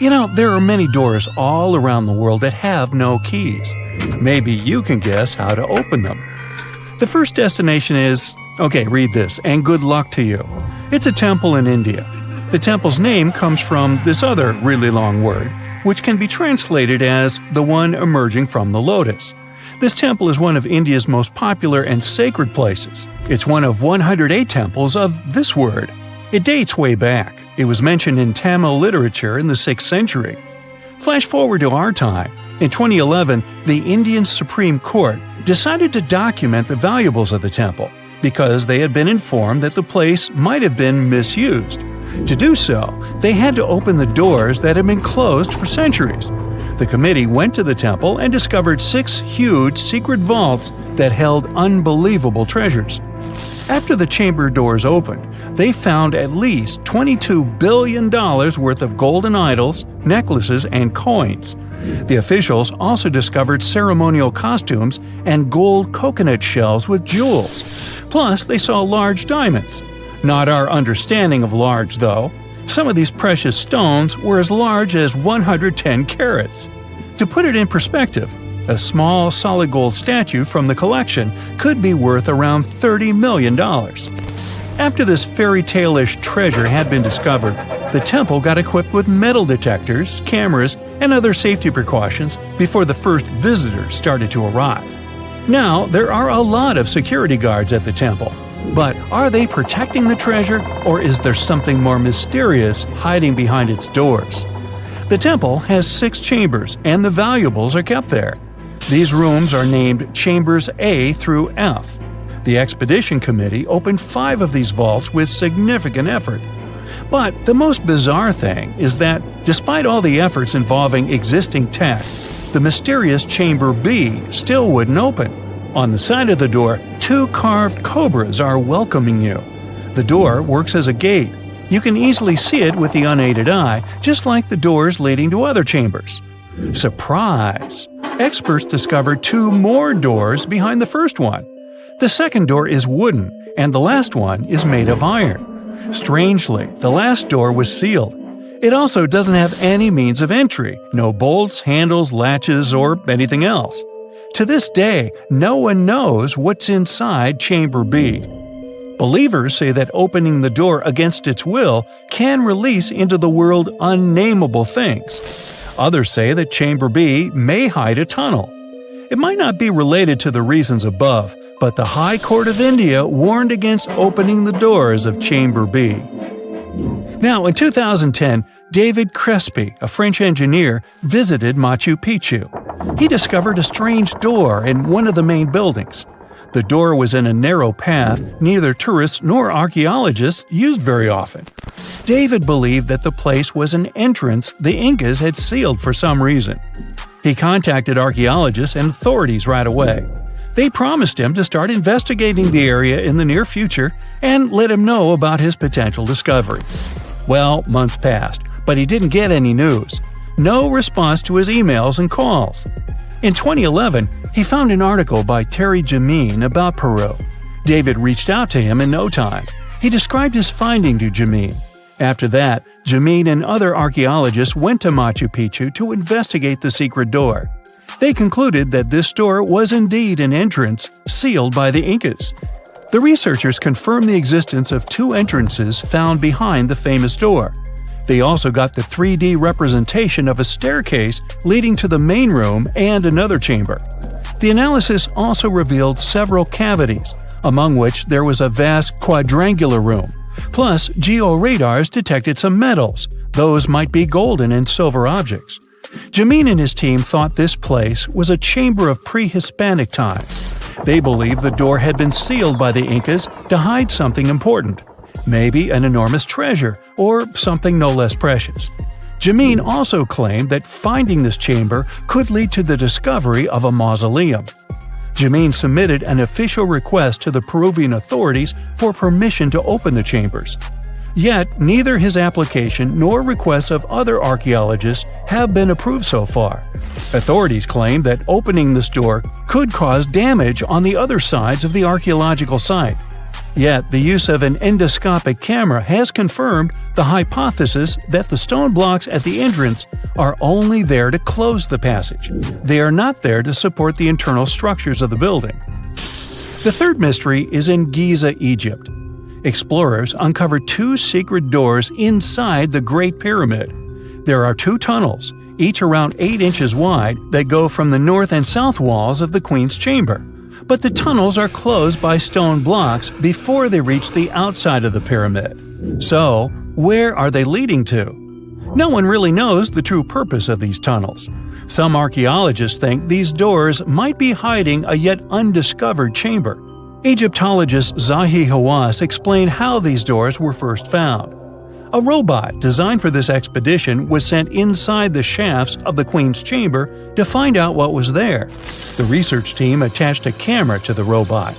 There are many doors all around the world that have no keys. Maybe you can guess how to open them. The first destination is… okay, read this, and good luck to you. It's a temple in India. The temple's name comes from this other really long word, which can be translated as the one emerging from the lotus. This temple is one of India's most popular and sacred places. It's one of 108 temples of this word. It dates way back. It was mentioned in Tamil literature in the 6th century. Flash forward to our time. In 2011, the Indian Supreme Court decided to document the valuables of the temple because they had been informed that the place might have been misused. To do so, they had to open the doors that had been closed for centuries. The committee went to the temple and discovered 6 huge secret vaults that held unbelievable treasures. After the chamber doors opened, they found at least $22 billion worth of golden idols, necklaces, and coins. The officials also discovered ceremonial costumes and gold coconut shells with jewels. Plus, they saw large diamonds. Not our understanding of large, though. Some of these precious stones were as large as 110 carats. To put it in perspective, a small solid gold statue from the collection could be worth around $30 million. After this fairy tale-ish treasure had been discovered, the temple got equipped with metal detectors, cameras, and other safety precautions before the first visitors started to arrive. Now, there are a lot of security guards at the temple. But are they protecting the treasure, or is there something more mysterious hiding behind its doors? The temple has 6 chambers, and the valuables are kept there. These rooms are named Chambers A through F. The expedition committee opened 5 of these vaults with significant effort. But the most bizarre thing is that, despite all the efforts involving existing tech, the mysterious Chamber B still wouldn't open. On the side of the door, 2 carved cobras are welcoming you. The door works as a gate. You can easily see it with the unaided eye, just like the doors leading to other chambers. Surprise! Experts discovered 2 more doors behind the first one. The second door is wooden, and the last one is made of iron. Strangely, the last door was sealed. It also doesn't have any means of entry, no bolts, handles, latches, or anything else. To this day, no one knows what's inside Chamber B. Believers say that opening the door against its will can release into the world unnameable things. Others say that Chamber B may hide a tunnel. It might not be related to the reasons above, but the High Court of India warned against opening the doors of Chamber B. Now, in 2010, David Crespi, a French engineer, visited Machu Picchu. He discovered a strange door in one of the main buildings. The door was in a narrow path neither tourists nor archaeologists used very often. David believed that the place was an entrance the Incas had sealed for some reason. He contacted archaeologists and authorities right away. They promised him to start investigating the area in the near future and let him know about his potential discovery. Well, months passed, but he didn't get any news. No response to his emails and calls. In 2011, he found an article by Terry Jameen about Peru. David reached out to him in no time. He described his finding to Jameen. After that, Jameen and other archaeologists went to Machu Picchu to investigate the secret door. They concluded that this door was indeed an entrance sealed by the Incas. The researchers confirmed the existence of 2 entrances found behind the famous door. They also got the 3D representation of a staircase leading to the main room and another chamber. The analysis also revealed several cavities, among which there was a vast quadrangular room. Plus, georadars detected some metals. Those might be golden and silver objects. Jameen and his team thought this place was a chamber of pre-Hispanic times. They believed the door had been sealed by the Incas to hide something important. Maybe an enormous treasure, or something no less precious. Jameen also claimed that finding this chamber could lead to the discovery of a mausoleum. Jameen submitted an official request to the Peruvian authorities for permission to open the chambers. Yet, neither his application nor requests of other archaeologists have been approved so far. Authorities claim that opening this door could cause damage on the other sides of the archaeological site. Yet the use of an endoscopic camera has confirmed the hypothesis that the stone blocks at the entrance are only there to close the passage. They are not there to support the internal structures of the building. The third mystery is in Giza, Egypt. Explorers uncovered 2 secret doors inside the Great Pyramid. There are 2 tunnels, each around 8 inches wide, that go from the north and south walls of the Queen's Chamber. But the tunnels are closed by stone blocks before they reach the outside of the pyramid. So, where are they leading to? No one really knows the true purpose of these tunnels. Some archaeologists think these doors might be hiding a yet undiscovered chamber. Egyptologist Zahi Hawass explained how these doors were first found. A robot designed for this expedition was sent inside the shafts of the Queen's Chamber to find out what was there. The research team attached a camera to the robot.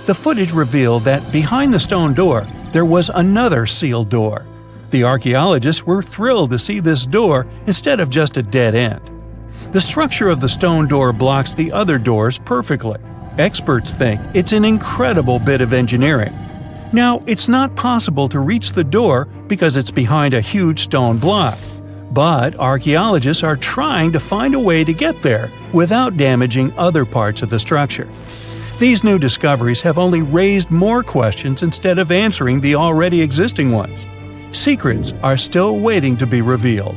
The footage revealed that behind the stone door, there was another sealed door. The archaeologists were thrilled to see this door instead of just a dead end. The structure of the stone door blocks the other doors perfectly. Experts think it's an incredible bit of engineering. Now, it's not possible to reach the door because it's behind a huge stone block. But archaeologists are trying to find a way to get there without damaging other parts of the structure. These new discoveries have only raised more questions instead of answering the already existing ones. Secrets are still waiting to be revealed.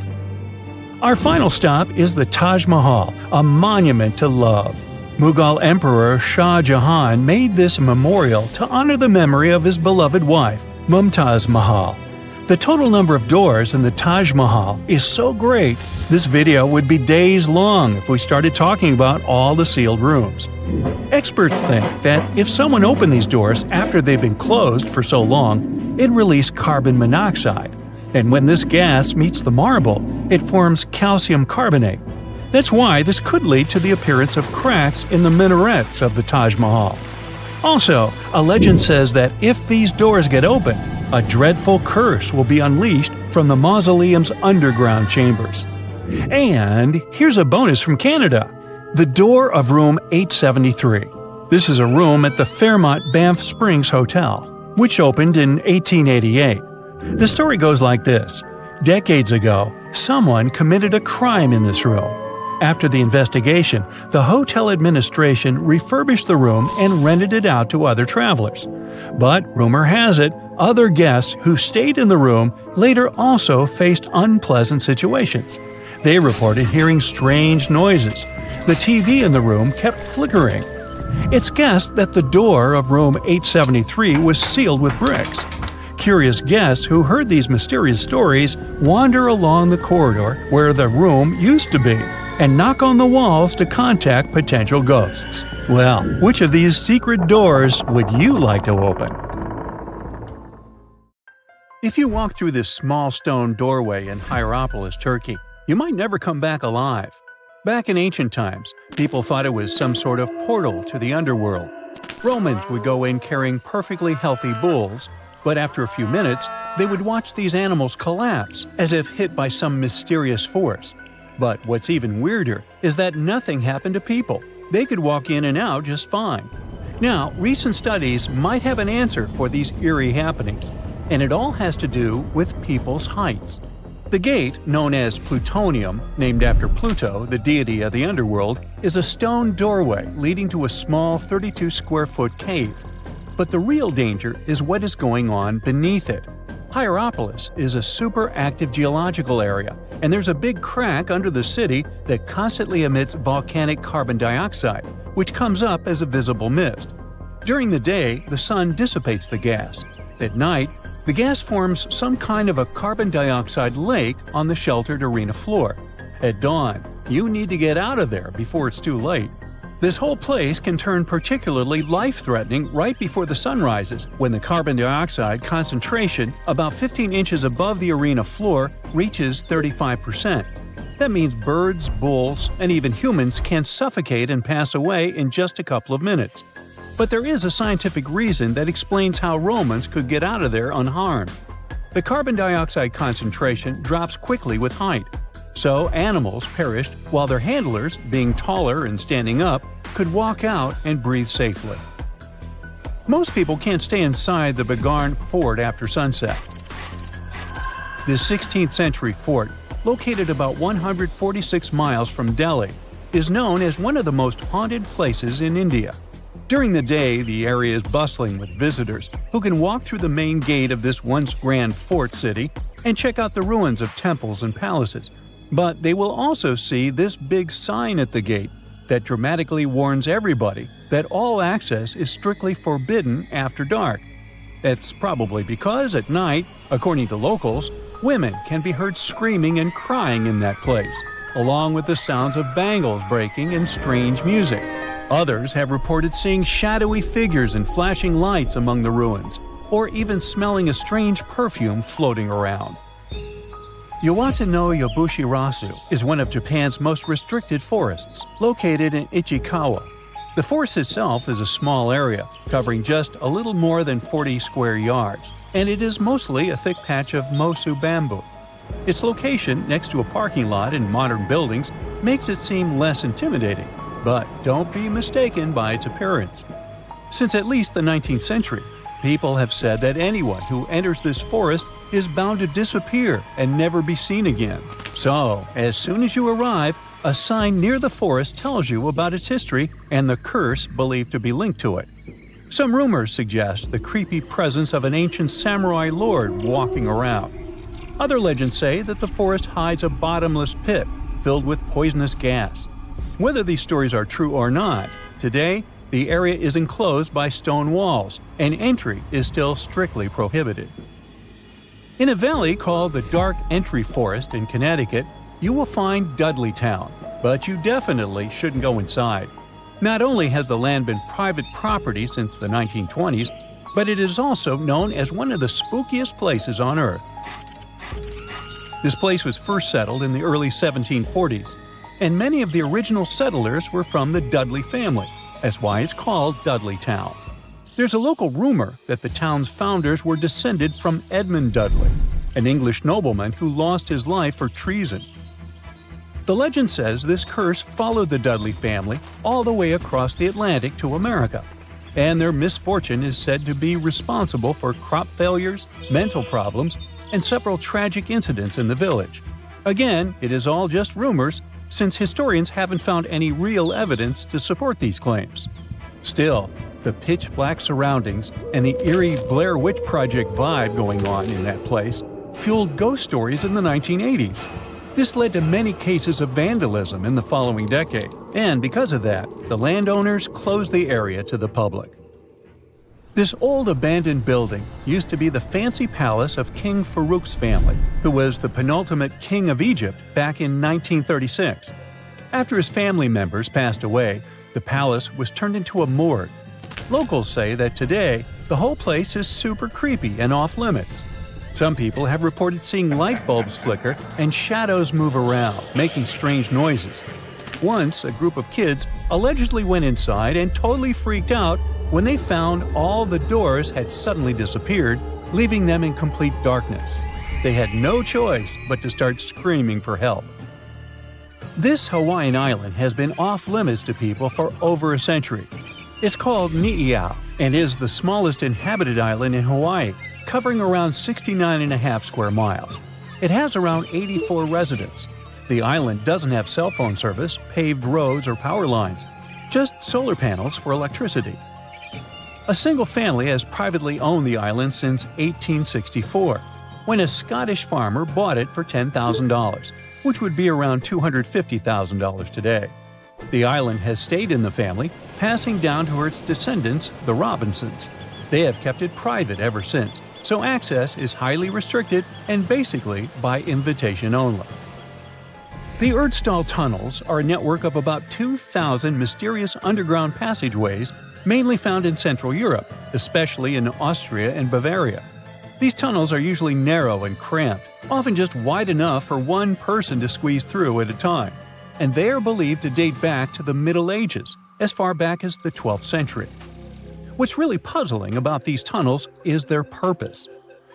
Our final stop is the Taj Mahal, a monument to love. Mughal Emperor Shah Jahan made this memorial to honor the memory of his beloved wife, Mumtaz Mahal. The total number of doors in the Taj Mahal is so great, this video would be days long if we started talking about all the sealed rooms. Experts think that if someone opened these doors after they've been closed for so long, it'd release carbon monoxide. And when this gas meets the marble, it forms calcium carbonate. That's why this could lead to the appearance of cracks in the minarets of the Taj Mahal. Also, a legend says that if these doors get open, a dreadful curse will be unleashed from the mausoleum's underground chambers. And here's a bonus from Canada: the door of room 873. This is a room at the Fairmont Banff Springs Hotel, which opened in 1888. The story goes like this. Decades ago, someone committed a crime in this room. After the investigation, the hotel administration refurbished the room and rented it out to other travelers. But rumor has it, other guests who stayed in the room later also faced unpleasant situations. They reported hearing strange noises. The TV in the room kept flickering. It's guessed that the door of room 873 was sealed with bricks. Curious guests who heard these mysterious stories wander along the corridor where the room used to be and knock on the walls to contact potential ghosts. Well, which of these secret doors would you like to open? If you walk through this small stone doorway in Hierapolis, Turkey, you might never come back alive. Back in ancient times, people thought it was some sort of portal to the underworld. Romans would go in carrying perfectly healthy bulls, but after a few minutes, they would watch these animals collapse as if hit by some mysterious force. But what's even weirder is that nothing happened to people. They could walk in and out just fine. Now, recent studies might have an answer for these eerie happenings, and it all has to do with people's heights. The gate, known as Plutonium, named after Pluto, the deity of the underworld, is a stone doorway leading to a small 32-square-foot cave. But the real danger is what is going on beneath it. Hierapolis is a super active geological area, and there's a big crack under the city that constantly emits volcanic carbon dioxide, which comes up as a visible mist. During the day, the sun dissipates the gas. At night, the gas forms some kind of a carbon dioxide lake on the sheltered arena floor. At dawn, you need to get out of there before it's too late. This whole place can turn particularly life-threatening right before the sun rises, when the carbon dioxide concentration, about 15 inches above the arena floor, reaches 35%. That means birds, bulls, and even humans can suffocate and pass away in just a couple of minutes. But there is a scientific reason that explains how Romans could get out of there unharmed. The carbon dioxide concentration drops quickly with height. So animals perished while their handlers, being taller and standing up, could walk out and breathe safely. Most people can't stay inside the Bagarn Fort after sunset. This 16th century fort, located about 146 miles from Delhi, is known as one of the most haunted places in India. During the day, the area is bustling with visitors who can walk through the main gate of this once grand fort city and check out the ruins of temples and palaces. But they will also see this big sign at the gate that dramatically warns everybody that all access is strictly forbidden after dark. That's probably because at night, according to locals, women can be heard screaming and crying in that place, along with the sounds of bangles breaking and strange music. Others have reported seeing shadowy figures and flashing lights among the ruins, or even smelling a strange perfume floating around. Yawata no Yabushirasu is one of Japan's most restricted forests, located in Ichikawa. The forest itself is a small area, covering just a little more than 40 square yards, and it is mostly a thick patch of mosu bamboo. Its location next to a parking lot and modern buildings makes it seem less intimidating, but don't be mistaken by its appearance. Since at least the 19th century, people have said that anyone who enters this forest is bound to disappear and never be seen again. So, as soon as you arrive, a sign near the forest tells you about its history and the curse believed to be linked to it. Some rumors suggest the creepy presence of an ancient samurai lord walking around. Other legends say that the forest hides a bottomless pit filled with poisonous gas. Whether these stories are true or not, today the area is enclosed by stone walls, and entry is still strictly prohibited. In a valley called the Dark Entry Forest in Connecticut, you will find Dudleytown, but you definitely shouldn't go inside. Not only has the land been private property since the 1920s, but it is also known as one of the spookiest places on Earth. This place was first settled in the early 1740s, and many of the original settlers were from the Dudley family. That's why it's called Dudleytown. There's a local rumor that the town's founders were descended from Edmund Dudley, an English nobleman who lost his life for treason. The legend says this curse followed the Dudley family all the way across the Atlantic to America, and their misfortune is said to be responsible for crop failures, mental problems, and several tragic incidents in the village. Again, it is all just rumors, since historians haven't found any real evidence to support these claims. Still, the pitch-black surroundings and the eerie Blair Witch Project vibe going on in that place fueled ghost stories in the 1980s. This led to many cases of vandalism in the following decade, and because of that, the landowners closed the area to the public. This old abandoned building used to be the fancy palace of King Farouk's family, who was the penultimate king of Egypt back in 1936. After his family members passed away, the palace was turned into a morgue. Locals say that today, the whole place is super creepy and off-limits. Some people have reported seeing light bulbs flicker and shadows move around, making strange noises. Once, a group of kids allegedly went inside and totally freaked out when they found all the doors had suddenly disappeared, leaving them in complete darkness. They had no choice but to start screaming for help. This Hawaiian island has been off-limits to people for over a century. It's called Ni'iau and is the smallest inhabited island in Hawaii, covering around 69.5 square miles. It has around 84 residents. The island doesn't have cell phone service, paved roads, or power lines, just solar panels for electricity. A single family has privately owned the island since 1864, when a Scottish farmer bought it for $10,000, which would be around $250,000 today. The island has stayed in the family, passing down to its descendants, the Robinsons. They have kept it private ever since, so access is highly restricted and basically by invitation only. The Erdstall tunnels are a network of about 2,000 mysterious underground passageways mainly found in Central Europe, especially in Austria and Bavaria. These tunnels are usually narrow and cramped, often just wide enough for one person to squeeze through at a time, and they are believed to date back to the Middle Ages, as far back as the 12th century. What's really puzzling about these tunnels is their purpose.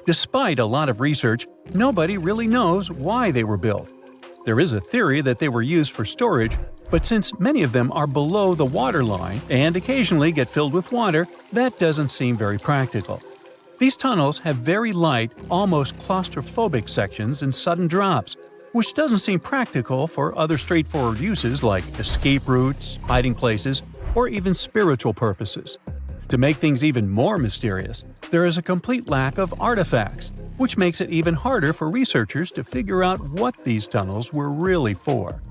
Despite a lot of research, nobody really knows why they were built. There is a theory that they were used for storage, but since many of them are below the waterline and occasionally get filled with water, that doesn't seem very practical. These tunnels have very light, almost claustrophobic sections and sudden drops, which doesn't seem practical for other straightforward uses like escape routes, hiding places, or even spiritual purposes. To make things even more mysterious, there is a complete lack of artifacts, which makes it even harder for researchers to figure out what these tunnels were really for.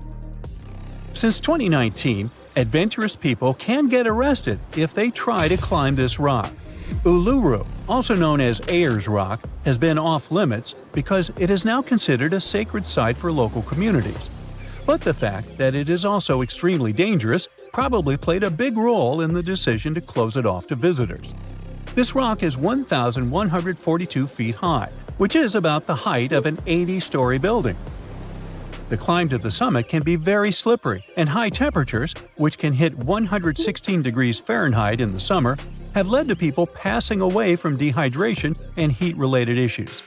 Since 2019, adventurous people can get arrested if they try to climb this rock. Uluru, also known as Ayers Rock, has been off-limits because it is now considered a sacred site for local communities. But the fact that it is also extremely dangerous probably played a big role in the decision to close it off to visitors. This rock is 1,142 feet high, which is about the height of an 80-story building. The climb to the summit can be very slippery, and high temperatures, which can hit 116 degrees Fahrenheit in the summer, have led to people passing away from dehydration and heat-related issues.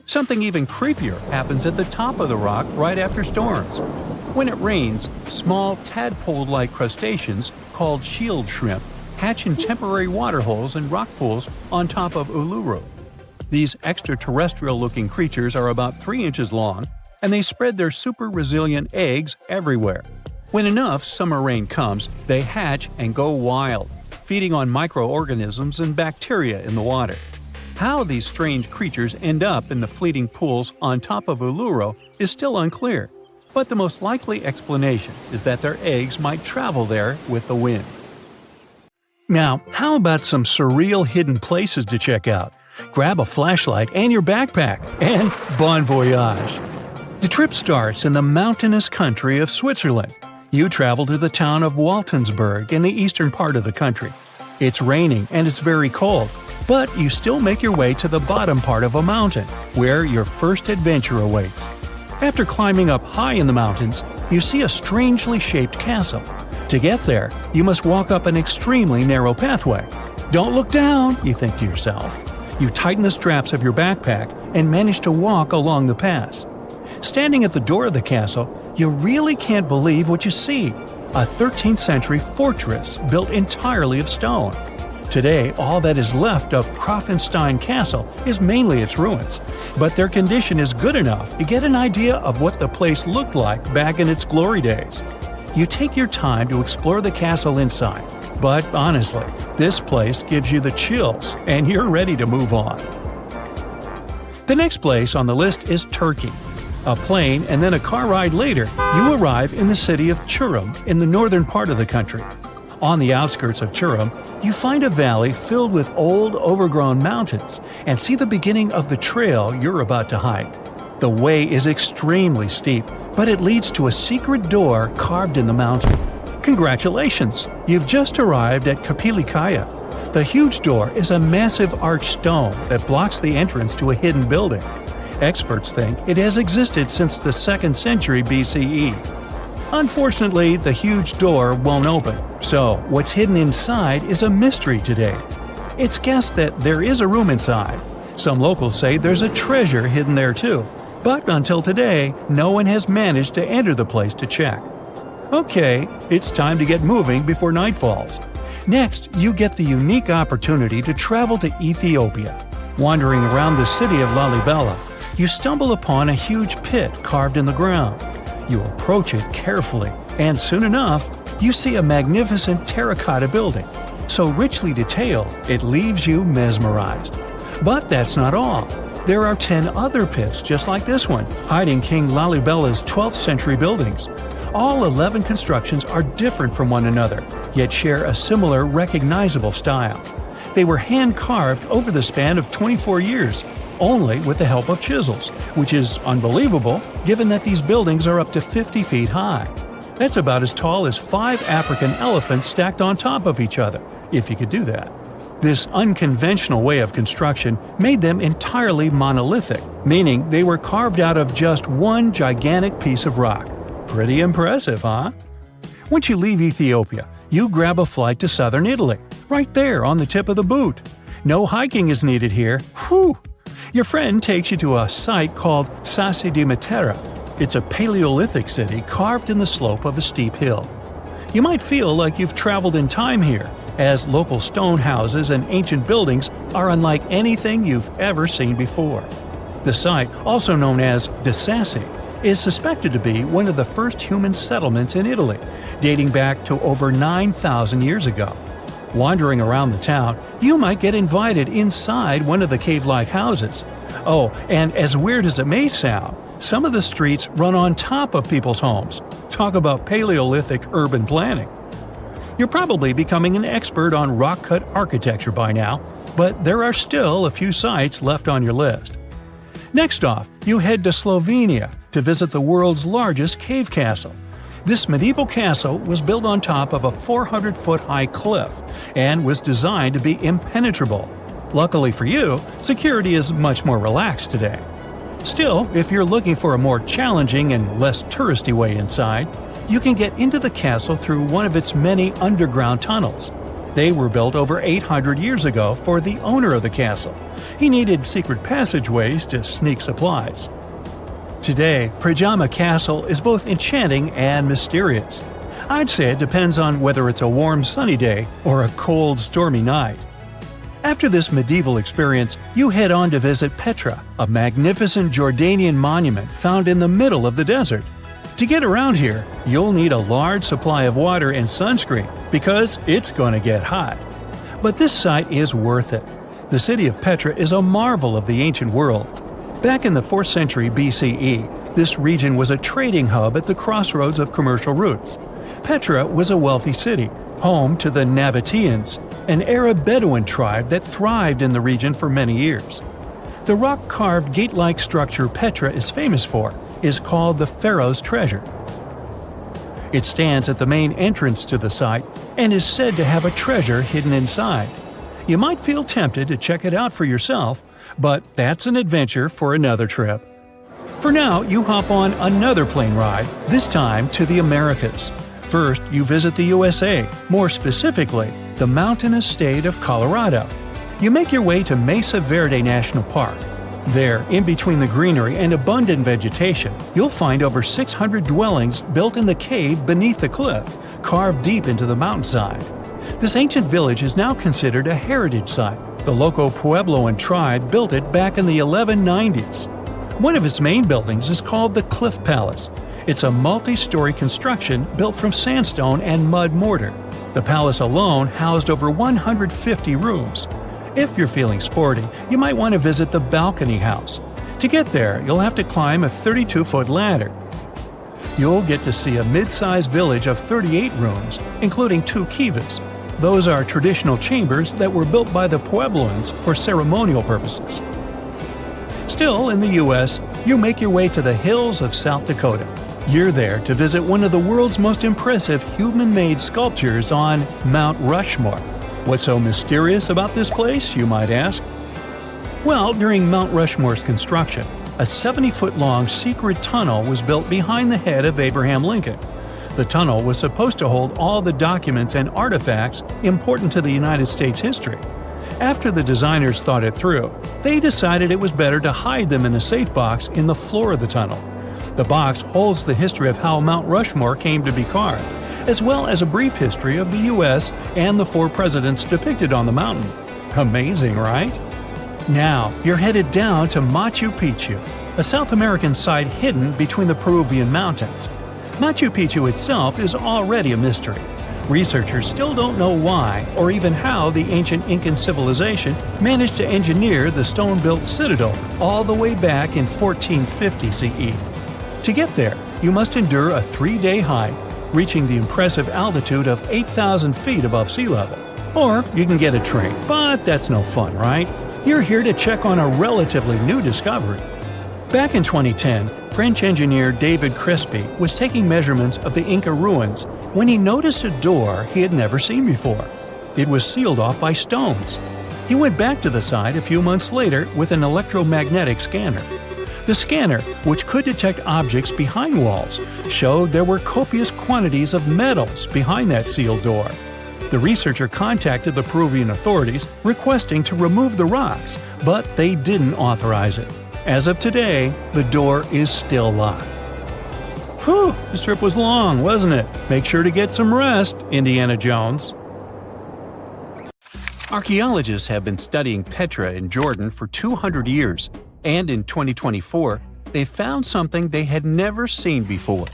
Something even creepier happens at the top of the rock right after storms. When it rains, small tadpole-like crustaceans called shield shrimp hatch in temporary water holes and rock pools on top of Uluru. These extraterrestrial-looking creatures are about 3 inches long, and they spread their super-resilient eggs everywhere. When enough summer rain comes, they hatch and go wild, feeding on microorganisms and bacteria in the water. How these strange creatures end up in the fleeting pools on top of Uluru is still unclear, but the most likely explanation is that their eggs might travel there with the wind. Now, how about some surreal hidden places to check out? Grab a flashlight and your backpack, and bon voyage! The trip starts in the mountainous country of Switzerland. You travel to the town of Waltensburg in the eastern part of the country. It's raining and it's very cold, but you still make your way to the bottom part of a mountain, where your first adventure awaits. After climbing up high in the mountains, you see a strangely shaped castle. To get there, you must walk up an extremely narrow pathway. Don't look down, you think to yourself. You tighten the straps of your backpack and manage to walk along the pass. Standing at the door of the castle, you really can't believe what you see. A 13th century fortress built entirely of stone. Today, all that is left of Krafenstein Castle is mainly its ruins, but their condition is good enough to get an idea of what the place looked like back in its glory days. You take your time to explore the castle inside, but honestly, this place gives you the chills and you're ready to move on. The next place on the list is Turkey. A plane and then a car ride later, you arrive in the city of Çorum in the northern part of the country. On the outskirts of Çorum, you find a valley filled with old, overgrown mountains and see the beginning of the trail you're about to hike. The way is extremely steep, but it leads to a secret door carved in the mountain. Congratulations! You've just arrived at Kapilikaya. The huge door is a massive arched stone that blocks the entrance to a hidden building. Experts think it has existed since the 2nd century BCE. Unfortunately, the huge door won't open, so what's hidden inside is a mystery today. It's guessed that there is a room inside. Some locals say there's a treasure hidden there too, but until today, no one has managed to enter the place to check. Okay, it's time to get moving before night falls. Next, you get the unique opportunity to travel to Ethiopia. Wandering around the city of Lalibela, you stumble upon a huge pit carved in the ground. You approach it carefully, and soon enough, you see a magnificent terracotta building, so richly detailed it leaves you mesmerized. But that's not all. There are 10 other pits just like this one, hiding King Lalibela's 12th century buildings. All 11 constructions are different from one another, yet share a similar recognizable style. They were hand-carved over the span of 24 years, only with the help of chisels, which is unbelievable given that these buildings are up to 50 feet high. That's about as tall as 5 African elephants stacked on top of each other, if you could do that. This unconventional way of construction made them entirely monolithic, meaning they were carved out of just one gigantic piece of rock. Pretty impressive, huh? Once you leave Ethiopia, you grab a flight to southern Italy, right there on the tip of the boot. No hiking is needed here. Whew! Your friend takes you to a site called Sassi di Matera. It's a Paleolithic city carved in the slope of a steep hill. You might feel like you've traveled in time here, as local stone houses and ancient buildings are unlike anything you've ever seen before. The site, also known as De Sassi, is suspected to be one of the first human settlements in Italy, dating back to over 9,000 years ago. Wandering around the town, you might get invited inside one of the cave-like houses. Oh, and as weird as it may sound, some of the streets run on top of people's homes. Talk about Paleolithic urban planning. You're probably becoming an expert on rock-cut architecture by now, but there are still a few sites left on your list. Next off, you head to Slovenia to visit the world's largest cave castle. This medieval castle was built on top of a 400-foot-high cliff and was designed to be impenetrable. Luckily for you, security is much more relaxed today. Still, if you're looking for a more challenging and less touristy way inside, you can get into the castle through one of its many underground tunnels. They were built over 800 years ago for the owner of the castle. He needed secret passageways to sneak supplies. Today, Pajama Castle is both enchanting and mysterious. I'd say it depends on whether it's a warm sunny day or a cold stormy night. After this medieval experience, you head on to visit Petra, a magnificent Jordanian monument found in the middle of the desert. To get around here, you'll need a large supply of water and sunscreen because it's going to get hot. But this site is worth it. The city of Petra is a marvel of the ancient world. Back in the 4th century BCE, this region was a trading hub at the crossroads of commercial routes. Petra was a wealthy city, home to the Nabateans, an Arab Bedouin tribe that thrived in the region for many years. The rock-carved gate-like structure Petra is famous for is called the Pharaoh's Treasure. It stands at the main entrance to the site and is said to have a treasure hidden inside. You might feel tempted to check it out for yourself, but that's an adventure for another trip. For now, you hop on another plane ride, this time to the Americas. First, you visit the USA, more specifically, the mountainous state of Colorado. You make your way to Mesa Verde National Park. There, in between the greenery and abundant vegetation, you'll find over 600 dwellings built in the cave beneath the cliff, carved deep into the mountainside. This ancient village is now considered a heritage site. The local Puebloan tribe built it back in the 1190s. One of its main buildings is called the Cliff Palace. It's a multi-story construction built from sandstone and mud mortar. The palace alone housed over 150 rooms. If you're feeling sporty, you might want to visit the Balcony House. To get there, you'll have to climb a 32-foot ladder. You'll get to see a mid-sized village of 38 rooms, including 2 kivas. Those are traditional chambers that were built by the Puebloans for ceremonial purposes. Still in the U.S., you make your way to the hills of South Dakota. You're there to visit one of the world's most impressive human-made sculptures on Mount Rushmore. What's so mysterious about this place, you might ask? Well, during Mount Rushmore's construction, a 70-foot-long secret tunnel was built behind the head of Abraham Lincoln. The tunnel was supposed to hold all the documents and artifacts important to the United States history. After the designers thought it through, they decided it was better to hide them in a safe box in the floor of the tunnel. The box holds the history of how Mount Rushmore came to be carved, as well as a brief history of the U.S. and the 4 presidents depicted on the mountain. Amazing, right? Now, you're headed down to Machu Picchu, a South American site hidden between the Peruvian mountains. Machu Picchu itself is already a mystery. Researchers still don't know why or even how the ancient Incan civilization managed to engineer the stone-built citadel all the way back in 1450 CE. To get there, you must endure a 3-day hike, reaching the impressive altitude of 8,000 feet above sea level. Or you can get a train, but that's no fun, right? You're here to check on a relatively new discovery. Back in 2010, French engineer David Crespi was taking measurements of the Inca ruins when he noticed a door he had never seen before. It was sealed off by stones. He went back to the site a few months later with an electromagnetic scanner. The scanner, which could detect objects behind walls, showed there were copious quantities of metals behind that sealed door. The researcher contacted the Peruvian authorities requesting to remove the rocks, but they didn't authorize it. As of today, the door is still locked. Whew, this trip was long, wasn't it? Make sure to get some rest, Indiana Jones. Archaeologists have been studying Petra in Jordan for 200 years, and in 2024, they found something they had never seen before.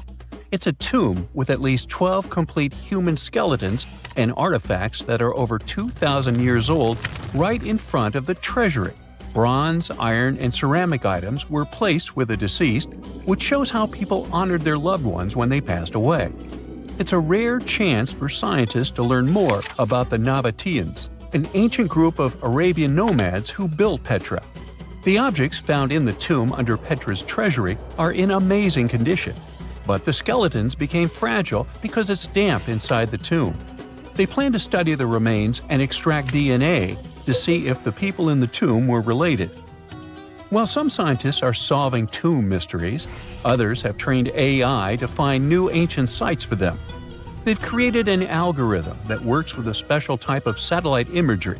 It's a tomb with at least 12 complete human skeletons and artifacts that are over 2,000 years old right in front of the treasury. Bronze, iron, and ceramic items were placed with the deceased, which shows how people honored their loved ones when they passed away. It's a rare chance for scientists to learn more about the Nabateans, an ancient group of Arabian nomads who built Petra. The objects found in the tomb under Petra's treasury are in amazing condition, but the skeletons became fragile because it's damp inside the tomb. They plan to study the remains and extract DNA to see if the people in the tomb were related. While some scientists are solving tomb mysteries, others have trained AI to find new ancient sites for them. They've created an algorithm that works with a special type of satellite imagery.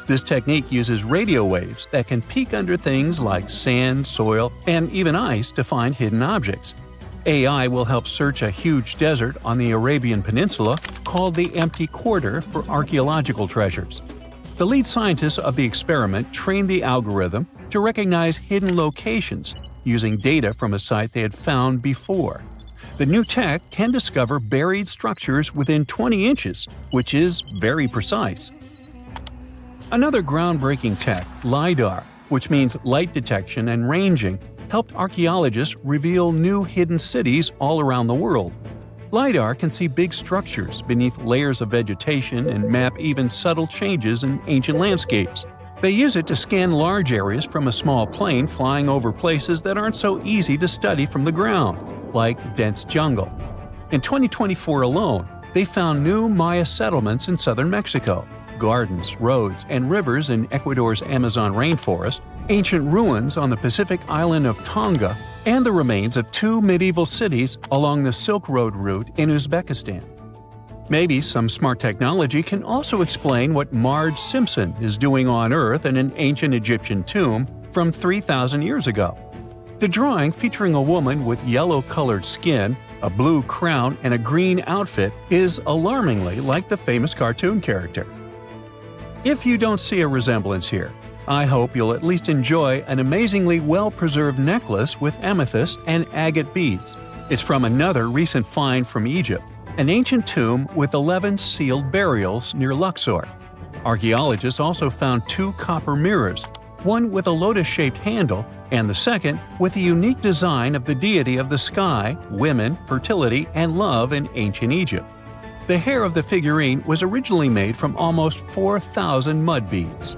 This technique uses radio waves that can peek under things like sand, soil, and even ice to find hidden objects. AI will help search a huge desert on the Arabian Peninsula called the Empty Quarter for archaeological treasures. The lead scientists of the experiment trained the algorithm to recognize hidden locations using data from a site they had found before. The new tech can discover buried structures within 20 inches, which is very precise. Another groundbreaking tech, LiDAR, which means light detection and ranging, helped archaeologists reveal new hidden cities all around the world. LiDAR can see big structures beneath layers of vegetation and map even subtle changes in ancient landscapes. They use it to scan large areas from a small plane flying over places that aren't so easy to study from the ground, like dense jungle. In 2024 alone, they found new Maya settlements in southern Mexico, gardens, roads, and rivers in Ecuador's Amazon rainforest, ancient ruins on the Pacific island of Tonga, and the remains of 2 medieval cities along the Silk Road route in Uzbekistan. Maybe some smart technology can also explain what Marge Simpson is doing on Earth in an ancient Egyptian tomb from 3,000 years ago. The drawing, featuring a woman with yellow-colored skin, a blue crown, and a green outfit, is alarmingly like the famous cartoon character. If you don't see a resemblance here, I hope you'll at least enjoy an amazingly well-preserved necklace with amethyst and agate beads. It's from another recent find from Egypt, an ancient tomb with 11 sealed burials near Luxor. Archaeologists also found 2 copper mirrors, one with a lotus-shaped handle and the second with a unique design of the deity of the sky, women, fertility, and love in ancient Egypt. The hair of the figurine was originally made from almost 4,000 mud beads.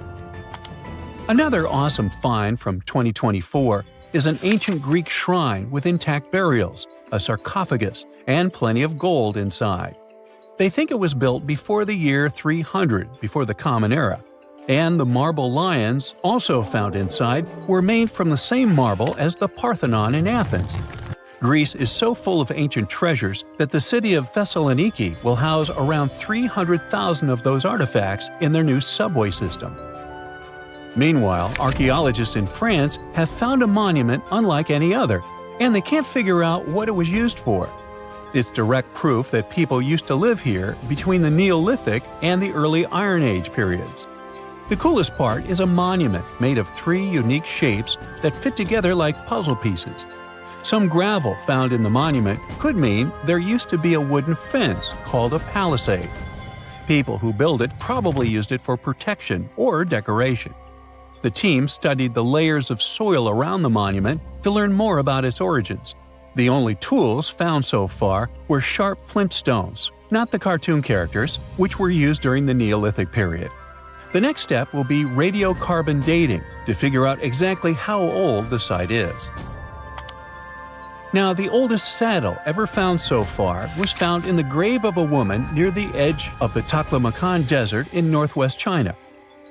Another awesome find from 2024 is an ancient Greek shrine with intact burials, a sarcophagus, and plenty of gold inside. They think it was built before the year 300 before the Common Era, and the marble lions, also found inside, were made from the same marble as the Parthenon in Athens. Greece is so full of ancient treasures that the city of Thessaloniki will house around 300,000 of those artifacts in their new subway system. Meanwhile, archaeologists in France have found a monument unlike any other, and they can't figure out what it was used for. It's direct proof that people used to live here between the Neolithic and the early Iron Age periods. The coolest part is a monument made of 3 unique shapes that fit together like puzzle pieces. Some gravel found in the monument could mean there used to be a wooden fence called a palisade. People who built it probably used it for protection or decoration. The team studied the layers of soil around the monument to learn more about its origins. The only tools found so far were sharp flint stones, not the cartoon characters, which were used during the Neolithic period. The next step will be radiocarbon dating to figure out exactly how old the site is. Now, the oldest saddle ever found so far was found in the grave of a woman near the edge of the Taklamakan Desert in northwest China.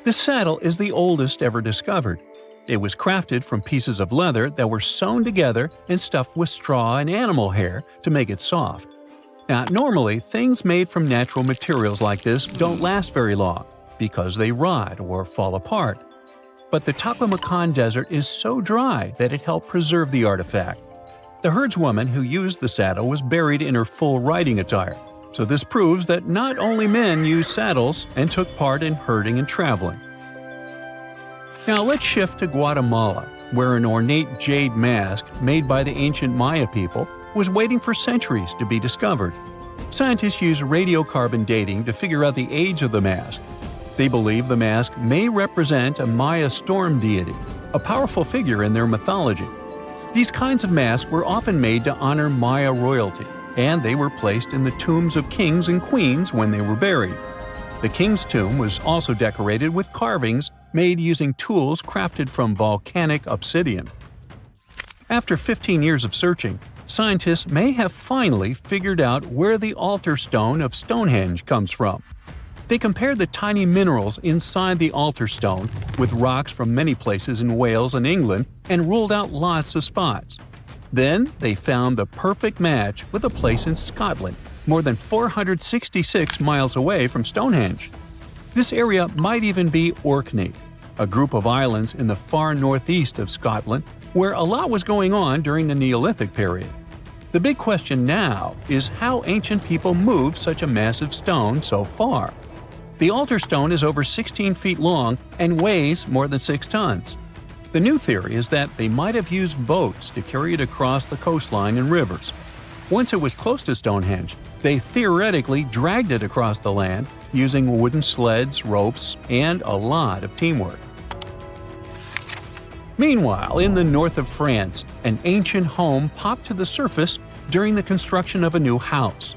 This saddle is the oldest ever discovered. It was crafted from pieces of leather that were sewn together and stuffed with straw and animal hair to make it soft. Now, normally, things made from natural materials like this don't last very long because they rot or fall apart. But the Taklamakan Desert is so dry that it helped preserve the artifact. The herdswoman who used the saddle was buried in her full riding attire, so this proves that not only men used saddles and took part in herding and traveling. Now let's shift to Guatemala, where an ornate jade mask made by the ancient Maya people was waiting for centuries to be discovered. Scientists use radiocarbon dating to figure out the age of the mask. They believe the mask may represent a Maya storm deity, a powerful figure in their mythology. These kinds of masks were often made to honor Maya royalty, and they were placed in the tombs of kings and queens when they were buried. The king's tomb was also decorated with carvings made using tools crafted from volcanic obsidian. After 15 years of searching, scientists may have finally figured out where the altar stone of Stonehenge comes from. They compared the tiny minerals inside the altar stone with rocks from many places in Wales and England and ruled out lots of spots. Then they found the perfect match with a place in Scotland, more than 466 miles away from Stonehenge. This area might even be Orkney, a group of islands in the far northeast of Scotland where a lot was going on during the Neolithic period. The big question now is how ancient people moved such a massive stone so far. The altar stone is over 16 feet long and weighs more than 6 tons. The new theory is that they might have used boats to carry it across the coastline and rivers. Once it was close to Stonehenge, they theoretically dragged it across the land using wooden sleds, ropes, and a lot of teamwork. Meanwhile, in the north of France, an ancient home popped to the surface during the construction of a new house.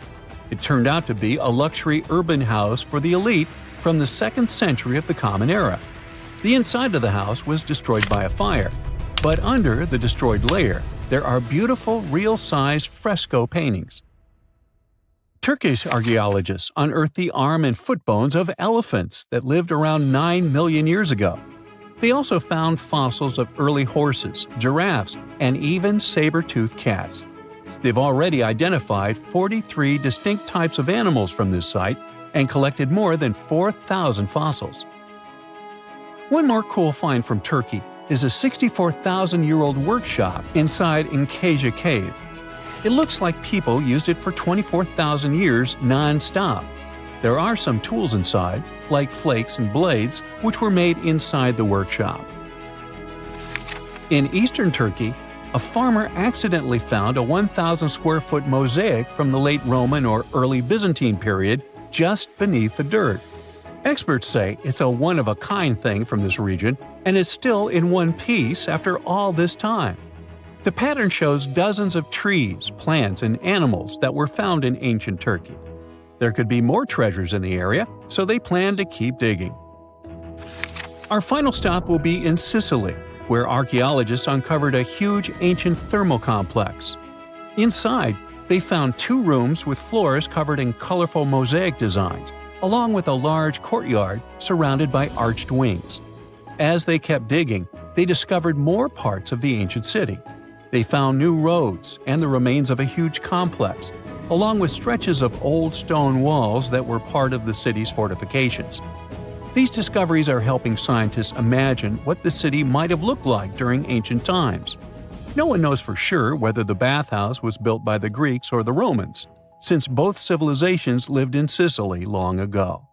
It turned out to be a luxury urban house for the elite from the 2nd century of the Common Era. The inside of the house was destroyed by a fire, but under the destroyed layer, there are beautiful, real-size fresco paintings. Turkish archaeologists unearthed the arm and foot bones of elephants that lived around 9 million years ago. They also found fossils of early horses, giraffes, and even saber-toothed cats. They've already identified 43 distinct types of animals from this site and collected more than 4,000 fossils. One more cool find from Turkey is a 64,000-year-old workshop inside Incasia Cave. It looks like people used it for 24,000 years non-stop. There are some tools inside, like flakes and blades, which were made inside the workshop. In eastern Turkey, a farmer accidentally found a 1,000-square-foot mosaic from the late Roman or early Byzantine period just beneath the dirt. Experts say it's a one-of-a-kind thing from this region, and it's still in one piece after all this time. The pattern shows dozens of trees, plants, and animals that were found in ancient Turkey. There could be more treasures in the area, so they plan to keep digging. Our final stop will be in Sicily, where archaeologists uncovered a huge ancient thermal complex. Inside, they found 2 rooms with floors covered in colorful mosaic designs, along with a large courtyard surrounded by arched wings. As they kept digging, they discovered more parts of the ancient city. They found new roads and the remains of a huge complex, along with stretches of old stone walls that were part of the city's fortifications. These discoveries are helping scientists imagine what the city might have looked like during ancient times. No one knows for sure whether the bathhouse was built by the Greeks or the Romans, since both civilizations lived in Sicily long ago.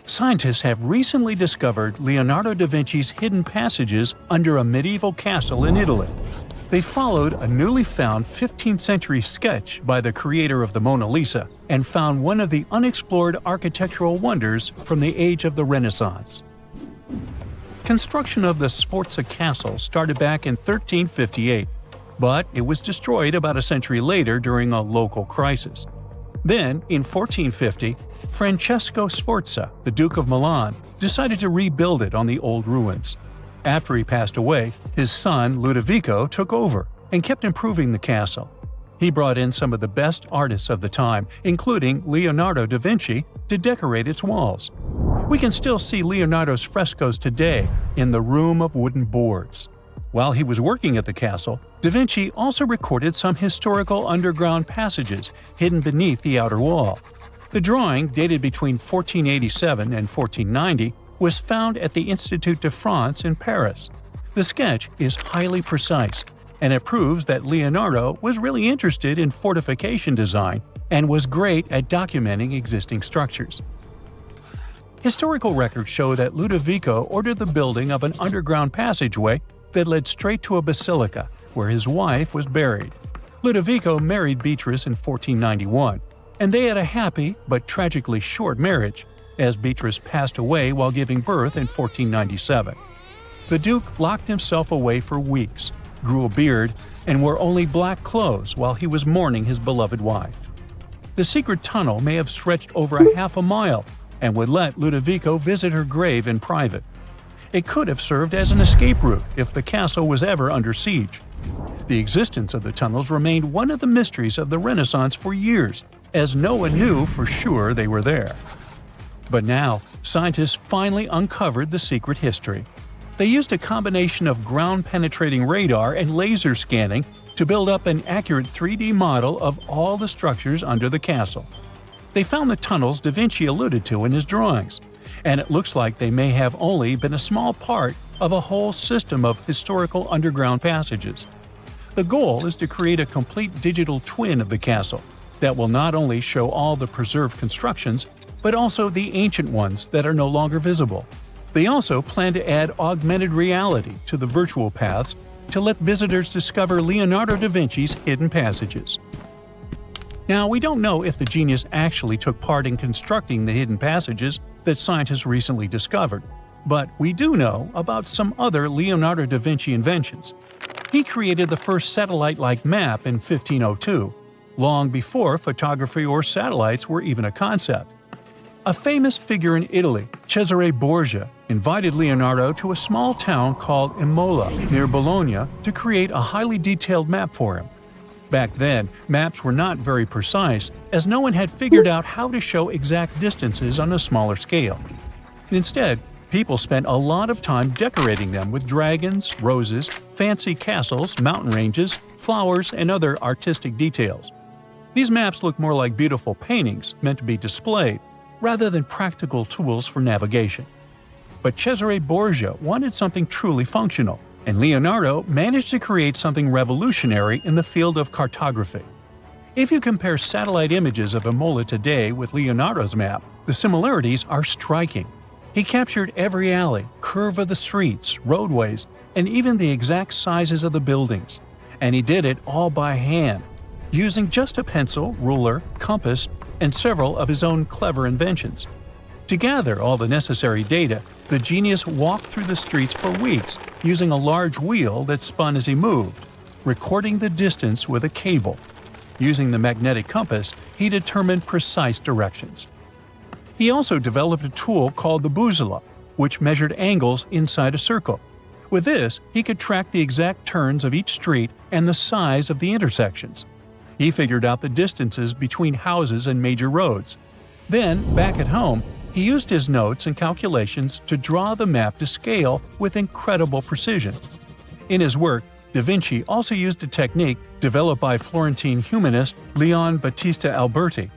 Scientists have recently discovered Leonardo da Vinci's hidden passages under a medieval castle in Italy. They followed a newly found 15th century sketch by the creator of the Mona Lisa and found one of the unexplored architectural wonders from the age of the Renaissance. Construction of the Sforza Castle started back in 1358, but it was destroyed about a century later during a local crisis. Then, in 1450, Francesco Sforza, the Duke of Milan, decided to rebuild it on the old ruins. After he passed away, his son Ludovico took over and kept improving the castle. He brought in some of the best artists of the time, including Leonardo da Vinci, to decorate its walls. We can still see Leonardo's frescoes today in the Room of Wooden Boards. While he was working at the castle, da Vinci also recorded some historical underground passages hidden beneath the outer wall. The drawing, dated between 1487 and 1490, was found at the Institut de France in Paris. The sketch is highly precise, and it proves that Leonardo was really interested in fortification design and was great at documenting existing structures. Historical records show that Ludovico ordered the building of an underground passageway that led straight to a basilica, where his wife was buried. Ludovico married Beatrice in 1491, and they had a happy but tragically short marriage, as Beatrice passed away while giving birth in 1497. The Duke locked himself away for weeks, grew a beard, and wore only black clothes while he was mourning his beloved wife. The secret tunnel may have stretched over a half a mile and would let Ludovico visit her grave in private. It could have served as an escape route if the castle was ever under siege. The existence of the tunnels remained one of the mysteries of the Renaissance for years, as no one knew for sure they were there. But now, scientists finally uncovered the secret history. They used a combination of ground-penetrating radar and laser scanning to build up an accurate 3D model of all the structures under the castle. They found the tunnels Da Vinci alluded to in his drawings, and it looks like they may have only been a small part of a whole system of historical underground passages. The goal is to create a complete digital twin of the castle that will not only show all the preserved constructions, but also the ancient ones that are no longer visible. They also plan to add augmented reality to the virtual paths to let visitors discover Leonardo da Vinci's hidden passages. Now, we don't know if the genius actually took part in constructing the hidden passages that scientists recently discovered, but we do know about some other Leonardo da Vinci inventions. He created the first satellite-like map in 1502, long before photography or satellites were even a concept. A famous figure in Italy, Cesare Borgia, invited Leonardo to a small town called Imola, near Bologna, to create a highly detailed map for him. Back then, maps were not very precise, as no one had figured out how to show exact distances on a smaller scale. Instead, people spent a lot of time decorating them with dragons, roses, fancy castles, mountain ranges, flowers, and other artistic details. These maps look more like beautiful paintings meant to be displayed, rather than practical tools for navigation. But Cesare Borgia wanted something truly functional, and Leonardo managed to create something revolutionary in the field of cartography. If you compare satellite images of Imola today with Leonardo's map, the similarities are striking. He captured every alley, curve of the streets, roadways, and even the exact sizes of the buildings. And he did it all by hand, using just a pencil, ruler, compass, and several of his own clever inventions. To gather all the necessary data, the genius walked through the streets for weeks using a large wheel that spun as he moved, recording the distance with a cable. Using the magnetic compass, he determined precise directions. He also developed a tool called the bussola, which measured angles inside a circle. With this, he could track the exact turns of each street and the size of the intersections. He figured out the distances between houses and major roads. Then, back at home, he used his notes and calculations to draw the map to scale with incredible precision. In his work, Da Vinci also used a technique developed by Florentine humanist Leon Battista Alberti.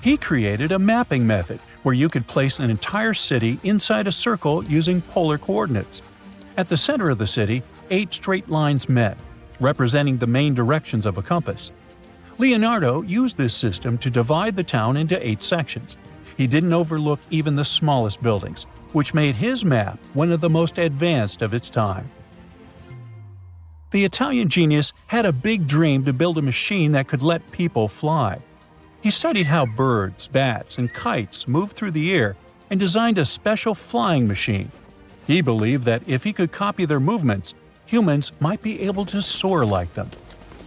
He created a mapping method where you could place an entire city inside a circle using polar coordinates. At the center of the city, 8 straight lines met, representing the main directions of a compass. Leonardo used this system to divide the town into 8 sections. He didn't overlook even the smallest buildings, which made his map one of the most advanced of its time. The Italian genius had a big dream to build a machine that could let people fly. He studied how birds, bats, and kites move through the air and designed a special flying machine. He believed that if he could copy their movements, humans might be able to soar like them.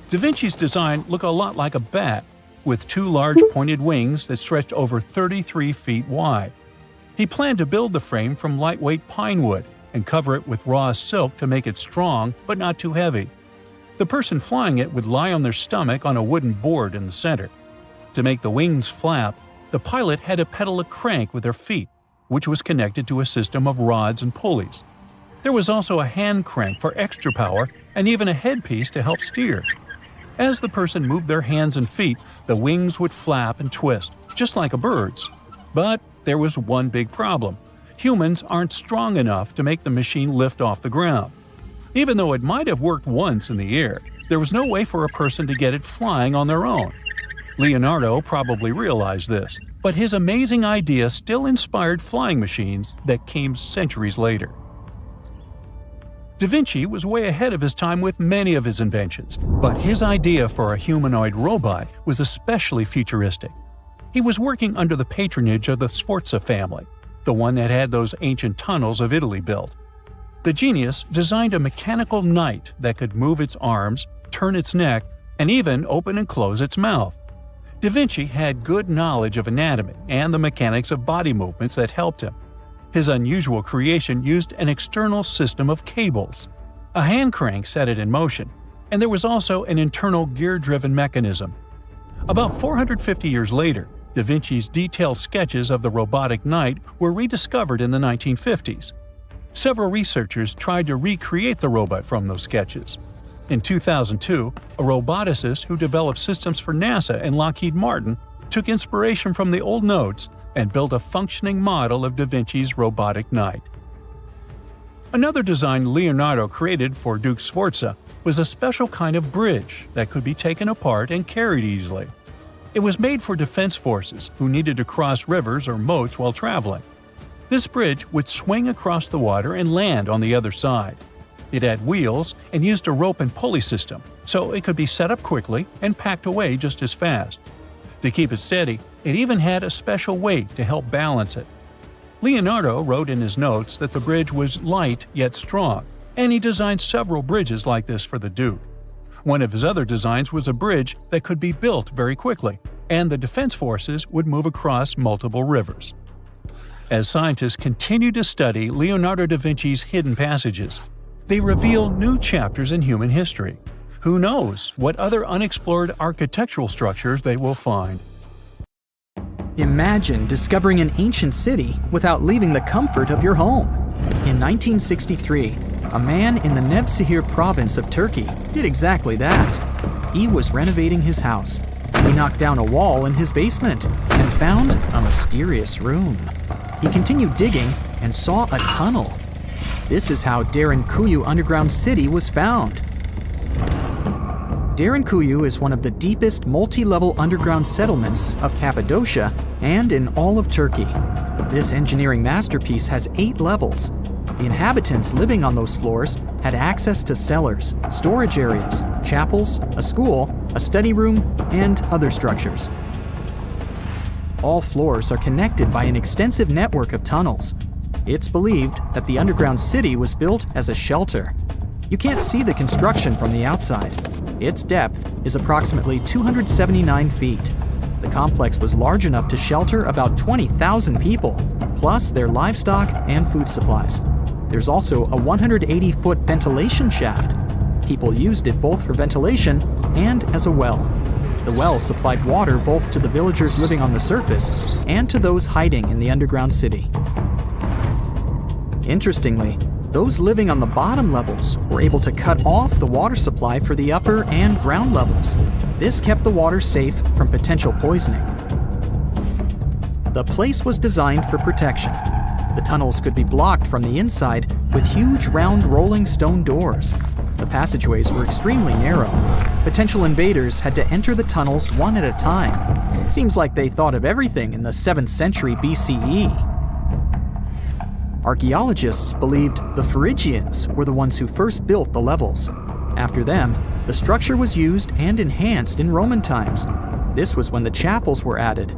Da Vinci's design looked a lot like a bat, with 2 large pointed wings that stretched over 33 feet wide. He planned to build the frame from lightweight pine wood and cover it with raw silk to make it strong but not too heavy. The person flying it would lie on their stomach on a wooden board in the center. To make the wings flap, the pilot had to pedal a crank with their feet, which was connected to a system of rods and pulleys. There was also a hand crank for extra power and even a headpiece to help steer. As the person moved their hands and feet, the wings would flap and twist, just like a bird's. But there was one big problem. Humans aren't strong enough to make the machine lift off the ground. Even though it might have worked once in the air, There was no way for a person to get it flying on their own. Leonardo probably realized this, but his amazing idea still inspired flying machines that came centuries later. Da Vinci was way ahead of his time with many of his inventions, but his idea for a humanoid robot was especially futuristic. He was working under the patronage of the Sforza family, the one that had those ancient tunnels of Italy built. The genius designed a mechanical knight that could move its arms, turn its neck, and even open and close its mouth. Da Vinci had good knowledge of anatomy and the mechanics of body movements that helped him. His unusual creation used an external system of cables. A hand crank set it in motion, and there was also an internal gear-driven mechanism. About 450 years later, Da Vinci's detailed sketches of the robotic knight were rediscovered in the 1950s. Several researchers tried to recreate the robot from those sketches. In 2002, a roboticist who developed systems for NASA and Lockheed Martin took inspiration from the old notes and built a functioning model of Da Vinci's robotic knight. Another design Leonardo created for Duke Sforza was a special kind of bridge that could be taken apart and carried easily. It was made for defense forces who needed to cross rivers or moats while traveling. This bridge would swing across the water and land on the other side. It had wheels and used a rope and pulley system, so it could be set up quickly and packed away just as fast. To keep it steady, it even had a special weight to help balance it. Leonardo wrote in his notes that the bridge was light yet strong, and he designed several bridges like this for the Duke. One of his other designs was a bridge that could be built very quickly, and the defense forces would move across multiple rivers. As scientists continue to study Leonardo da Vinci's hidden passages, they reveal new chapters in human history. Who knows what other unexplored architectural structures they will find? Imagine discovering an ancient city without leaving the comfort of your home. In 1963, a man in the Nevşehir province of Turkey did exactly that. He was renovating his house. He knocked down a wall in his basement and found a mysterious room. He continued digging and saw a tunnel. This is how Derinkuyu underground city was found. Derinkuyu is one of the deepest multi-level underground settlements of Cappadocia and in all of Turkey. This engineering masterpiece has 8 levels. The inhabitants living on those floors had access to cellars, storage areas, chapels, a school, a study room, and other structures. All floors are connected by an extensive network of tunnels. It's believed that the underground city was built as a shelter. You can't see the construction from the outside. Its depth is approximately 279 feet. The complex was large enough to shelter about 20,000 people, plus their livestock and food supplies. There's also a 180-foot ventilation shaft. People used it both for ventilation and as a well. The well supplied water both to the villagers living on the surface and to those hiding in the underground city. Interestingly, those living on the bottom levels were able to cut off the water supply for the upper and ground levels. This kept the water safe from potential poisoning. The place was designed for protection. The tunnels could be blocked from the inside with huge round rolling stone doors. The passageways were extremely narrow. Potential invaders had to enter the tunnels one at a time. Seems like they thought of everything in the 7th century BCE. Archaeologists believed the Phrygians were the ones who first built the levels. After them, the structure was used and enhanced in Roman times. This was when the chapels were added.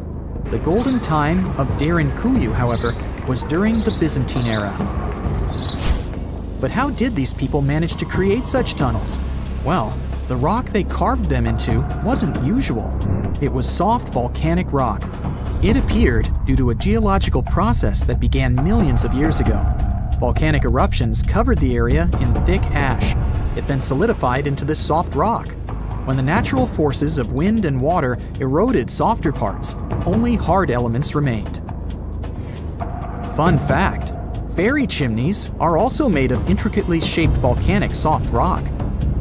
The golden time of Derinkuyu, however, was during the Byzantine era. But how did these people manage to create such tunnels? Well, the rock they carved them into wasn't usual. It was soft volcanic rock. It appeared due to a geological process that began millions of years ago. Volcanic eruptions covered the area in thick ash. It then solidified into this soft rock. When the natural forces of wind and water eroded softer parts, only hard elements remained. Fun fact: fairy chimneys are also made of intricately shaped volcanic soft rock,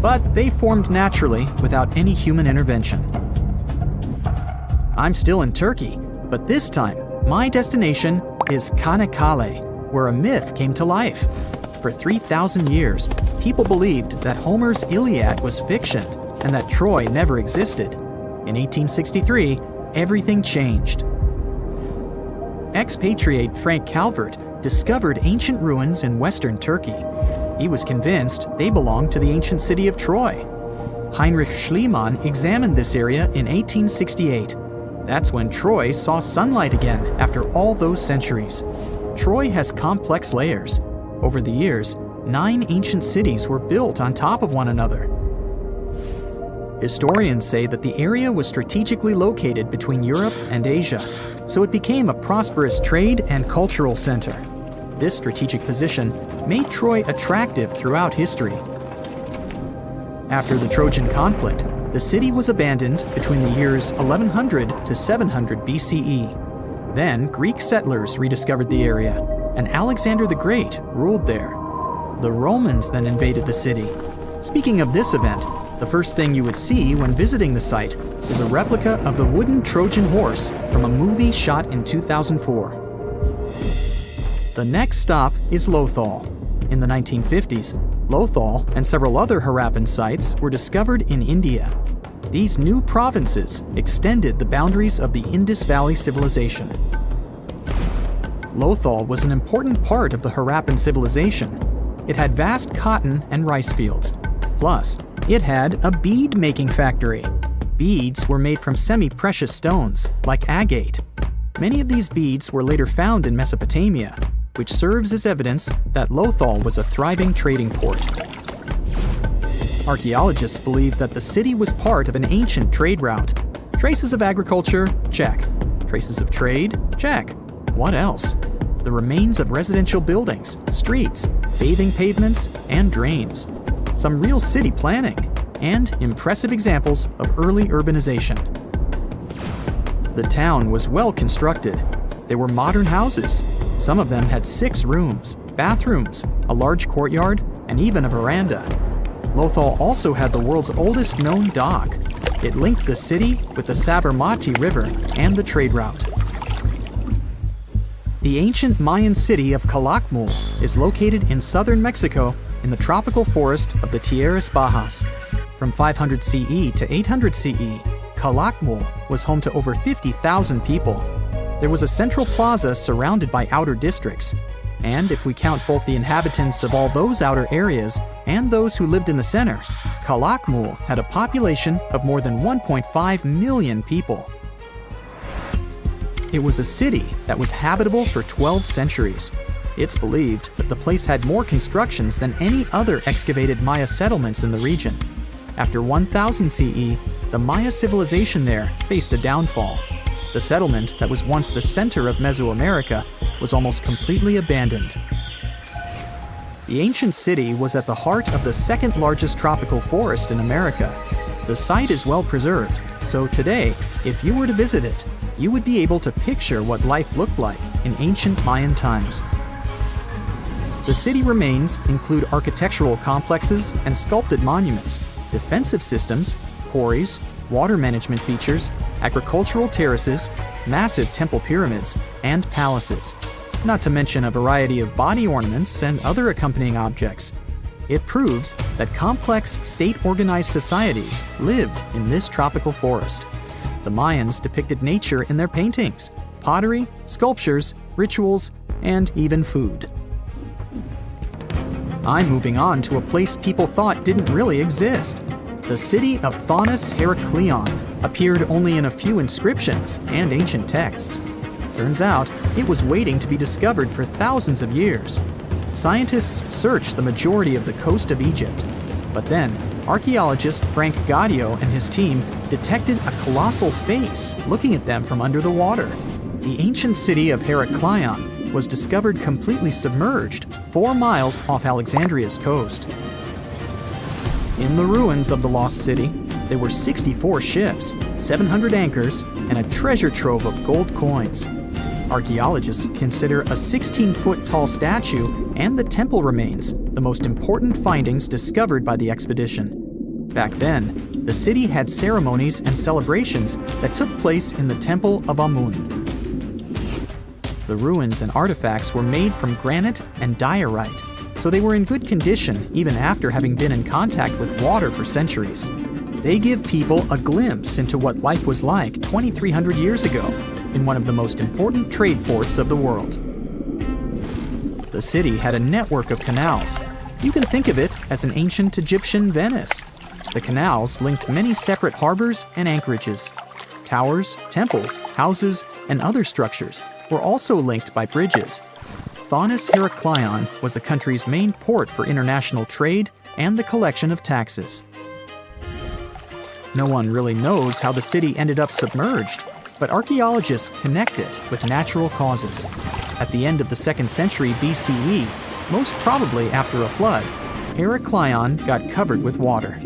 but they formed naturally without any human intervention. I'm still in Turkey, but this time, my destination is Çanakkale, where a myth came to life. For 3,000 years, people believed that Homer's Iliad was fiction. and that Troy never existed. In 1863, everything changed. Expatriate Frank Calvert discovered ancient ruins in western Turkey. He was convinced they belonged to the ancient city of Troy. Heinrich Schliemann examined this area in 1868. That's when Troy saw sunlight again after all those centuries. Troy has complex layers. Over the years, 9 ancient cities were built on top of one another. Historians say that the area was strategically located between Europe and Asia, so it became a prosperous trade and cultural center. This strategic position made Troy attractive throughout history. After the Trojan conflict, the city was abandoned between the years 1100 to 700 BCE. Then Greek settlers rediscovered the area, and Alexander the Great ruled there. The Romans then invaded the city. Speaking of this event, the first thing you would see when visiting the site is a replica of the wooden Trojan horse from a movie shot in 2004. The next stop is Lothal. In the 1950s, Lothal and several other Harappan sites were discovered in India. These new provinces extended the boundaries of the Indus Valley civilization. Lothal was an important part of the Harappan civilization. It had vast cotton and rice fields. Plus, it had a bead-making factory. Beads were made from semi-precious stones, like agate. Many of these beads were later found in Mesopotamia, which serves as evidence that Lothal was a thriving trading port. Archaeologists believe that the city was part of an ancient trade route. Traces of agriculture? Check. Traces of trade? Check. What else? The remains of residential buildings, streets, bathing pavements, and drains. Some real city planning, and impressive examples of early urbanization. The town was well constructed. There were modern houses. Some of them had 6 rooms, bathrooms, a large courtyard, and even a veranda. Lothal also had the world's oldest known dock. It linked the city with the Sabarmati River and the trade route. The ancient Mayan city of Calakmul is located in southern Mexico in the tropical forest of the Tierras Bajas. From 500 CE to 800 CE, Calakmul was home to over 50,000 people. There was a central plaza surrounded by outer districts. And if we count both the inhabitants of all those outer areas and those who lived in the center, Calakmul had a population of more than 1.5 million people. It was a city that was habitable for 12 centuries. It's believed that the place had more constructions than any other excavated Maya settlements in the region. After 1000 CE, the Maya civilization there faced a downfall. The settlement that was once the center of Mesoamerica was almost completely abandoned. The ancient city was at the heart of the second largest tropical forest in America. The site is well preserved, so today, if you were to visit it, you would be able to picture what life looked like in ancient Mayan times. The city remains include architectural complexes and sculpted monuments, defensive systems, quarries, water management features, agricultural terraces, massive temple pyramids, and palaces, not to mention a variety of body ornaments and other accompanying objects. It proves that complex state-organized societies lived in this tropical forest. The Mayans depicted nature in their paintings, pottery, sculptures, rituals, and even food. I'm moving on to a place people thought didn't really exist. The city of Thonis Heraklion appeared only in a few inscriptions and ancient texts. Turns out, it was waiting to be discovered for thousands of years. Scientists searched the majority of the coast of Egypt. But then, archaeologist Frank Gaudio and his team detected a colossal face looking at them from under the water. The ancient city of Heraklion was discovered completely submerged 4 miles off Alexandria's coast. In the ruins of the lost city, there were 64 ships, 700 anchors, and a treasure trove of gold coins. Archaeologists consider a 16-foot tall statue and the temple remains the most important findings discovered by the expedition. Back then, the city had ceremonies and celebrations that took place in the Temple of Amun. The ruins and artifacts were made from granite and diorite, so they were in good condition even after having been in contact with water for centuries. They give people a glimpse into what life was like 2,300 years ago in one of the most important trade ports of the world. The city had a network of canals. You can think of it as an ancient Egyptian Venice. The canals linked many separate harbors and anchorages. Towers, temples, houses, and other structures were also linked by bridges. Thonis Heraklion was the country's main port for international trade and the collection of taxes. No one really knows how the city ended up submerged, but archaeologists connect it with natural causes. At the end of the 2nd century BCE, most probably after a flood, Heraklion got covered with water.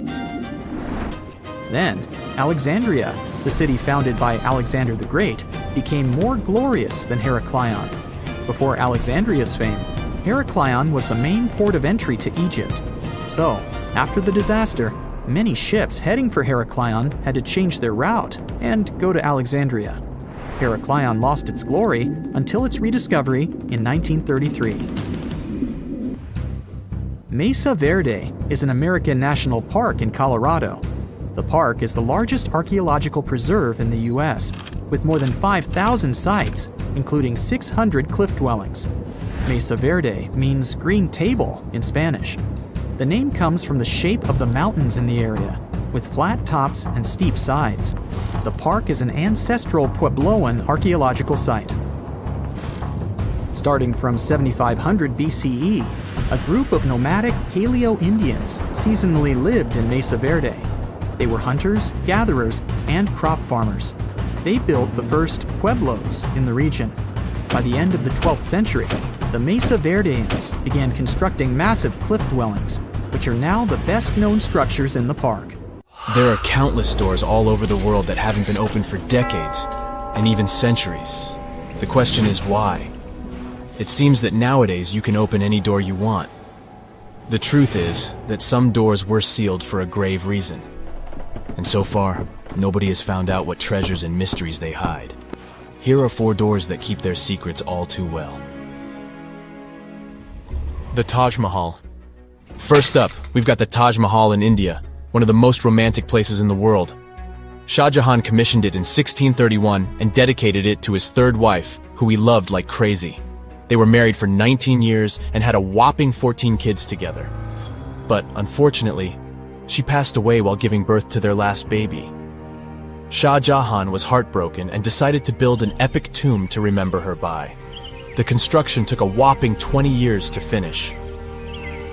Then, Alexandria, the city founded by Alexander the Great, became more glorious than Heraklion. Before Alexandria's fame, Heraklion was the main port of entry to Egypt. So, after the disaster, many ships heading for Heraklion had to change their route and go to Alexandria. Heraklion lost its glory until its rediscovery in 1933. Mesa Verde is an American national park in Colorado. The park is the largest archaeological preserve in the U.S., with more than 5,000 sites, including 600 cliff dwellings. Mesa Verde means green table in Spanish. The name comes from the shape of the mountains in the area, with flat tops and steep sides. The park is an ancestral Puebloan archaeological site. Starting from 7500 BCE, a group of nomadic Paleo-Indians seasonally lived in Mesa Verde. They were hunters, gatherers, and crop farmers. They built the first pueblos in the region. By the end of the 12th century, the Mesa Verdeans began constructing massive cliff dwellings, which are now the best-known structures in the park. There are countless stores all over the world that haven't been opened for decades, and even centuries. The question is why? It seems that nowadays you can open any door you want. The truth is that some doors were sealed for a grave reason. And so far, nobody has found out what treasures and mysteries they hide. Here are 4 doors that keep their secrets all too well. The Taj Mahal. First up, we've got the Taj Mahal in India, one of the most romantic places in the world. Shah Jahan commissioned it in 1631 and dedicated it to his 3rd wife, who he loved like crazy. They were married for 19 years and had a whopping 14 kids together. But unfortunately, she passed away while giving birth to their last baby. Shah Jahan was heartbroken and decided to build an epic tomb to remember her by. The construction took a whopping 20 years to finish.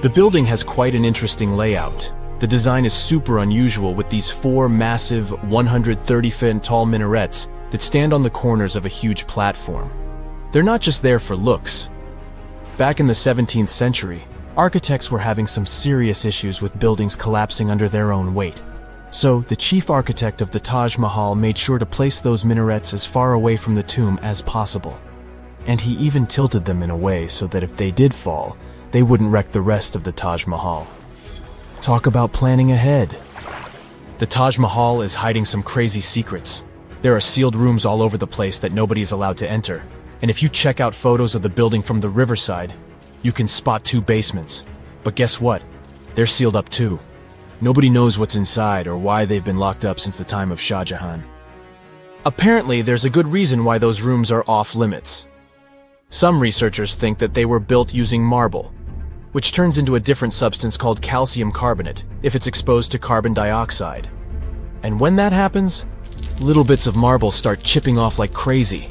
The building has quite an interesting layout. The design is super unusual with these 4 massive 130-foot tall minarets that stand on the corners of a huge platform. They're not just there for looks. Back in the 17th century, architects were having some serious issues with buildings collapsing under their own weight. So, the chief architect of the Taj Mahal made sure to place those minarets as far away from the tomb as possible. And he even tilted them in a way so that if they did fall, they wouldn't wreck the rest of the Taj Mahal. Talk about planning ahead. The Taj Mahal is hiding some crazy secrets. There are sealed rooms all over the place that nobody is allowed to enter. And if you check out photos of the building from the riverside, you can spot 2 basements. But guess what? They're sealed up too. Nobody knows what's inside or why they've been locked up since the time of Shah Jahan. Apparently, there's a good reason why those rooms are off limits. Some researchers think that they were built using marble, which turns into a different substance called calcium carbonate if it's exposed to carbon dioxide. And when that happens, little bits of marble start chipping off like crazy.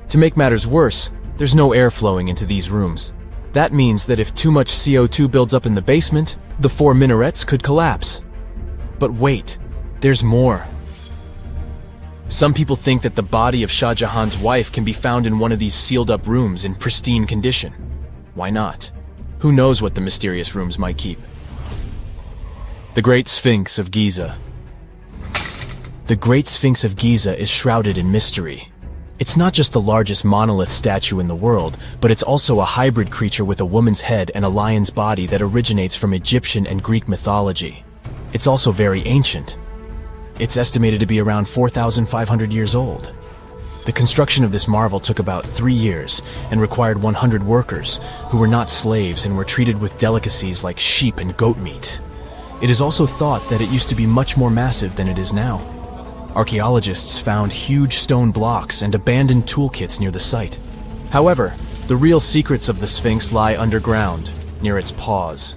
To make matters worse, there's no air flowing into these rooms. That means that if too much CO2 builds up in the basement, the 4 minarets could collapse. But wait, there's more. Some people think that the body of Shah Jahan's wife can be found in one of these sealed-up rooms in pristine condition. Why not? Who knows what the mysterious rooms might keep? The Great Sphinx of Giza. The Great Sphinx of Giza is shrouded in mystery. It's not just the largest monolith statue in the world, but it's also a hybrid creature with a woman's head and a lion's body that originates from Egyptian and Greek mythology. It's also very ancient. It's estimated to be around 4,500 years old. The construction of this marvel took about 3 years and required 100 workers who were not slaves and were treated with delicacies like sheep and goat meat. It is also thought that it used to be much more massive than it is now. Archaeologists found huge stone blocks and abandoned toolkits near the site. However, the real secrets of the Sphinx lie underground, near its paws.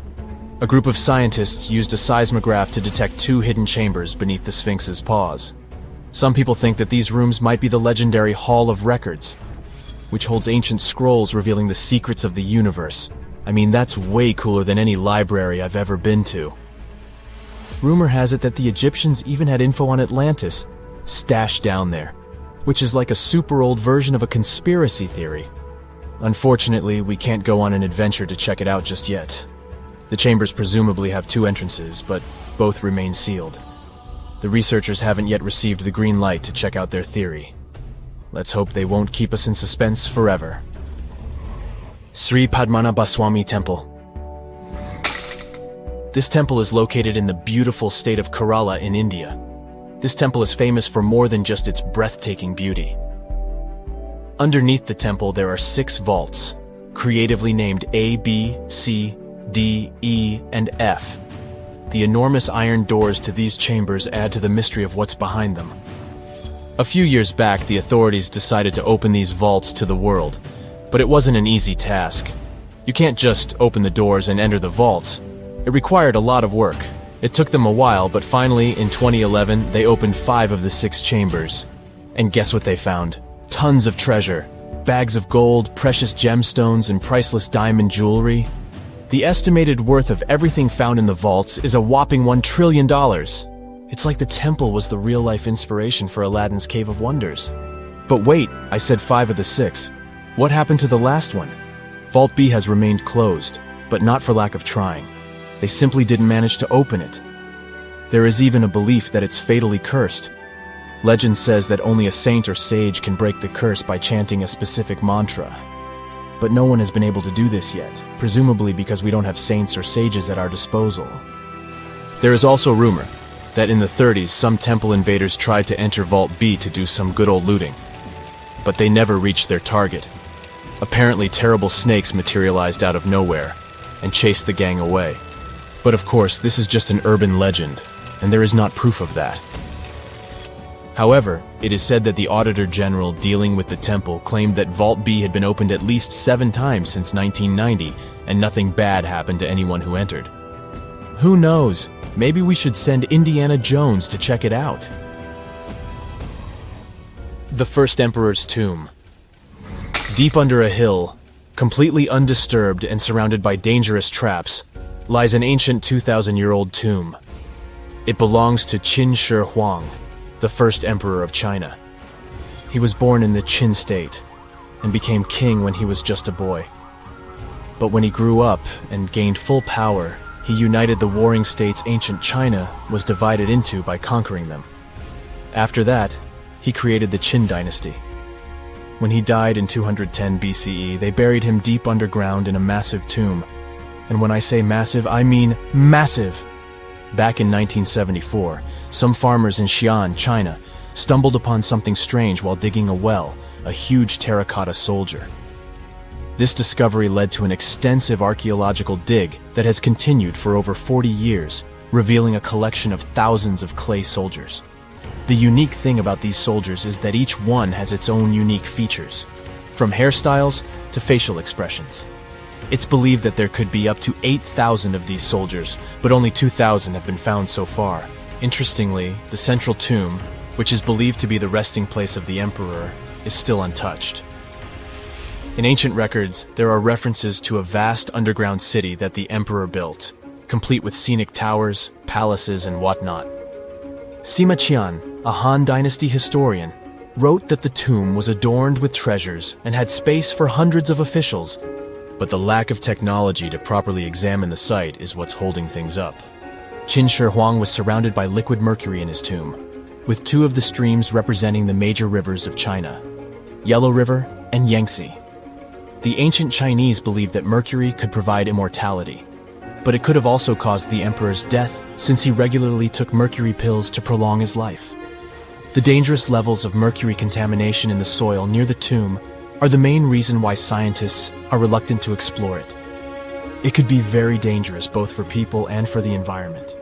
A group of scientists used a seismograph to detect 2 hidden chambers beneath the Sphinx's paws. Some people think that these rooms might be the legendary Hall of Records, which holds ancient scrolls revealing the secrets of the universe. I mean, that's way cooler than any library I've ever been to. Rumor has it that the Egyptians even had info on Atlantis stashed down there, which is like a super old version of a conspiracy theory. Unfortunately, we can't go on an adventure to check it out just yet. The chambers presumably have 2 entrances, but both remain sealed. The researchers haven't yet received the green light to check out their theory. Let's hope they won't keep us in suspense forever. Sri Padmanabhaswamy Temple. This temple is located in the beautiful state of Kerala in India. This temple is famous for more than just its breathtaking beauty. Underneath the temple there are 6 vaults, creatively named A, B, C, D, E, and F. The enormous iron doors to these chambers add to the mystery of what's behind them. A few years back, the authorities decided to open these vaults to the world, but it wasn't an easy task. You can't just open the doors and enter the vaults. It required a lot of work. It took them a while, but finally, in 2011, they opened 5 of the 6 chambers. And guess what they found? Tons of treasure. Bags of gold, precious gemstones, and priceless diamond jewelry. The estimated worth of everything found in the vaults is a whopping $1 trillion. It's like the temple was the real-life inspiration for Aladdin's Cave of Wonders. But wait, I said 5 of the 6. What happened to the last one? Vault B has remained closed, but not for lack of trying. They simply didn't manage to open it. There is even a belief that it's fatally cursed. Legend says that only a saint or sage can break the curse by chanting a specific mantra. But no one has been able to do this yet, presumably because we don't have saints or sages at our disposal. There is also rumor that in the 30s some temple invaders tried to enter Vault B to do some good old looting. But they never reached their target. Apparently terrible snakes materialized out of nowhere and chased the gang away. But of course, this is just an urban legend, and there is not proof of that. However, it is said that the Auditor General dealing with the temple claimed that Vault B had been opened at least 7 times since 1990, and nothing bad happened to anyone who entered. Who knows? Maybe we should send Indiana Jones to check it out. The First Emperor's Tomb. Deep under a hill, completely undisturbed and surrounded by dangerous traps, lies an ancient 2,000-year-old tomb. It belongs to Qin Shi Huang, the first emperor of China. He was born in the Qin state and became king when he was just a boy. But when he grew up and gained full power, he united the warring states ancient China was divided into by conquering them. After that, he created the Qin dynasty. When he died in 210 BCE, they buried him deep underground in a massive tomb. And when I say massive, I mean massive! Back in 1974, some farmers in Xi'an, China, stumbled upon something strange while digging a well, a huge terracotta soldier. This discovery led to an extensive archaeological dig that has continued for over 40 years, revealing a collection of thousands of clay soldiers. The unique thing about these soldiers is that each one has its own unique features, from hairstyles to facial expressions. It's believed that there could be up to 8,000 of these soldiers, but only 2,000 have been found so far. Interestingly, the central tomb, which is believed to be the resting place of the emperor, is still untouched. In ancient records, there are references to a vast underground city that the emperor built, complete with scenic towers, palaces, and whatnot. Sima Qian, a Han Dynasty historian, wrote that the tomb was adorned with treasures and had space for hundreds of officials, but the lack of technology to properly examine the site is what's holding things up. Qin Shi Huang was surrounded by liquid mercury in his tomb, with 2 of the streams representing the major rivers of China, Yellow River and Yangtze. The ancient Chinese believed that mercury could provide immortality, but it could have also caused the emperor's death since he regularly took mercury pills to prolong his life. The dangerous levels of mercury contamination in the soil near the tomb are the main reason why scientists are reluctant to explore it. It could be very dangerous both for people and for the environment.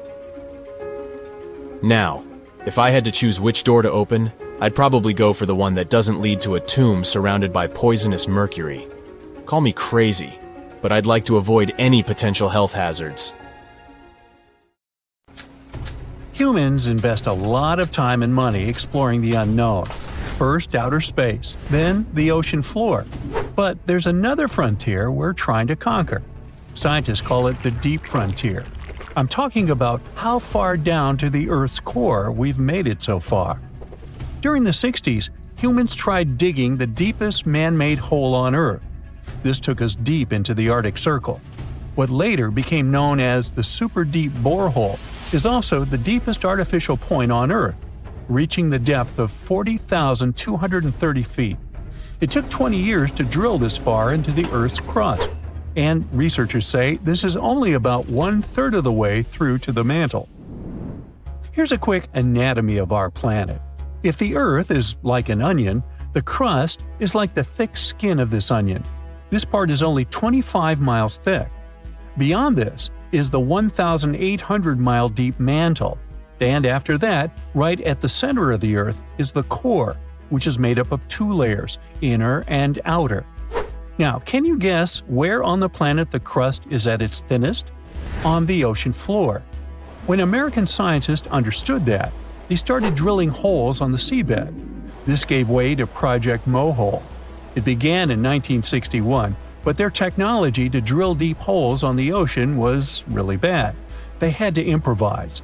Now, if I had to choose which door to open, I'd probably go for the one that doesn't lead to a tomb surrounded by poisonous mercury. Call me crazy, but I'd like to avoid any potential health hazards. Humans invest a lot of time and money exploring the unknown. First outer space, then the ocean floor. But there's another frontier we're trying to conquer. Scientists call it the deep frontier. I'm talking about how far down to the Earth's core we've made it so far. During the 60s, humans tried digging the deepest man-made hole on Earth. This took us deep into the Arctic Circle. What later became known as the super deep borehole is also the deepest artificial point on Earth, reaching the depth of 40,230 feet. It took 20 years to drill this far into the Earth's crust, and researchers say this is only about 1/3 of the way through to the mantle. Here's a quick anatomy of our planet. If the Earth is like an onion, the crust is like the thick skin of this onion. This part is only 25 miles thick. Beyond this is the 1,800-mile deep mantle, and after that, right at the center of the Earth, is the core, which is made up of 2 layers, inner and outer. Now, can you guess where on the planet the crust is at its thinnest? On the ocean floor. When American scientists understood that, they started drilling holes on the seabed. This gave way to Project Mohole. It began in 1961, but their technology to drill deep holes on the ocean was really bad. They had to improvise.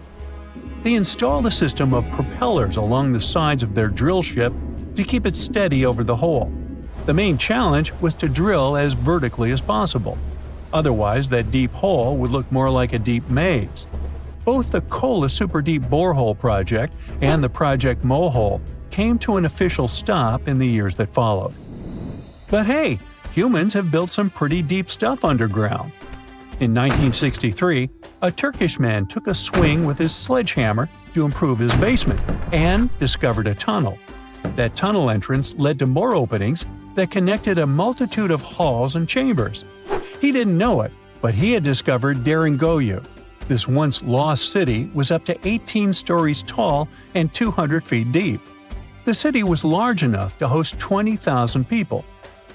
They installed a system of propellers along the sides of their drill ship to keep it steady over the hole. The main challenge was to drill as vertically as possible. Otherwise, that deep hole would look more like a deep maze. Both the Kola Super Deep Borehole project and the Project Mohole came to an official stop in the years that followed. But hey, humans have built some pretty deep stuff underground. In 1963, a Turkish man took a swing with his sledgehammer to improve his basement and discovered a tunnel. That tunnel entrance led to more openings that connected a multitude of halls and chambers. He didn't know it, but he had discovered Deringoyu. This once lost city was up to 18 stories tall and 200 feet deep. The city was large enough to host 20,000 people,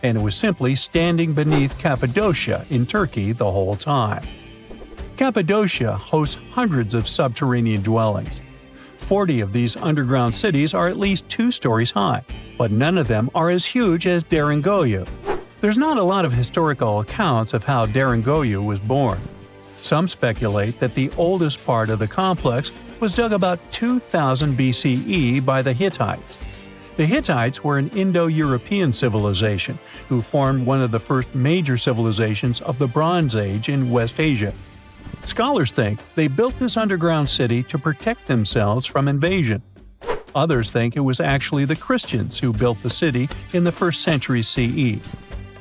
and it was simply standing beneath Cappadocia in Turkey the whole time. Cappadocia hosts hundreds of subterranean dwellings. 40 of these underground cities are at least 2 stories high, but none of them are as huge as Deringoyu. There's not a lot of historical accounts of how Deringoyu was born. Some speculate that the oldest part of the complex was dug about 2000 BCE by the Hittites. The Hittites were an Indo-European civilization who formed one of the first major civilizations of the Bronze Age in West Asia. Scholars think they built this underground city to protect themselves from invasion. Others think it was actually the Christians who built the city in the 1st century CE.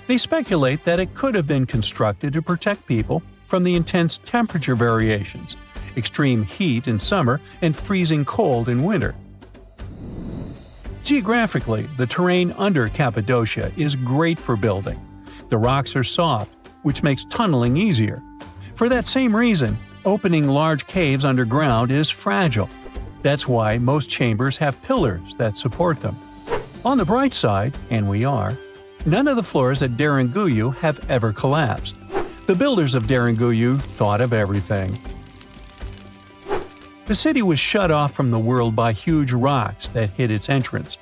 They speculate that it could have been constructed to protect people from the intense temperature variations, extreme heat in summer and freezing cold in winter. Geographically, the terrain under Cappadocia is great for building. The rocks are soft, which makes tunneling easier. For that same reason, opening large caves underground is fragile. That's why most chambers have pillars that support them. On the bright side, and we are, none of the floors at Deringoyu have ever collapsed. The builders of Deringoyu thought of everything. The city was shut off from the world by huge rocks that hid its entrance.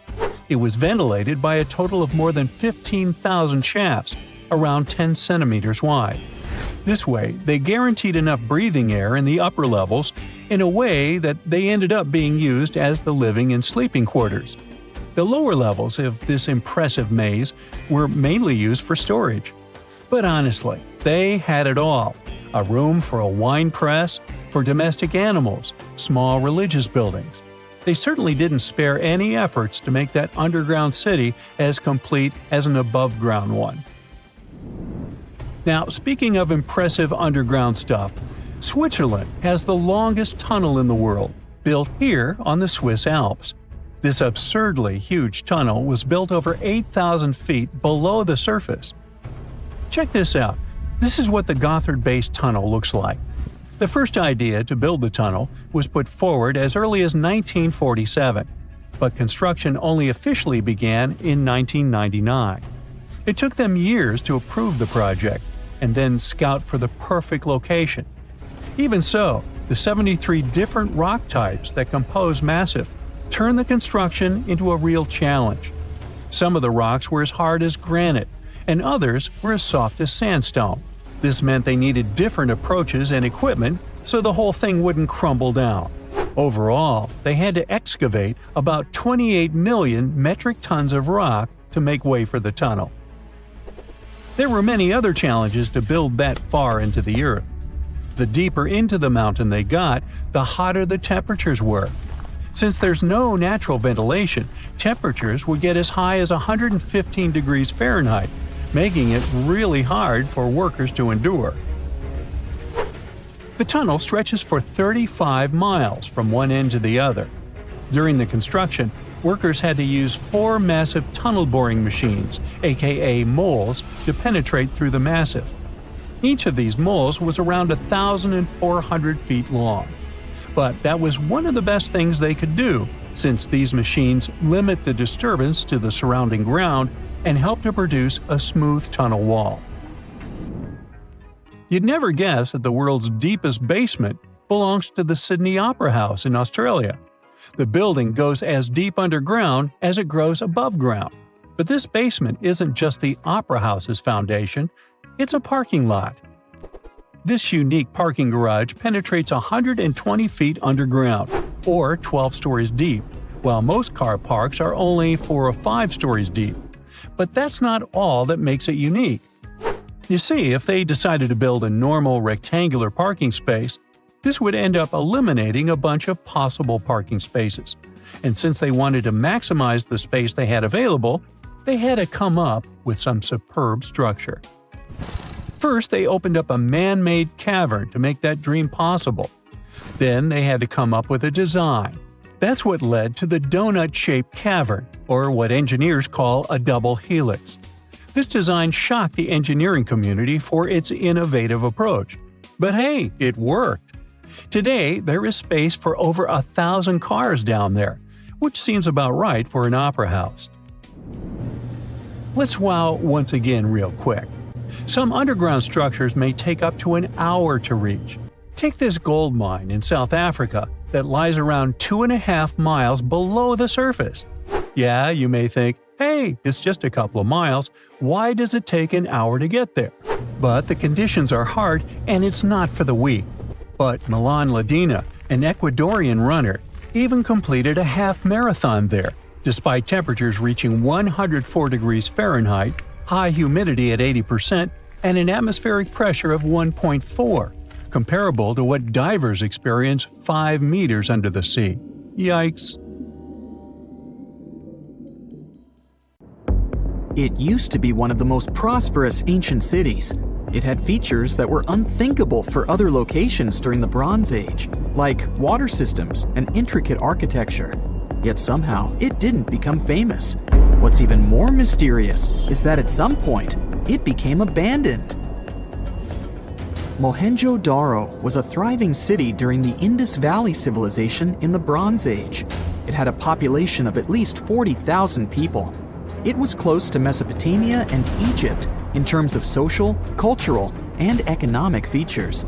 It was ventilated by a total of more than 15,000 shafts, around 10 centimeters wide. This way, they guaranteed enough breathing air in the upper levels in a way that they ended up being used as the living and sleeping quarters. The lower levels of this impressive maze were mainly used for storage. But honestly, they had it all. A room for a wine press, for domestic animals, small religious buildings. They certainly didn't spare any efforts to make that underground city as complete as an above-ground one. Now, speaking of impressive underground stuff, Switzerland has the longest tunnel in the world, built here on the Swiss Alps. This absurdly huge tunnel was built over 8,000 feet below the surface. Check this out. This is what the Gotthard Base Tunnel looks like. The first idea to build the tunnel was put forward as early as 1947, but construction only officially began in 1999. It took them years to approve the project and then scout for the perfect location. Even so, the 73 different rock types that compose Massif turned the construction into a real challenge. Some of the rocks were as hard as granite, and others were as soft as sandstone. This meant they needed different approaches and equipment so the whole thing wouldn't crumble down. Overall, they had to excavate about 28 million metric tons of rock to make way for the tunnel. There were many other challenges to build that far into the earth. The deeper into the mountain they got, the hotter the temperatures were. Since there's no natural ventilation, temperatures would get as high as 115 degrees Fahrenheit, making it really hard for workers to endure. The tunnel stretches for 35 miles from one end to the other. During the construction, workers had to use 4 massive tunnel boring machines, aka moles, to penetrate through the massif. Each of these moles was around 1,400 feet long. But that was one of the best things they could do, since these machines limit the disturbance to the surrounding ground and help to produce a smooth tunnel wall. You'd never guess that the world's deepest basement belongs to the Sydney Opera House in Australia. The building goes as deep underground as it grows above ground. But this basement isn't just the Opera House's foundation, it's a parking lot. This unique parking garage penetrates 120 feet underground, or 12 stories deep, while most car parks are only 4 or 5 stories deep. But that's not all that makes it unique. You see, if they decided to build a normal rectangular parking space, this would end up eliminating a bunch of possible parking spaces. And since they wanted to maximize the space they had available, they had to come up with some superb structure. First, they opened up a man-made cavern to make that dream possible. Then they had to come up with a design. That's what led to the donut-shaped cavern, or what engineers call a double helix. This design shocked the engineering community for its innovative approach. But hey, it worked. Today, there is space for over 1,000 cars down there, which seems about right for an opera house. Let's wow once again real quick. Some underground structures may take up to an hour to reach. Take this gold mine in South Africa that lies around 2.5 miles below the surface. Yeah, you may think, hey, it's just a couple of miles, why does it take an hour to get there? But the conditions are hard and it's not for the weak. But Milan Ladina, an Ecuadorian runner, even completed a half marathon there, despite temperatures reaching 104 degrees Fahrenheit, high humidity at 80%, and an atmospheric pressure of 1.4, comparable to what divers experience 5 meters under the sea. Yikes. It used to be one of the most prosperous ancient cities. It had features that were unthinkable for other locations during the Bronze Age, like water systems and intricate architecture. Yet somehow, it didn't become famous. What's even more mysterious is that at some point, it became abandoned. Mohenjo-Daro was a thriving city during the Indus Valley Civilization in the Bronze Age. It had a population of at least 40,000 people. It was close to Mesopotamia and Egypt in terms of social, cultural, and economic features.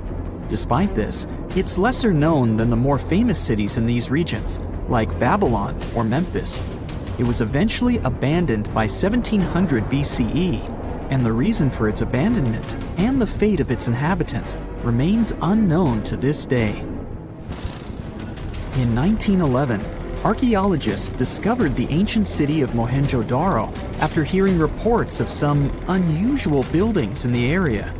Despite this, it's lesser known than the more famous cities in these regions, like Babylon or Memphis. It was eventually abandoned by 1700 BCE, and the reason for its abandonment and the fate of its inhabitants remains unknown to this day. In 1911, archaeologists discovered the ancient city of Mohenjo-Daro after hearing reports of some unusual buildings in the area.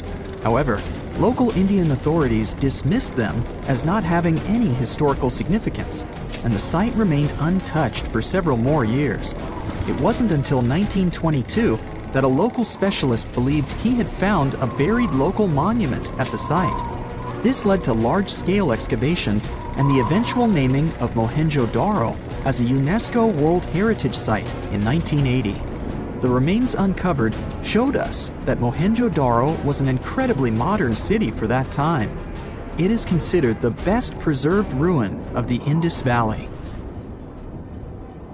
However, local Indian authorities dismissed them as not having any historical significance, and the site remained untouched for several more years. It wasn't until 1922 that a local specialist believed he had found a buried local monument at the site. This led to large-scale excavations and the eventual naming of Mohenjo-Daro as a UNESCO World Heritage Site in 1980. The remains uncovered showed us that Mohenjo-Daro was an incredibly modern city for that time. it is considered the best preserved ruin of the Indus Valley.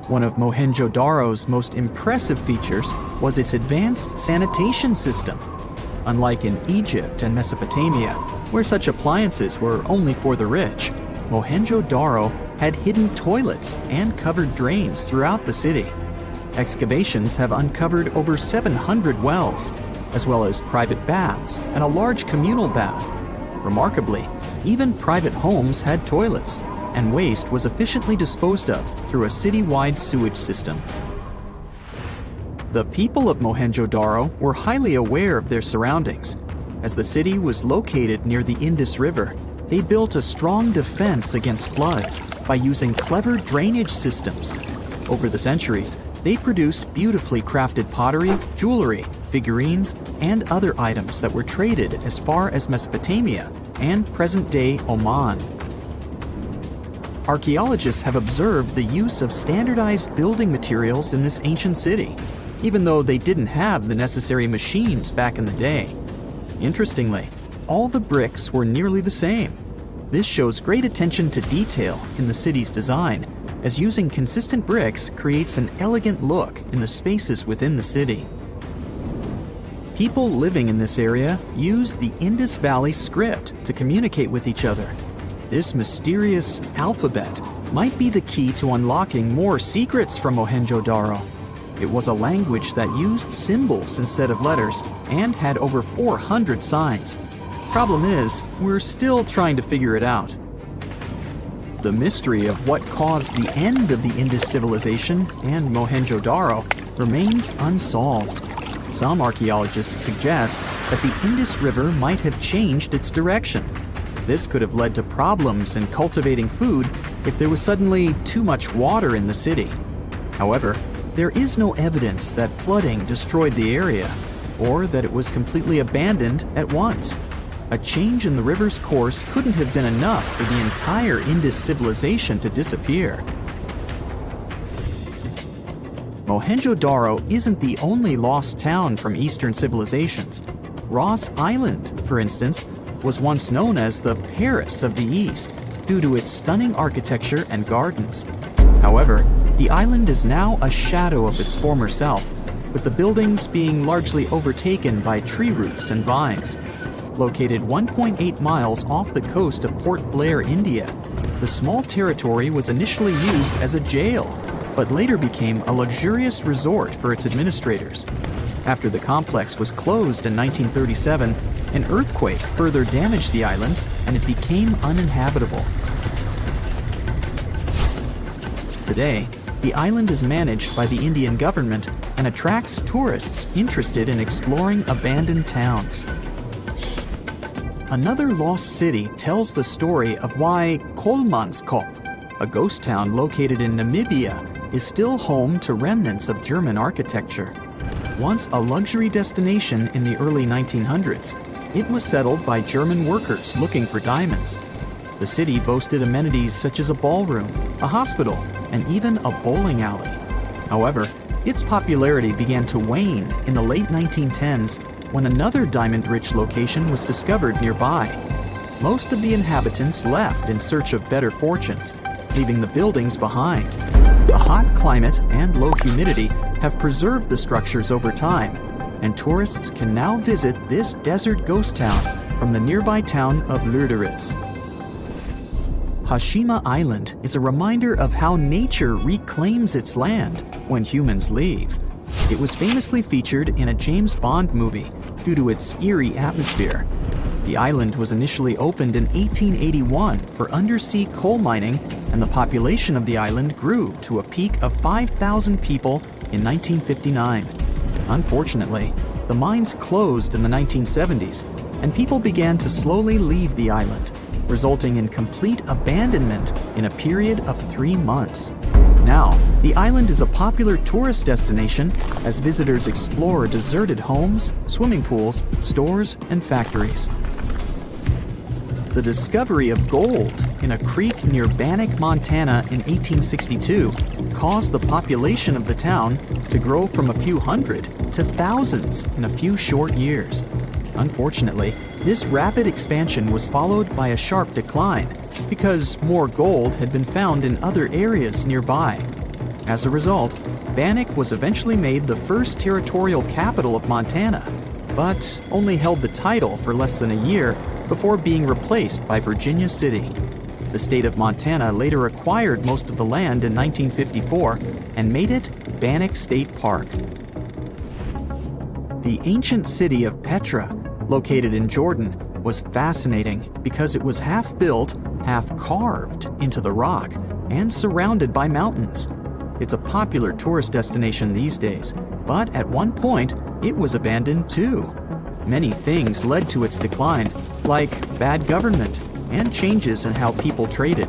One of Mohenjo-Daro's most impressive features was its advanced sanitation system. Unlike in Egypt and Mesopotamia, where such appliances were only for the rich, Mohenjo-Daro had hidden toilets and covered drains throughout the city. Excavations have uncovered over 700 wells, as well as private baths and a large communal bath. Remarkably, even private homes had toilets, and waste was efficiently disposed of through a city-wide sewage system. The people of Mohenjo-Daro were highly aware of their surroundings. As the city was located near the Indus River, they built a strong defense against floods by using clever drainage systems. Over the centuries, they produced beautifully crafted pottery, jewelry, figurines, and other items that were traded as far as Mesopotamia and present-day Oman. Archaeologists have observed the use of standardized building materials in this ancient city, even though they didn't have the necessary machines back in the day. Interestingly, all the bricks were nearly the same. This shows great attention to detail in the city's design, as using consistent bricks creates an elegant look in the spaces within the city. People living in this area used the Indus Valley script to communicate with each other. This mysterious alphabet might be the key to unlocking more secrets from Mohenjo-Daro. It was a language that used symbols instead of letters and had over 400 signs. Problem is, we're still trying to figure it out. The mystery of what caused the end of the Indus civilization and Mohenjo-Daro remains unsolved. Some archaeologists suggest that the Indus River might have changed its direction. This could have led to problems in cultivating food if there was suddenly too much water in the city. However, there is no evidence that flooding destroyed the area, or that it was completely abandoned at once. A change in the river's course couldn't have been enough for the entire Indus civilization to disappear. Mohenjo-Daro isn't the only lost town from Eastern civilizations. Ross Island, for instance, was once known as the Paris of the East due to its stunning architecture and gardens. However, the island is now a shadow of its former self, with the buildings being largely overtaken by tree roots and vines. Located 1.8 miles off the coast of Port Blair, India, the small territory was initially used as a jail, but later became a luxurious resort for its administrators. After the complex was closed in 1937, an earthquake further damaged the island and it became uninhabitable. Today, the island is managed by the Indian government and attracts tourists interested in exploring abandoned towns. Another lost city tells the story of why Kolmanskop, a ghost town located in Namibia, is still home to remnants of German architecture. Once a luxury destination in the early 1900s, it was settled by German workers looking for diamonds. The city boasted amenities such as a ballroom, a hospital, and even a bowling alley. However, its popularity began to wane in the late 1910s when another diamond-rich location was discovered nearby. Most of the inhabitants left in search of better fortunes, leaving the buildings behind. The hot climate and low humidity have preserved the structures over time, and tourists can now visit this desert ghost town from the nearby town of Lüderitz. Hashima Island is a reminder of how nature reclaims its land when humans leave. It was famously featured in a James Bond movie due to its eerie atmosphere. The island was initially opened in 1881 for undersea coal mining, and the population of the island grew to a peak of 5,000 people in 1959. Unfortunately, the mines closed in the 1970s, and people began to slowly leave the island, resulting in complete abandonment in a period of 3 months. Now, the island is a popular tourist destination as visitors explore deserted homes, swimming pools, stores, and factories. The discovery of gold in a creek near Bannock, Montana in 1862 caused the population of the town to grow from a few hundred to thousands in a few short years. Unfortunately, this rapid expansion was followed by a sharp decline because more gold had been found in other areas nearby. As a result, Bannack was eventually made the first territorial capital of Montana, but only held the title for less than a year before being replaced by Virginia City. The state of Montana later acquired most of the land in 1954 and made it Bannack State Park. The ancient city of Petra, located in Jordan, was fascinating because it was half built, half carved into the rock and surrounded by mountains. It's a popular tourist destination these days, but at one point, it was abandoned too. Many things led to its decline, like bad government and changes in how people traded.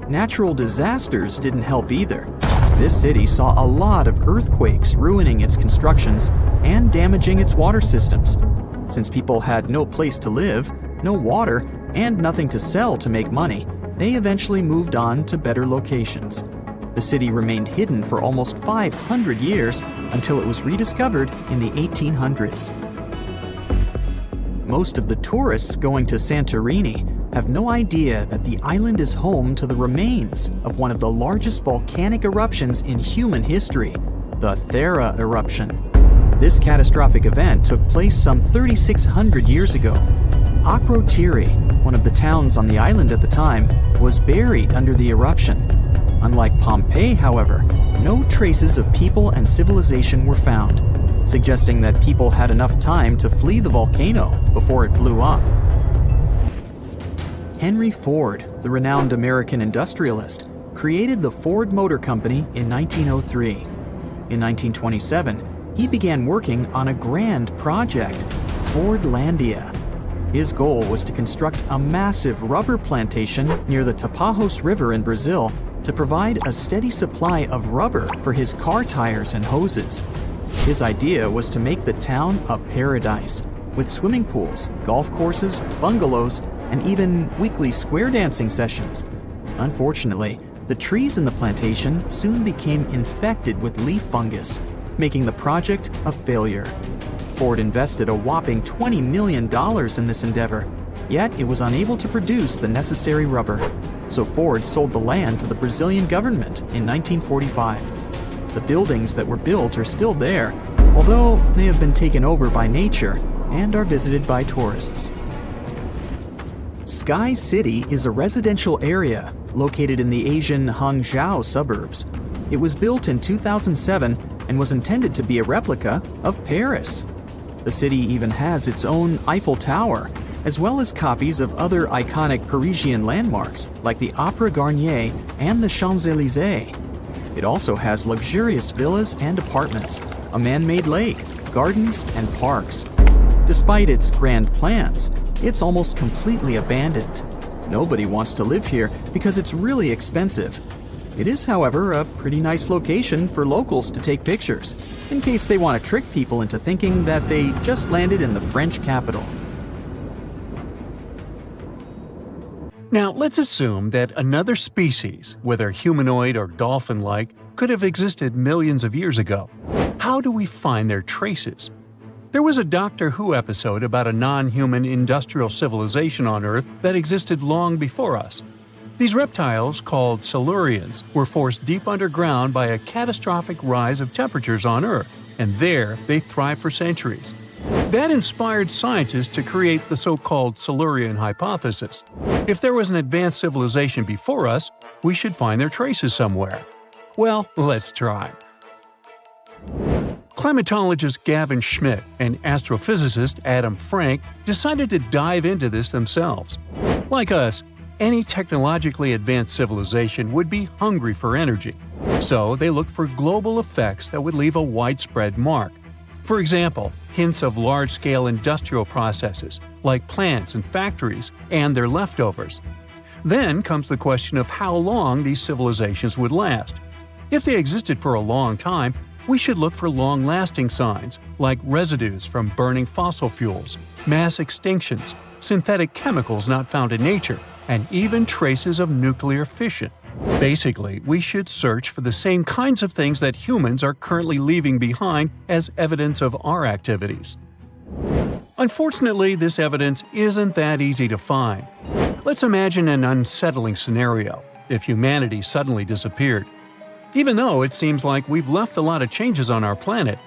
Natural disasters didn't help either. This city saw a lot of earthquakes ruining its constructions and damaging its water systems. Since people had no place to live, no water, and nothing to sell to make money, they eventually moved on to better locations. The city remained hidden for almost 500 years until it was rediscovered in the 1800s. Most of the tourists going to Santorini have no idea that the island is home to the remains of one of the largest volcanic eruptions in human history, the Thera eruption. This catastrophic event took place some 3,600 years ago. Akrotiri, one of the towns on the island at the time, was buried under the eruption. Unlike Pompeii, however, no traces of people and civilization were found, suggesting that people had enough time to flee the volcano before it blew up. Henry Ford, the renowned American industrialist, created the Ford Motor Company in 1903. In 1927, he began working on a grand project, Fordlandia. His goal was to construct a massive rubber plantation near the Tapajos River in Brazil to provide a steady supply of rubber for his car tires and hoses. His idea was to make the town a paradise, with swimming pools, golf courses, bungalows, and even weekly square dancing sessions. Unfortunately, the trees in the plantation soon became infected with leaf fungus, making the project a failure. Ford invested a whopping $20 million in this endeavor, yet it was unable to produce the necessary rubber. So Ford sold the land to the Brazilian government in 1945. The buildings that were built are still there, although they have been taken over by nature and are visited by tourists. Sky City is a residential area located in the Asian Hangzhou suburbs. It was built in 2007 and was intended to be a replica of Paris. The city even has its own Eiffel Tower, as well as copies of other iconic Parisian landmarks like the Opera Garnier and the Champs-Élysées. It also has luxurious villas and apartments, a man-made lake, gardens, and parks. Despite its grand plans, it's almost completely abandoned. Nobody wants to live here because it's really expensive. It is, however, a pretty nice location for locals to take pictures, in case they want to trick people into thinking that they just landed in the French capital. Now, let's assume that another species, whether humanoid or dolphin-like, could have existed millions of years ago. How do we find their traces? There was a Doctor Who episode about a non-human industrial civilization on Earth that existed long before us. These reptiles, called Silurians, were forced deep underground by a catastrophic rise of temperatures on Earth, and there they thrived for centuries. That inspired scientists to create the so-called Silurian hypothesis. If there was an advanced civilization before us, we should find their traces somewhere. Well, let's try. Climatologist Gavin Schmidt and astrophysicist Adam Frank decided to dive into this themselves. Like us, any technologically advanced civilization would be hungry for energy, so they looked for global effects that would leave a widespread mark. For example, hints of large-scale industrial processes, like plants and factories, and their leftovers. Then comes the question of how long these civilizations would last. If they existed for a long time, we should look for long-lasting signs, like residues from burning fossil fuels, mass extinctions, synthetic chemicals not found in nature, and even traces of nuclear fission. Basically, we should search for the same kinds of things that humans are currently leaving behind as evidence of our activities. Unfortunately, this evidence isn't that easy to find. Let's imagine an unsettling scenario if humanity suddenly disappeared. Even though it seems like we've left a lot of changes on our planet,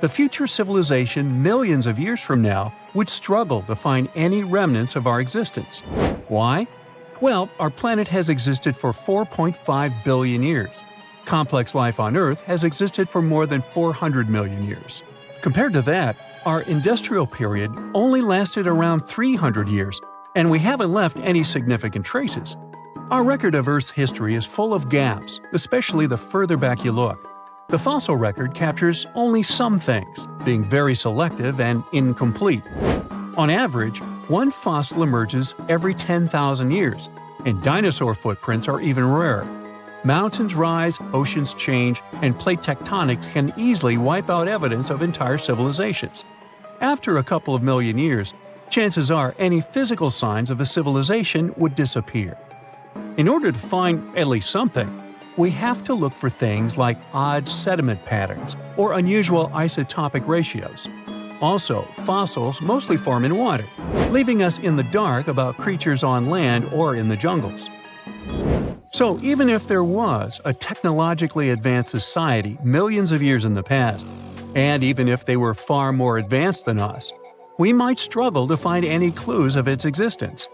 the future civilization millions of years from now would struggle to find any remnants of our existence. Why? Well, our planet has existed for 4.5 billion years. Complex life on Earth has existed for more than 400 million years. Compared to that, our industrial period only lasted around 300 years, and we haven't left any significant traces. Our record of Earth's history is full of gaps, especially the further back you look. The fossil record captures only some things, being very selective and incomplete. On average, one fossil emerges every 10,000 years, and dinosaur footprints are even rarer. Mountains rise, oceans change, and plate tectonics can easily wipe out evidence of entire civilizations. After a couple of million years, chances are any physical signs of a civilization would disappear. In order to find at least something, we have to look for things like odd sediment patterns or unusual isotopic ratios. Also, fossils mostly form in water, leaving us in the dark about creatures on land or in the jungles. So even if there was a technologically advanced society millions of years in the past, and even if they were far more advanced than us, we might struggle to find any clues of its existence.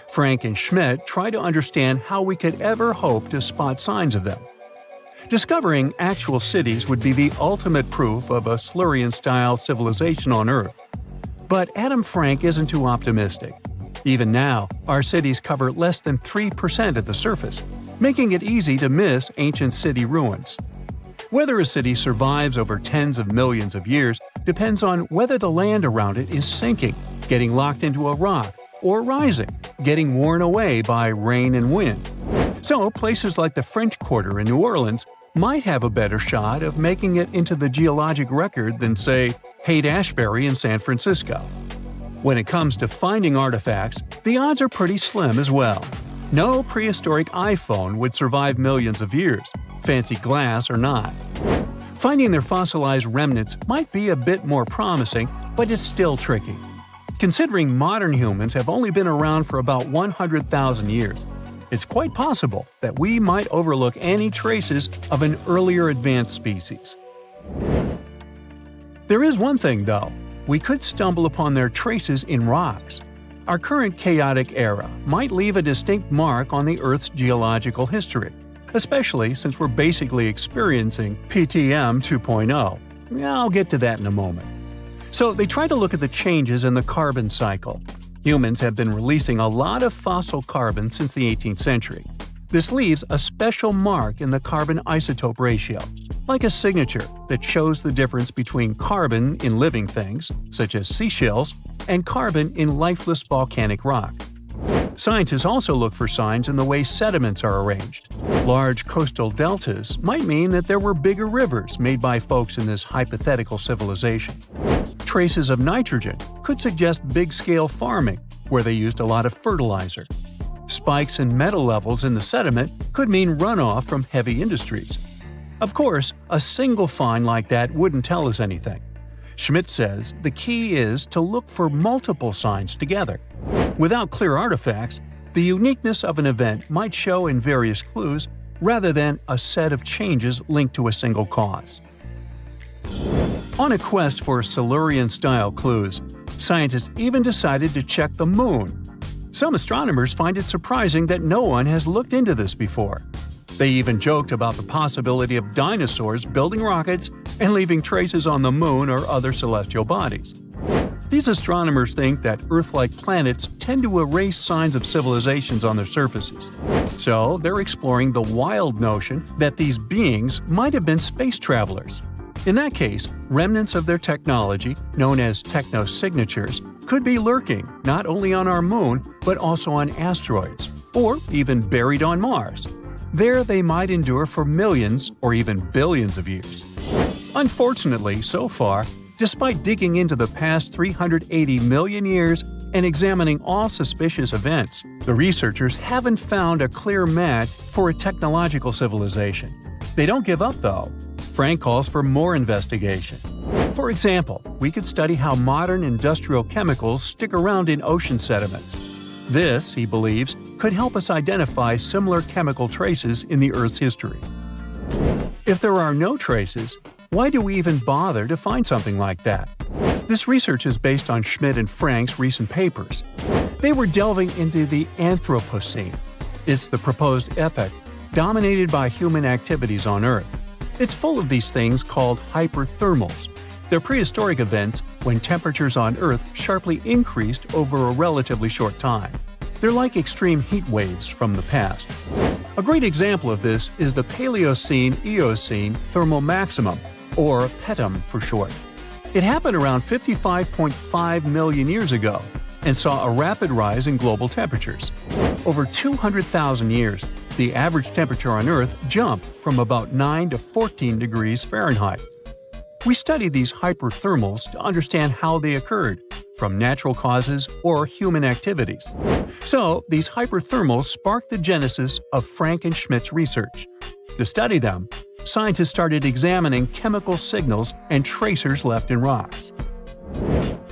Frank and Schmidt try to understand how we could ever hope to spot signs of them. Discovering actual cities would be the ultimate proof of a Silurian-style civilization on Earth. But Adam Frank isn't too optimistic. Even now, our cities cover less than 3% of the surface, making it easy to miss ancient city ruins. Whether a city survives over tens of millions of years depends on whether the land around it is sinking, getting locked into a rock, or rising, getting worn away by rain and wind. So, places like the French Quarter in New Orleans might have a better shot of making it into the geologic record than, say, Haight-Ashbury in San Francisco. When it comes to finding artifacts, the odds are pretty slim as well. No prehistoric iPhone would survive millions of years, fancy glass or not. Finding their fossilized remnants might be a bit more promising, but it's still tricky. Considering modern humans have only been around for about 100,000 years, it's quite possible that we might overlook any traces of an earlier advanced species. There is one thing, though. We could stumble upon their traces in rocks. Our current chaotic era might leave a distinct mark on the Earth's geological history, especially since we're basically experiencing PTM 2.0. I'll get to that in a moment. So they try to look at the changes in the carbon cycle. Humans have been releasing a lot of fossil carbon since the 18th century. This leaves a special mark in the carbon isotope ratio, like a signature that shows the difference between carbon in living things, such as seashells, and carbon in lifeless volcanic rock. Scientists also look for signs in the way sediments are arranged. Large coastal deltas might mean that there were bigger rivers made by folks in this hypothetical civilization. Traces of nitrogen could suggest big-scale farming, where they used a lot of fertilizer. Spikes in metal levels in the sediment could mean runoff from heavy industries. Of course, a single find like that wouldn't tell us anything. Schmidt says the key is to look for multiple signs together. Without clear artifacts, the uniqueness of an event might show in various clues rather than a set of changes linked to a single cause. On a quest for Silurian-style clues, scientists even decided to check the moon. Some astronomers find it surprising that no one has looked into this before. They even joked about the possibility of dinosaurs building rockets and leaving traces on the moon or other celestial bodies. These astronomers think that Earth-like planets tend to erase signs of civilizations on their surfaces. So they're exploring the wild notion that these beings might have been space travelers. In that case, remnants of their technology, known as technosignatures, could be lurking not only on our moon, but also on asteroids, or even buried on Mars. There they might endure for millions or even billions of years. Unfortunately, so far, despite digging into the past 380 million years and examining all suspicious events, the researchers haven't found a clear match for a technological civilization. They don't give up, though. Frank calls for more investigation. For example, we could study how modern industrial chemicals stick around in ocean sediments. This, he believes, could help us identify similar chemical traces in the Earth's history. If there are no traces, why do we even bother to find something like that? This research is based on Schmidt and Frank's recent papers. They were delving into the Anthropocene. It's the proposed epoch, dominated by human activities on Earth. It's full of these things called hyperthermals. They're prehistoric events when temperatures on Earth sharply increased over a relatively short time. They're like extreme heat waves from the past. A great example of this is the Paleocene-Eocene thermal maximum, or PETM for short. It happened around 55.5 million years ago and saw a rapid rise in global temperatures. Over 200,000 years, the average temperature on Earth jumped from about 9 to 14 degrees Fahrenheit. We study these hyperthermals to understand how they occurred, from natural causes or human activities. So, these hyperthermals sparked the genesis of Frank and Schmidt's research. To study them, scientists started examining chemical signals and tracers left in rocks.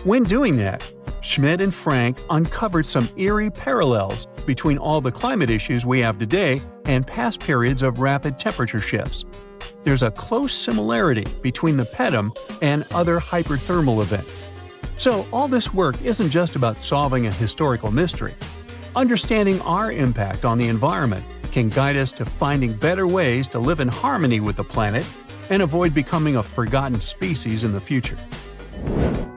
When doing that, Schmidt and Frank uncovered some eerie parallels between all the climate issues we have today and past periods of rapid temperature shifts. There's a close similarity between the PETM and other hyperthermal events. So all this work isn't just about solving a historical mystery. Understanding our impact on the environment can guide us to finding better ways to live in harmony with the planet and avoid becoming a forgotten species in the future.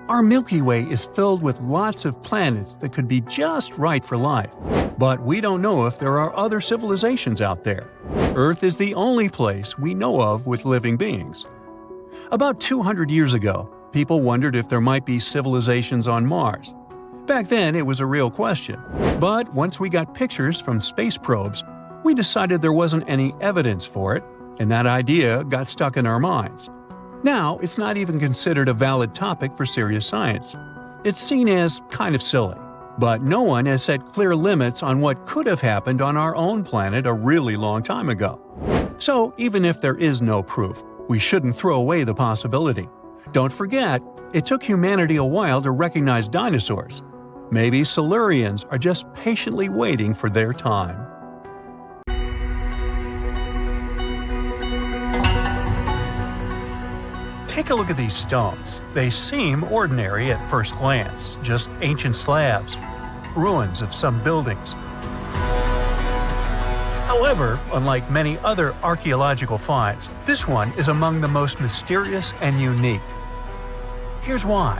Our Milky Way is filled with lots of planets that could be just right for life, but we don't know if there are other civilizations out there. Earth is the only place we know of with living beings. About 200 years ago, people wondered if there might be civilizations on Mars. Back then, it was a real question. But once we got pictures from space probes, we decided there wasn't any evidence for it, and that idea got stuck in our minds. Now, it's not even considered a valid topic for serious science. It's seen as kind of silly. But no one has set clear limits on what could have happened on our own planet a really long time ago. So, even if there is no proof, we shouldn't throw away the possibility. Don't forget, it took humanity a while to recognize dinosaurs. Maybe Silurians are just patiently waiting for their time. Take a look at these stones. They seem ordinary at first glance, just ancient slabs, ruins of some buildings. However, unlike many other archaeological finds, this one is among the most mysterious and unique. Here's why.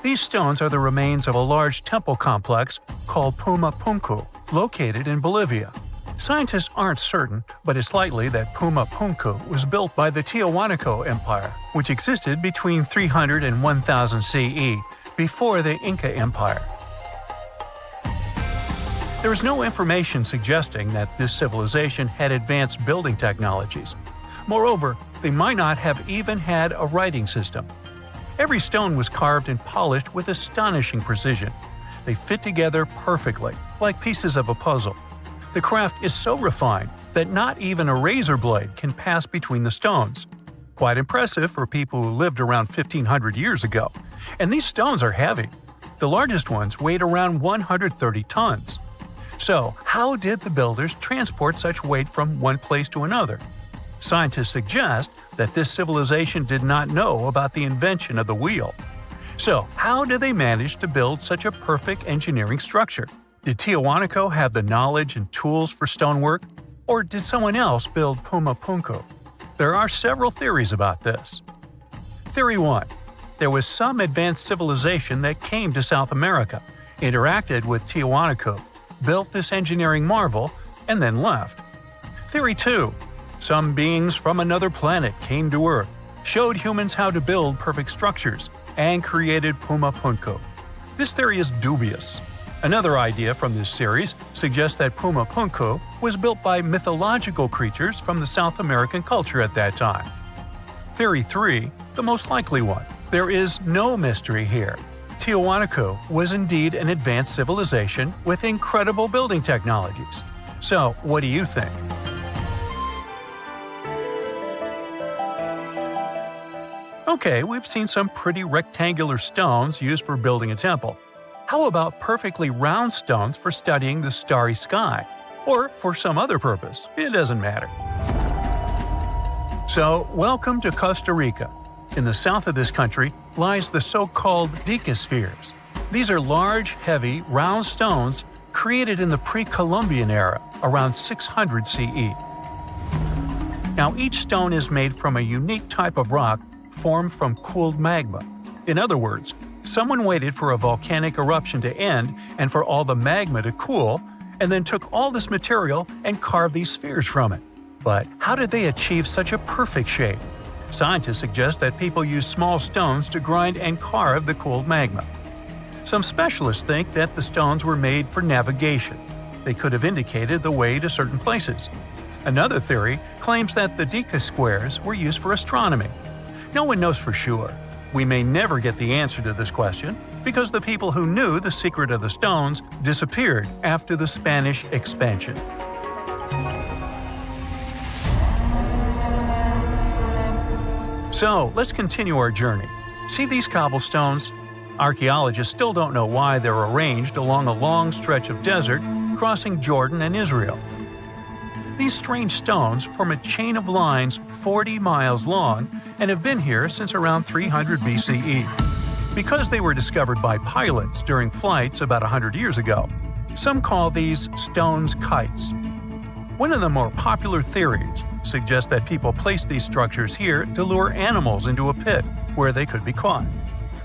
These stones are the remains of a large temple complex called Puma Punku, located in Bolivia. Scientists aren't certain, but it's likely that Puma Punku was built by the Tiahuanaco Empire, which existed between 300 and 1000 CE, before the Inca Empire. There is no information suggesting that this civilization had advanced building technologies. Moreover, they might not have even had a writing system. Every stone was carved and polished with astonishing precision. They fit together perfectly, like pieces of a puzzle. The craft is so refined that not even a razor blade can pass between the stones. Quite impressive for people who lived around 1500 years ago. And these stones are heavy. The largest ones weighed around 130 tons. So, how did the builders transport such weight from one place to another? Scientists suggest that this civilization did not know about the invention of the wheel. So, how did they manage to build such a perfect engineering structure? Did Tiahuanaco have the knowledge and tools for stonework? Or did someone else build Puma Punku? There are several theories about this. Theory 1. There was some advanced civilization that came to South America, interacted with Tiahuanaco, built this engineering marvel, and then left. Theory 2. Some beings from another planet came to Earth, showed humans how to build perfect structures, and created Puma Punku. This theory is dubious. Another idea from this series suggests that Puma Punku was built by mythological creatures from the South American culture at that time. Theory 3, the most likely one. There is no mystery here. Tiahuanaco was indeed an advanced civilization with incredible building technologies. So, what do you think? Okay, we've seen some pretty rectangular stones used for building a temple. How about perfectly round stones for studying the starry sky? Or for some other purpose, it doesn't matter. So, welcome to Costa Rica. In the south of this country lies the so-called decaspheres. These are large, heavy, round stones created in the pre-Columbian era, around 600 CE. Now, each stone is made from a unique type of rock formed from cooled magma. In other words, someone waited for a volcanic eruption to end and for all the magma to cool, and then took all this material and carved these spheres from it. But how did they achieve such a perfect shape? Scientists suggest that people use small stones to grind and carve the cooled magma. Some specialists think that the stones were made for navigation. They could have indicated the way to certain places. Another theory claims that the deca squares were used for astronomy. No one knows for sure. We may never get the answer to this question because the people who knew the secret of the stones disappeared after the Spanish expansion. So, let's continue our journey. See these cobblestones? Archaeologists still don't know why they're arranged along a long stretch of desert crossing Jordan and Israel. These strange stones form a chain of lines 40 miles long and have been here since around 300 BCE. Because they were discovered by pilots during flights about 100 years ago, some call these stones kites. One of the more popular theories suggests that people placed these structures here to lure animals into a pit where they could be caught.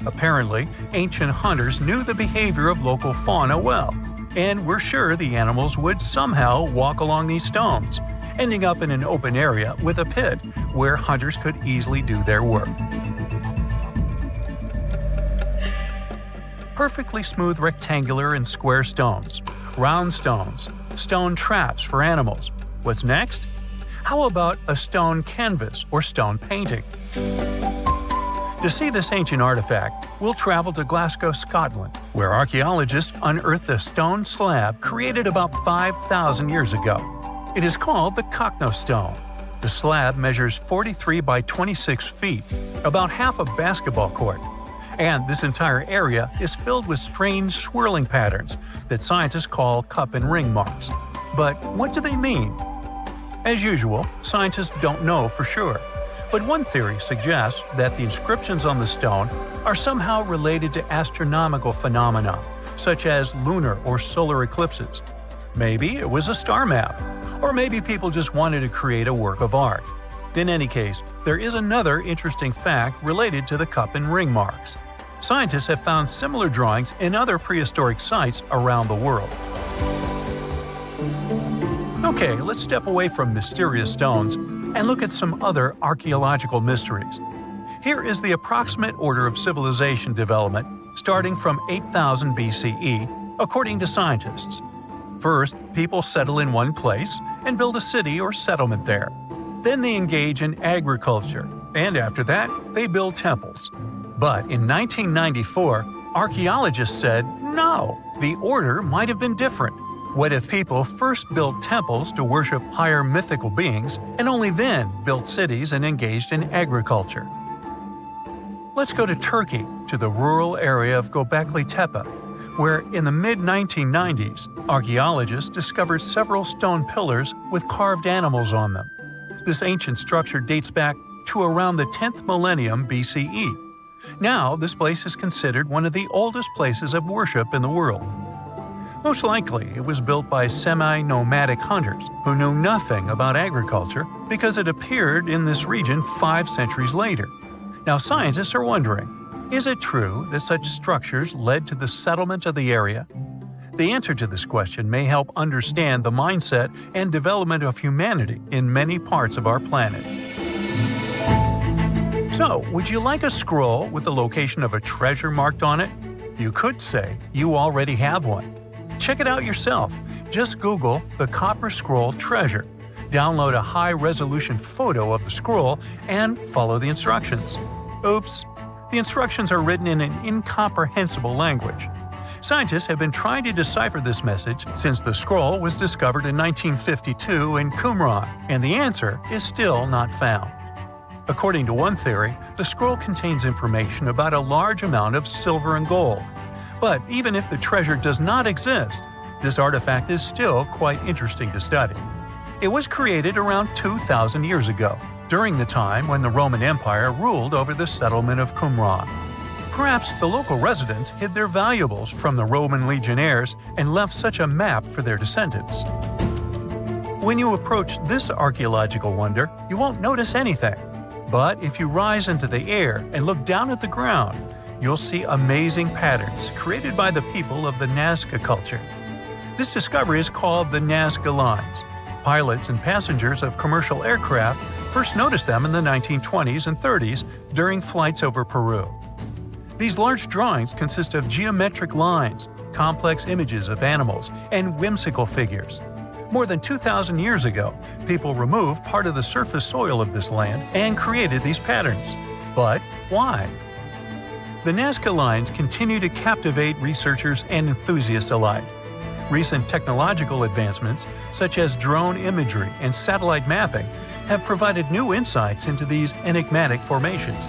Apparently, ancient hunters knew the behavior of local fauna well, and were sure the animals would somehow walk along these stones, ending up in an open area with a pit where hunters could easily do their work. Perfectly smooth rectangular and square stones, round stones, stone traps for animals. What's next? How about a stone canvas or stone painting? To see this ancient artifact, we'll travel to Glasgow, Scotland, where archaeologists unearthed a stone slab created about 5,000 years ago. It is called the Cockno Stone. The slab measures 43 by 26 feet, about half a basketball court. And this entire area is filled with strange swirling patterns that scientists call cup and ring marks. But what do they mean? As usual, scientists don't know for sure. But one theory suggests that the inscriptions on the stone are somehow related to astronomical phenomena, such as lunar or solar eclipses. Maybe it was a star map, or maybe people just wanted to create a work of art. In any case, there is another interesting fact related to the cup and ring marks. Scientists have found similar drawings in other prehistoric sites around the world. Okay, let's step away from mysterious stones and look at some other archaeological mysteries. Here is the approximate order of civilization development starting from 8000 BCE, according to scientists. First, people settle in one place and build a city or settlement there. Then they engage in agriculture, and after that, they build temples. But in 1994, archaeologists said, no, the order might have been different. What if people first built temples to worship higher mythical beings and only then built cities and engaged in agriculture? Let's go to Turkey, to the rural area of Göbekli Tepe, where in the mid-1990s, archaeologists discovered several stone pillars with carved animals on them. This ancient structure dates back to around the 10th millennium BCE. Now, this place is considered one of the oldest places of worship in the world. Most likely, it was built by semi-nomadic hunters who knew nothing about agriculture because it appeared in this region 5 centuries later. Now, scientists are wondering, is it true that such structures led to the settlement of the area? The answer to this question may help understand the mindset and development of humanity in many parts of our planet. So, would you like a scroll with the location of a treasure marked on it? You could say you already have one. Check it out yourself. Just Google the Copper Scroll Treasure. Download a high-resolution photo of the scroll and follow the instructions. Oops! The instructions are written in an incomprehensible language. Scientists have been trying to decipher this message since the scroll was discovered in 1952 in Qumran, and the answer is still not found. According to one theory, the scroll contains information about a large amount of silver and gold. But even if the treasure does not exist, this artifact is still quite interesting to study. It was created around 2,000 years ago, during the time when the Roman Empire ruled over the settlement of Qumran. Perhaps the local residents hid their valuables from the Roman legionnaires and left such a map for their descendants. When you approach this archaeological wonder, you won't notice anything. But if you rise into the air and look down at the ground, you'll see amazing patterns created by the people of the Nazca culture. This discovery is called the Nazca Lines. Pilots and passengers of commercial aircraft first noticed them in the 1920s and 30s during flights over Peru. These large drawings consist of geometric lines, complex images of animals, and whimsical figures. More than 2,000 years ago, people removed part of the surface soil of this land and created these patterns. But why? The Nazca Lines continue to captivate researchers and enthusiasts alike. Recent technological advancements, such as drone imagery and satellite mapping, have provided new insights into these enigmatic formations.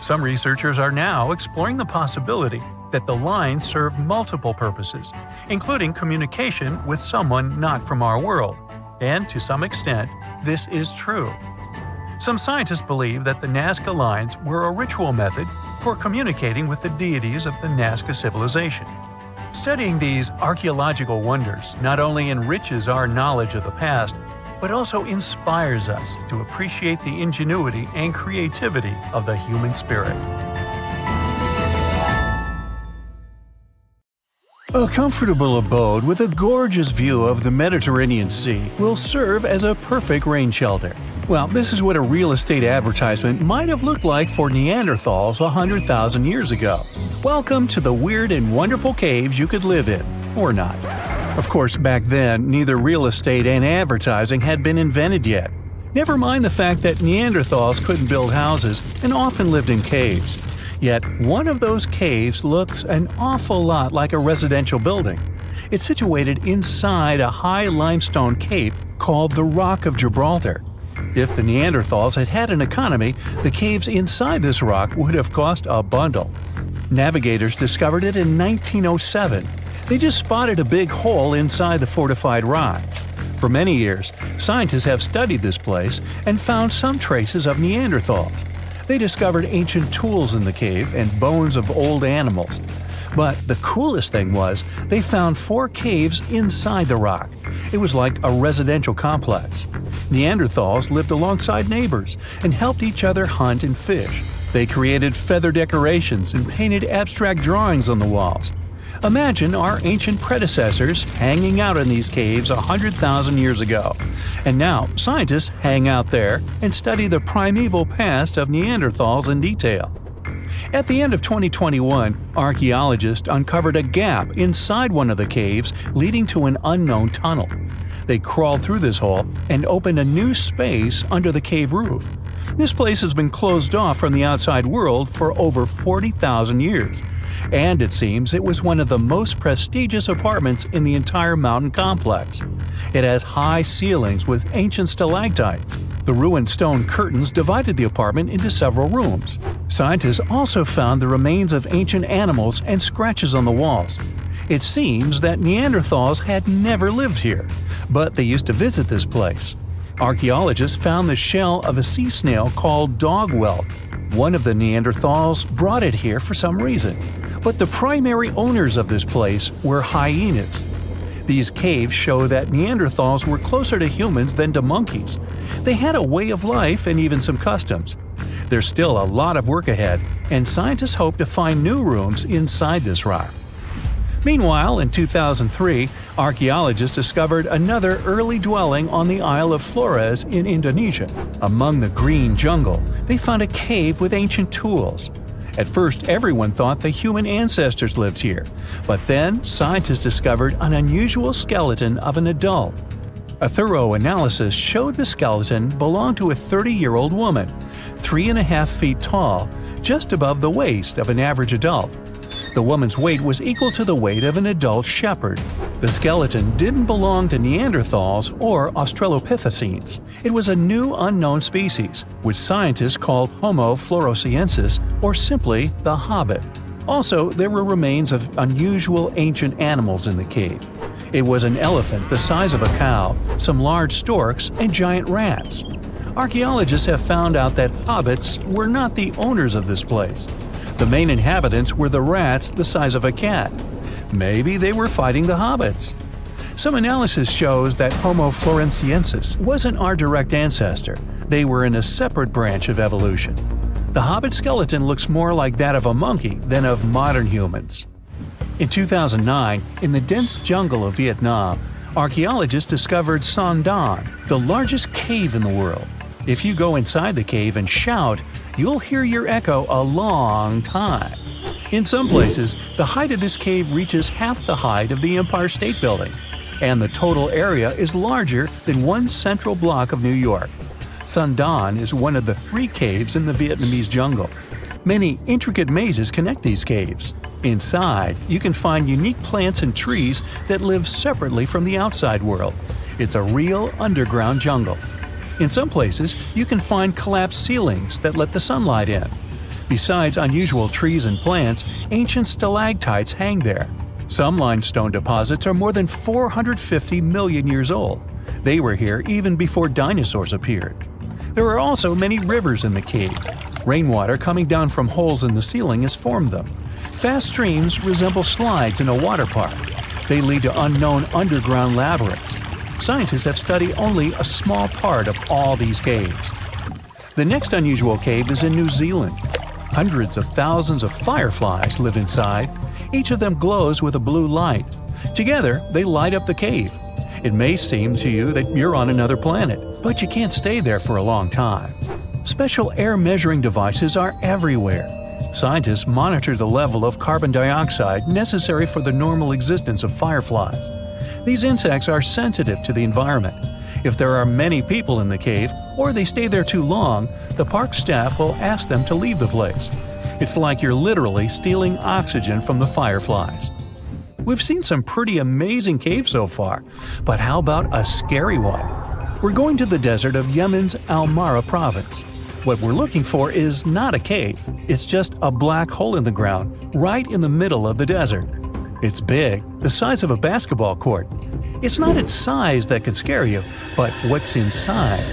Some researchers are now exploring the possibility that the lines serve multiple purposes, including communication with someone not from our world. And to some extent, this is true. Some scientists believe that the Nazca Lines were a ritual method for communicating with the deities of the Nazca civilization. Studying these archaeological wonders not only enriches our knowledge of the past, but also inspires us to appreciate the ingenuity and creativity of the human spirit. A comfortable abode with a gorgeous view of the Mediterranean Sea will serve as a perfect rain shelter. Well, this is what a real estate advertisement might have looked like for Neanderthals 100,000 years ago. Welcome to the weird and wonderful caves you could live in, or not. Of course, back then, neither real estate and advertising had been invented yet. Never mind the fact that Neanderthals couldn't build houses and often lived in caves. Yet, one of those caves looks an awful lot like a residential building. It's situated inside a high limestone cape called the Rock of Gibraltar. If the Neanderthals had had an economy, the caves inside this rock would have cost a bundle. Navigators discovered it in 1907. They just spotted a big hole inside the fortified rock. For many years, scientists have studied this place and found some traces of Neanderthals. They discovered ancient tools in the cave and bones of old animals. But the coolest thing was, they found 4 caves inside the rock. It was like a residential complex. Neanderthals lived alongside neighbors and helped each other hunt and fish. They created feather decorations and painted abstract drawings on the walls. Imagine our ancient predecessors hanging out in these caves 100,000 years ago. And now, scientists hang out there and study the primeval past of Neanderthals in detail. At the end of 2021, archaeologists uncovered a gap inside one of the caves leading to an unknown tunnel. They crawled through this hole and opened a new space under the cave roof. This place has been closed off from the outside world for over 40,000 years. And it seems it was one of the most prestigious apartments in the entire mountain complex. It has high ceilings with ancient stalactites. The ruined stone curtains divided the apartment into several rooms. Scientists also found the remains of ancient animals and scratches on the walls. It seems that Neanderthals had never lived here, but they used to visit this place. Archaeologists found the shell of a sea snail called dog whelk. One of the Neanderthals brought it here for some reason, but the primary owners of this place were hyenas. These caves show that Neanderthals were closer to humans than to monkeys. They had a way of life and even some customs. There's still a lot of work ahead, and scientists hope to find new rooms inside this rock. Meanwhile, in 2003, archaeologists discovered another early dwelling on the Isle of Flores in Indonesia. Among the green jungle, they found a cave with ancient tools. At first, everyone thought the human ancestors lived here, but then scientists discovered an unusual skeleton of an adult. A thorough analysis showed the skeleton belonged to a 30-year-old woman, 3.5 feet tall, just above the waist of an average adult. The woman's weight was equal to the weight of an adult shepherd. The skeleton didn't belong to Neanderthals or Australopithecines. It was a new unknown species, which scientists called Homo floresiensis, or simply the Hobbit. Also, there were remains of unusual ancient animals in the cave. It was an elephant the size of a cow, some large storks, and giant rats. Archaeologists have found out that hobbits were not the owners of this place. The main inhabitants were the rats the size of a cat. Maybe they were fighting the hobbits. Some analysis shows that Homo floresiensis wasn't our direct ancestor. They were in a separate branch of evolution. The hobbit skeleton looks more like that of a monkey than of modern humans. In 2009, in the dense jungle of Vietnam, archaeologists discovered Son Don, the largest cave in the world. If you go inside the cave and shout, you'll hear your echo a long time. In some places, the height of this cave reaches half the height of the Empire State Building, and the total area is larger than one central block of New York. Son Don is one of the 3 caves in the Vietnamese jungle. Many intricate mazes connect these caves. Inside, you can find unique plants and trees that live separately from the outside world. It's a real underground jungle. In some places, you can find collapsed ceilings that let the sunlight in. Besides unusual trees and plants, ancient stalactites hang there. Some limestone deposits are more than 450 million years old. They were here even before dinosaurs appeared. There are also many rivers in the cave. Rainwater coming down from holes in the ceiling has formed them. Fast streams resemble slides in a water park. They lead to unknown underground labyrinths. Scientists have studied only a small part of all these caves. The next unusual cave is in New Zealand. Hundreds of thousands of fireflies live inside. Each of them glows with a blue light. Together, they light up the cave. It may seem to you that you're on another planet, but you can't stay there for a long time. Special air measuring devices are everywhere. Scientists monitor the level of carbon dioxide necessary for the normal existence of fireflies. These insects are sensitive to the environment. If there are many people in the cave, or they stay there too long, the park staff will ask them to leave the place. It's like you're literally stealing oxygen from the fireflies. We've seen some pretty amazing caves so far, but how about a scary one? We're going to the desert of Yemen's Al-Mara province. What we're looking for is not a cave, it's just a black hole in the ground, right in the middle of the desert. It's big, the size of a basketball court. It's not its size that could scare you, but what's inside.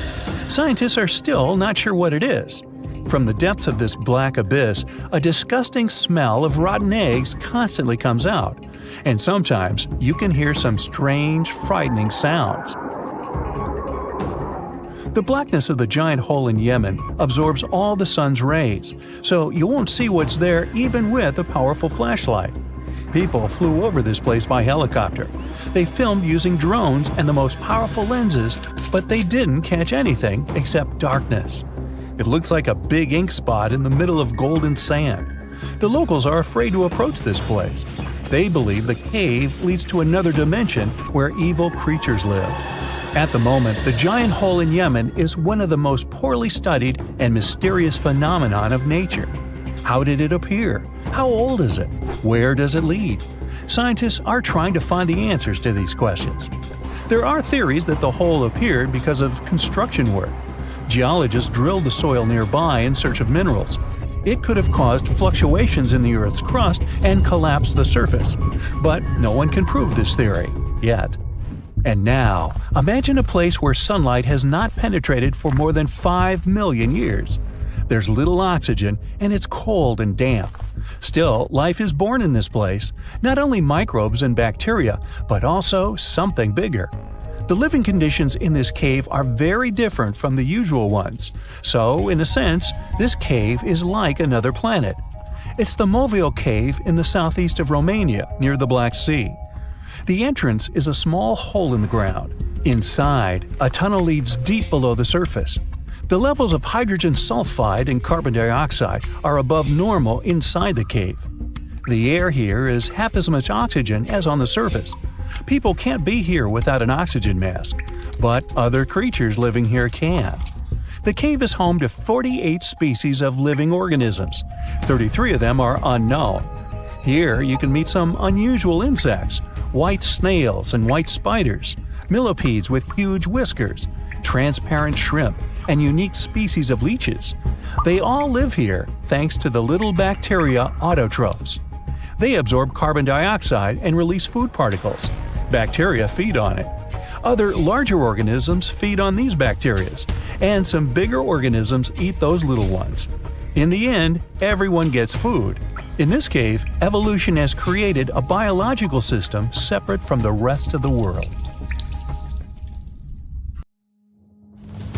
Scientists are still not sure what it is. From the depths of this black abyss, a disgusting smell of rotten eggs constantly comes out, and sometimes you can hear some strange, frightening sounds. The blackness of the giant hole in Yemen absorbs all the sun's rays, so you won't see what's there even with a powerful flashlight. People flew over this place by helicopter. They filmed using drones and the most powerful lenses, but they didn't catch anything except darkness. It looks like a big ink spot in the middle of golden sand. The locals are afraid to approach this place. They believe the cave leads to another dimension where evil creatures live. At the moment, the giant hole in Yemen is one of the most poorly studied and mysterious phenomenon of nature. How did it appear? How old is it? Where does it lead? Scientists are trying to find the answers to these questions. There are theories that the hole appeared because of construction work. Geologists drilled the soil nearby in search of minerals. It could have caused fluctuations in the Earth's crust and collapsed the surface. But no one can prove this theory, yet. And now, imagine a place where sunlight has not penetrated for more than 5 million years. There's little oxygen, and it's cold and damp. Still, life is born in this place, not only microbes and bacteria, but also something bigger. The living conditions in this cave are very different from the usual ones, so, in a sense, this cave is like another planet. It's the Movil Cave in the southeast of Romania, near the Black Sea. The entrance is a small hole in the ground. Inside, a tunnel leads deep below the surface. The levels of hydrogen sulfide and carbon dioxide are above normal inside the cave. The air here is half as much oxygen as on the surface. People can't be here without an oxygen mask, but other creatures living here can. The cave is home to 48 species of living organisms. 33 of them are unknown. Here you can meet some unusual insects, white snails and white spiders, millipedes with huge whiskers, transparent shrimp, and unique species of leeches. They all live here thanks to the little bacteria autotrophs. They absorb carbon dioxide and release food particles. Bacteria feed on it. Other larger organisms feed on these bacteria, and some bigger organisms eat those little ones. In the end, everyone gets food. In this cave, evolution has created a biological system separate from the rest of the world.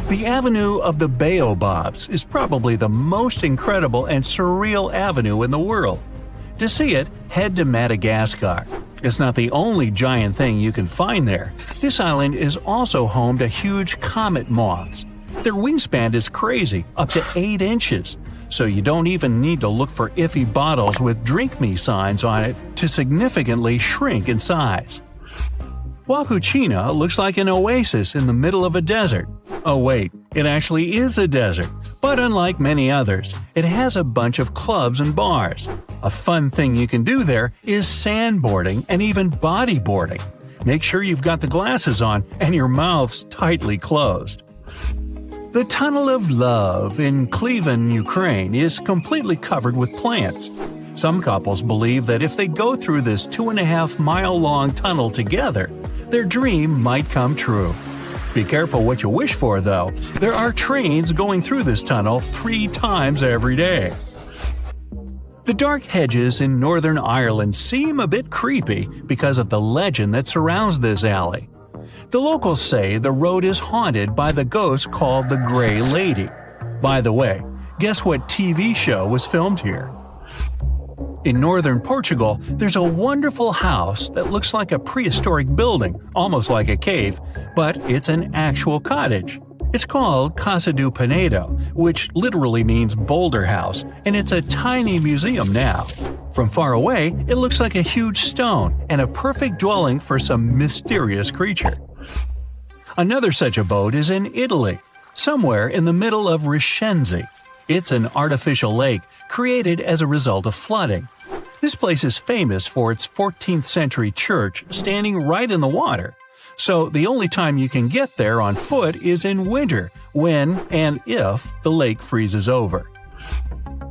The Avenue of the Baobabs is probably the most incredible and surreal avenue in the world. To see it, head to Madagascar. It's not the only giant thing you can find there. This island is also home to huge comet moths. Their wingspan is crazy, up to 8 inches, so you don't even need to look for iffy bottles with "Drink Me" signs on it to significantly shrink in size. Huacuchina looks like an oasis in the middle of a desert. Oh wait, it actually is a desert, but unlike many others, it has a bunch of clubs and bars. A fun thing you can do there is sandboarding and even bodyboarding. Make sure you've got the glasses on and your mouth's tightly closed. The Tunnel of Love in Klivan, Ukraine is completely covered with plants. Some couples believe that if they go through this 2.5-mile-long tunnel together, their dream might come true. Be careful what you wish for, though. There are trains going through this tunnel 3 times every day. The dark hedges in Northern Ireland seem a bit creepy because of the legend that surrounds this alley. The locals say the road is haunted by the ghost called the Grey Lady. By the way, guess what TV show was filmed here? In northern Portugal, there's a wonderful house that looks like a prehistoric building, almost like a cave, but it's an actual cottage. It's called Casa do Penedo, which literally means boulder house, and it's a tiny museum now. From far away, it looks like a huge stone and a perfect dwelling for some mysterious creature. Another such abode is in Italy, somewhere in the middle of Rishenzi. It's an artificial lake created as a result of flooding. This place is famous for its 14th century church standing right in the water. So the only time you can get there on foot is in winter, when and if the lake freezes over.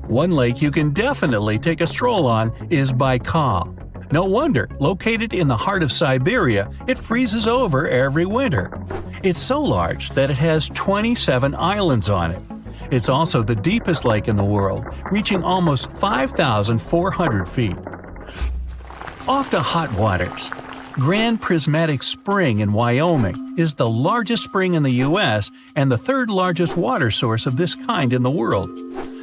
One lake you can definitely take a stroll on is Baikal. No wonder, located in the heart of Siberia, it freezes over every winter. It's so large that it has 27 islands on it. It's also the deepest lake in the world, reaching almost 5,400 feet. Off to hot waters. Grand Prismatic Spring in Wyoming is the largest spring in the U.S. and the 3rd largest water source of this kind in the world.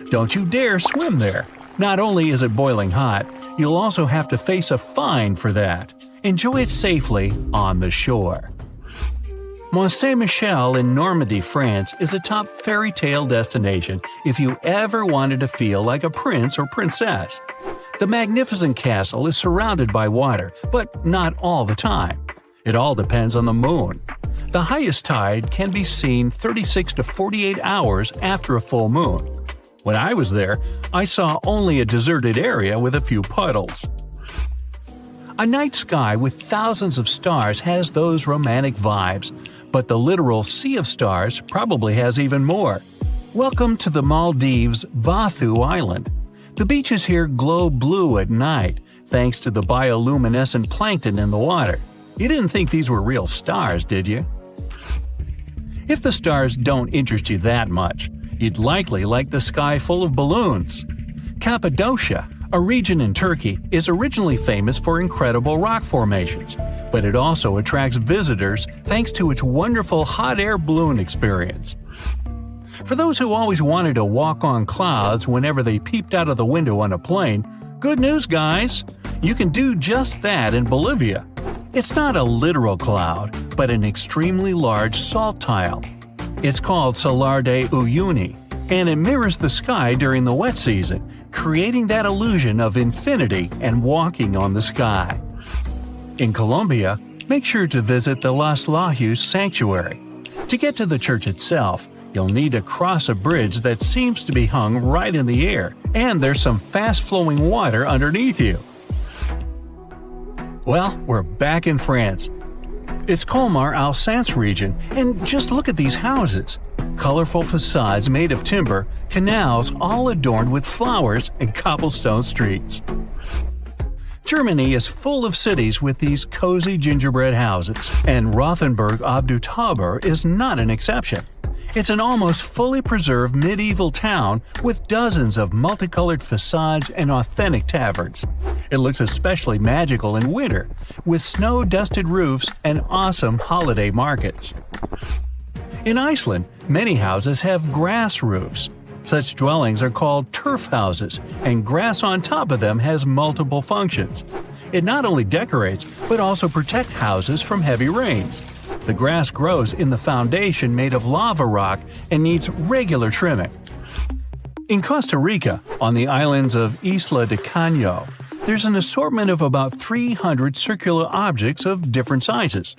Don't you dare swim there. Not only is it boiling hot, you'll also have to face a fine for that. Enjoy it safely on the shore. Mont Saint-Michel in Normandy, France is a top fairy tale destination if you ever wanted to feel like a prince or princess. The magnificent castle is surrounded by water, but not all the time. It all depends on the moon. The highest tide can be seen 36 to 48 hours after a full moon. When I was there, I saw only a deserted area with a few puddles. A night sky with thousands of stars has those romantic vibes, but the literal sea of stars probably has even more. Welcome to the Maldives' Vathu Island. The beaches here glow blue at night, thanks to the bioluminescent plankton in the water. You didn't think these were real stars, did you? If the stars don't interest you that much, you'd likely like the sky full of balloons. Cappadocia, a region in Turkey, is originally famous for incredible rock formations, but it also attracts visitors thanks to its wonderful hot air balloon experience. For those who always wanted to walk on clouds whenever they peeped out of the window on a plane, good news, guys! You can do just that in Bolivia. It's not a literal cloud, but an extremely large salt tile. It's called Salar de Uyuni, and it mirrors the sky during the wet season, creating that illusion of infinity and walking on the sky. In Colombia, make sure to visit the Las Lajas Sanctuary. To get to the church itself, you'll need to cross a bridge that seems to be hung right in the air, and there's some fast-flowing water underneath you. Well, we're back in France. It's Colmar-Alsace region, and just look at these houses. Colorful facades made of timber, canals all adorned with flowers, and cobblestone streets. Germany is full of cities with these cozy gingerbread houses, and Rothenburg ob der Tauber is not an exception. It's an almost fully preserved medieval town with dozens of multicolored facades and authentic taverns. It looks especially magical in winter, with snow-dusted roofs and awesome holiday markets. In Iceland, many houses have grass roofs. Such dwellings are called turf houses, and grass on top of them has multiple functions. It not only decorates, but also protects houses from heavy rains. The grass grows in the foundation made of lava rock and needs regular trimming. In Costa Rica, on the islands of Isla de Caño, there's an assortment of about 300 circular objects of different sizes.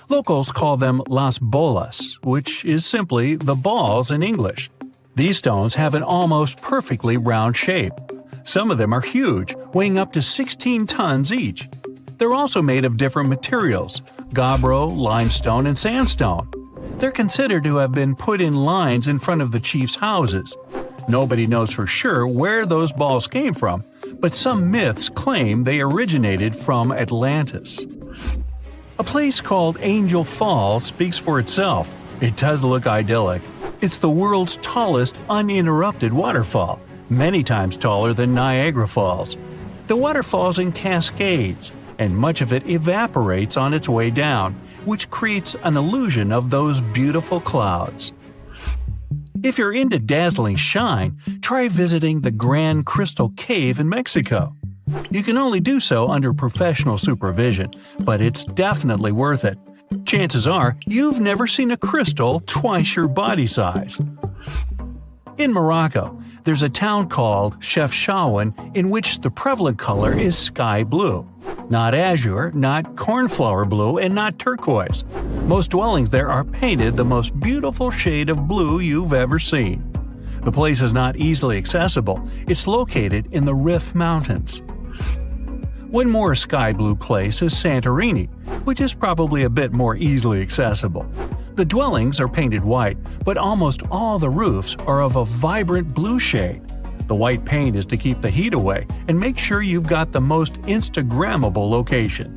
Locals call them las bolas, which is simply the balls in English. These stones have an almost perfectly round shape. Some of them are huge, weighing up to 16 tons each. They're also made of different materials: gabbro, limestone, and sandstone. They're considered to have been put in lines in front of the chief's houses. Nobody knows for sure where those balls came from, but some myths claim they originated from Atlantis. A place called Angel Falls speaks for itself. It does look idyllic. It's the world's tallest uninterrupted waterfall, many times taller than Niagara Falls. The water falls in cascades, and much of it evaporates on its way down, which creates an illusion of those beautiful clouds. If you're into dazzling shine, try visiting the Grand Crystal Cave in Mexico. You can only do so under professional supervision, but it's definitely worth it. Chances are you've never seen a crystal twice your body size. In Morocco, there's a town called Chefchaouen in which the prevalent color is sky blue. Not azure, not cornflower blue, and not turquoise. Most dwellings there are painted the most beautiful shade of blue you've ever seen. The place is not easily accessible. It's located in the Rif Mountains. One more sky blue place is Santorini, which is probably a bit more easily accessible. The dwellings are painted white, but almost all the roofs are of a vibrant blue shade. The white paint is to keep the heat away and make sure you've got the most Instagrammable location.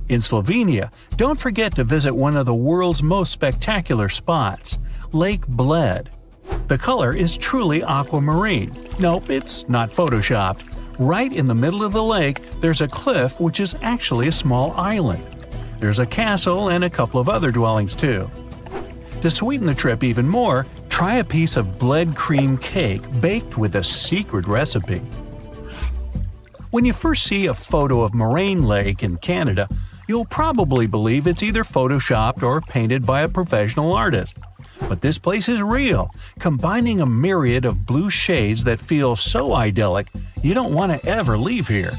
In Slovenia, don't forget to visit one of the world's most spectacular spots, Lake Bled. The color is truly aquamarine. Nope, it's not photoshopped. Right in the middle of the lake, there's a cliff which is actually a small island. There's a castle and a couple of other dwellings too. To sweeten the trip even more, try a piece of bled cream cake baked with a secret recipe. When you first see a photo of Moraine Lake in Canada, you'll probably believe it's either photoshopped or painted by a professional artist. But this place is real, combining a myriad of blue shades that feel so idyllic you don't want to ever leave here.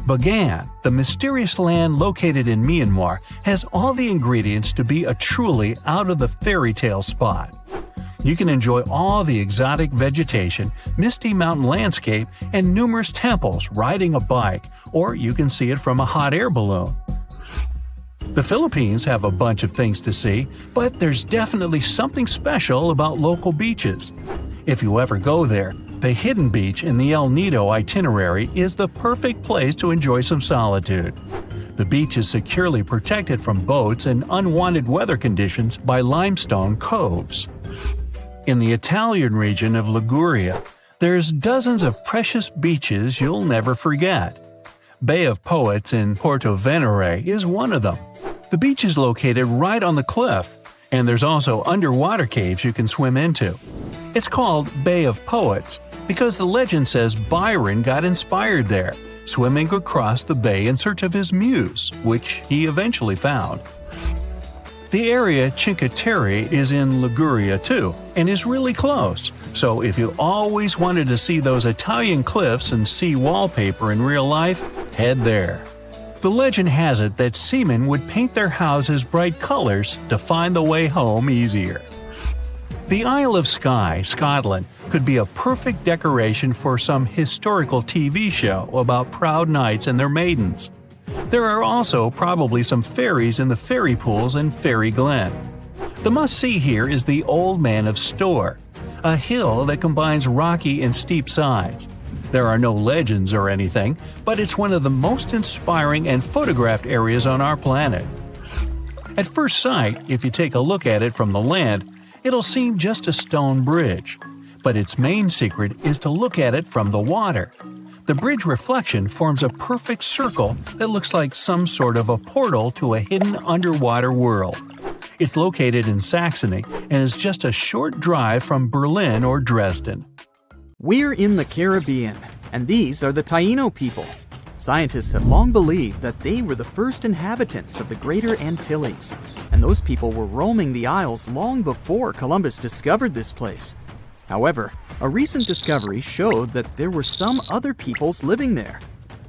Bagan, the mysterious land located in Myanmar, has all the ingredients to be a truly out-of-the-fairy-tale spot. You can enjoy all the exotic vegetation, misty mountain landscape, and numerous temples riding a bike, or you can see it from a hot air balloon. The Philippines have a bunch of things to see, but there's definitely something special about local beaches. If you ever go there, the hidden beach in the El Nido itinerary is the perfect place to enjoy some solitude. The beach is securely protected from boats and unwanted weather conditions by limestone coves. In the Italian region of Liguria, there's dozens of precious beaches you'll never forget. Bay of Poets in Porto Venere is one of them. The beach is located right on the cliff, and there's also underwater caves you can swim into. It's called Bay of Poets because the legend says Byron got inspired there, swimming across the bay in search of his muse, which he eventually found. The area Cinque Terre is in Liguria too, and is really close, so if you always wanted to see those Italian cliffs and sea wallpaper in real life, head there. The legend has it that seamen would paint their houses bright colors to find the way home easier. The Isle of Skye, Scotland, could be a perfect decoration for some historical TV show about proud knights and their maidens. There are also probably some fairies in the fairy pools in Fairy Glen. The must-see here is the Old Man of Storr, a hill that combines rocky and steep sides. There are no legends or anything, but it's one of the most inspiring and photographed areas on our planet. At first sight, if you take a look at it from the land, it'll seem just a stone bridge. But its main secret is to look at it from the water. The bridge reflection forms a perfect circle that looks like some sort of a portal to a hidden underwater world. It's located in Saxony and is just a short drive from Berlin or Dresden. We're in the Caribbean, and these are the Taino people. Scientists have long believed that they were the first inhabitants of the Greater Antilles, and those people were roaming the isles long before Columbus discovered this place. However, a recent discovery showed that there were some other peoples living there.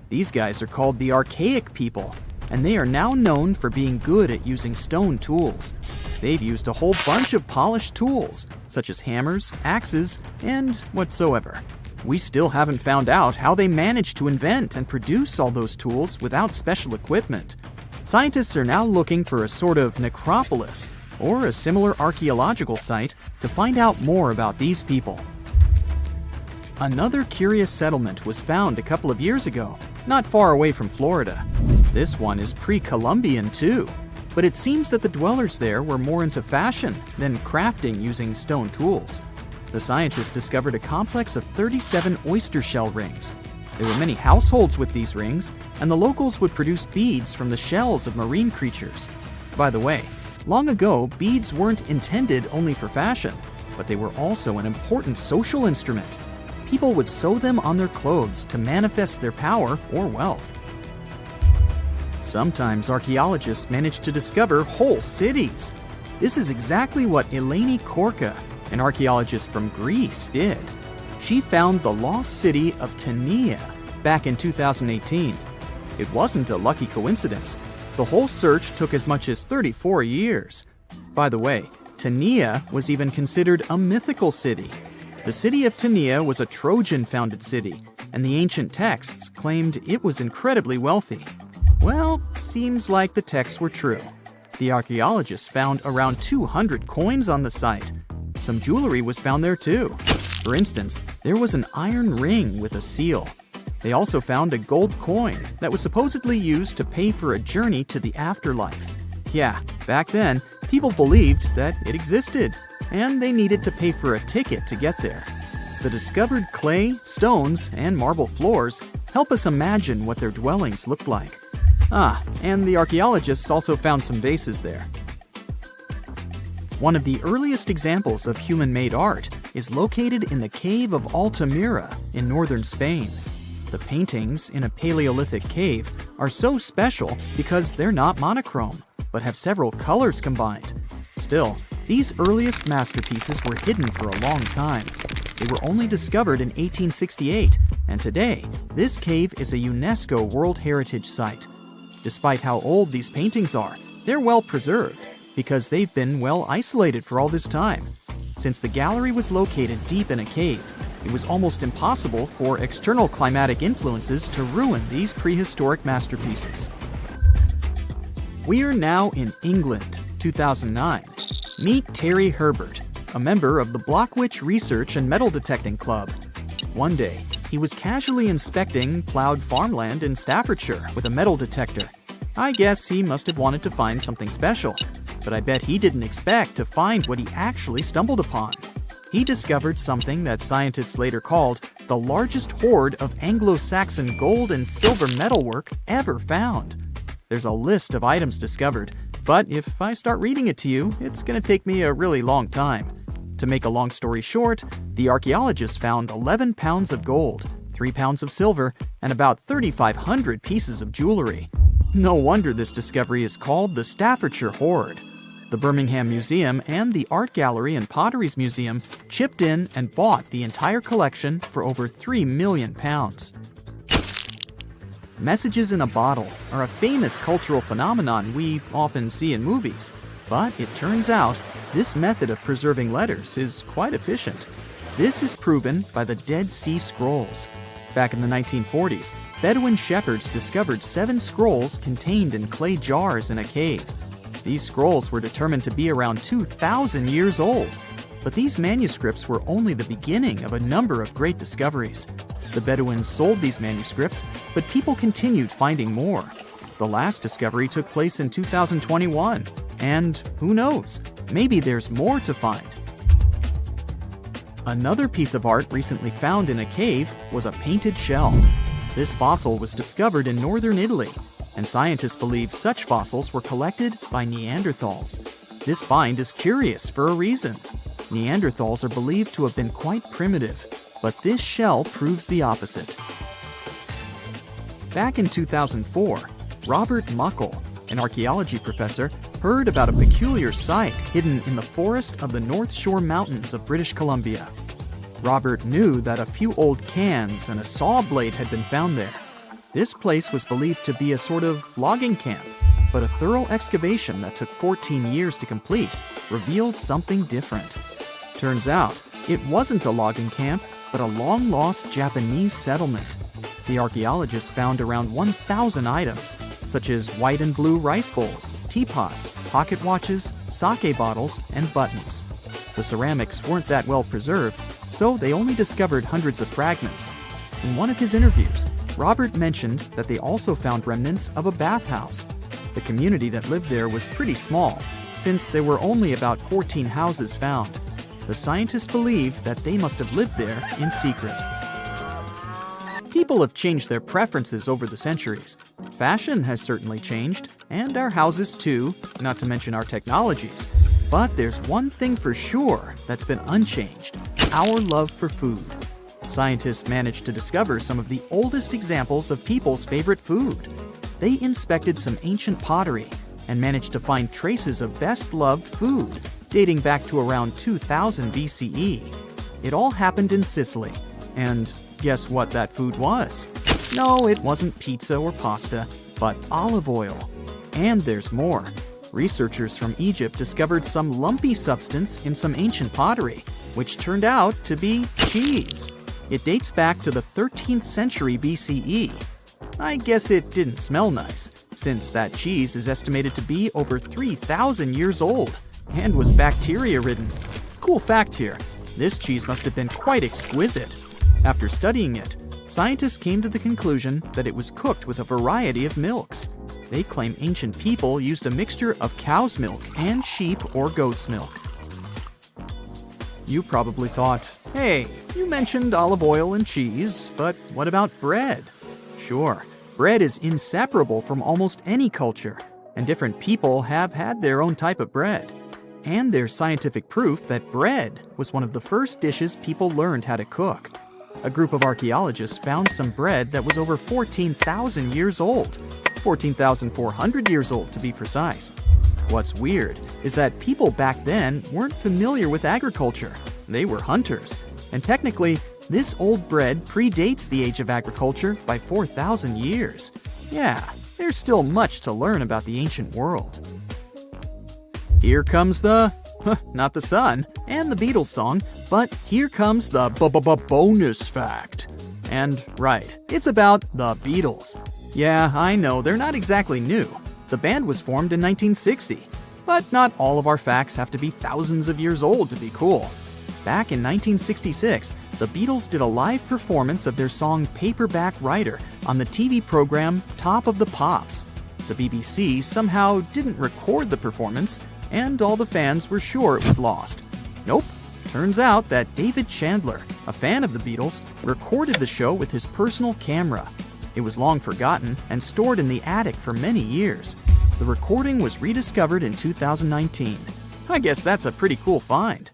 These guys are called the archaic people, and they are now known for being good at using stone tools. They've used a whole bunch of polished tools, such as hammers, axes, and whatsoever. We still haven't found out how they managed to invent and produce all those tools without special equipment. Scientists are now looking for a sort of necropolis, or a similar archaeological site, to find out more about these people. Another curious settlement was found a couple of years ago, not far away from Florida. This one is pre-Columbian too, but it seems that the dwellers there were more into fashion than crafting using stone tools. The scientists discovered a complex of 37 oyster shell rings. There were many households with these rings, and the locals would produce beads from the shells of marine creatures. By the way, long ago, beads weren't intended only for fashion, but they were also an important social instrument. People would sew them on their clothes to manifest their power or wealth. Sometimes archaeologists manage to discover whole cities. This is exactly what Eleni Korka, an archaeologist from Greece, did. She found the lost city of Tania back in 2018. It wasn't a lucky coincidence. The whole search took as much as 34 years. By the way, Tania was even considered a mythical city. The city of Tania was a Trojan-founded city, and the ancient texts claimed it was incredibly wealthy. Well, seems like the texts were true. The archaeologists found around 200 coins on the site. Some jewelry was found there too. For instance, there was an iron ring with a seal. They also found a gold coin that was supposedly used to pay for a journey to the afterlife. Yeah, back then, people believed that it existed, and they needed to pay for a ticket to get there. The discovered clay, stones, and marble floors help us imagine what their dwellings looked like. And the archaeologists also found some vases there. One of the earliest examples of human-made art is located in the cave of Altamira in northern Spain. The paintings in a Paleolithic cave are so special because they're not monochrome, but have several colors combined. Still, these earliest masterpieces were hidden for a long time. They were only discovered in 1868, and today, this cave is a UNESCO World Heritage Site. Despite how old these paintings are, they're well preserved, because they've been well isolated for all this time. Since the gallery was located deep in a cave, it was almost impossible for external climatic influences to ruin these prehistoric masterpieces. We are now in England, 2009. Meet Terry Herbert, a member of the Blockwitch Research and Metal Detecting Club. One day, he was casually inspecting plowed farmland in Staffordshire with a metal detector. I guess he must have wanted to find something special, but I bet he didn't expect to find what he actually stumbled upon. He discovered something that scientists later called the largest hoard of Anglo-Saxon gold and silver metalwork ever found. There's a list of items discovered, but if I start reading it to you, it's going to take me a really long time. To make a long story short, the archaeologists found 11 pounds of gold, 3 pounds of silver, and about 3,500 pieces of jewelry. No wonder this discovery is called the Staffordshire Hoard. The Birmingham Museum and the Art Gallery and Potteries Museum chipped in and bought the entire collection for over £3 million. Messages in a bottle are a famous cultural phenomenon we often see in movies, but it turns out This method of preserving letters is quite efficient. This is proven by the Dead Sea Scrolls. Back in the 1940s, Bedouin shepherds discovered 7 scrolls contained in clay jars in a cave. These scrolls were determined to be around 2,000 years old. But these manuscripts were only the beginning of a number of great discoveries. The Bedouins sold these manuscripts, but people continued finding more. The last discovery took place in 2021, and who knows, maybe there's more to find. Another piece of art recently found in a cave was a painted shell. This fossil was discovered in northern Italy, and scientists believe such fossils were collected by Neanderthals. This find is curious for a reason. Neanderthals are believed to have been quite primitive, but this shell proves the opposite. Back in 2004, Robert Muckle, an archaeology professor, heard about a peculiar site hidden in the forest of the North Shore Mountains of British Columbia. Robert knew that a few old cans and a saw blade had been found there. This place was believed to be a sort of logging camp, but a thorough excavation that took 14 years to complete revealed something different. Turns out, it wasn't a logging camp, but a long-lost Japanese settlement. The archaeologists found around 1,000 items, such as white and blue rice bowls, teapots, pocket watches, sake bottles, and buttons. The ceramics weren't that well preserved, so they only discovered hundreds of fragments. In one of his interviews, Robert mentioned that they also found remnants of a bathhouse. The community that lived there was pretty small, since there were only about 14 houses found. The scientists believe that they must have lived there in secret. People have changed their preferences over the centuries. Fashion has certainly changed, and our houses too, not to mention our technologies. But there's one thing for sure that's been unchanged: our love for food. Scientists managed to discover some of the oldest examples of people's favorite food. They inspected some ancient pottery and managed to find traces of best-loved food dating back to around 2000 BCE. It all happened in Sicily. And guess what that food was? No, it wasn't pizza or pasta, but olive oil. And there's more. Researchers from Egypt discovered some lumpy substance in some ancient pottery, which turned out to be cheese. It dates back to the 13th century BCE. I guess it didn't smell nice, since that cheese is estimated to be over 3,000 years old and was bacteria-ridden. Cool fact here, this cheese must have been quite exquisite. After studying it, scientists came to the conclusion that it was cooked with a variety of milks. They claim ancient people used a mixture of cow's milk and sheep or goat's milk. You probably thought, hey, you mentioned olive oil and cheese, but what about bread? Sure, bread is inseparable from almost any culture, and different people have had their own type of bread. And there's scientific proof that bread was one of the first dishes people learned how to cook. A group of archaeologists found some bread that was over 14,000 years old. 14,400 years old, to be precise. What's weird is that people back then weren't familiar with agriculture. They were hunters. And technically, this old bread predates the age of agriculture by 4,000 years. Yeah, there's still much to learn about the ancient world. Here comes the, not the sun, and the Beatles song, but here comes the bonus fact. And right, it's about the Beatles. Yeah, I know, they're not exactly new. The band was formed in 1960. But not all of our facts have to be thousands of years old to be cool. Back in 1966, the Beatles did a live performance of their song Paperback Writer on the TV program Top of the Pops. The BBC somehow didn't record the performance, and all the fans were sure it was lost. Nope. Turns out that David Chandler, a fan of the Beatles, recorded the show with his personal camera. It was long forgotten and stored in the attic for many years. The recording was rediscovered in 2019. I guess that's a pretty cool find.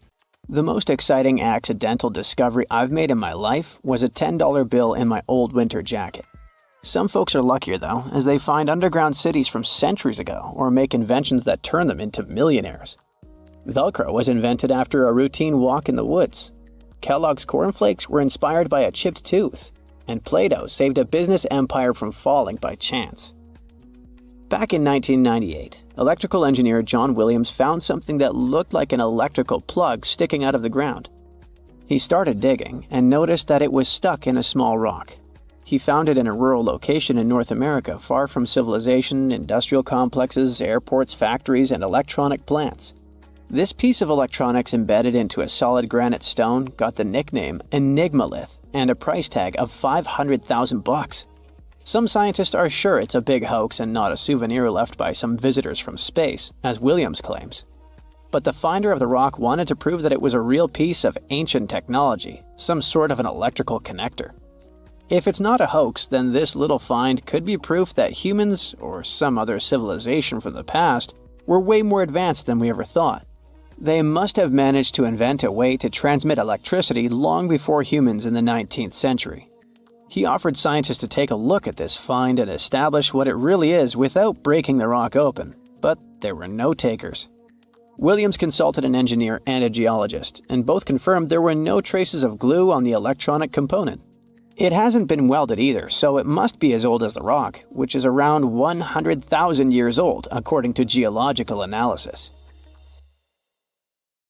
The most exciting accidental discovery I've made in my life was a $10 bill in my old winter jacket. Some folks are luckier though, as they find underground cities from centuries ago or make inventions that turn them into millionaires. Velcro was invented after a routine walk in the woods. Kellogg's cornflakes were inspired by a chipped tooth, and Play-Doh saved a business empire from falling by chance. Back in 1998, electrical engineer John Williams found something that looked like an electrical plug sticking out of the ground. He started digging and noticed that it was stuck in a small rock. He found it in a rural location in North America, far from civilization, industrial complexes, airports, factories, and electronic plants. This piece of electronics embedded into a solid granite stone got the nickname Enigmalith and a price tag of $500,000. Some scientists are sure it's a big hoax and not a souvenir left by some visitors from space, as Williams claims. But the finder of the rock wanted to prove that it was a real piece of ancient technology, some sort of an electrical connector. If it's not a hoax, then this little find could be proof that humans, or some other civilization from the past, were way more advanced than we ever thought. They must have managed to invent a way to transmit electricity long before humans in the 19th century. He offered scientists to take a look at this find and establish what it really is without breaking the rock open, but there were no takers. Williams consulted an engineer and a geologist, and both confirmed there were no traces of glue on the electronic component. It hasn't been welded either, so it must be as old as the rock, which is around 100,000 years old, according to geological analysis.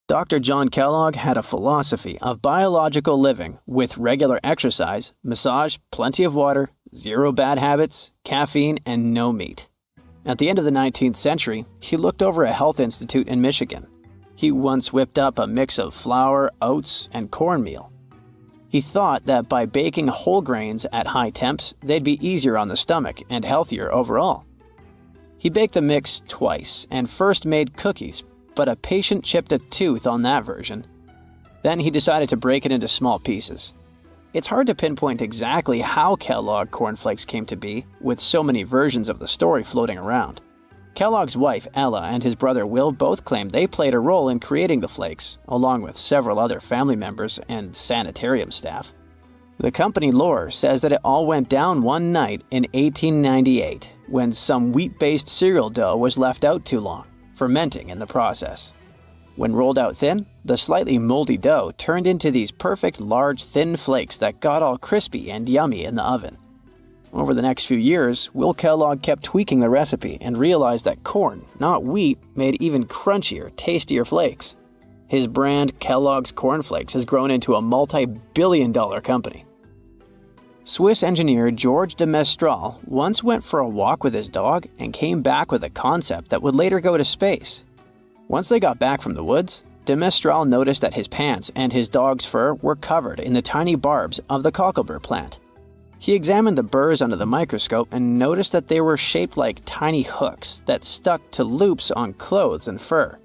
Dr. John Kellogg had a philosophy of biological living with regular exercise, massage, plenty of water, zero bad habits, caffeine, and no meat. At the end of the 19th century, he looked over a health institute in Michigan. He once whipped up a mix of flour, oats, and cornmeal. He thought that by baking whole grains at high temps, they'd be easier on the stomach and healthier overall. He baked the mix twice and first made cookies, but a patient chipped a tooth on that version. Then he decided to break it into small pieces. It's hard to pinpoint exactly how Kellogg cornflakes came to be, with so many versions of the story floating around. Kellogg's wife, Ella, and his brother Will both claimed they played a role in creating the flakes, along with several other family members and sanitarium staff. The company lore says that it all went down one night in 1898, when some wheat-based cereal dough was left out too long, fermenting in the process. When rolled out thin, the slightly moldy dough turned into these perfect large thin flakes that got all crispy and yummy in the oven. Over the next few years, Will Kellogg kept tweaking the recipe and realized that corn, not wheat, made even crunchier, tastier flakes. His brand, Kellogg's Corn Flakes, has grown into a multi-billion-dollar company. Swiss engineer George de Mestral once went for a walk with his dog and came back with a concept that would later go to space. Once they got back from the woods, de Mestral noticed that his pants and his dog's fur were covered in the tiny barbs of the cocklebur plant. He examined the burrs under the microscope and noticed that they were shaped like tiny hooks that stuck to loops on clothes and fur.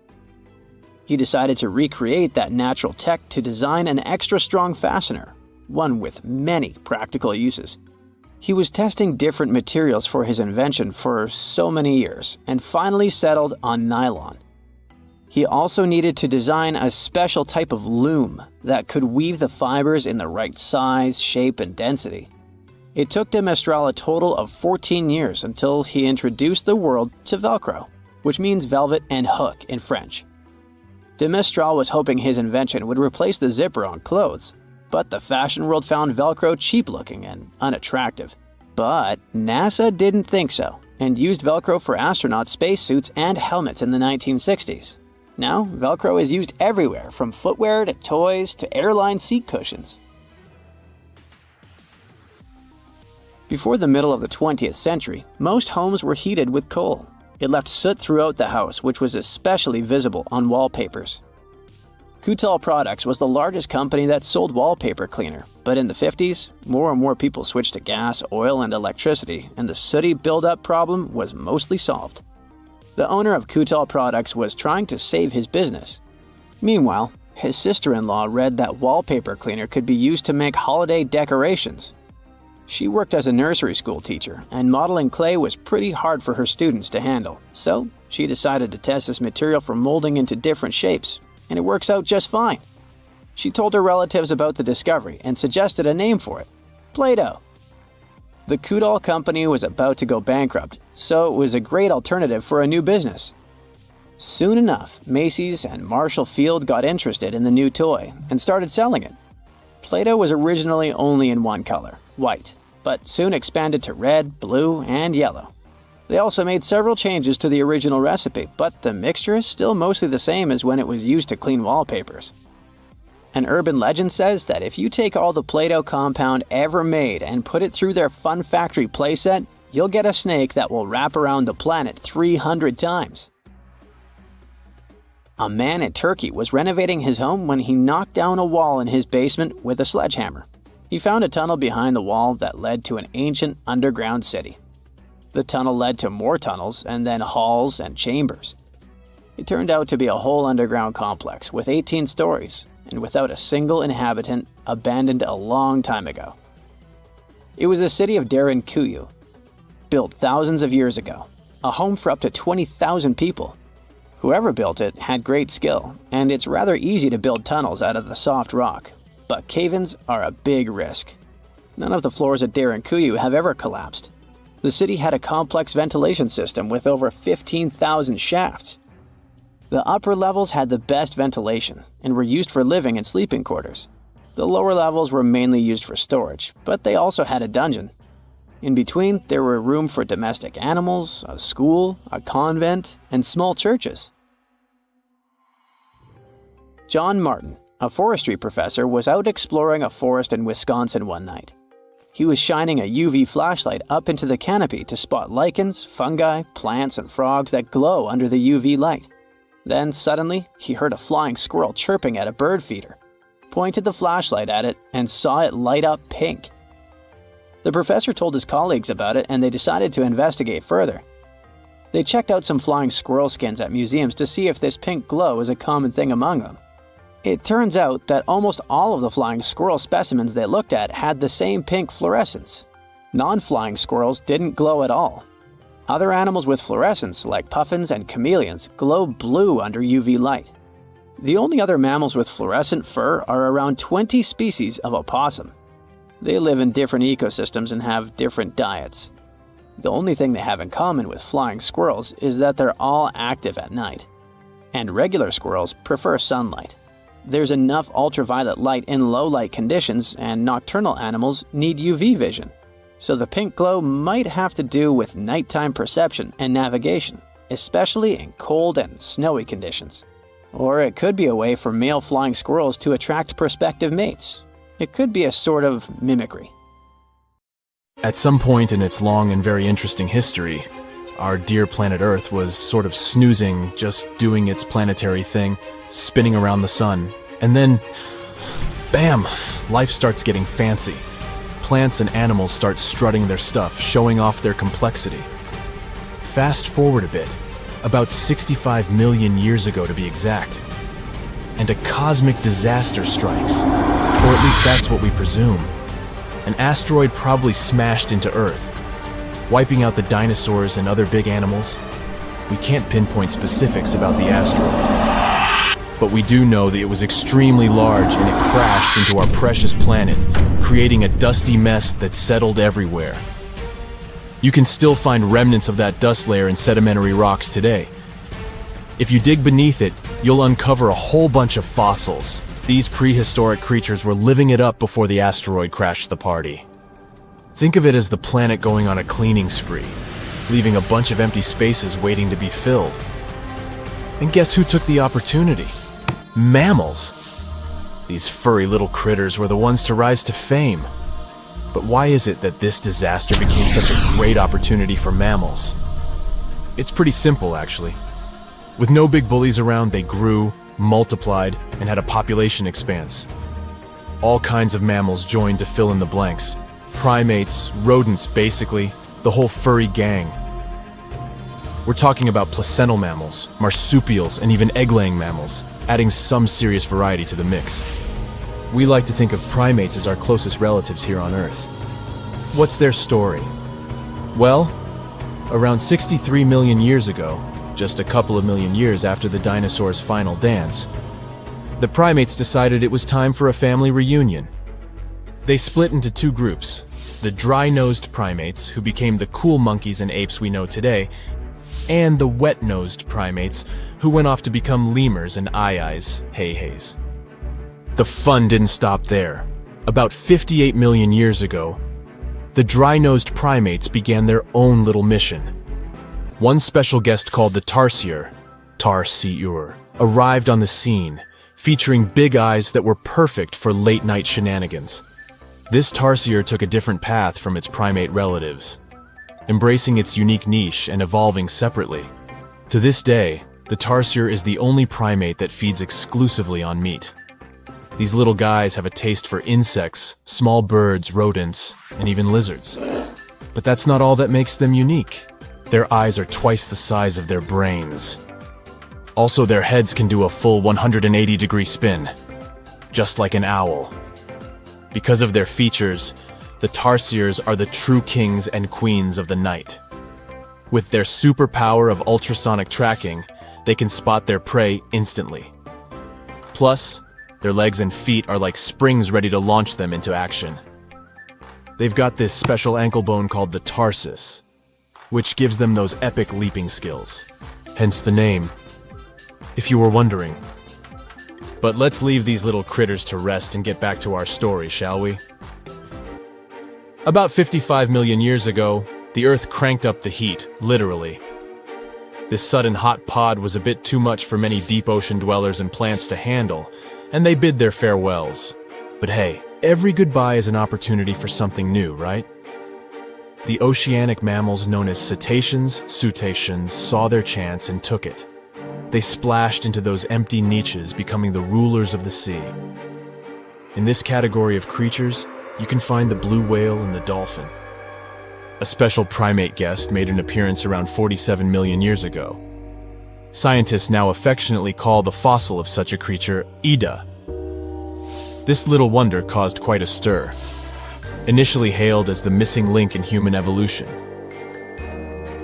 He decided to recreate that natural tech to design an extra strong fastener, one with many practical uses. He was testing different materials for his invention for so many years and finally settled on nylon. He also needed to design a special type of loom that could weave the fibers in the right size, shape, and density. It took de Mestral a total of 14 years until he introduced the world to Velcro, which means velvet and hook in French. De Mestral was hoping his invention would replace the zipper on clothes, but the fashion world found Velcro cheap-looking and unattractive. But NASA didn't think so, and used Velcro for astronaut spacesuits and helmets in the 1960s. Now, Velcro is used everywhere, from footwear to toys to airline seat cushions. Before the middle of the 20th century, most homes were heated with coal. It left soot throughout the house, which was especially visible on wallpapers. Kutal Products was the largest company that sold wallpaper cleaner, but in the 50s, more and more people switched to gas, oil, and electricity, and the sooty buildup problem was mostly solved. The owner of Kutal Products was trying to save his business. Meanwhile, his sister-in-law read that wallpaper cleaner could be used to make holiday decorations. She worked as a nursery school teacher, and modeling clay was pretty hard for her students to handle, so she decided to test this material for molding into different shapes, and it works out just fine. She told her relatives about the discovery and suggested a name for it: Play-Doh. The Kutal company was about to go bankrupt, so it was a great alternative for a new business. Soon enough, Macy's and Marshall Field got interested in the new toy and started selling it. Play-Doh was originally only in one color, white, but soon expanded to red, blue, and yellow. They also made several changes to the original recipe, but the mixture is still mostly the same as when it was used to clean wallpapers. An urban legend says that if you take all the Play-Doh compound ever made and put it through their Fun Factory playset, you'll get a snake that will wrap around the planet 300 times. A man in Turkey was renovating his home when he knocked down a wall in his basement with a sledgehammer. He found a tunnel behind the wall that led to an ancient underground city. The tunnel led to more tunnels and then halls and chambers. It turned out to be a whole underground complex with 18 stories and without a single inhabitant, abandoned a long time ago. It was the city of Derinkuyu, built thousands of years ago, a home for up to 20,000 people. Whoever built it had great skill, and it's rather easy to build tunnels out of the soft rock, but cave-ins are a big risk. None of the floors at Derinkuyu have ever collapsed. The city had a complex ventilation system with over 15,000 shafts. The upper levels had the best ventilation and were used for living and sleeping quarters. The lower levels were mainly used for storage, but they also had a dungeon. In between, there were room for domestic animals, a school, a convent, and small churches. John Martin, a forestry professor, was out exploring a forest in Wisconsin one night. He was shining a UV flashlight up into the canopy to spot lichens, fungi, plants, and frogs that glow under the UV light. Then suddenly, he heard a flying squirrel chirping at a bird feeder, pointed the flashlight at it, and saw it light up pink. The professor told his colleagues about it, and they decided to investigate further. They checked out some flying squirrel skins at museums to see if this pink glow is a common thing among them. It turns out that almost all of the flying squirrel specimens they looked at had the same pink fluorescence. Non-flying squirrels didn't glow at all. Other animals with fluorescence, like puffins and chameleons, glow blue under UV light. The only other mammals with fluorescent fur are around 20 species of opossum. They live in different ecosystems and have different diets. The only thing they have in common with flying squirrels is that they're all active at night. And regular squirrels prefer sunlight. There's enough ultraviolet light in low-light conditions, and nocturnal animals need UV vision. So the pink glow might have to do with nighttime perception and navigation, especially in cold and snowy conditions. Or it could be a way for male flying squirrels to attract prospective mates. It could be a sort of mimicry. At some point in its long and very interesting history, our dear planet Earth was sort of snoozing, just doing its planetary thing, spinning around the sun. And then, bam, life starts getting fancy. Plants and animals start strutting their stuff, showing off their complexity. Fast forward a bit, about 65 million years ago to be exact, and a cosmic disaster strikes, or at least that's what we presume. An asteroid probably smashed into Earth, wiping out the dinosaurs and other big animals. We can't pinpoint specifics about the asteroid, but we do know that it was extremely large and it crashed into our precious planet, creating a dusty mess that settled everywhere. You can still find remnants of that dust layer in sedimentary rocks today. If you dig beneath it, you'll uncover a whole bunch of fossils. These prehistoric creatures were living it up before the asteroid crashed the party. Think of it as the planet going on a cleaning spree, leaving a bunch of empty spaces waiting to be filled. And guess who took the opportunity? Mammals! These furry little critters were the ones to rise to fame. But why is it that this disaster became such a great opportunity for mammals? It's pretty simple, actually. With no big bullies around, they grew, multiplied, and had a population expanse. All kinds of mammals joined to fill in the blanks. Primates, rodents, basically, the whole furry gang. We're talking about placental mammals, marsupials, and even egg-laying mammals, adding some serious variety to the mix. We like to think of primates as our closest relatives here on Earth. What's their story? Well, around 63 million years ago, just a couple of million years after the dinosaurs' final dance, the primates decided it was time for a family reunion. They split into two groups, the dry-nosed primates, who became the cool monkeys and apes we know today, and the wet-nosed primates, who went off to become lemurs and aye-ayes, hey-hays. The fun didn't stop there. About 58 million years ago, the dry-nosed primates began their own little mission. One special guest called the Tarsier, arrived on the scene, featuring big eyes that were perfect for late-night shenanigans. This Tarsier took a different path from its primate relatives, embracing its unique niche and evolving separately. To this day, the Tarsier is the only primate that feeds exclusively on meat. These little guys have a taste for insects, small birds, rodents, and even lizards. But that's not all that makes them unique. Their eyes are twice the size of their brains. Also, their heads can do a full 180-degree spin, just like an owl. Because of their features, the Tarsiers are the true kings and queens of the night. With their superpower of ultrasonic tracking, they can spot their prey instantly. Plus, their legs and feet are like springs ready to launch them into action. They've got this special ankle bone called the tarsus, which gives them those epic leaping skills. Hence the name, if you were wondering. But let's leave these little critters to rest and get back to our story, shall we? About 55 million years ago, the Earth cranked up the heat, literally. This sudden hot pod was a bit too much for many deep ocean dwellers and plants to handle, and they bid their farewells. But hey, every goodbye is an opportunity for something new, right? The oceanic mammals known as cetaceans, saw their chance and took it. They splashed into those empty niches, becoming the rulers of the sea. In this category of creatures, you can find the blue whale and the dolphin. A special primate guest made an appearance around 47 million years ago. Scientists now affectionately call the fossil of such a creature Ida. This little wonder caused quite a stir. Initially hailed as the missing link in human evolution.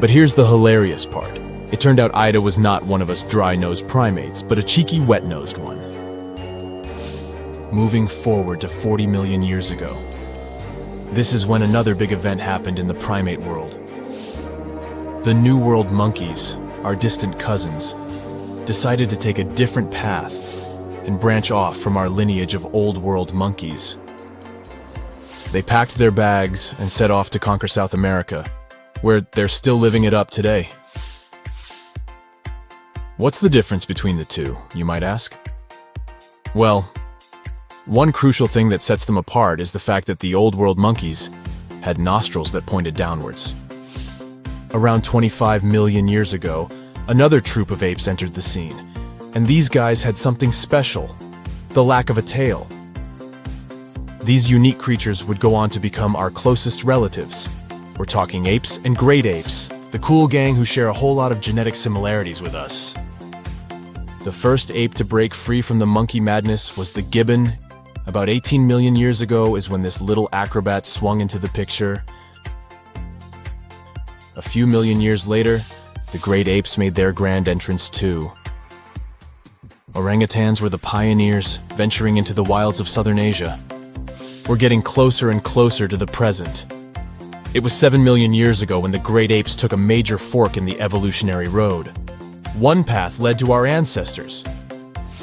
But here's the hilarious part. It turned out Ida was not one of us dry-nosed primates, but a cheeky wet-nosed one. Moving forward to 40 million years ago. This is when another big event happened in the primate world. The New World monkeys, our distant cousins, decided to take a different path and branch off from our lineage of Old World monkeys. They packed their bags and set off to conquer South America, where they're still living it up today. What's the difference between the two, you might ask? Well, one crucial thing that sets them apart is the fact that the Old World monkeys had nostrils that pointed downwards. Around 25 million years ago, another troop of apes entered the scene, and these guys had something special, the lack of a tail. These unique creatures would go on to become our closest relatives. We're talking apes and great apes, the cool gang who share a whole lot of genetic similarities with us. The first ape to break free from the monkey madness was the gibbon. About 18 million years ago is when this little acrobat swung into the picture. A few million years later, the great apes made their grand entrance too. Orangutans were the pioneers, venturing into the wilds of southern Asia. We're getting closer and closer to the present. It was 7 million years ago when the great apes took a major fork in the evolutionary road. One path led to our ancestors,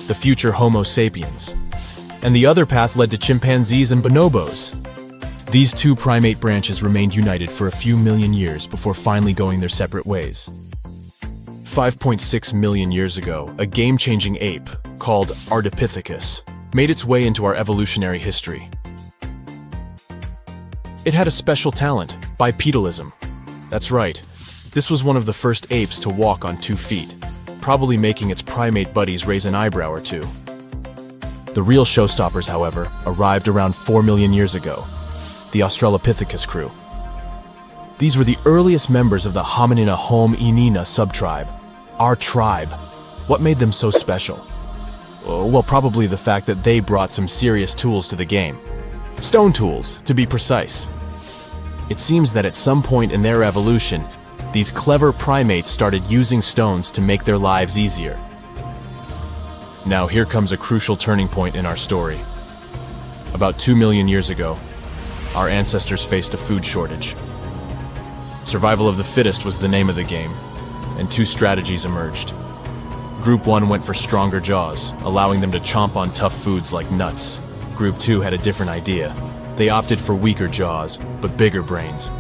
the future Homo sapiens, and the other path led to chimpanzees and bonobos. These two primate branches remained united for a few million years before finally going their separate ways. 5.6 million years ago, a game-changing ape called Ardipithecus made its way into our evolutionary history. It had a special talent, bipedalism. That's right, this was one of the first apes to walk on 2 feet, probably making its primate buddies raise an eyebrow or two. The real showstoppers, however, arrived around 4 million years ago, the Australopithecus crew. These were the earliest members of the Hominina hominina subtribe, our tribe. What made them so special? Well, probably the fact that they brought some serious tools to the game. Stone tools, to be precise. It seems that at some point in their evolution, these clever primates started using stones to make their lives easier. Now here comes a crucial turning point in our story. About 2 million years ago, our ancestors faced a food shortage. Survival of the fittest was the name of the game, and 2 strategies emerged. Group 1 went for stronger jaws, allowing them to chomp on tough foods like nuts. Group 2 had a different idea. They opted for weaker jaws, but bigger brains.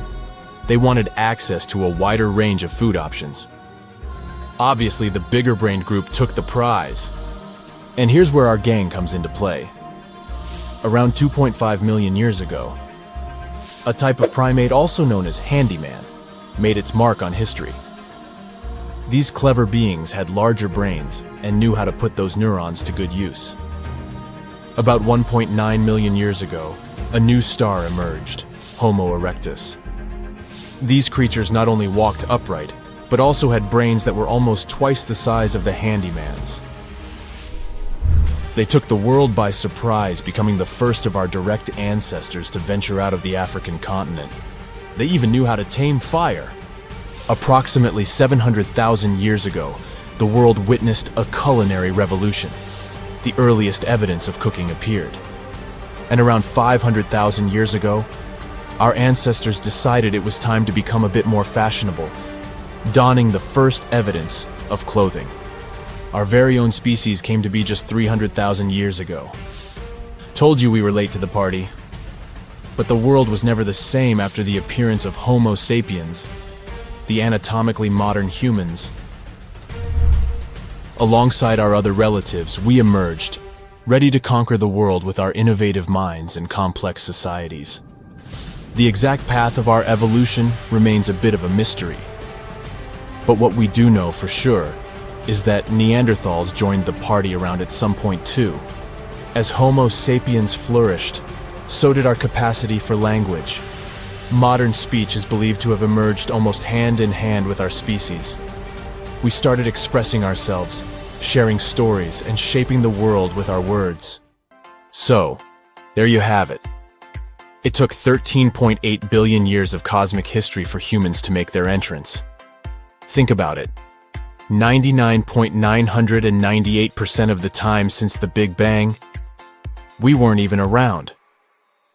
They wanted access to a wider range of food options. Obviously, the bigger-brained group took the prize. And here's where our gang comes into play. Around 2.5 million years ago, a type of primate also known as handyman made its mark on history. These clever beings had larger brains and knew how to put those neurons to good use. About 1.9 million years ago, a new star emerged, Homo erectus. These creatures not only walked upright, but also had brains that were almost twice the size of the handyman's. They took the world by surprise, becoming the first of our direct ancestors to venture out of the African continent. They even knew how to tame fire. Approximately 700,000 years ago, the world witnessed a culinary revolution. The earliest evidence of cooking appeared. And around 500,000 years ago, our ancestors decided it was time to become a bit more fashionable, donning the first evidence of clothing. Our very own species came to be just 300,000 years ago. Told you we were late to the party. But the world was never the same after the appearance of Homo sapiens, the anatomically modern humans. Alongside our other relatives, we emerged, ready to conquer the world with our innovative minds and complex societies. The exact path of our evolution remains a bit of a mystery. But what we do know for sure is that Neanderthals joined the party around at some point too. As Homo sapiens flourished, so did our capacity for language. Modern speech is believed to have emerged almost hand in hand with our species. We started expressing ourselves, sharing stories, and shaping the world with our words. So, there you have it. It took 13.8 billion years of cosmic history for humans to make their entrance. Think about it. 99.998% of the time since the Big Bang, we weren't even around.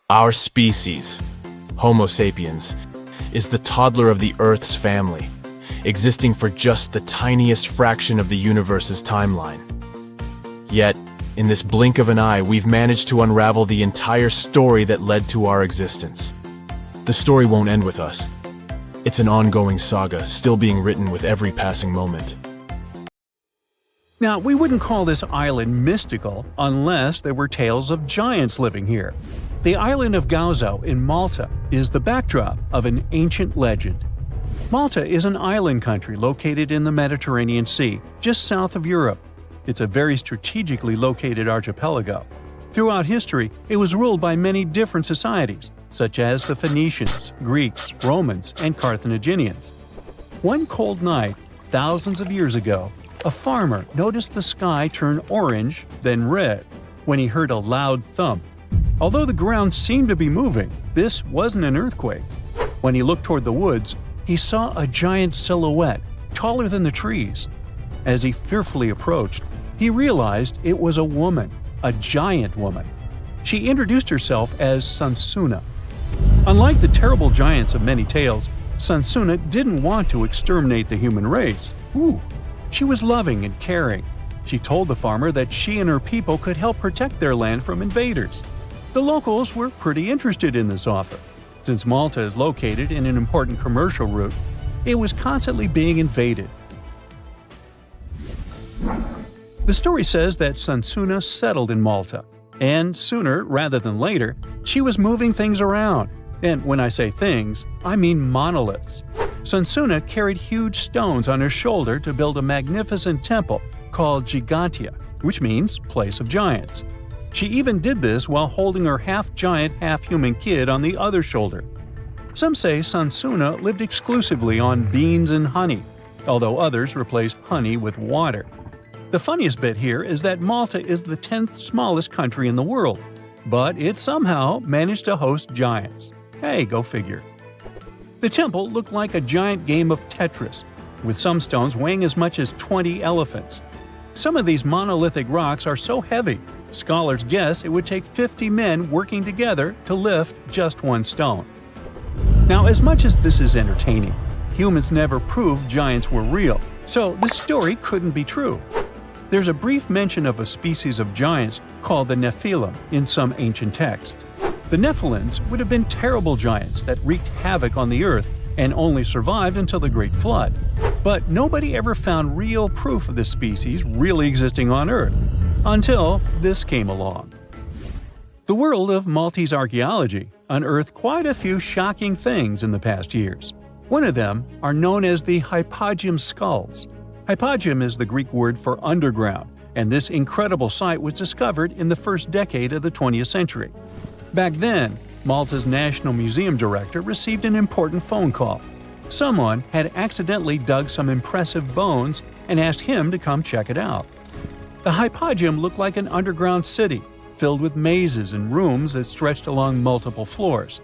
Our species, Homo sapiens, is the toddler of the Earth's family, existing for just the tiniest fraction of the universe's timeline. Yet, in this blink of an eye, we've managed to unravel the entire story that led to our existence. The story won't end with us. It's an ongoing saga, still being written with every passing moment. Now, we wouldn't call this island mystical unless there were tales of giants living here. The island of Gozo in Malta is the backdrop of an ancient legend. Malta is an island country located in the Mediterranean Sea, just south of Europe. It's a very strategically located archipelago. Throughout history, it was ruled by many different societies, such as the Phoenicians, Greeks, Romans, and Carthaginians. One cold night, thousands of years ago, a farmer noticed the sky turn orange, then red, when he heard a loud thump. Although the ground seemed to be moving, this wasn't an earthquake. When he looked toward the woods, he saw a giant silhouette, taller than the trees. As he fearfully approached, he realized it was a woman, a giant woman. She introduced herself as Sansuna. Unlike the terrible giants of many tales, Sansuna didn't want to exterminate the human race. She was loving and caring. She told the farmer that she and her people could help protect their land from invaders. The locals were pretty interested in this offer. Since Malta is located in an important commercial route, it was constantly being invaded. The story says that Sansuna settled in Malta, and sooner rather than later, she was moving things around. And when I say things, I mean monoliths. Sansuna carried huge stones on her shoulder to build a magnificent temple called Gigantia, which means place of giants. She even did this while holding her half-giant, half-human kid on the other shoulder. Some say Sansuna lived exclusively on beans and honey, although others replaced honey with water. The funniest bit here is that Malta is the 10th smallest country in the world, but it somehow managed to host giants. Hey, go figure. The temple looked like a giant game of Tetris, with some stones weighing as much as 20 elephants. Some of these monolithic rocks are so heavy, scholars guess it would take 50 men working together to lift just one stone. Now, as much as this is entertaining, humans never proved giants were real, so this story couldn't be true. There's a brief mention of a species of giants called the Nephilim in some ancient texts. The Nephilims would have been terrible giants that wreaked havoc on the earth and only survived until the Great Flood. But nobody ever found real proof of this species really existing on Earth, until this came along. The world of Maltese archaeology unearthed quite a few shocking things in the past years. One of them are known as the hypogeum skulls. Hypogeum is the Greek word for underground, and this incredible site was discovered in the first decade of the 20th century. Back then, Malta's National Museum director received an important phone call. Someone had accidentally dug some impressive bones and asked him to come check it out. The hypogeum looked like an underground city, filled with mazes and rooms that stretched along multiple floors.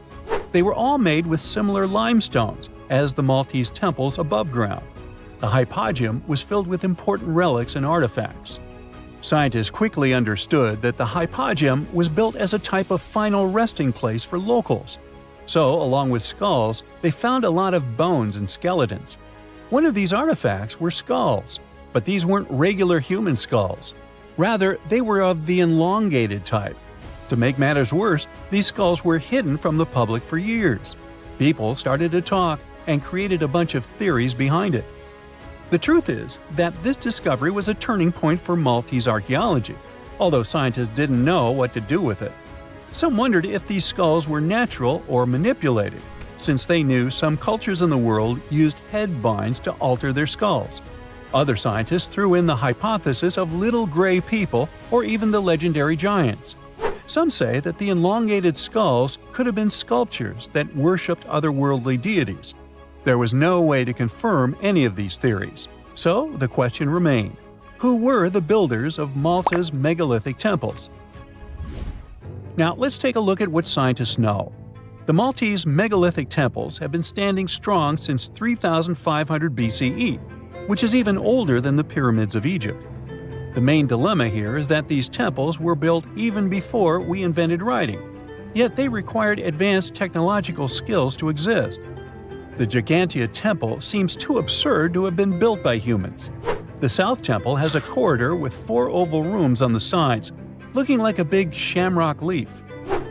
They were all made with similar limestones as the Maltese temples above ground. The hypogeum was filled with important relics and artifacts. Scientists quickly understood that the hypogeum was built as a type of final resting place for locals. So, along with skulls, they found a lot of bones and skeletons. One of these artifacts were skulls, but these weren't regular human skulls. Rather, they were of the elongated type. To make matters worse, these skulls were hidden from the public for years. People started to talk and created a bunch of theories behind it. The truth is that this discovery was a turning point for Maltese archaeology, although scientists didn't know what to do with it. Some wondered if these skulls were natural or manipulated, since they knew some cultures in the world used head binds to alter their skulls. Other scientists threw in the hypothesis of little gray people or even the legendary giants. Some say that the elongated skulls could have been sculptures that worshipped otherworldly deities. There was no way to confirm any of these theories. So the question remained: who were the builders of Malta's megalithic temples? Now let's take a look at what scientists know. The Maltese megalithic temples have been standing strong since 3500 BCE, which is even older than the pyramids of Egypt. The main dilemma here is that these temples were built even before we invented writing, yet they required advanced technological skills to exist. The Gigantea Temple seems too absurd to have been built by humans. The South Temple has a corridor with 4 oval rooms on the sides, looking like a big shamrock leaf.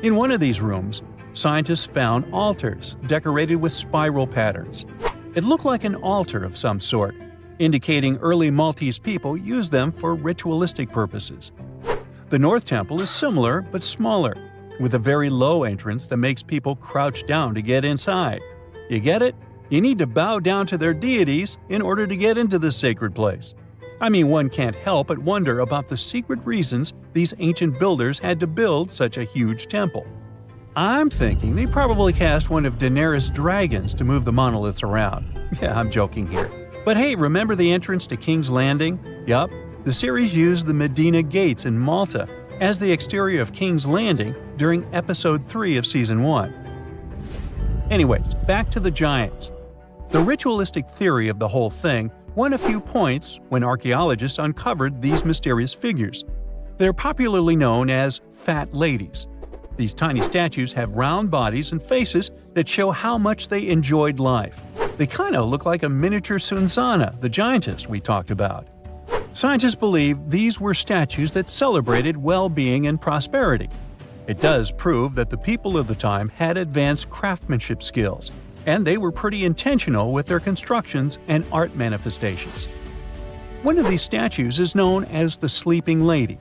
In one of these rooms, scientists found altars decorated with spiral patterns. It looked like an altar of some sort, indicating early Maltese people used them for ritualistic purposes. The North Temple is similar but smaller, with a very low entrance that makes people crouch down to get inside. You get it? You need to bow down to their deities in order to get into this sacred place. I mean, one can't help but wonder about the secret reasons these ancient builders had to build such a huge temple. I'm thinking they probably cast one of Daenerys' dragons to move the monoliths around. Yeah, I'm joking here. But hey, remember the entrance to King's Landing? Yup, the series used the Medina Gates in Malta as the exterior of King's Landing during Episode 3 of Season 1. Anyways, back to the giants. The ritualistic theory of the whole thing won a few points when archaeologists uncovered these mysterious figures. They're popularly known as fat ladies. These tiny statues have round bodies and faces that show how much they enjoyed life. They kind of look like a miniature Sunsana, the giantess we talked about. Scientists believe these were statues that celebrated well-being and prosperity. It does prove that the people of the time had advanced craftsmanship skills, and they were pretty intentional with their constructions and art manifestations. One of these statues is known as the Sleeping Lady.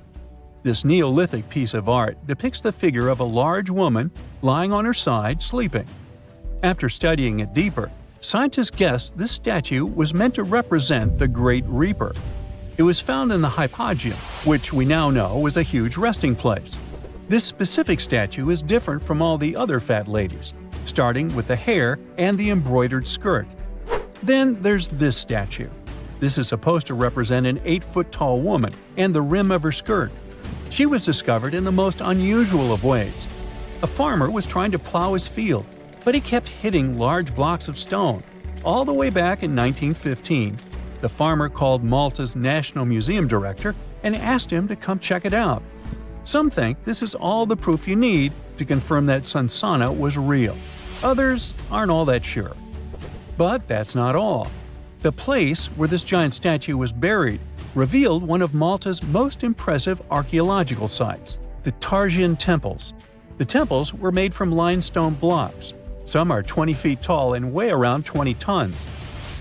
This Neolithic piece of art depicts the figure of a large woman lying on her side sleeping. After studying it deeper, scientists guessed this statue was meant to represent the Great Reaper. It was found in the hypogeum, which we now know was a huge resting place. This specific statue is different from all the other fat ladies, starting with the hair and the embroidered skirt. Then there's this statue. This is supposed to represent an 8-foot-tall woman and the rim of her skirt. She was discovered in the most unusual of ways. A farmer was trying to plow his field, but he kept hitting large blocks of stone. All the way back in 1915, the farmer called Malta's National Museum director and asked him to come check it out. Some think this is all the proof you need to confirm that Sunsana was real. Others aren't all that sure. But that's not all. The place where this giant statue was buried revealed one of Malta's most impressive archaeological sites, the Tarsian temples. The temples were made from limestone blocks. Some are 20 feet tall and weigh around 20 tons.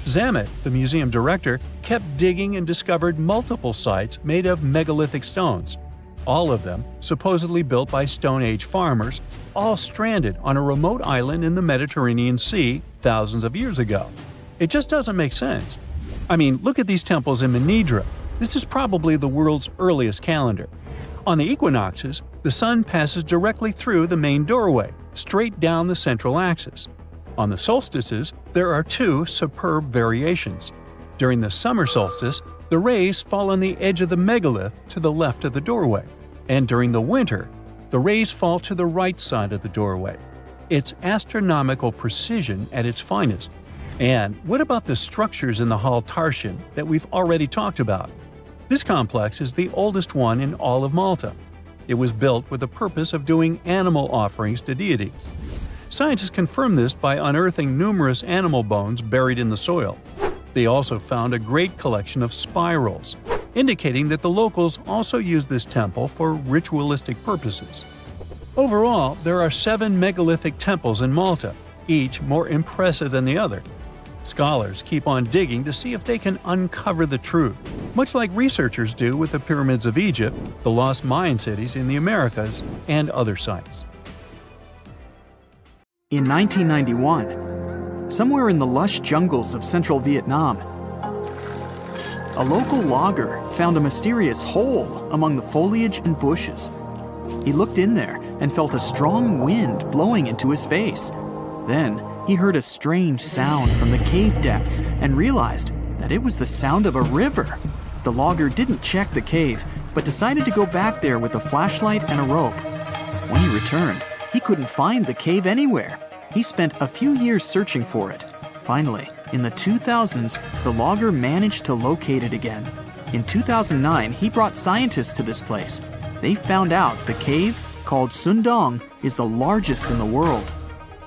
Zamet, the museum director, kept digging and discovered multiple sites made of megalithic stones. All of them supposedly built by Stone Age farmers, all stranded on a remote island in the Mediterranean Sea thousands of years ago. It just doesn't make sense. I mean, look at these temples in Manidra. This is probably the world's earliest calendar. On the equinoxes, the sun passes directly through the main doorway, straight down the central axis. On the solstices, there are two superb variations. During the summer solstice, the rays fall on the edge of the megalith to the left of the doorway, and during the winter, the rays fall to the right side of the doorway. It's astronomical precision at its finest. And what about the structures in the Hal Tarshan that we've already talked about? This complex is the oldest one in all of Malta. It was built with the purpose of doing animal offerings to deities. Scientists confirm this by unearthing numerous animal bones buried in the soil. They also found a great collection of spirals, indicating that the locals also used this temple for ritualistic purposes. Overall, there are 7 megalithic temples in Malta, each more impressive than the other. Scholars keep on digging to see if they can uncover the truth, much like researchers do with the pyramids of Egypt, the lost Mayan cities in the Americas, and other sites. In 1991, somewhere in the lush jungles of central Vietnam, a local logger found a mysterious hole among the foliage and bushes. He looked in there and felt a strong wind blowing into his face. Then, he heard a strange sound from the cave depths and realized that it was the sound of a river. The logger didn't check the cave, but decided to go back there with a flashlight and a rope. When he returned, he couldn't find the cave anywhere. He spent a few years searching for it. Finally, in the 2000s, the logger managed to locate it again. In 2009, he brought scientists to this place. They found out the cave, called Sundong, is the largest in the world.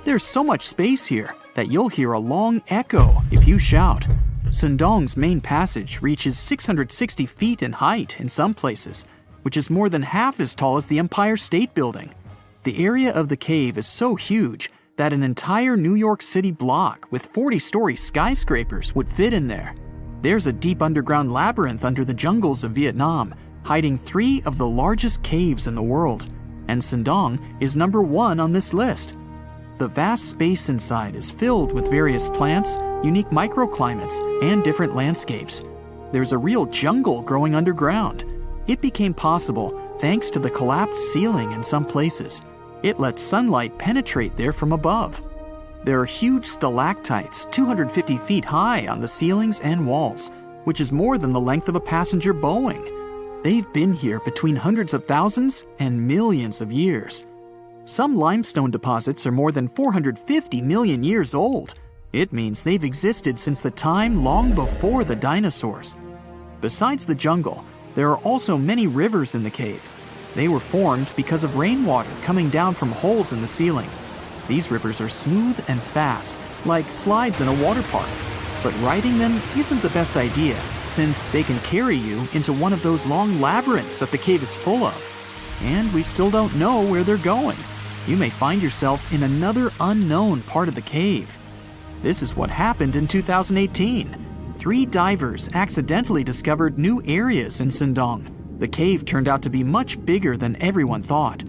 There's so much space here that you'll hear a long echo if you shout. Sundong's main passage reaches 660 feet in height in some places, which is more than half as tall as the Empire State Building. The area of the cave is so huge that an entire New York City block with 40-story skyscrapers would fit in there. There's a deep underground labyrinth under the jungles of Vietnam, hiding 3 of the largest caves in the world, and Sundong is number 1 on this list. The vast space inside is filled with various plants, unique microclimates, and different landscapes. There's a real jungle growing underground. It became possible thanks to the collapsed ceiling in some places. It lets sunlight penetrate there from above. There are huge stalactites 250 feet high on the ceilings and walls, which is more than the length of a passenger Boeing. They've been here between hundreds of thousands and millions of years. Some limestone deposits are more than 450 million years old. It means they've existed since the time long before the dinosaurs. Besides the jungle, there are also many rivers in the cave. They were formed because of rainwater coming down from holes in the ceiling. These rivers are smooth and fast, like slides in a water park. But riding them isn't the best idea, since they can carry you into one of those long labyrinths that the cave is full of. And we still don't know where they're going. You may find yourself in another unknown part of the cave. This is what happened in 2018. 3 divers accidentally discovered new areas in Sundong. The cave turned out to be much bigger than everyone thought.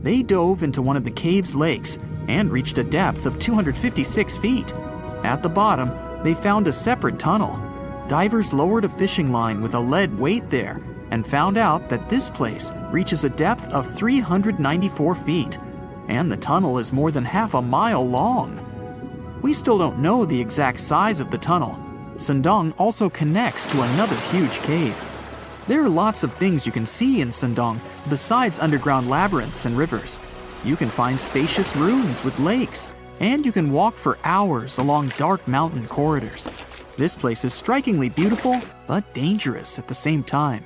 They dove into one of the cave's lakes and reached a depth of 256 feet. At the bottom, they found a separate tunnel. Divers lowered a fishing line with a lead weight there and found out that this place reaches a depth of 394 feet. And the tunnel is more than half a mile long. We still don't know the exact size of the tunnel. Sundong also connects to another huge cave. There are lots of things you can see in Sundong besides underground labyrinths and rivers. You can find spacious rooms with lakes, and you can walk for hours along dark mountain corridors. This place is strikingly beautiful, but dangerous at the same time.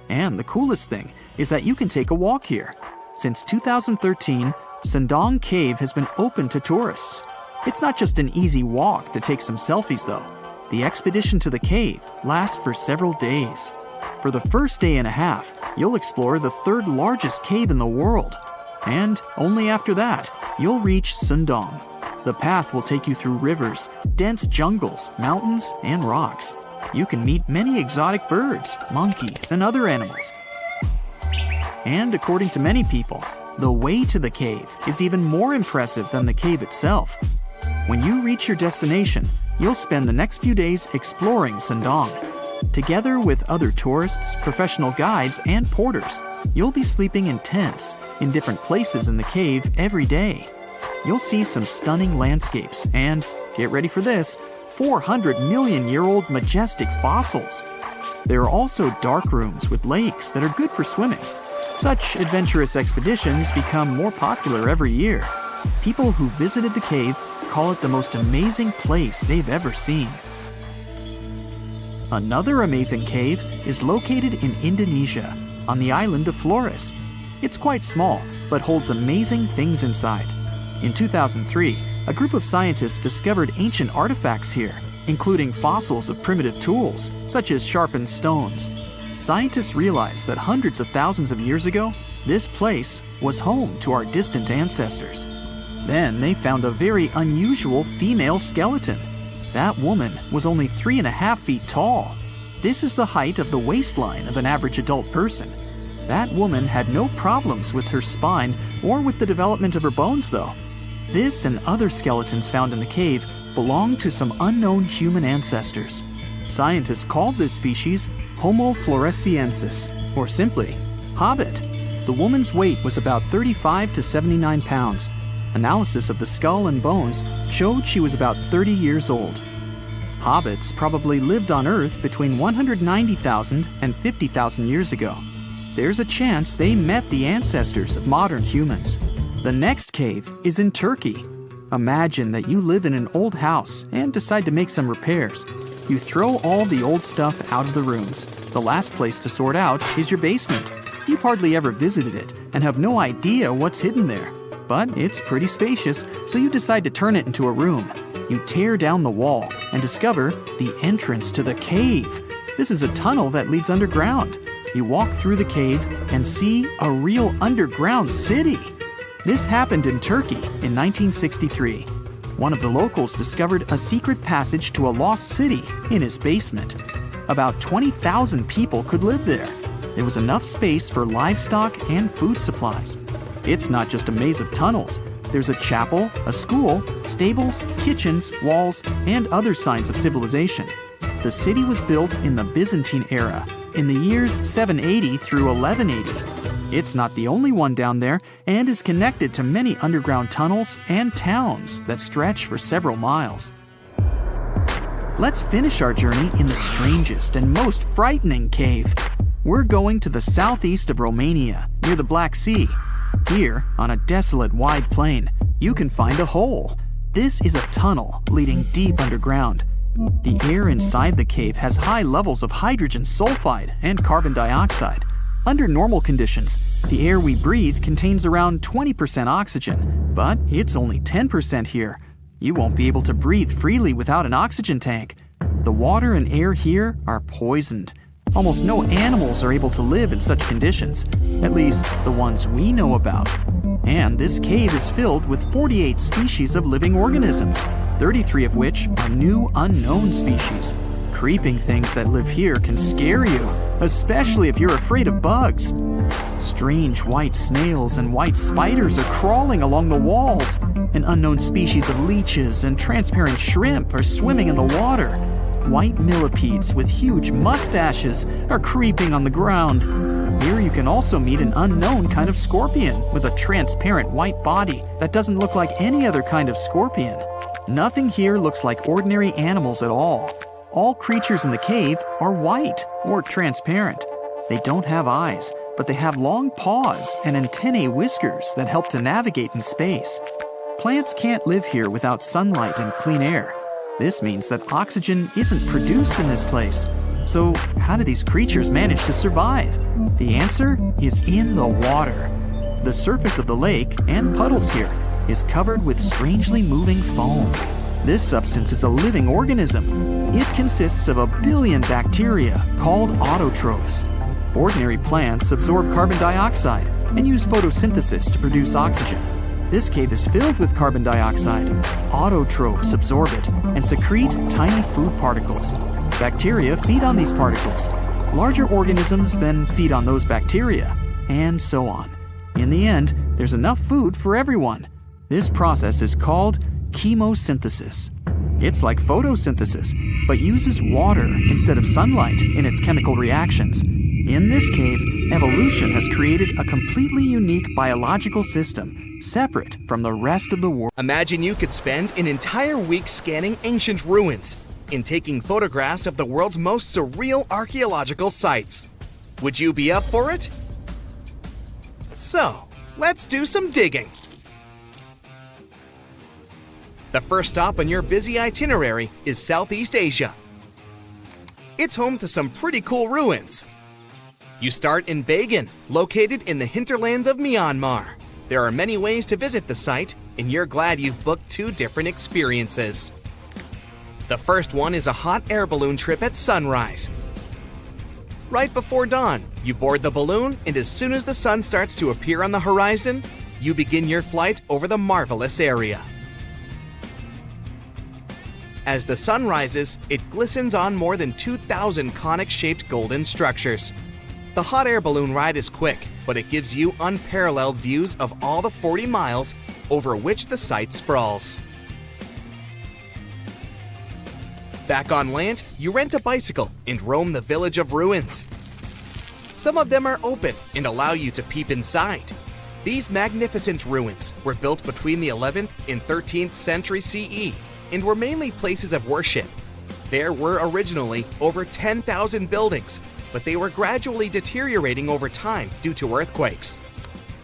And the coolest thing is that you can take a walk here. Since 2013, Sundong Cave has been open to tourists. It's not just an easy walk to take some selfies, though. The expedition to the cave lasts for several days. For the first day and a half, you'll explore the 3rd largest cave in the world. And only after that, you'll reach Sundong. The path will take you through rivers, dense jungles, mountains, and rocks. You can meet many exotic birds, monkeys, and other animals. And according to many people, the way to the cave is even more impressive than the cave itself. When you reach your destination, you'll spend the next few days exploring Sindong. Together with other tourists, professional guides, and porters, you'll be sleeping in tents in different places in the cave every day. You'll see some stunning landscapes and, get ready for this, 400-million-year-old majestic fossils. There are also dark rooms with lakes that are good for swimming. Such adventurous expeditions become more popular every year. People who visited the cave call it the most amazing place they've ever seen. Another amazing cave is located in Indonesia, on the island of Flores. It's quite small, but holds amazing things inside. In 2003, a group of scientists discovered ancient artifacts here, including fossils of primitive tools, such as sharpened stones. Scientists realized that hundreds of thousands of years ago, this place was home to our distant ancestors. Then they found a very unusual female skeleton. That woman was only 3.5 feet tall. This is the height of the waistline of an average adult person. That woman had no problems with her spine or with the development of her bones, though. This and other skeletons found in the cave belong to some unknown human ancestors. Scientists called this species Homo floresiensis, or simply, Hobbit. The woman's weight was about 35 to 79 pounds. Analysis of the skull and bones showed she was about 30 years old. Hobbits probably lived on Earth between 190,000 and 50,000 years ago. There's a chance they met the ancestors of modern humans. The next cave is in Turkey. Imagine that you live in an old house and decide to make some repairs. You throw all the old stuff out of the rooms. The last place to sort out is your basement. You've hardly ever visited it and have no idea what's hidden there. But it's pretty spacious, so you decide to turn it into a room. You tear down the wall and discover the entrance to the cave. This is a tunnel that leads underground. You walk through the cave and see a real underground city. This happened in Turkey in 1963. One of the locals discovered a secret passage to a lost city in his basement. About 20,000 people could live there. There was enough space for livestock and food supplies. It's not just a maze of tunnels. There's a chapel, a school, stables, kitchens, walls, and other signs of civilization. The city was built in the Byzantine era, in the years 780 through 1180. It's not the only one down there and is connected to many underground tunnels and towns that stretch for several miles. Let's finish our journey in the strangest and most frightening cave. We're going to the southeast of Romania, near the Black Sea. Here, on a desolate wide plain, you can find a hole. This is a tunnel leading deep underground. The air inside the cave has high levels of hydrogen sulfide and carbon dioxide. Under normal conditions, the air we breathe contains around 20% oxygen, but it's only 10% here. You won't be able to breathe freely without an oxygen tank. The water and air here are poisoned. Almost no animals are able to live in such conditions, at least the ones we know about. And this cave is filled with 48 species of living organisms, 33 of which are new unknown species. Creeping things that live here can scare you, especially if you're afraid of bugs. Strange white snails and white spiders are crawling along the walls. An unknown species of leeches and transparent shrimp are swimming in the water. White millipedes with huge mustaches are creeping on the ground. Here you can also meet an unknown kind of scorpion with a transparent white body that doesn't look like any other kind of scorpion. Nothing here looks like ordinary animals at all. All creatures in the cave are white or transparent. They don't have eyes, but they have long paws and antennae whiskers that help to navigate in space. Plants can't live here without sunlight and clean air. This means that oxygen isn't produced in this place. So how do these creatures manage to survive? The answer is in the water. The surface of the lake and puddles here is covered with strangely moving foam. This substance is a living organism. It consists of 1 billion bacteria called autotrophs. Ordinary plants absorb carbon dioxide and use photosynthesis to produce oxygen. This cave is filled with carbon dioxide. Autotrophs absorb it and secrete tiny food particles. Bacteria feed on these particles. Larger organisms then feed on those bacteria, and so on. In the end, there's enough food for everyone. This process is called chemosynthesis. It's like photosynthesis, but uses water instead of sunlight in its chemical reactions. In this cave, evolution has created a completely unique biological system, separate from the rest of the world. Imagine you could spend an entire week scanning ancient ruins and taking photographs of the world's most surreal archaeological sites. Would you be up for it? So, let's do some digging. The first stop on your busy itinerary is Southeast Asia. It's home to some pretty cool ruins. You start in Bagan, located in the hinterlands of Myanmar. There are many ways to visit the site, and you're glad you've booked 2 different experiences. The first one is a hot air balloon trip at sunrise. Right before dawn, you board the balloon, and as soon as the sun starts to appear on the horizon, you begin your flight over the marvelous area. As the sun rises, it glistens on more than 2,000 conic-shaped golden structures. The hot air balloon ride is quick, but it gives you unparalleled views of all the 40 miles over which the site sprawls. Back on land, you rent a bicycle and roam the village of ruins. Some of them are open and allow you to peep inside. These magnificent ruins were built between the 11th and 13th century CE and were mainly places of worship. There were originally over 10,000 buildings, but they were gradually deteriorating over time due to earthquakes.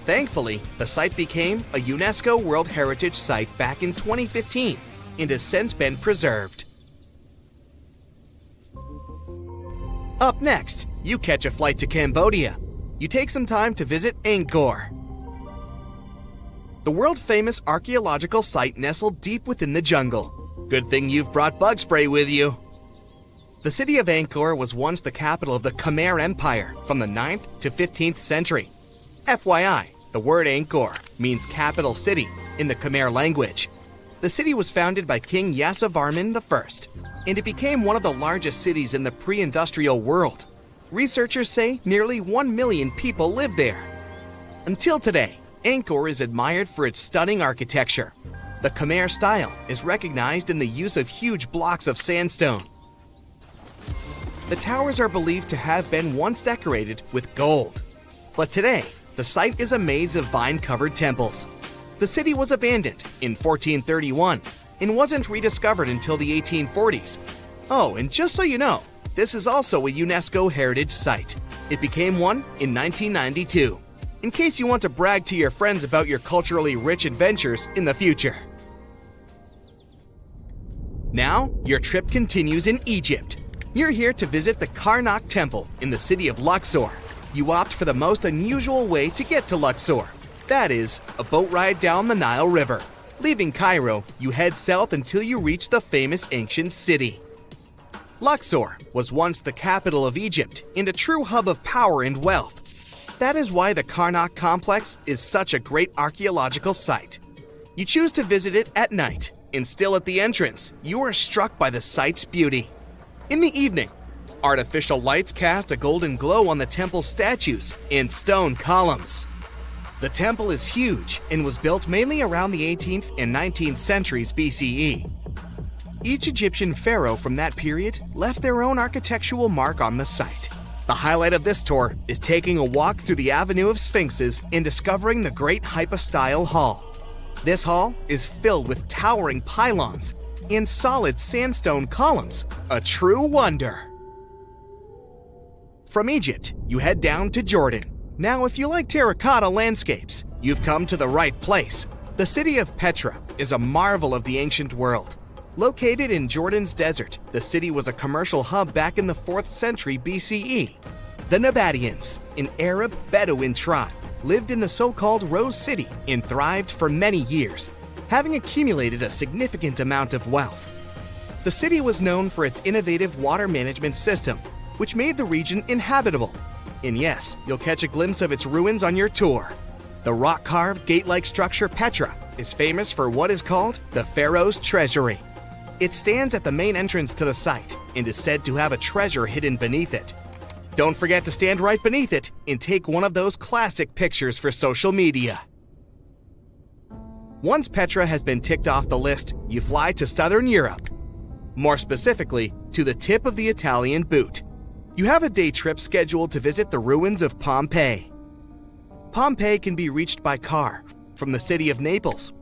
Thankfully, the site became a UNESCO World Heritage Site back in 2015 and has since been preserved. Up next, you catch a flight to Cambodia. You take some time to visit Angkor, the world-famous archaeological site nestled deep within the jungle. Good thing you've brought bug spray with you. The city of Angkor was once the capital of the Khmer Empire from the 9th to 15th century. FYI, the word Angkor means capital city in the Khmer language. The city was founded by King Yasovarman I, and it became one of the largest cities in the pre-industrial world. Researchers say nearly 1 million people live there. Until today, Angkor is admired for its stunning architecture. The Khmer style is recognized in the use of huge blocks of sandstone. The towers are believed to have been once decorated with gold. But today, the site is a maze of vine-covered temples. The city was abandoned in 1431 and wasn't rediscovered until the 1840s. Oh, and just so you know, this is also a UNESCO Heritage Site. It became one in 1992, in case you want to brag to your friends about your culturally rich adventures in the future. Now, your trip continues in Egypt. You're here to visit the Karnak Temple in the city of Luxor. You opt for the most unusual way to get to Luxor. That is, a boat ride down the Nile River. Leaving Cairo, you head south until you reach the famous ancient city. Luxor was once the capital of Egypt and a true hub of power and wealth. That is why the Karnak complex is such a great archaeological site. You choose to visit it at night, and still at the entrance, you are struck by the site's beauty. In the evening, artificial lights cast a golden glow on the temple statues and stone columns. The temple is huge and was built mainly around the 18th and 19th centuries BCE. Each Egyptian pharaoh from that period left their own architectural mark on the site. The highlight of this tour is taking a walk through the Avenue of Sphinxes and discovering the Great Hypostyle Hall. This hall is filled with towering pylons and solid sandstone columns, a true wonder. From Egypt, you head down to Jordan. Now, if you like terracotta landscapes, you've come to the right place. The city of Petra is a marvel of the ancient world. Located in Jordan's desert, the city was a commercial hub back in the 4th century BCE. The Nabateans, an Arab Bedouin tribe, lived in the so-called Rose City and thrived for many years, having accumulated a significant amount of wealth. The city was known for its innovative water management system, which made the region inhabitable. And yes, you'll catch a glimpse of its ruins on your tour. The rock-carved, gate-like structure Petra is famous for what is called the Pharaoh's Treasury. It stands at the main entrance to the site and is said to have a treasure hidden beneath it. Don't forget to stand right beneath it and take one of those classic pictures for social media. Once Petra has been ticked off the list, you fly to southern Europe. More specifically, to the tip of the Italian boot. You have a day trip scheduled to visit the ruins of Pompeii. Pompeii can be reached by car from the city of Naples.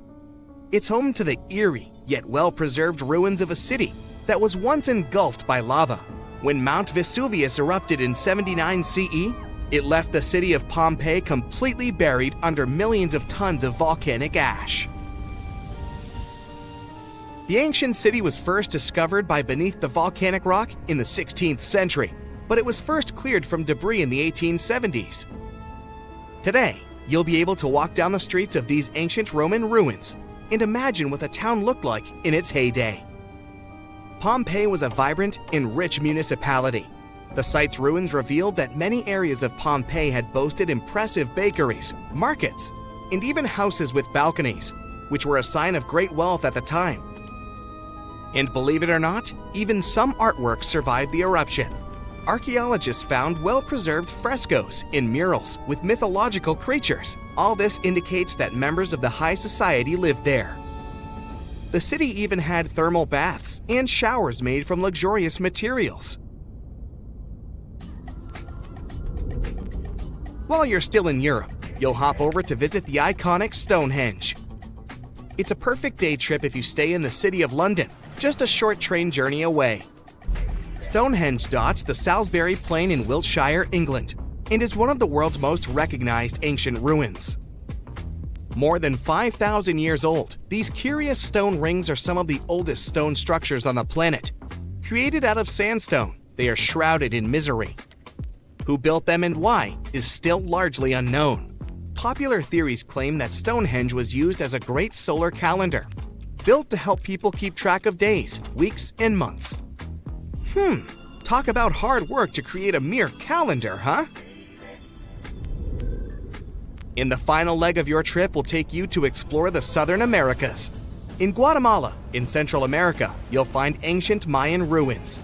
It's home to the eerie yet well-preserved ruins of a city that was once engulfed by lava. When Mount Vesuvius erupted in 79 CE, it left the city of Pompeii completely buried under millions of tons of volcanic ash. The ancient city was first discovered by beneath the volcanic rock in the 16th century, but it was first cleared from debris in the 1870s. Today, you'll be able to walk down the streets of these ancient Roman ruins and imagine what the town looked like in its heyday. Pompeii was a vibrant and rich municipality. The site's ruins revealed that many areas of Pompeii had boasted impressive bakeries, markets, and even houses with balconies, which were a sign of great wealth at the time. And believe it or not, even some artworks survived the eruption. Archaeologists found well-preserved frescoes and murals with mythological creatures. All this indicates that members of the high society lived there. The city even had thermal baths and showers made from luxurious materials. While you're still in Europe, you'll hop over to visit the iconic Stonehenge. It's a perfect day trip if you stay in the city of London, just a short train journey away. Stonehenge dots the Salisbury Plain in Wiltshire, England, and is one of the world's most recognized ancient ruins. More than 5,000 years old, these curious stone rings are some of the oldest stone structures on the planet. Created out of sandstone, they are shrouded in misery. Who built them and why is still largely unknown. Popular theories claim that Stonehenge was used as a great solar calendar, built to help people keep track of days, weeks, and months. Talk about hard work to create a mere calendar, huh? In the final leg of your trip will take you to explore the Southern Americas. In Guatemala, in Central America, you'll find ancient Mayan ruins.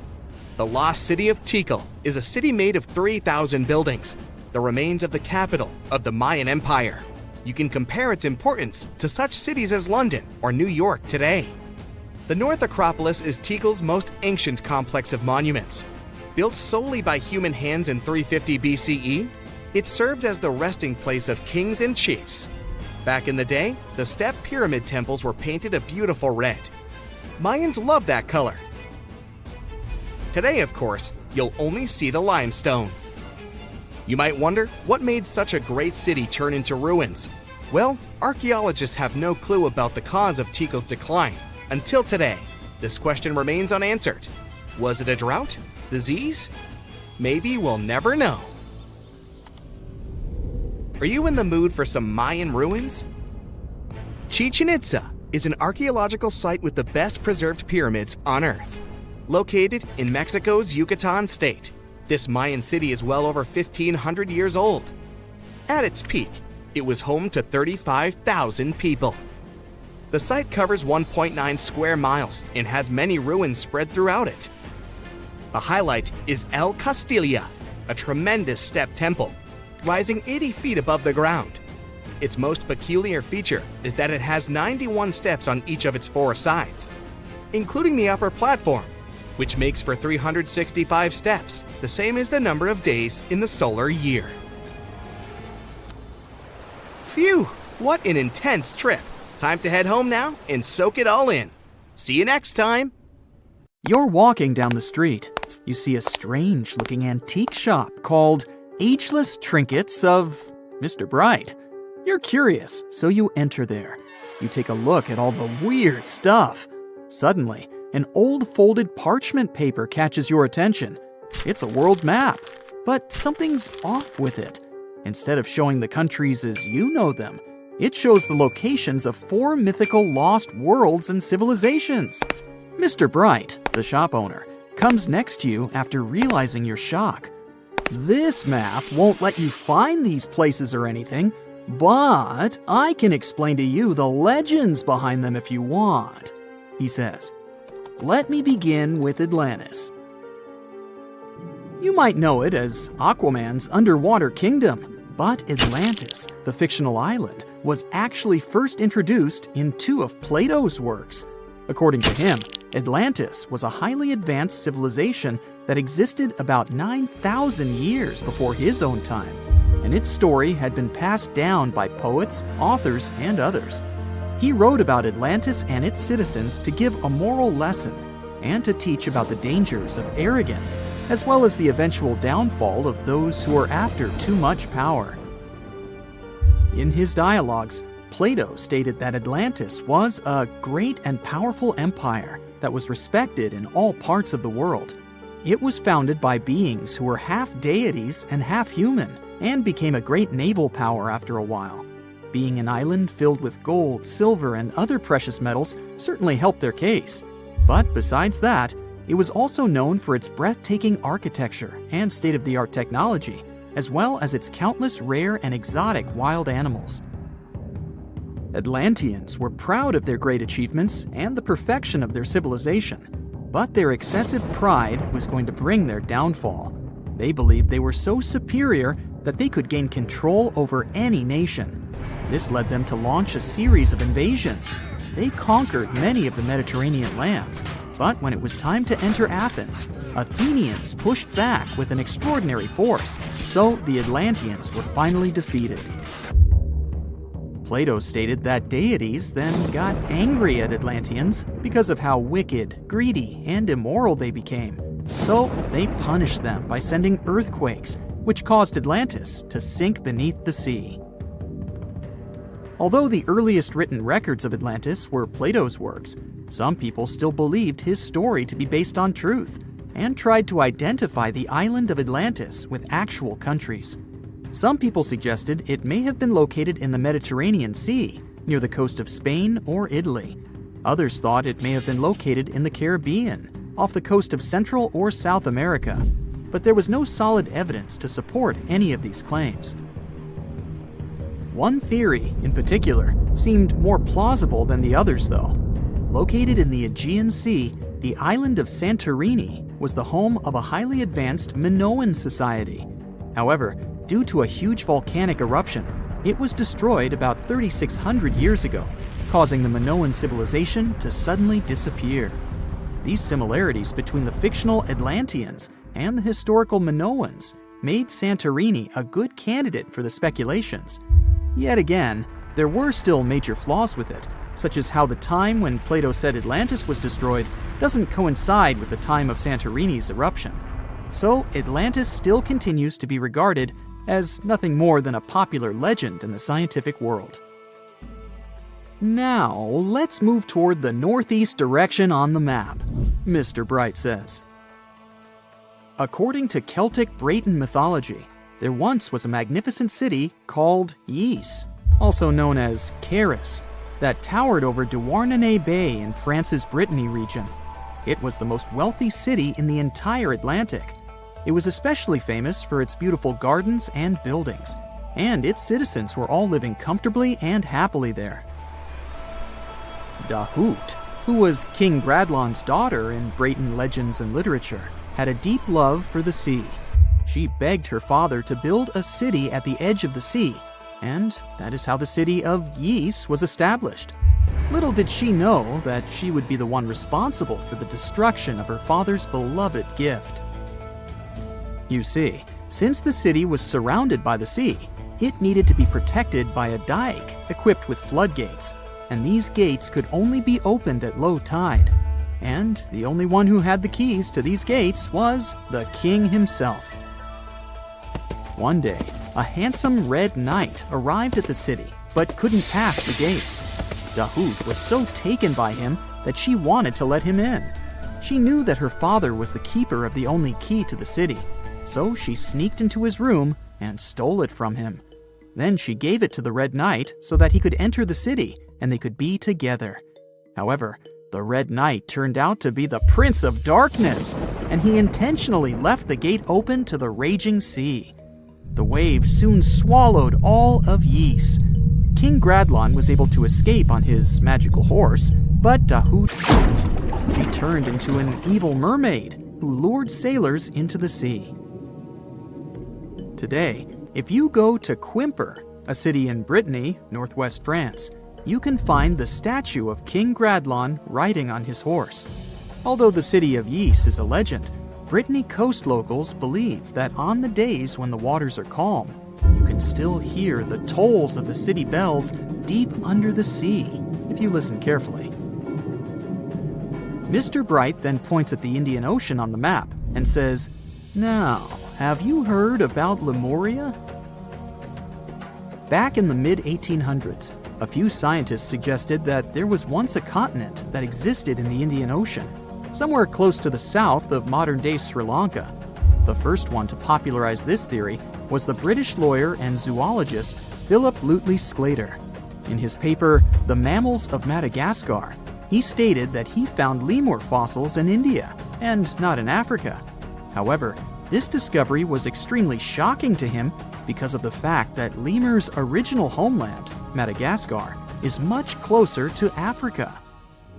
The lost city of Tikal is a city made of 3,000 buildings, the remains of the capital of the Mayan Empire. You can compare its importance to such cities as London or New York today. The North Acropolis is Tikal's most ancient complex of monuments. Built solely by human hands in 350 BCE, it served as the resting place of kings and chiefs. Back in the day, the step pyramid temples were painted a beautiful red. Mayans loved that color. Today, of course, you'll only see the limestone. You might wonder what made such a great city turn into ruins. Well, archaeologists have no clue about the cause of Tikal's decline. Until today, this question remains unanswered. Was it a drought? Disease? Maybe we'll never know. Are you in the mood for some Mayan ruins? Chichen Itza is an archaeological site with the best preserved pyramids on Earth. Located in Mexico's Yucatan state, this Mayan city is well over 1,500 years old. At its peak, it was home to 35,000 people. The site covers 1.9 square miles and has many ruins spread throughout it. The highlight is El Castilla, a tremendous step temple, rising 80 feet above the ground. Its most peculiar feature is that it has 91 steps on each of its 4 sides, including the upper platform, which makes for 365 steps, the same as the number of days in the solar year. Phew, what an intense trip! Time to head home now and soak it all in. See you next time! You're walking down the street. You see a strange-looking antique shop called Ageless Trinkets of Mr. Bright. You're curious, so you enter there. You take a look at all the weird stuff. Suddenly, an old folded parchment paper catches your attention. It's a world map, but something's off with it. Instead of showing the countries as you know them, it shows the locations of 4 mythical lost worlds and civilizations. Mr. Bright, the shop owner, comes next to you after realizing your shock. This map won't let you find these places or anything. But I can explain to you the legends behind them if you want, he says. Let me begin with Atlantis. You might know it as Aquaman's underwater kingdom, but Atlantis, the fictional island, was actually first introduced in two of Plato's works. According to him, Atlantis was a highly advanced civilization that existed about 9,000 years before his own time, and its story had been passed down by poets, authors, and others. He wrote about Atlantis and its citizens to give a moral lesson and to teach about the dangers of arrogance, as well as the eventual downfall of those who are after too much power. In his dialogues, Plato stated that Atlantis was a great and powerful empire that was respected in all parts of the world. It was founded by beings who were half deities and half human, and became a great naval power after a while. Being an island filled with gold, silver, and other precious metals certainly helped their case. But besides that, it was also known for its breathtaking architecture and state-of-the-art technology, as well as its countless rare and exotic wild animals. Atlanteans were proud of their great achievements and the perfection of their civilization, but their excessive pride was going to bring their downfall. They believed they were so superior that they could gain control over any nation. This led them to launch a series of invasions. They conquered many of the Mediterranean lands, but when it was time to enter Athens, Athenians pushed back with an extraordinary force, so the Atlanteans were finally defeated. Plato stated that deities then got angry at Atlanteans because of how wicked, greedy, and immoral they became. So they punished them by sending earthquakes, which caused Atlantis to sink beneath the sea. Although the earliest written records of Atlantis were Plato's works, some people still believed his story to be based on truth and tried to identify the island of Atlantis with actual countries. Some people suggested it may have been located in the Mediterranean Sea, near the coast of Spain or Italy. Others thought it may have been located in the Caribbean, off the coast of Central or South America, but there was no solid evidence to support any of these claims. One theory, in particular, seemed more plausible than the others, though. Located in the Aegean Sea, the island of Santorini was the home of a highly advanced Minoan society. However, due to a huge volcanic eruption, it was destroyed about 3,600 years ago, causing the Minoan civilization to suddenly disappear. These similarities between the fictional Atlanteans and the historical Minoans made Santorini a good candidate for the speculations. Yet again, there were still major flaws with it, such as how the time when Plato said Atlantis was destroyed doesn't coincide with the time of Santorini's eruption. So Atlantis still continues to be regarded as nothing more than a popular legend in the scientific world. Now, let's move toward the northeast direction on the map, Mr. Bright says. According to Celtic Breton mythology, there once was a magnificent city called Ys, also known as Caris, that towered over Douarnenez Bay in France's Brittany region. It was the most wealthy city in the entire Atlantic. It was especially famous for its beautiful gardens and buildings, and its citizens were all living comfortably and happily there. Dahut, who was King Bradlon's daughter in Breton legends and literature, had a deep love for the sea. She begged her father to build a city at the edge of the sea, and that is how the city of Ys was established. Little did she know that she would be the one responsible for the destruction of her father's beloved gift. You see, since the city was surrounded by the sea, it needed to be protected by a dike equipped with floodgates, and these gates could only be opened at low tide. And the only one who had the keys to these gates was the king himself. One day, a handsome red knight arrived at the city, but couldn't pass the gates. Dahut was so taken by him that she wanted to let him in. She knew that her father was the keeper of the only key to the city, so she sneaked into his room and stole it from him. Then she gave it to the Red Knight so that he could enter the city and they could be together. However, the Red Knight turned out to be the Prince of Darkness, and he intentionally left the gate open to the raging sea. The waves soon swallowed all of Ys. King Gradlon was able to escape on his magical horse, but Dahut couldn't. She turned into an evil mermaid who lured sailors into the sea. Today, if you go to Quimper, a city in Brittany, northwest France, you can find the statue of King Gradlon riding on his horse. Although the city of Ys is a legend, Brittany coast locals believe that on the days when the waters are calm, you can still hear the tolls of the city bells deep under the sea, if you listen carefully. Mr. Bright then points at the Indian Ocean on the map and says, "Now, have you heard about Lemuria?" Back in the mid-1800s, a few scientists suggested that there was once a continent that existed in the Indian Ocean, somewhere close to the south of modern-day Sri Lanka. The first one to popularize this theory was the British lawyer and zoologist Philip Lutley Sclater. In his paper, The Mammals of Madagascar, he stated that he found lemur fossils in India, and not in Africa. However, this discovery was extremely shocking to him because of the fact that lemurs' original homeland, Madagascar, is much closer to Africa.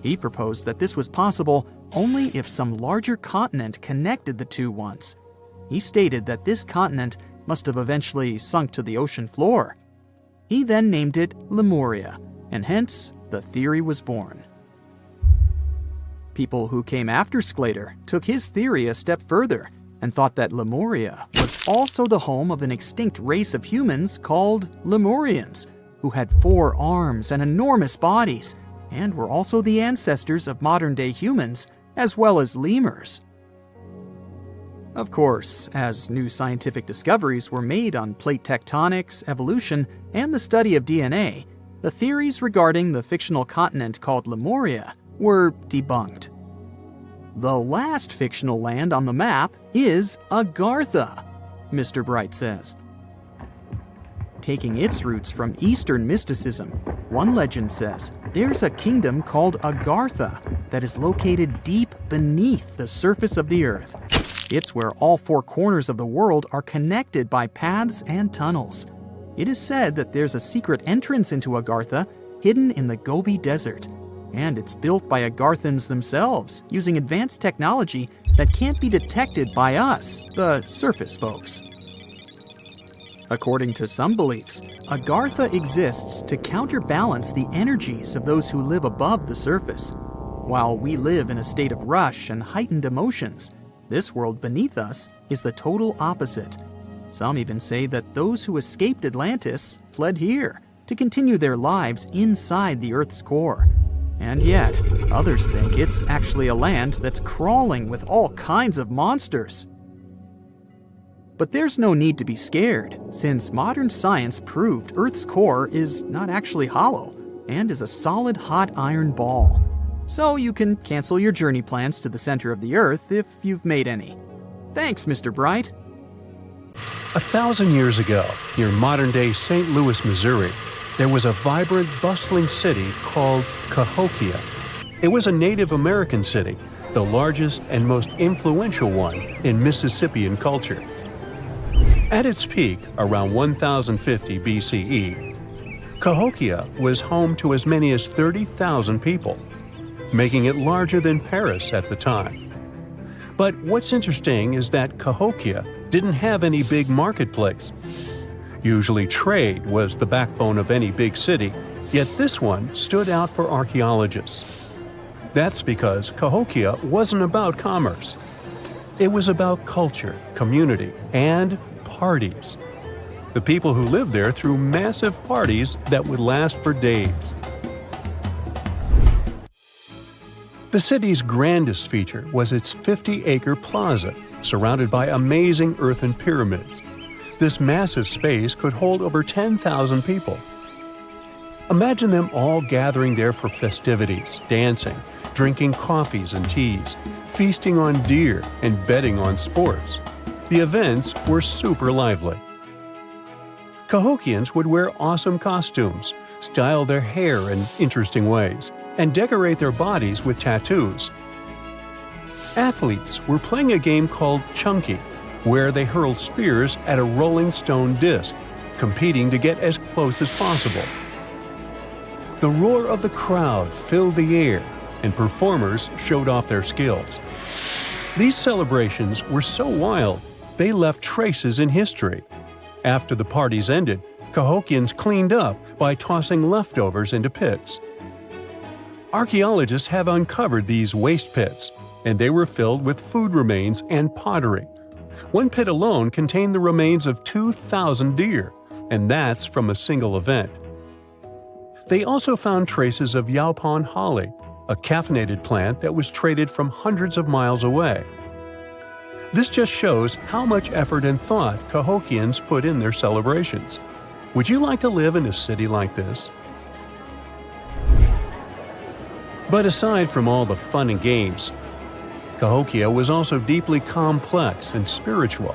He proposed that this was possible only if some larger continent connected the two once. He stated that this continent must have eventually sunk to the ocean floor. He then named it Lemuria, and hence the theory was born. People who came after Sclater took his theory a step further and thought that Lemuria was also the home of an extinct race of humans called Lemurians, who had 4 arms and enormous bodies, and were also the ancestors of modern-day humans, as well as lemurs. Of course, as new scientific discoveries were made on plate tectonics, evolution, and the study of DNA, the theories regarding the fictional continent called Lemuria were debunked. The last fictional land on the map is Agartha, Mr. Bright says. Taking its roots from Eastern mysticism, one legend says there's a kingdom called Agartha that is located deep beneath the surface of the earth. It's where all 4 corners of the world are connected by paths and tunnels. It is said that there's a secret entrance into Agartha hidden in the Gobi Desert, and it's built by Agarthans themselves using advanced technology that can't be detected by us, the surface folks. According to some beliefs, Agartha exists to counterbalance the energies of those who live above the surface. While we live in a state of rush and heightened emotions, this world beneath us is the total opposite. Some even say that those who escaped Atlantis fled here to continue their lives inside the Earth's core. And yet, others think it's actually a land that's crawling with all kinds of monsters. But there's no need to be scared, since modern science proved Earth's core is not actually hollow and is a solid hot iron ball. So you can cancel your journey plans to the center of the Earth if you've made any. Thanks, Mr. Bright. 1,000 years ago, near modern-day St. Louis, Missouri, there was a vibrant, bustling city called Cahokia. It was a Native American city, the largest and most influential one in Mississippian culture. At its peak, around 1050 BCE, Cahokia was home to as many as 30,000 people, making it larger than Paris at the time. But what's interesting is that Cahokia didn't have any big marketplace. Usually trade was the backbone of any big city, yet this one stood out for archaeologists. That's because Cahokia wasn't about commerce. It was about culture, community, and parties. The people who lived there threw massive parties that would last for days. The city's grandest feature was its 50-acre plaza, surrounded by amazing earthen pyramids. This massive space could hold over 10,000 people. Imagine them all gathering there for festivities, dancing, drinking coffees and teas, feasting on deer, and betting on sports. The events were super lively. Cahokians would wear awesome costumes, style their hair in interesting ways, and decorate their bodies with tattoos. Athletes were playing a game called chunky, where they hurled spears at a rolling stone disc, competing to get as close as possible. The roar of the crowd filled the air, and performers showed off their skills. These celebrations were so wild, they left traces in history. After the parties ended, Cahokians cleaned up by tossing leftovers into pits. Archaeologists have uncovered these waste pits, and they were filled with food remains and pottery. One pit alone contained the remains of 2,000 deer, and that's from a single event. They also found traces of yaupon holly, a caffeinated plant that was traded from hundreds of miles away. This just shows how much effort and thought Cahokians put in their celebrations. Would you like to live in a city like this? But aside from all the fun and games, Cahokia was also deeply complex and spiritual.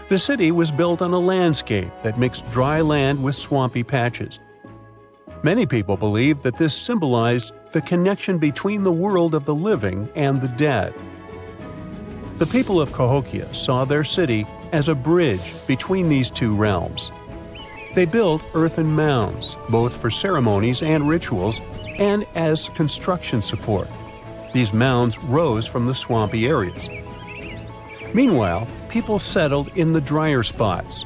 The city was built on a landscape that mixed dry land with swampy patches. Many people believed that this symbolized the connection between the world of the living and the dead. The people of Cahokia saw their city as a bridge between these two realms. They built earthen mounds, both for ceremonies and rituals, and as construction support. These mounds rose from the swampy areas. Meanwhile, people settled in the drier spots.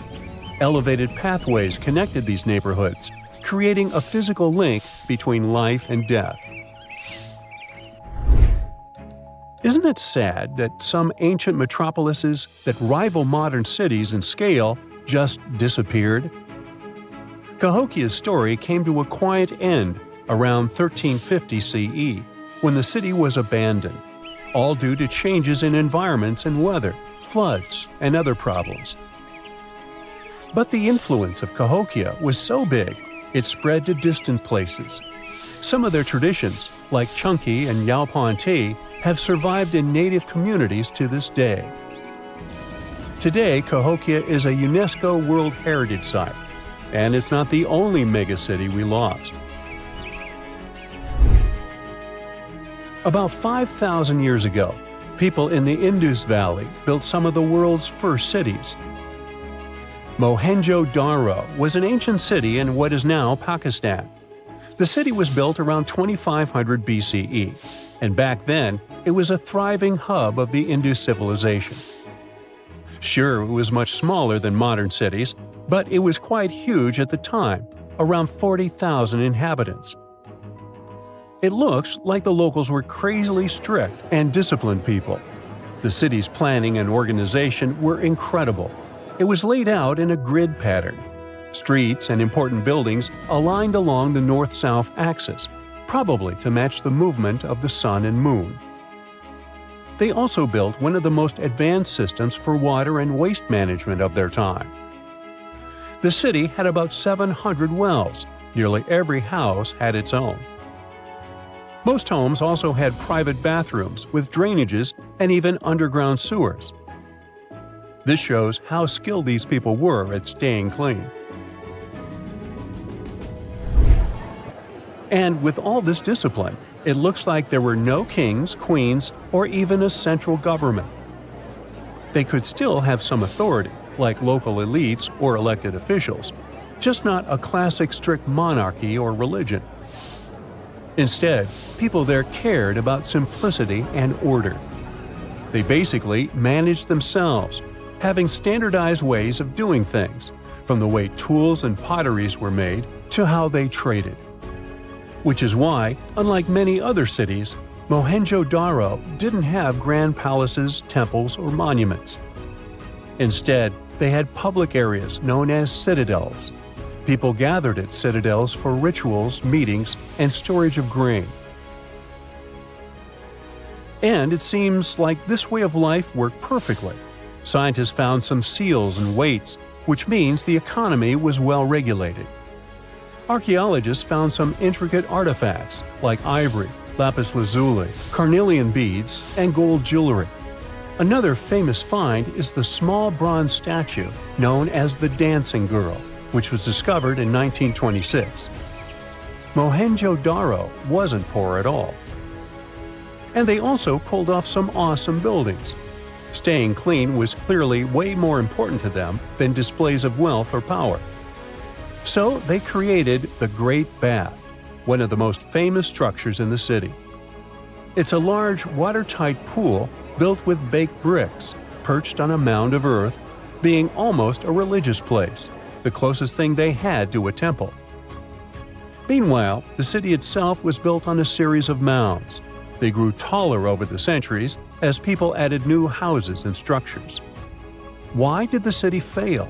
Elevated pathways connected these neighborhoods, creating a physical link between life and death. Isn't it sad that some ancient metropolises that rival modern cities in scale just disappeared? Cahokia's story came to a quiet end around 1350 CE, when the city was abandoned, all due to changes in environments and weather, floods, and other problems. But the influence of Cahokia was so big, it spread to distant places. Some of their traditions, like chunky and yaupon tea, have survived in native communities to this day. Today, Cahokia is a UNESCO World Heritage Site, and it's not the only megacity we lost. About 5,000 years ago, people in the Indus Valley built some of the world's first cities. Mohenjo-Daro was an ancient city in what is now Pakistan. The city was built around 2500 BCE, and back then, it was a thriving hub of the Indus civilization. Sure, it was much smaller than modern cities, but it was quite huge at the time, around 40,000 inhabitants. It looks like the locals were crazily strict and disciplined people. The city's planning and organization were incredible. It was laid out in a grid pattern. Streets and important buildings aligned along the north-south axis, probably to match the movement of the sun and moon. They also built one of the most advanced systems for water and waste management of their time. The city had about 700 wells. Nearly every house had its own. Most homes also had private bathrooms with drainages and even underground sewers. This shows how skilled these people were at staying clean. And with all this discipline, it looks like there were no kings, queens, or even a central government. They could still have some authority, like local elites or elected officials, just not a classic strict monarchy or religion. Instead, people there cared about simplicity and order. They basically managed themselves, having standardized ways of doing things, from the way tools and potteries were made to how they traded. Which is why, unlike many other cities, Mohenjo-Daro didn't have grand palaces, temples, or monuments. Instead, they had public areas known as citadels. People gathered at citadels for rituals, meetings, and storage of grain. And it seems like this way of life worked perfectly. Scientists found some seals and weights, which means the economy was well regulated. Archaeologists found some intricate artifacts like ivory, lapis lazuli, carnelian beads, and gold jewelry. Another famous find is the small bronze statue known as the Dancing Girl, which was discovered in 1926. Mohenjo-Daro wasn't poor at all. And they also pulled off some awesome buildings. Staying clean was clearly way more important to them than displays of wealth or power. So they created the Great Bath, one of the most famous structures in the city. It's a large, watertight pool built with baked bricks, perched on a mound of earth, being almost a religious place, the closest thing they had to a temple. Meanwhile, the city itself was built on a series of mounds. They grew taller over the centuries as people added new houses and structures. Why did the city fail?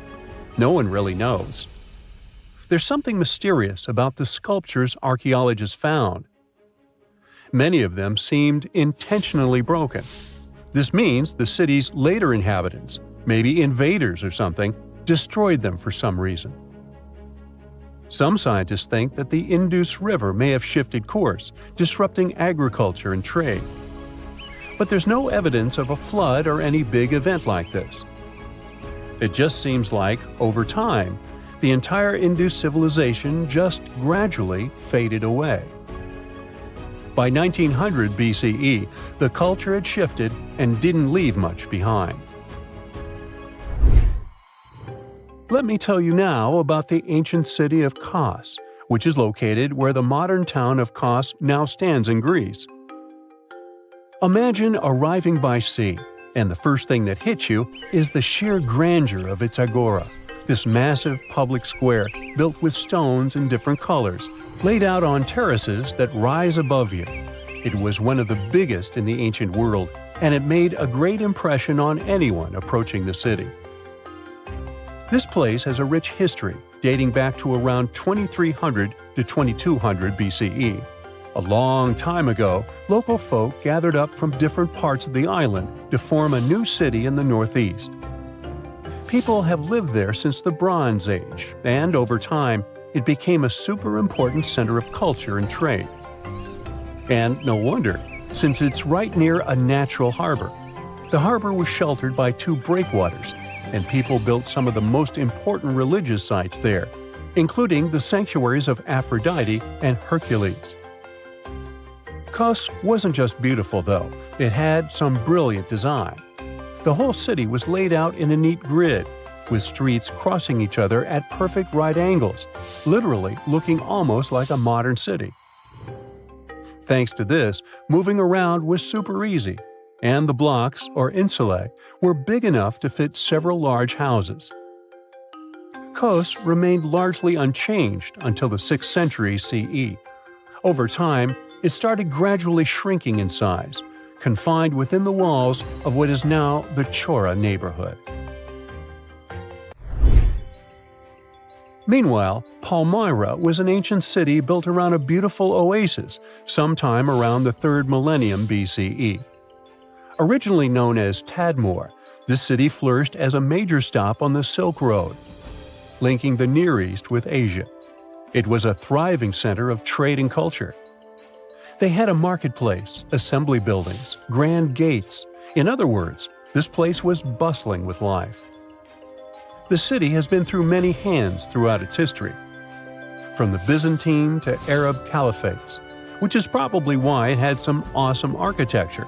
No one really knows. There's something mysterious about the sculptures archaeologists found. Many of them seemed intentionally broken. This means the city's later inhabitants, maybe invaders or something, destroyed them for some reason. Some scientists think that the Indus River may have shifted course, disrupting agriculture and trade. But there's no evidence of a flood or any big event like this. It just seems like, over time, the entire Indus civilization just gradually faded away. By 1900 BCE, the culture had shifted and didn't leave much behind. Let me tell you now about the ancient city of Kos, which is located where the modern town of Kos now stands in Greece. Imagine arriving by sea, and the first thing that hits you is the sheer grandeur of its agora, this massive public square built with stones in different colors, laid out on terraces that rise above you. It was one of the biggest in the ancient world, and it made a great impression on anyone approaching the city. This place has a rich history dating back to around 2300 to 2200 BCE. A long time ago, local folk gathered up from different parts of the island to form a new city in the northeast. People have lived there since the Bronze Age, and over time, it became a super important center of culture and trade. And no wonder, since it's right near a natural harbor. The harbor was sheltered by two breakwaters, and people built some of the most important religious sites there, including the sanctuaries of Aphrodite and Hercules. Kos wasn't just beautiful, though. It had some brilliant design. The whole city was laid out in a neat grid, with streets crossing each other at perfect right angles, literally looking almost like a modern city. Thanks to this, moving around was super easy, and the blocks, or insulae, were big enough to fit several large houses. Kos remained largely unchanged until the 6th century CE. Over time, it started gradually shrinking in size, confined within the walls of what is now the Chora neighborhood. Meanwhile, Palmyra was an ancient city built around a beautiful oasis sometime around the 3rd millennium BCE. Originally known as Tadmor, this city flourished as a major stop on the Silk Road, linking the Near East with Asia. It was a thriving center of trade and culture. They had a marketplace, assembly buildings, grand gates. In other words, this place was bustling with life. The city has been through many hands throughout its history, from the Byzantine to Arab caliphates, which is probably why it had some awesome architecture.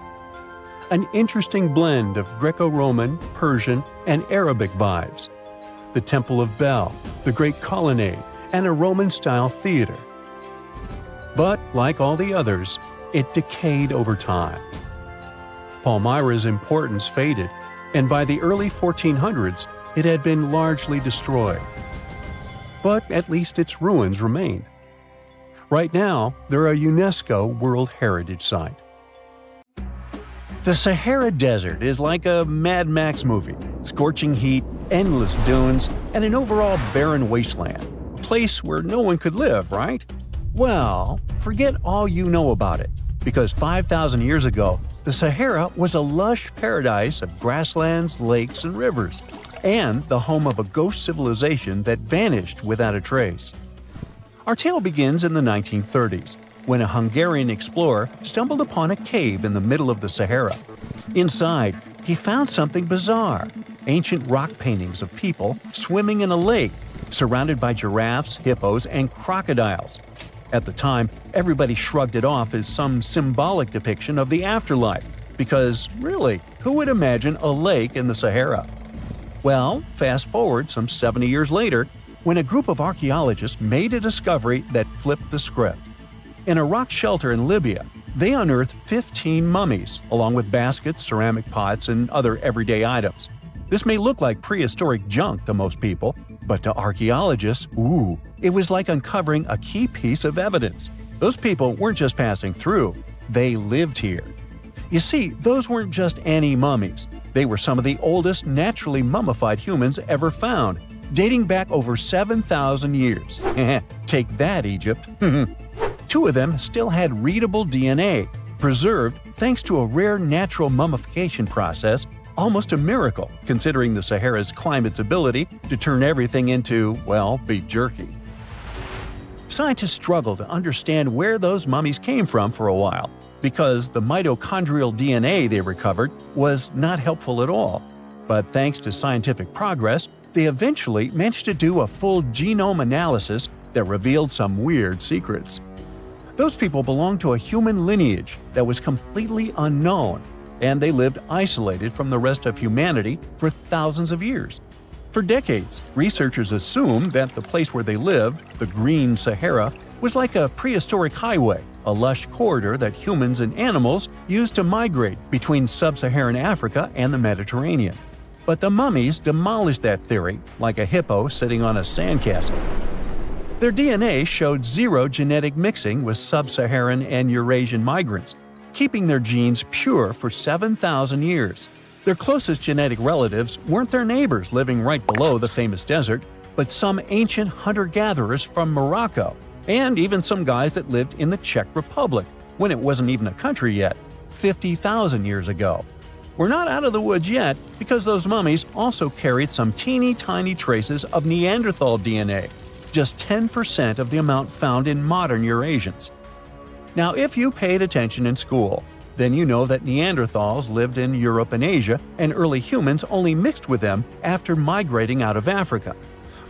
An interesting blend of Greco-Roman, Persian, and Arabic vibes. The Temple of Bel, the Great Colonnade, and a Roman-style theater. But, like all the others, it decayed over time. Palmyra's importance faded, and by the early 1400s, it had been largely destroyed. But at least its ruins remain. Right now, they're a UNESCO World Heritage Site. The Sahara Desert is like a Mad Max movie. Scorching heat, endless dunes, and an overall barren wasteland. A place where no one could live, right? Well, forget all you know about it, because 5,000 years ago, the Sahara was a lush paradise of grasslands, lakes, and rivers, and the home of a ghost civilization that vanished without a trace. Our tale begins in the 1930s, when a Hungarian explorer stumbled upon a cave in the middle of the Sahara. Inside, he found something bizarre: ancient rock paintings of people swimming in a lake, surrounded by giraffes, hippos, and crocodiles. At the time, everybody shrugged it off as some symbolic depiction of the afterlife, Because, really, who would imagine a lake in the Sahara? Well, fast forward some 70 years later, when a group of archaeologists made a discovery that flipped the script. In a rock shelter in Libya, they unearthed 15 mummies, along with baskets, ceramic pots, and other everyday items. This may look like prehistoric junk to most people, but to archaeologists, it was like uncovering a key piece of evidence. Those people weren't just passing through, they lived here. You see, those weren't just any mummies. They were some of the oldest naturally mummified humans ever found, dating back over 7,000 years. Take that, Egypt. 2 of them still had readable DNA, preserved thanks to a rare natural mummification process, almost a miracle considering the Sahara's climate's ability to turn everything into, well, beef jerky. Scientists struggled to understand where those mummies came from for a while, because the mitochondrial DNA they recovered was not helpful at all. But thanks to scientific progress, they eventually managed to do a full genome analysis that revealed some weird secrets. Those people belonged to a human lineage that was completely unknown, and they lived isolated from the rest of humanity for thousands of years. For decades, researchers assumed that the place where they lived, the Green Sahara, was like a prehistoric highway, a lush corridor that humans and animals used to migrate between sub-Saharan Africa and the Mediterranean. But the mummies demolished that theory, like a hippo sitting on a sandcastle. Their DNA showed zero genetic mixing with sub-Saharan and Eurasian migrants, keeping their genes pure for 7,000 years. Their closest genetic relatives weren't their neighbors living right below the famous desert, but some ancient hunter-gatherers from Morocco, and even some guys that lived in the Czech Republic, when it wasn't even a country yet, 50,000 years ago. We're not out of the woods yet, because those mummies also carried some teeny-tiny traces of Neanderthal DNA, just 10% of the amount found in modern Eurasians. Now, if you paid attention in school, then you know that Neanderthals lived in Europe and Asia, and early humans only mixed with them after migrating out of Africa.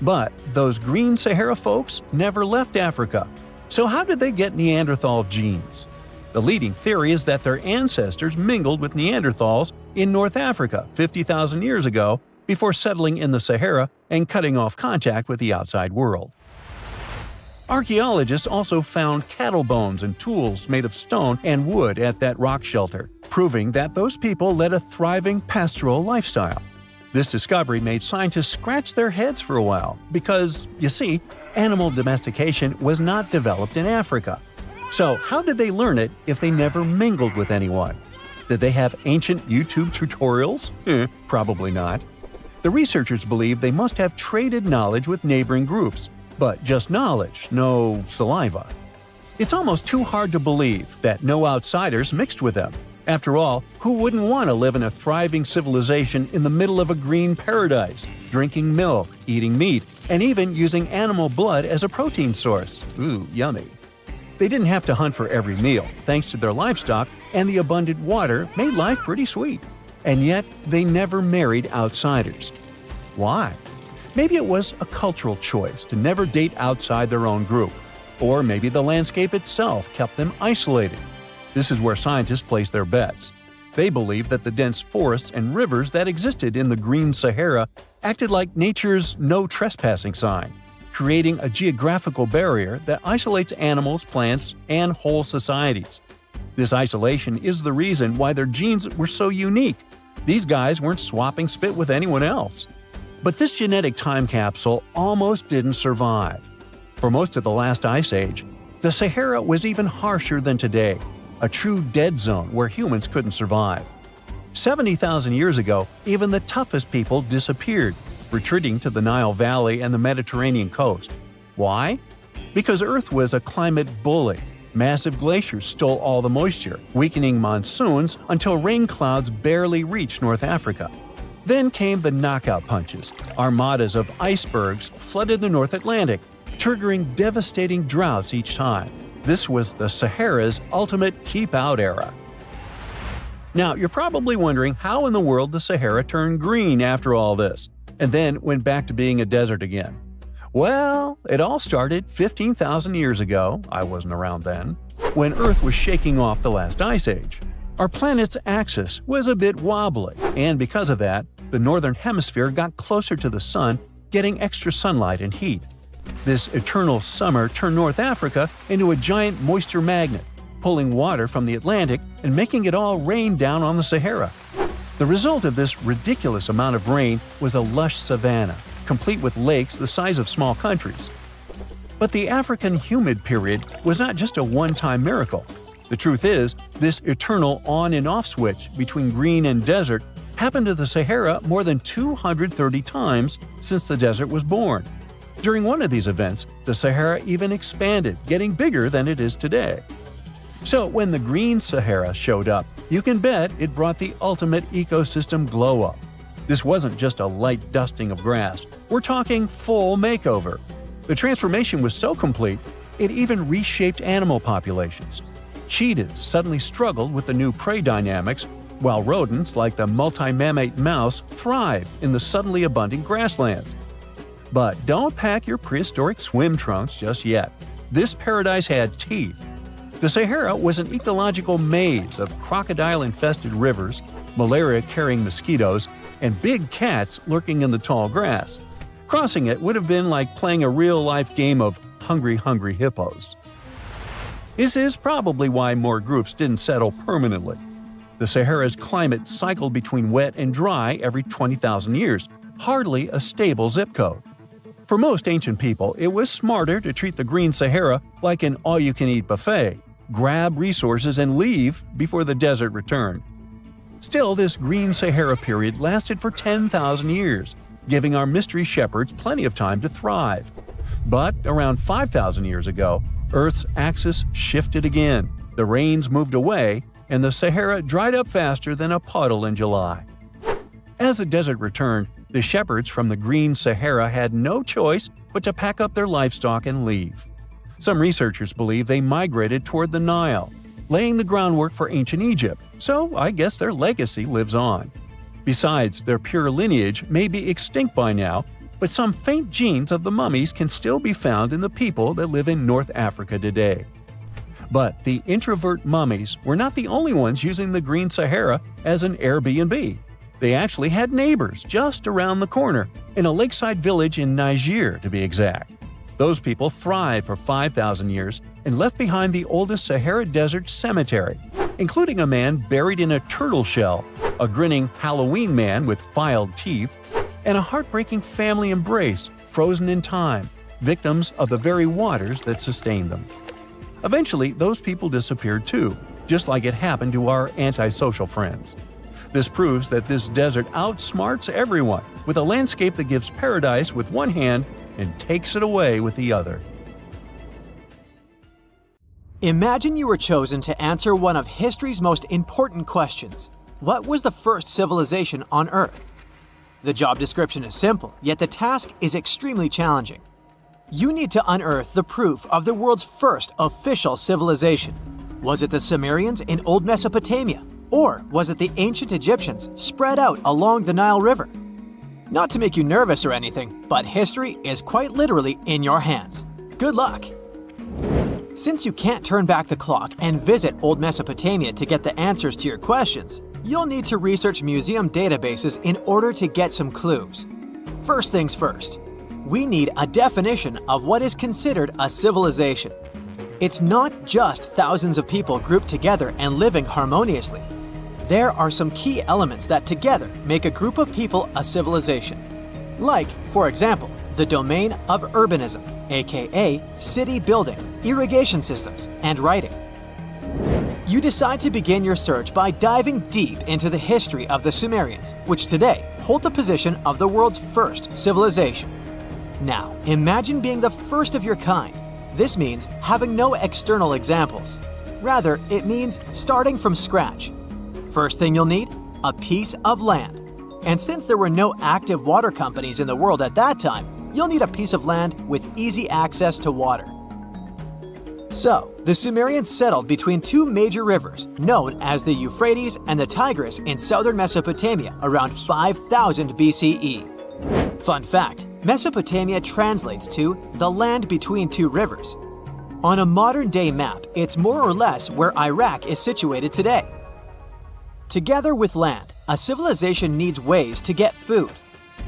But those Green Sahara folks never left Africa. So how did they get Neanderthal genes? The leading theory is that their ancestors mingled with Neanderthals in North Africa 50,000 years ago before settling in the Sahara and cutting off contact with the outside world. Archaeologists also found cattle bones and tools made of stone and wood at that rock shelter, proving that those people led a thriving pastoral lifestyle. This discovery made scientists scratch their heads for a while because, you see, animal domestication was not developed in Africa. So how did they learn it if they never mingled with anyone? Did they have ancient YouTube tutorials? Probably not. The researchers believe they must have traded knowledge with neighboring groups, but just knowledge, no saliva. It's almost too hard to believe that no outsiders mixed with them. After all, who wouldn't want to live in a thriving civilization in the middle of a green paradise, drinking milk, eating meat, and even using animal blood as a protein source? Ooh, yummy. They didn't have to hunt for every meal, thanks to their livestock, and the abundant water made life pretty sweet. And yet, they never married outsiders. Why? Maybe it was a cultural choice to never date outside their own group. Or maybe the landscape itself kept them isolated. This is where scientists place their bets. They believe that the dense forests and rivers that existed in the Green Sahara acted like nature's no trespassing sign, creating a geographical barrier that isolates animals, plants, and whole societies. This isolation is the reason why their genes were so unique. These guys weren't swapping spit with anyone else. But this genetic time capsule almost didn't survive. For most of the last ice age, the Sahara was even harsher than today, a true dead zone where humans couldn't survive. 70,000 years ago, even the toughest people disappeared, retreating to the Nile Valley and the Mediterranean coast. Why? Because Earth was a climate bully. Massive glaciers stole all the moisture, weakening monsoons until rain clouds barely reached North Africa. Then came the knockout punches. Armadas of icebergs flooded the North Atlantic, triggering devastating droughts each time. This was the Sahara's ultimate keep-out era. Now, you're probably wondering how in the world the Sahara turned green after all this, and then went back to being a desert again. Well, it all started 15,000 years ago, I wasn't around then, when Earth was shaking off the last ice age. Our planet's axis was a bit wobbly, and because of that, the northern hemisphere got closer to the sun, getting extra sunlight and heat. This eternal summer turned North Africa into a giant moisture magnet, pulling water from the Atlantic and making it all rain down on the Sahara. The result of this ridiculous amount of rain was a lush savanna, complete with lakes the size of small countries. But the African humid period was not just a one-time miracle. The truth is, this eternal on and off switch between green and desert happened to the Sahara more than 230 times since the desert was born. During one of these events, the Sahara even expanded, getting bigger than it is today. So when the green Sahara showed up, you can bet it brought the ultimate ecosystem glow-up. This wasn't just a light dusting of grass. We're talking full makeover. The transformation was so complete, it even reshaped animal populations. Cheetahs suddenly struggled with the new prey dynamics, while rodents like the multi-mammate mouse thrived in the suddenly abundant grasslands. But don't pack your prehistoric swim trunks just yet. This paradise had teeth. The Sahara was an ecological maze of crocodile-infested rivers, malaria-carrying mosquitoes, and big cats lurking in the tall grass. Crossing it would have been like playing a real-life game of Hungry Hungry Hippos. This is probably why more groups didn't settle permanently. The Sahara's climate cycled between wet and dry every 20,000 years, hardly a stable zip code. For most ancient people, it was smarter to treat the green Sahara like an all-you-can-eat buffet, grab resources and leave before the desert returned. Still, this green Sahara period lasted for 10,000 years, giving our mystery shepherds plenty of time to thrive. But around 5,000 years ago, Earth's axis shifted again, the rains moved away, and the Sahara dried up faster than a puddle in July. As the desert returned, the shepherds from the green Sahara had no choice but to pack up their livestock and leave. Some researchers believe they migrated toward the Nile, laying the groundwork for ancient Egypt, so I guess their legacy lives on. Besides, their pure lineage may be extinct by now, but some faint genes of the mummies can still be found in the people that live in North Africa today. But the introvert mummies were not the only ones using the green Sahara as an Airbnb. They actually had neighbors just around the corner, in a lakeside village in Niger to be exact. Those people thrived for 5,000 years and left behind the oldest Sahara Desert cemetery, including a man buried in a turtle shell, a grinning Halloween man with filed teeth, and a heartbreaking family embrace frozen in time, victims of the very waters that sustained them. Eventually, those people disappeared too, just like it happened to our antisocial friends. This proves that this desert outsmarts everyone, with a landscape that gives paradise with one hand and takes it away with the other. Imagine you were chosen to answer one of history's most important questions. What was the first civilization on Earth? The job description is simple, yet the task is extremely challenging. You need to unearth the proof of the world's first official civilization. Was it the Sumerians in Old Mesopotamia? Or was it the ancient Egyptians spread out along the Nile River? Not to make you nervous or anything, but history is quite literally in your hands. Good luck! Since you can't turn back the clock and visit Old Mesopotamia to get the answers to your questions, you'll need to research museum databases in order to get some clues. First things first, we need a definition of what is considered a civilization. It's not just thousands of people grouped together and living harmoniously. There are some key elements that together make a group of people a civilization. Like, for example, the domain of urbanism, aka city building, irrigation systems, and writing. You decide to begin your search by diving deep into the history of the Sumerians, which today hold the position of the world's first civilization. Now, imagine being the first of your kind. This means having no external examples. Rather, it means starting from scratch. First thing you'll need? A piece of land. And since there were no active water companies in the world at that time, you'll need a piece of land with easy access to water. So, the Sumerians settled between two major rivers, known as the Euphrates and the Tigris in southern Mesopotamia around 5000 BCE. Fun fact, Mesopotamia translates to the land between two rivers. On a modern-day map, it's more or less where Iraq is situated today. Together with land, a civilization needs ways to get food.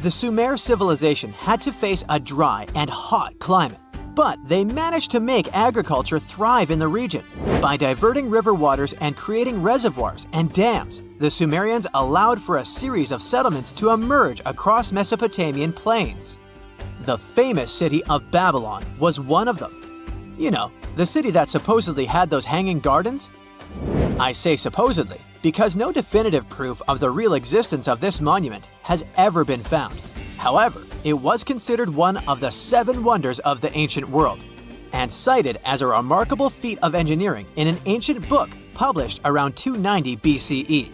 The Sumer civilization had to face a dry and hot climate, but they managed to make agriculture thrive in the region. By diverting river waters and creating reservoirs and dams, the Sumerians allowed for a series of settlements to emerge across Mesopotamian plains. The famous city of Babylon was one of them. You know, the city that supposedly had those hanging gardens? I say supposedly because no definitive proof of the real existence of this monument has ever been found. However, it was considered one of the 7 wonders of the ancient world, and cited as a remarkable feat of engineering in an ancient book published around 290 BCE.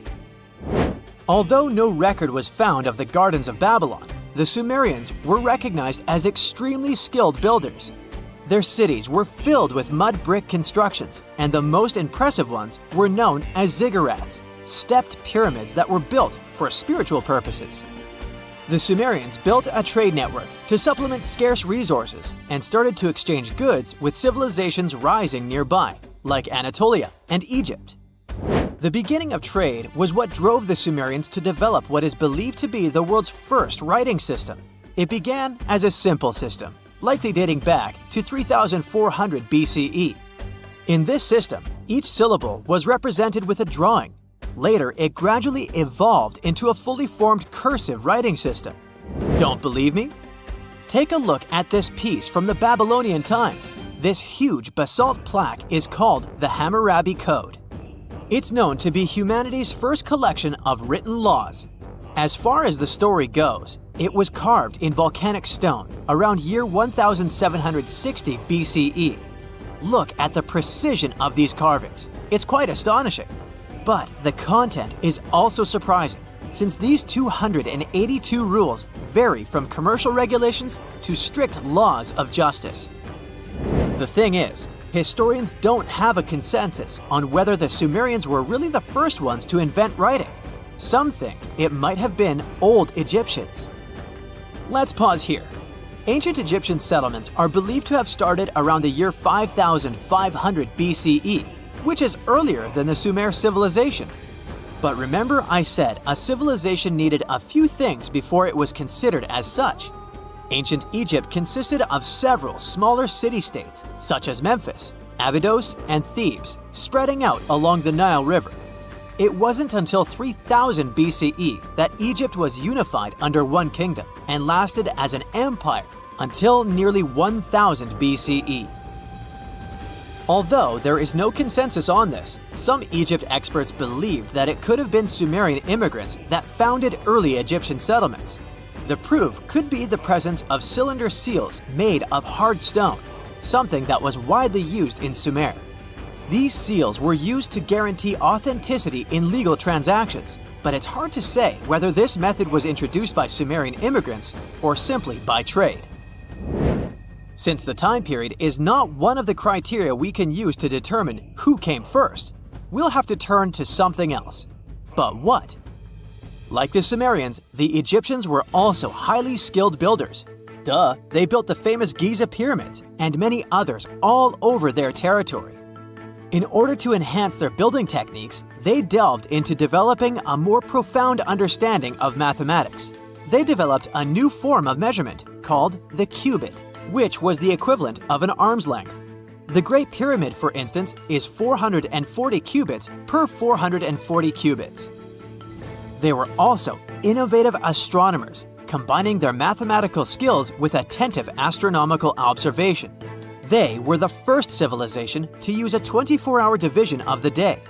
Although no record was found of the Gardens of Babylon, the Sumerians were recognized as extremely skilled builders. Their cities were filled with mud brick constructions, and the most impressive ones were known as ziggurats, stepped pyramids that were built for spiritual purposes. The Sumerians built a trade network to supplement scarce resources and started to exchange goods with civilizations rising nearby, like Anatolia and Egypt. The beginning of trade was what drove the Sumerians to develop what is believed to be the world's first writing system. It began as a simple system, likely dating back to 3400 BCE. In this system, each syllable was represented with a drawing. Later, it gradually evolved into a fully formed cursive writing system. Don't believe me? Take a look at this piece from the Babylonian times. This huge basalt plaque is called the Hammurabi Code. It's known to be humanity's first collection of written laws. As far as the story goes, it was carved in volcanic stone around year 1760 BCE. Look at the precision of these carvings. It's quite astonishing. But the content is also surprising, since these 282 rules vary from commercial regulations to strict laws of justice. The thing is, historians don't have a consensus on whether the Sumerians were really the first ones to invent writing. Some think it might have been old Egyptians. Let's pause here. Ancient Egyptian settlements are believed to have started around the year 5500 BCE, which is earlier than the Sumer civilization. But remember I said a civilization needed a few things before it was considered as such. Ancient Egypt consisted of several smaller city-states, such as Memphis, Abydos, and Thebes, spreading out along the Nile River. It wasn't until 3000 BCE that Egypt was unified under one kingdom and lasted as an empire until nearly 1000 BCE. Although there is no consensus on this, some Egypt experts believed that it could have been Sumerian immigrants that founded early Egyptian settlements. The proof could be the presence of cylinder seals made of hard stone, something that was widely used in Sumer. These seals were used to guarantee authenticity in legal transactions, but it's hard to say whether this method was introduced by Sumerian immigrants or simply by trade. Since the time period is not one of the criteria we can use to determine who came first, we'll have to turn to something else. But what? Like the Sumerians, the Egyptians were also highly skilled builders. Duh, they built the famous Giza pyramids and many others all over their territory. In order to enhance their building techniques, they delved into developing a more profound understanding of mathematics. They developed a new form of measurement called the cubit, which was the equivalent of an arm's length. The Great Pyramid, for instance, is 440 cubits per 440 cubits. They were also innovative astronomers, combining their mathematical skills with attentive astronomical observation. They were the first civilization to use a 24-hour division of the day.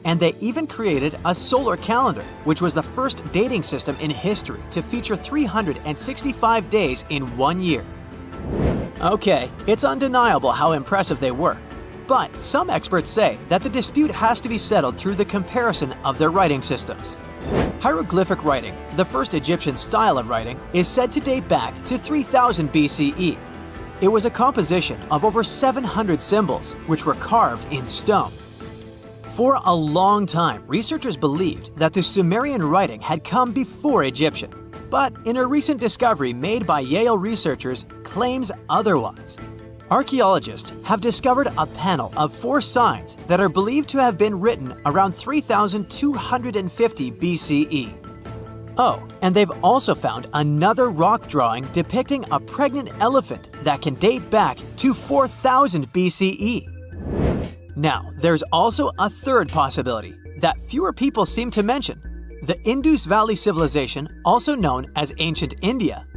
And they even created a solar calendar, which was the first dating system in history to feature 365 days in one year. Okay, it's undeniable how impressive they were. But some experts say that the dispute has to be settled through the comparison of their writing systems. Hieroglyphic writing, the first Egyptian style of writing, is said to date back to 3000 BCE. It was a composition of over 700 symbols, which were carved in stone. For a long time, researchers believed that the Sumerian writing had come before Egyptian, but in a recent discovery made by Yale researchers claims otherwise. Archaeologists have discovered a panel of 4 signs that are believed to have been written around 3250 BCE. Oh, and they've also found another rock drawing depicting a pregnant elephant that can date back to 4000 BCE. Now, there's also a third possibility that fewer people seem to mention: the Indus Valley Civilization, also known as Ancient India,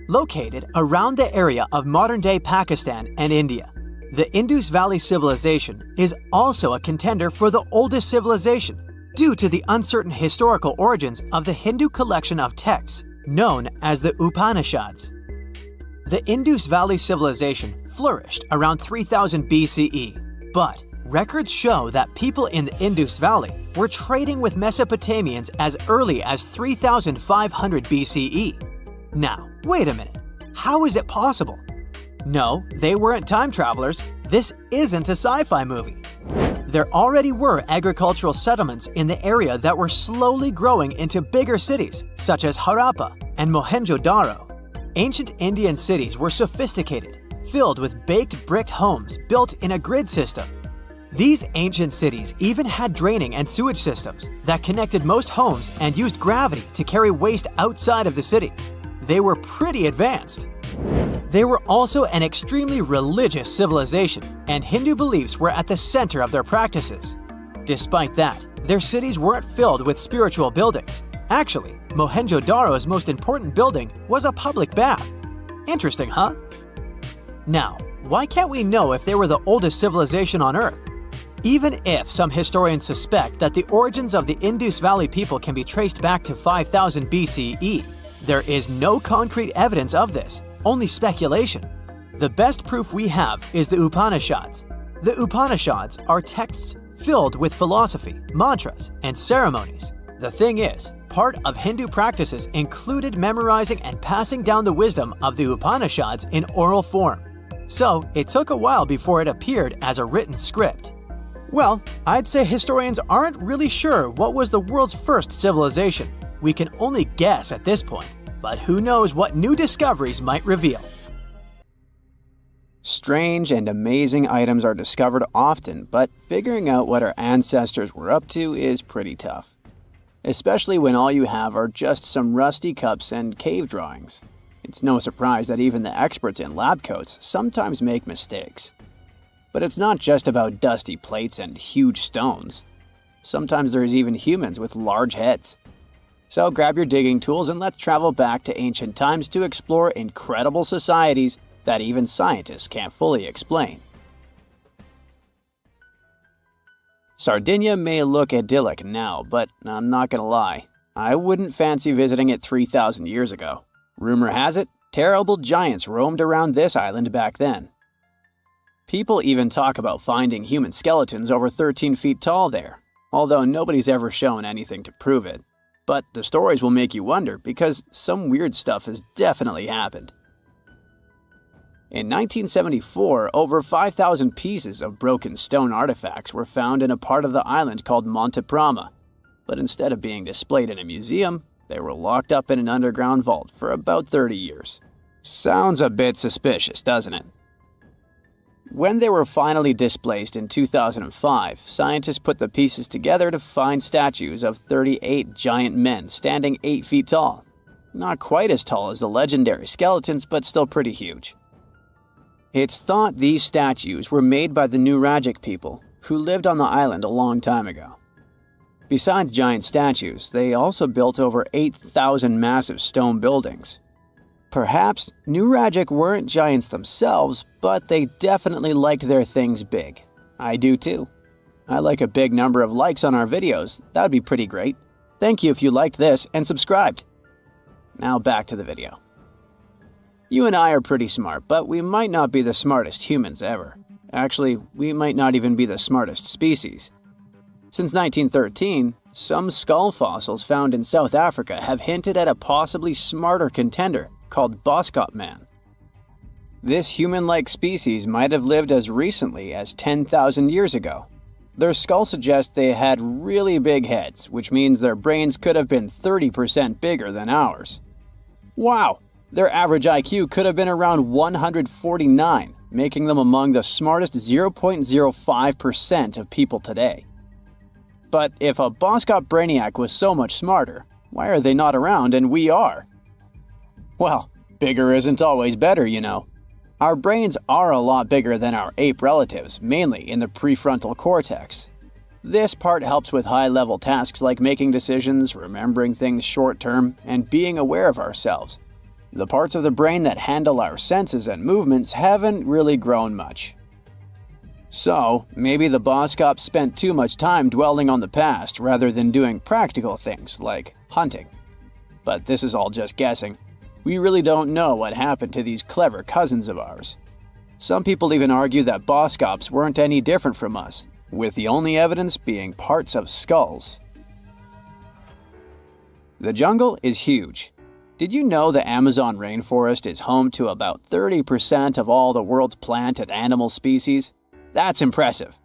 located around the area of modern-day Pakistan and India. The Indus Valley Civilization is also a contender for the oldest civilization due to the uncertain historical origins of the Hindu collection of texts known as the Upanishads. The Indus Valley Civilization flourished around 3000 BCE, but records show that people in the Indus Valley were trading with Mesopotamians as early as 3500 BCE. Now, wait a minute. How is it possible? No, they weren't time travelers. This isn't a sci-fi movie. There already were agricultural settlements in the area that were slowly growing into bigger cities, such as Harappa and Mohenjo-daro. Ancient Indian cities were sophisticated, filled with baked brick homes built in a grid system. These ancient cities even had draining and sewage systems that connected most homes and used gravity to carry waste outside of the city. They were pretty advanced. They were also an extremely religious civilization, and Hindu beliefs were at the center of their practices. Despite that, their cities weren't filled with spiritual buildings. Actually, Mohenjo-daro's most important building was a public bath. Interesting, huh? Now, why can't we know if they were the oldest civilization on Earth? Even if some historians suspect that the origins of the Indus Valley people can be traced back to 5000 BCE, there is no concrete evidence of this, only speculation. The best proof we have is the Upanishads. The Upanishads are texts filled with philosophy, mantras, and ceremonies. The thing is, part of Hindu practices included memorizing and passing down the wisdom of the Upanishads in oral form. So it took a while before it appeared as a written script. Well, I'd say historians aren't really sure what was the world's first civilization. We can only guess at this point, but who knows what new discoveries might reveal. Strange and amazing items are discovered often, but figuring out what our ancestors were up to is pretty tough. Especially when all you have are just some rusty cups and cave drawings. It's no surprise that even the experts in lab coats sometimes make mistakes. But it's not just about dusty plates and huge stones. Sometimes there's even humans with large heads. So grab your digging tools and let's travel back to ancient times to explore incredible societies that even scientists can't fully explain. Sardinia may look idyllic now, but I'm not gonna lie, I wouldn't fancy visiting it 3,000 years ago. Rumor has it, terrible giants roamed around this island back then. People even talk about finding human skeletons over 13 feet tall there, although nobody's ever shown anything to prove it. But the stories will make you wonder because some weird stuff has definitely happened. In 1974, over 5,000 pieces of broken stone artifacts were found in a part of the island called Monte Prama, but instead of being displayed in a museum, they were locked up in an underground vault for about 30 years. Sounds a bit suspicious, doesn't it? When they were finally displaced in 2005, scientists put the pieces together to find statues of 38 giant men standing 8 feet tall. Not quite as tall as the legendary skeletons, but still pretty huge. It's thought these statues were made by the Nuragic people, who lived on the island a long time ago. Besides giant statues, they also built over 8,000 massive stone buildings. Perhaps Nuragic weren't giants themselves, but they definitely liked their things big. I do too. I like a big number of likes on our videos. That would be pretty great. Thank you if you liked this and subscribed. Now back to the video. You and I are pretty smart, but we might not be the smartest humans ever. Actually, we might not even be the smartest species. Since 1913, some skull fossils found in South Africa have hinted at a possibly smarter contender called Boskop Man. This human-like species might have lived as recently as 10,000 years ago. Their skull suggests they had really big heads, which means their brains could have been 30% bigger than ours. Wow! Their average IQ could have been around 149, making them among the smartest 0.05% of people today. But if a Boskop brainiac was so much smarter, why are they not around and we are? Well, bigger isn't always better, you know. Our brains are a lot bigger than our ape relatives, mainly in the prefrontal cortex. This part helps with high-level tasks like making decisions, remembering things short-term, and being aware of ourselves. The parts of the brain that handle our senses and movements haven't really grown much. So, maybe the Boskops spent too much time dwelling on the past rather than doing practical things like hunting. But this is all just guessing. We really don't know what happened to these clever cousins of ours. Some people even argue that Boskops weren't any different from us, with the only evidence being parts of skulls. The jungle is huge. Did you know the Amazon rainforest is home to about 30% of all the world's plant and animal species? That's impressive.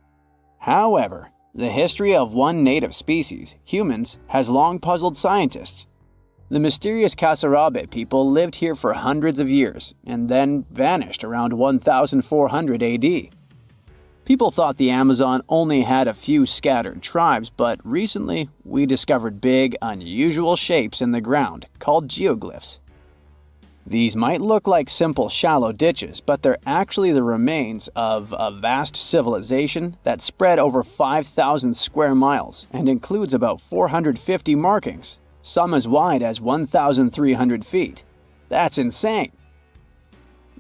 However, the history of one native species, humans, has long puzzled scientists. The mysterious Kasarabe people lived here for hundreds of years and then vanished around 1400 AD. People thought the Amazon only had a few scattered tribes, but recently we discovered big, unusual shapes in the ground called geoglyphs. These might look like simple shallow ditches, but they're actually the remains of a vast civilization that spread over 5,000 square miles and includes about 450 markings, some as wide as 1,300 feet. That's insane!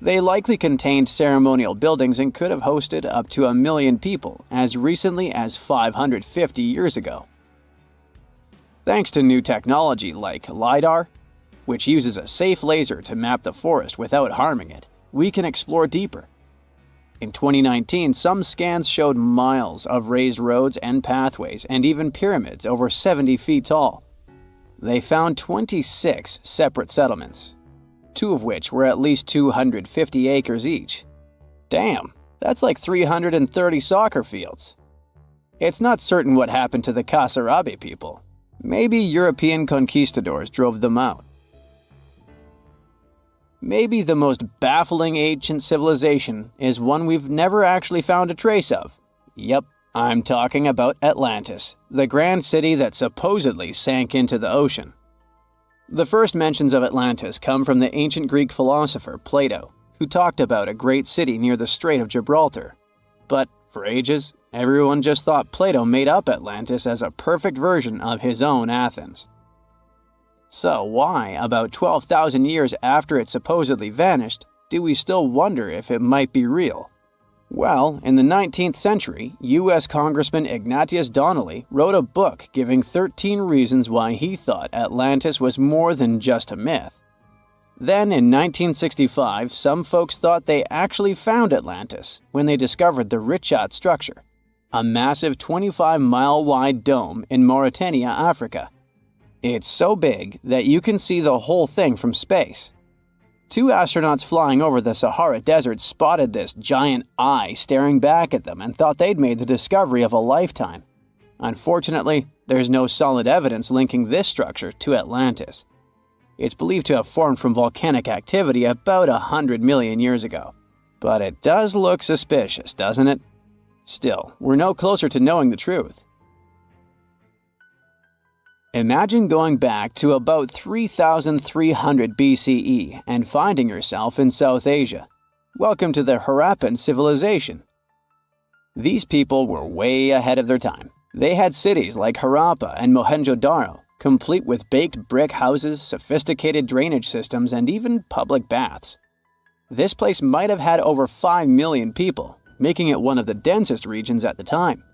They likely contained ceremonial buildings and could have hosted up to 1 million people as recently as 550 years ago. Thanks to new technology like LiDAR, which uses a safe laser to map the forest without harming it, we can explore deeper. In 2019, some scans showed miles of raised roads and pathways and even pyramids over 70 feet tall. They found 26 separate settlements, 2 of which were at least 250 acres each. Damn, that's like 330 soccer fields. It's not certain what happened to the Kasarabe people. Maybe European conquistadors drove them out. Maybe the most baffling ancient civilization is one we've never actually found a trace of. Yep, I'm talking about Atlantis, the grand city that supposedly sank into the ocean. The first mentions of Atlantis come from the ancient Greek philosopher Plato, who talked about a great city near the Strait of Gibraltar. But for ages, everyone just thought Plato made up Atlantis as a perfect version of his own Athens. So why, about 12,000 years after it supposedly vanished, do we still wonder if it might be real? Well, in the 19th century, U.S. Congressman Ignatius Donnelly wrote a book giving 13 reasons why he thought Atlantis was more than just a myth. Then, in 1965, some folks thought they actually found Atlantis when they discovered the Richat structure, a massive 25-mile-wide dome in Mauritania, Africa. It's so big that you can see the whole thing from space. 2 astronauts flying over the Sahara Desert spotted this giant eye staring back at them and thought they'd made the discovery of a lifetime. Unfortunately, there's no solid evidence linking this structure to Atlantis. It's believed to have formed from volcanic activity about 100 million years ago. But it does look suspicious, doesn't it? Still, we're no closer to knowing the truth. Imagine going back to about 3,300 BCE and finding yourself in South Asia. Welcome to the Harappan civilization. These people were way ahead of their time. They had cities like Harappa and Mohenjo-Daro, complete with baked brick houses, sophisticated drainage systems, and even public baths. This place might have had over 5 million people, making it one of the densest regions at the time.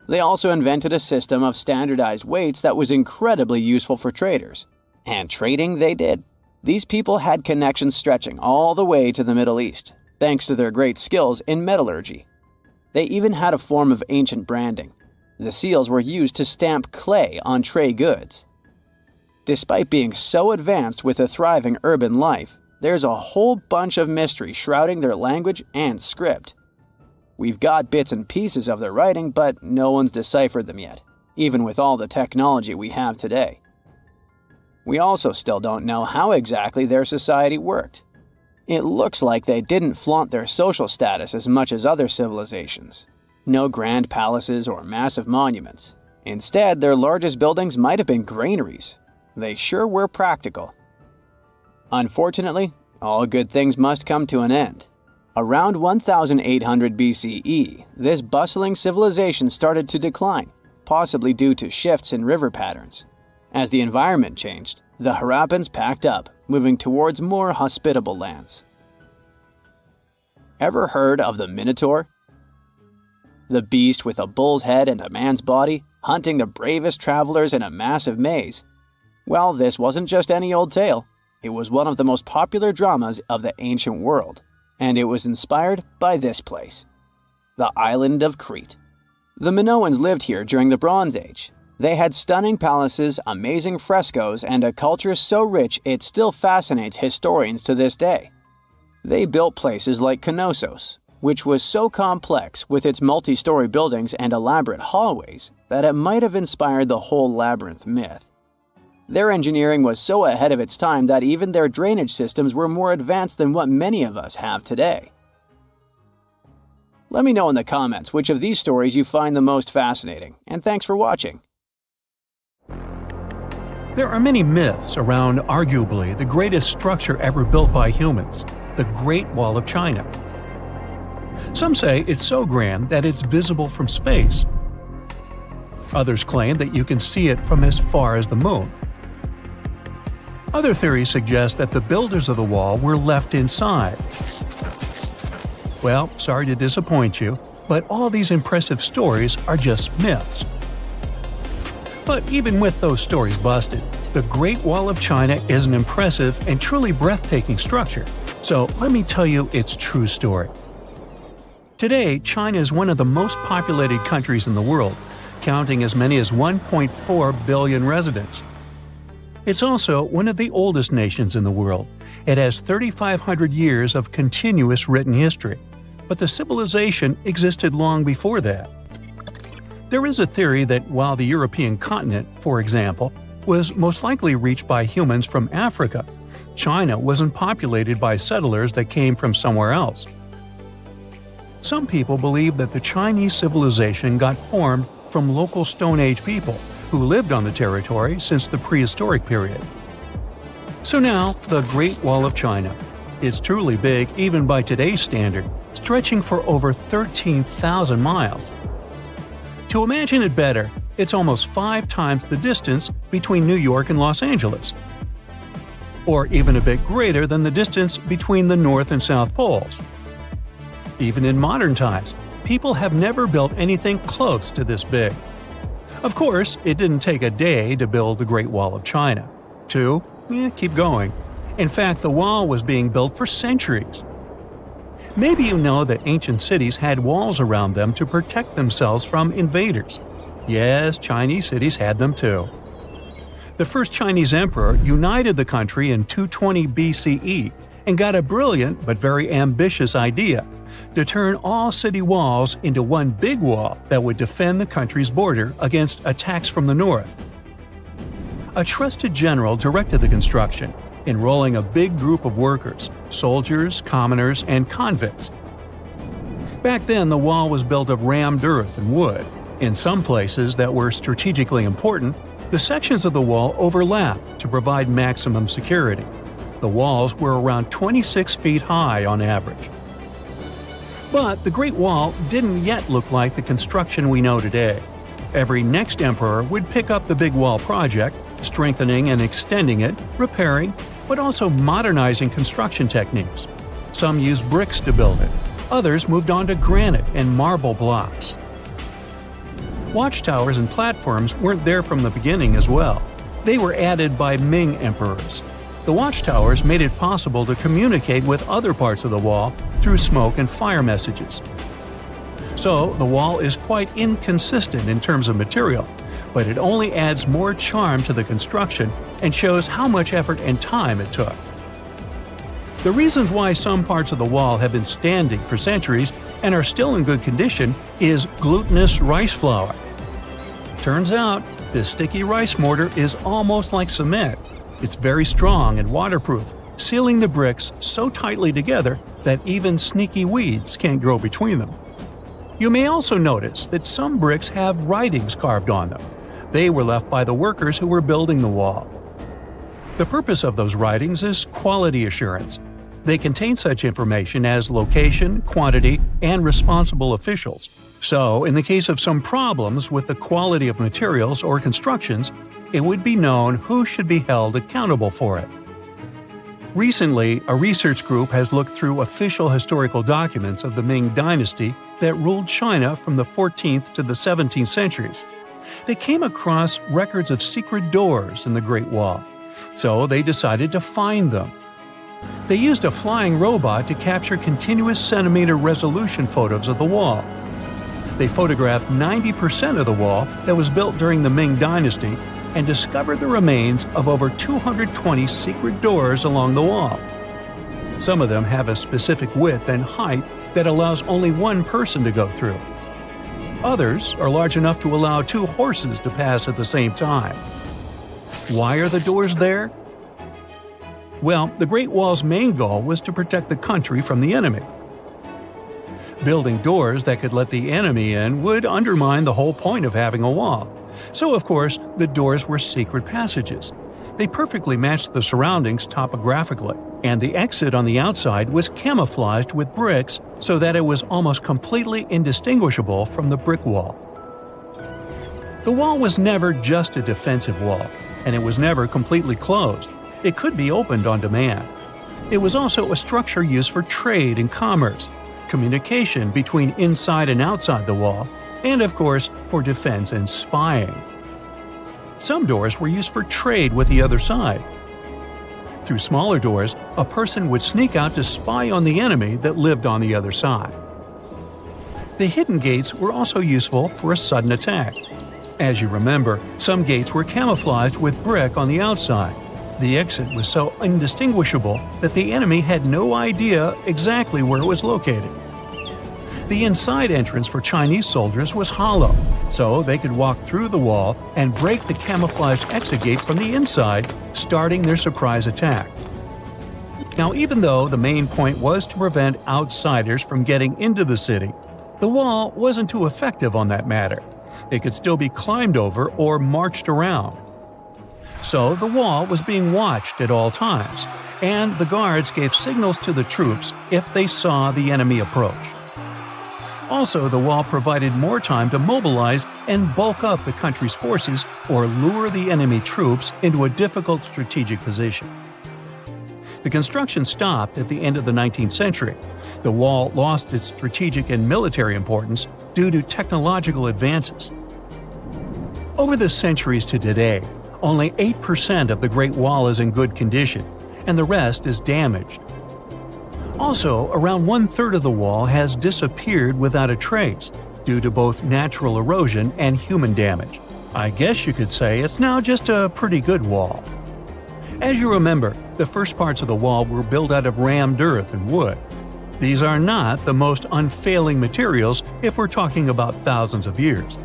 They also invented a system of standardized weights that was incredibly useful for traders. And trading they did. These people had connections stretching all the way to the Middle East, thanks to their great skills in metallurgy. They even had a form of ancient branding. The seals were used to stamp clay on tray goods. Despite being so advanced with a thriving urban life, there's a whole bunch of mystery shrouding their language and script. We've got bits and pieces of their writing, but no one's deciphered them yet, even with all the technology we have today. We also still don't know how exactly their society worked. It looks like they didn't flaunt their social status as much as other civilizations. No grand palaces or massive monuments. Instead, their largest buildings might have been granaries. They sure were practical. Unfortunately, all good things must come to an end. Around 1800 BCE, this bustling civilization started to decline, possibly due to shifts in river patterns. As the environment changed, the Harappans packed up, moving towards more hospitable lands. Ever heard of the Minotaur? The beast with a bull's head and a man's body, hunting the bravest travelers in a massive maze. Well, this wasn't just any old tale. It was one of the most popular dramas of the ancient world, and it was inspired by this place, the island of Crete. The Minoans lived here during the Bronze Age. They had stunning palaces, amazing frescoes, and a culture so rich it still fascinates historians to this day. They built places like Knossos, which was so complex with its multi-story buildings and elaborate hallways that it might have inspired the whole labyrinth myth. Their engineering was so ahead of its time that even their drainage systems were more advanced than what many of us have today. Let me know in the comments which of these stories you find the most fascinating, and thanks for watching. There are many myths around arguably the greatest structure ever built by humans, the Great Wall of China. Some say it's so grand that it's visible from space. Others claim that you can see it from as far as the moon. Other theories suggest that the builders of the wall were left inside. Well, sorry to disappoint you, but all these impressive stories are just myths. But even with those stories busted, the Great Wall of China is an impressive and truly breathtaking structure. So let me tell you its true story. Today, China is one of the most populated countries in the world, counting as many as 1.4 billion residents. It's also one of the oldest nations in the world. It has 3,500 years of continuous written history, but the civilization existed long before that. There is a theory that while the European continent, for example, was most likely reached by humans from Africa, China wasn't populated by settlers that came from somewhere else. Some people believe that the Chinese civilization got formed from local Stone Age people who lived on the territory since the prehistoric period. So now, the Great Wall of China. It's truly big even by today's standard, stretching for over 13,000 miles. To imagine it better, it's almost 5 times the distance between New York and Los Angeles, or even a bit greater than the distance between the North and South Poles. Even in modern times, people have never built anything close to this big. Of course, it didn't take a day to build the Great Wall of China. 2? Keep going. In fact, the wall was being built for centuries. Maybe you know that ancient cities had walls around them to protect themselves from invaders. Yes, Chinese cities had them too. The first Chinese emperor united the country in 220 BCE and got a brilliant but very ambitious idea to turn all city walls into one big wall that would defend the country's border against attacks from the north. A trusted general directed the construction, enrolling a big group of workers, soldiers, commoners, and convicts. Back then, the wall was built of rammed earth and wood. In some places that were strategically important, the sections of the wall overlapped to provide maximum security. The walls were around 26 feet high on average. But the Great Wall didn't yet look like the construction we know today. Every next emperor would pick up the big wall project, strengthening and extending it, repairing, but also modernizing construction techniques. Some used bricks to build it, others moved on to granite and marble blocks. Watchtowers and platforms weren't there from the beginning as well. They were added by Ming emperors. The watchtowers made it possible to communicate with other parts of the wall through smoke and fire messages. So, the wall is quite inconsistent in terms of material, but it only adds more charm to the construction and shows how much effort and time it took. The reasons why some parts of the wall have been standing for centuries and are still in good condition is glutinous rice flour. Turns out, this sticky rice mortar is almost like cement. It's very strong and waterproof, sealing the bricks so tightly together that even sneaky weeds can't grow between them. You may also notice that some bricks have writings carved on them. They were left by the workers who were building the wall. The purpose of those writings is quality assurance. They contain such information as location, quantity, and responsible officials. So, in the case of some problems with the quality of materials or constructions, it would be known who should be held accountable for it. Recently, a research group has looked through official historical documents of the Ming Dynasty that ruled China from the 14th to the 17th centuries. They came across records of secret doors in the Great Wall, so they decided to find them. They used a flying robot to capture continuous centimeter resolution photos of the wall. They photographed 90% of the wall that was built during the Ming Dynasty and discovered the remains of over 220 secret doors along the wall. Some of them have a specific width and height that allows only one person to go through. Others are large enough to allow 2 horses to pass at the same time. Why are the doors there? Well, the Great Wall's main goal was to protect the country from the enemy. Building doors that could let the enemy in would undermine the whole point of having a wall. So, of course, the doors were secret passages. They perfectly matched the surroundings topographically, and the exit on the outside was camouflaged with bricks so that it was almost completely indistinguishable from the brick wall. The wall was never just a defensive wall, and it was never completely closed. It could be opened on demand. It was also a structure used for trade and commerce, communication between inside and outside the wall, and of course, for defense and spying. Some doors were used for trade with the other side. Through smaller doors, a person would sneak out to spy on the enemy that lived on the other side. The hidden gates were also useful for a sudden attack. As you remember, some gates were camouflaged with brick on the outside. The exit was so indistinguishable that the enemy had no idea exactly where it was located. The inside entrance for Chinese soldiers was hollow, so they could walk through the wall and break the camouflaged exit gate from the inside, starting their surprise attack. Now, even though the main point was to prevent outsiders from getting into the city, the wall wasn't too effective on that matter. It could still be climbed over or marched around. So the wall was being watched at all times, and the guards gave signals to the troops if they saw the enemy approach. Also, the wall provided more time to mobilize and bulk up the country's forces or lure the enemy troops into a difficult strategic position. The construction stopped at the end of the 19th century. The wall lost its strategic and military importance due to technological advances. Over the centuries to today, only 8% of the Great Wall is in good condition, and the rest is damaged. Also, around 1/3 of the wall has disappeared without a trace, due to both natural erosion and human damage. I guess you could say it's now just a pretty good wall. As you remember, the first parts of the wall were built out of rammed earth and wood. These are not the most unfailing materials if we're talking about thousands of years.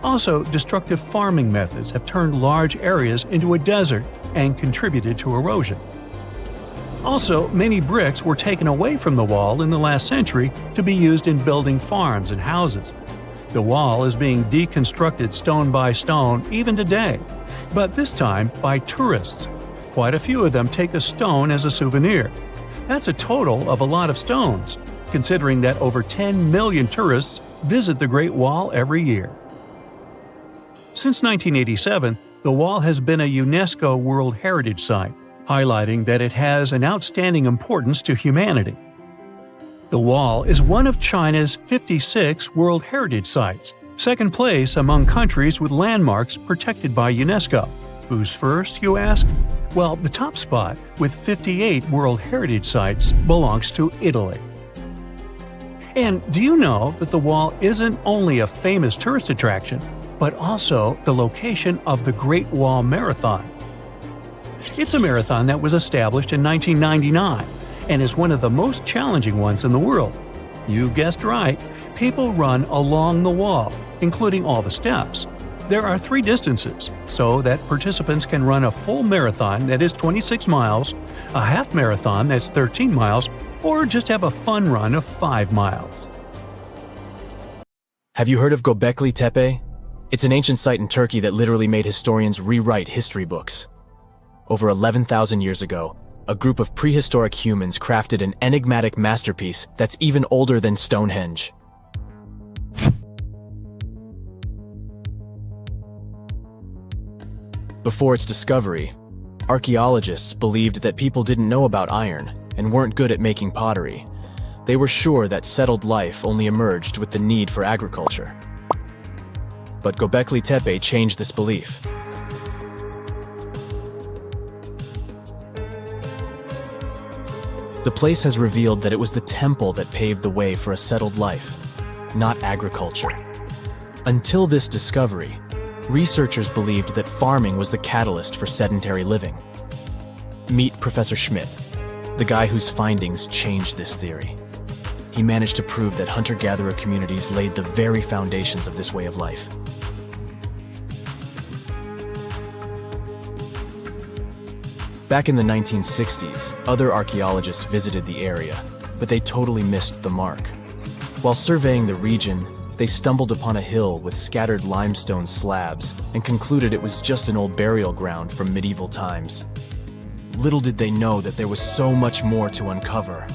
Also, destructive farming methods have turned large areas into a desert and contributed to erosion. Also, many bricks were taken away from the wall in the last century to be used in building farms and houses. The wall is being deconstructed stone by stone even today, but this time by tourists. Quite a few of them take a stone as a souvenir. That's a total of a lot of stones, considering that over 10 million tourists visit the Great Wall every year. Since 1987, the wall has been a UNESCO World Heritage Site, highlighting that it has an outstanding importance to humanity. The wall is one of China's 56 World Heritage Sites, second place among countries with landmarks protected by UNESCO. Who's first, you ask? Well, the top spot, with 58 World Heritage Sites, belongs to Italy. And do you know that the wall isn't only a famous tourist attraction, but also the location of the Great Wall Marathon? It's a marathon that was established in 1999 and is one of the most challenging ones in the world. You guessed right, people run along the wall, including all the steps. There are 3 distances, so that participants can run a full marathon that is 26 miles, a half marathon that's 13 miles, or just have a fun run of 5 miles. Have you heard of Göbekli Tepe? It's an ancient site in Turkey that literally made historians rewrite history books. Over 11,000 years ago, a group of prehistoric humans crafted an enigmatic masterpiece that's even older than Stonehenge. Before its discovery, archaeologists believed that people didn't know about iron and weren't good at making pottery. They were sure that settled life only emerged with the need for agriculture. But Göbekli Tepe changed this belief. The place has revealed that it was the temple that paved the way for a settled life, not agriculture. Until this discovery, researchers believed that farming was the catalyst for sedentary living. Meet Professor Schmidt, the guy whose findings changed this theory. He managed to prove that hunter-gatherer communities laid the very foundations of this way of life. Back in the 1960s, other archaeologists visited the area, but they totally missed the mark. While surveying the region, they stumbled upon a hill with scattered limestone slabs and concluded it was just an old burial ground from medieval times. Little did they know that there was so much more to uncover.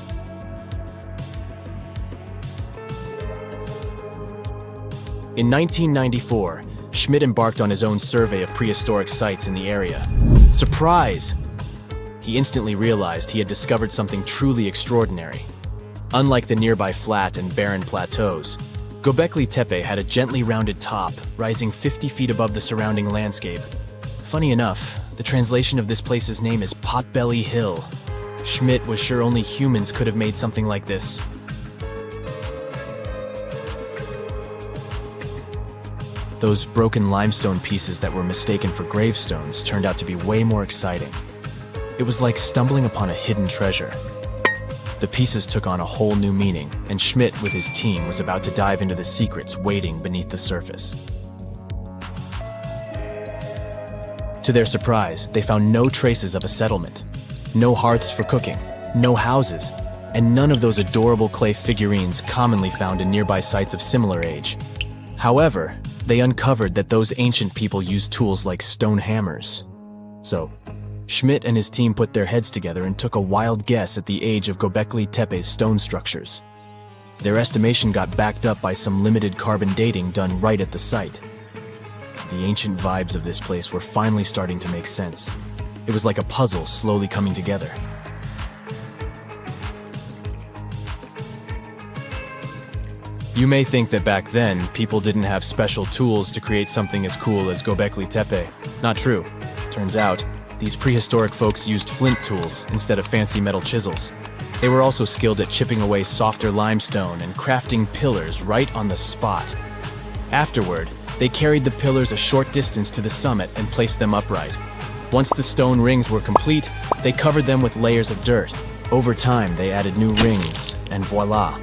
In 1994, Schmidt embarked on his own survey of prehistoric sites in the area. Surprise! He instantly realized he had discovered something truly extraordinary. Unlike the nearby flat and barren plateaus, Göbekli Tepe had a gently rounded top, rising 50 feet above the surrounding landscape. Funny enough, the translation of this place's name is Potbelly Hill. Schmidt was sure only humans could have made something like this. Those broken limestone pieces that were mistaken for gravestones turned out to be way more exciting. It was like stumbling upon a hidden treasure. The pieces took on a whole new meaning, and Schmidt with his team was about to dive into the secrets waiting beneath the surface. To their surprise, they found no traces of a settlement. No hearths for cooking, no houses, and none of those adorable clay figurines commonly found in nearby sites of similar age. However, they uncovered that those ancient people used tools like stone hammers. So, Schmidt and his team put their heads together and took a wild guess at the age of Göbekli Tepe's stone structures. Their estimation got backed up by some limited carbon dating done right at the site. The ancient vibes of this place were finally starting to make sense. It was like a puzzle slowly coming together. You may think that back then, people didn't have special tools to create something as cool as Göbekli Tepe. Not true. Turns out, these prehistoric folks used flint tools instead of fancy metal chisels. They were also skilled at chipping away softer limestone and crafting pillars right on the spot. Afterward, they carried the pillars a short distance to the summit and placed them upright. Once the stone rings were complete, they covered them with layers of dirt. Over time, they added new rings, and voila!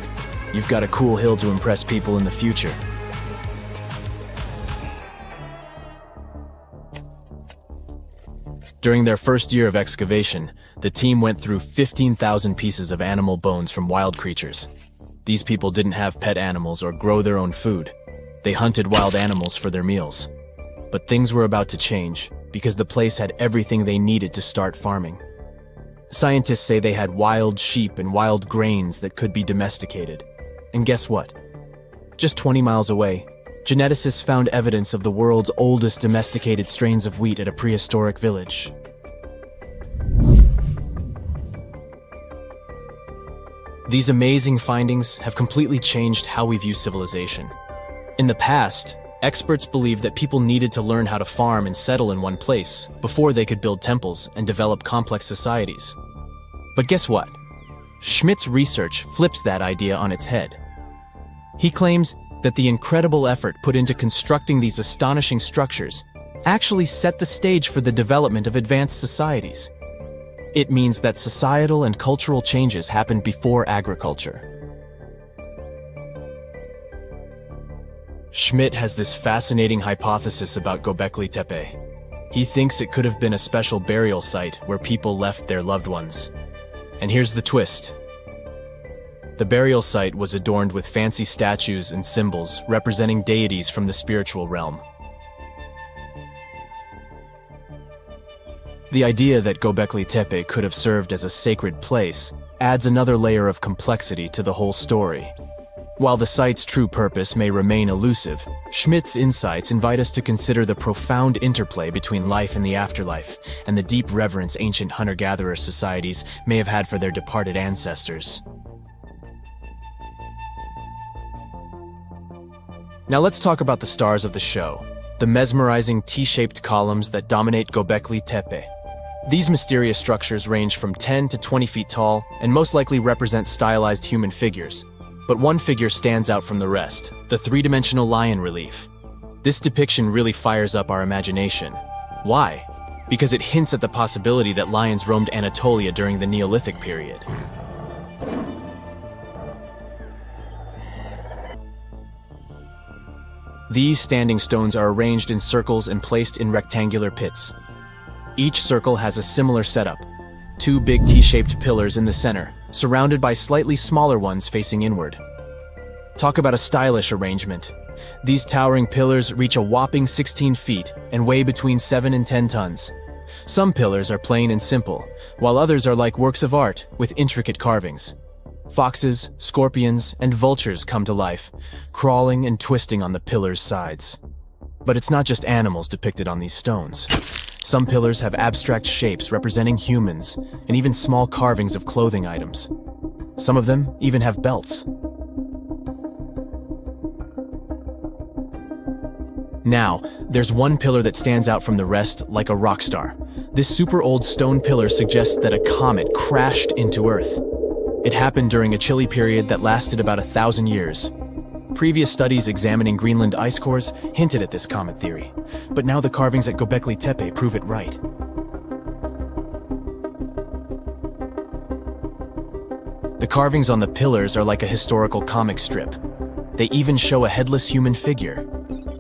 You've got a cool hill to impress people in the future. During their first year of excavation, the team went through 15,000 pieces of animal bones from wild creatures. These people didn't have pet animals or grow their own food. They hunted wild animals for their meals. But things were about to change, because the place had everything they needed to start farming. Scientists say they had wild sheep and wild grains that could be domesticated. And guess what? Just 20 miles away, geneticists found evidence of the world's oldest domesticated strains of wheat at a prehistoric village. These amazing findings have completely changed how we view civilization. In the past, experts believed that people needed to learn how to farm and settle in one place before they could build temples and develop complex societies. But guess what? Schmidt's research flips that idea on its head. He claims that the incredible effort put into constructing these astonishing structures actually set the stage for the development of advanced societies. It means that societal and cultural changes happened before agriculture. Schmidt has this fascinating hypothesis about Göbekli Tepe. He thinks it could have been a special burial site where people left their loved ones. And here's the twist. The burial site was adorned with fancy statues and symbols representing deities from the spiritual realm. The idea that Göbekli Tepe could have served as a sacred place adds another layer of complexity to the whole story. While the site's true purpose may remain elusive, Schmidt's insights invite us to consider the profound interplay between life and the afterlife, and the deep reverence ancient hunter-gatherer societies may have had for their departed ancestors. Now let's talk about the stars of the show, the mesmerizing T-shaped columns that dominate Göbekli Tepe. These mysterious structures range from 10 to 20 feet tall and most likely represent stylized human figures. But one figure stands out from the rest, the three-dimensional lion relief. This depiction really fires up our imagination. Why? Because it hints at the possibility that lions roamed Anatolia during the Neolithic period. These standing stones are arranged in circles and placed in rectangular pits. Each circle has a similar setup. Two big T-shaped pillars in the center, surrounded by slightly smaller ones facing inward. Talk about a stylish arrangement. These towering pillars reach a whopping 16 feet and weigh between 7 and 10 tons. Some pillars are plain and simple, while others are like works of art with intricate carvings. Foxes, scorpions, and vultures come to life, crawling and twisting on the pillars' sides. But it's not just animals depicted on these stones. Some pillars have abstract shapes representing humans, and even small carvings of clothing items. Some of them even have belts. Now, there's one pillar that stands out from the rest like a rock star. This super old stone pillar suggests that a comet crashed into Earth. It happened during a chilly period that lasted about 1,000 years. Previous studies examining Greenland ice cores hinted at this comet theory, but now the carvings at Göbekli Tepe prove it right. The carvings on the pillars are like a historical comic strip. They even show a headless human figure.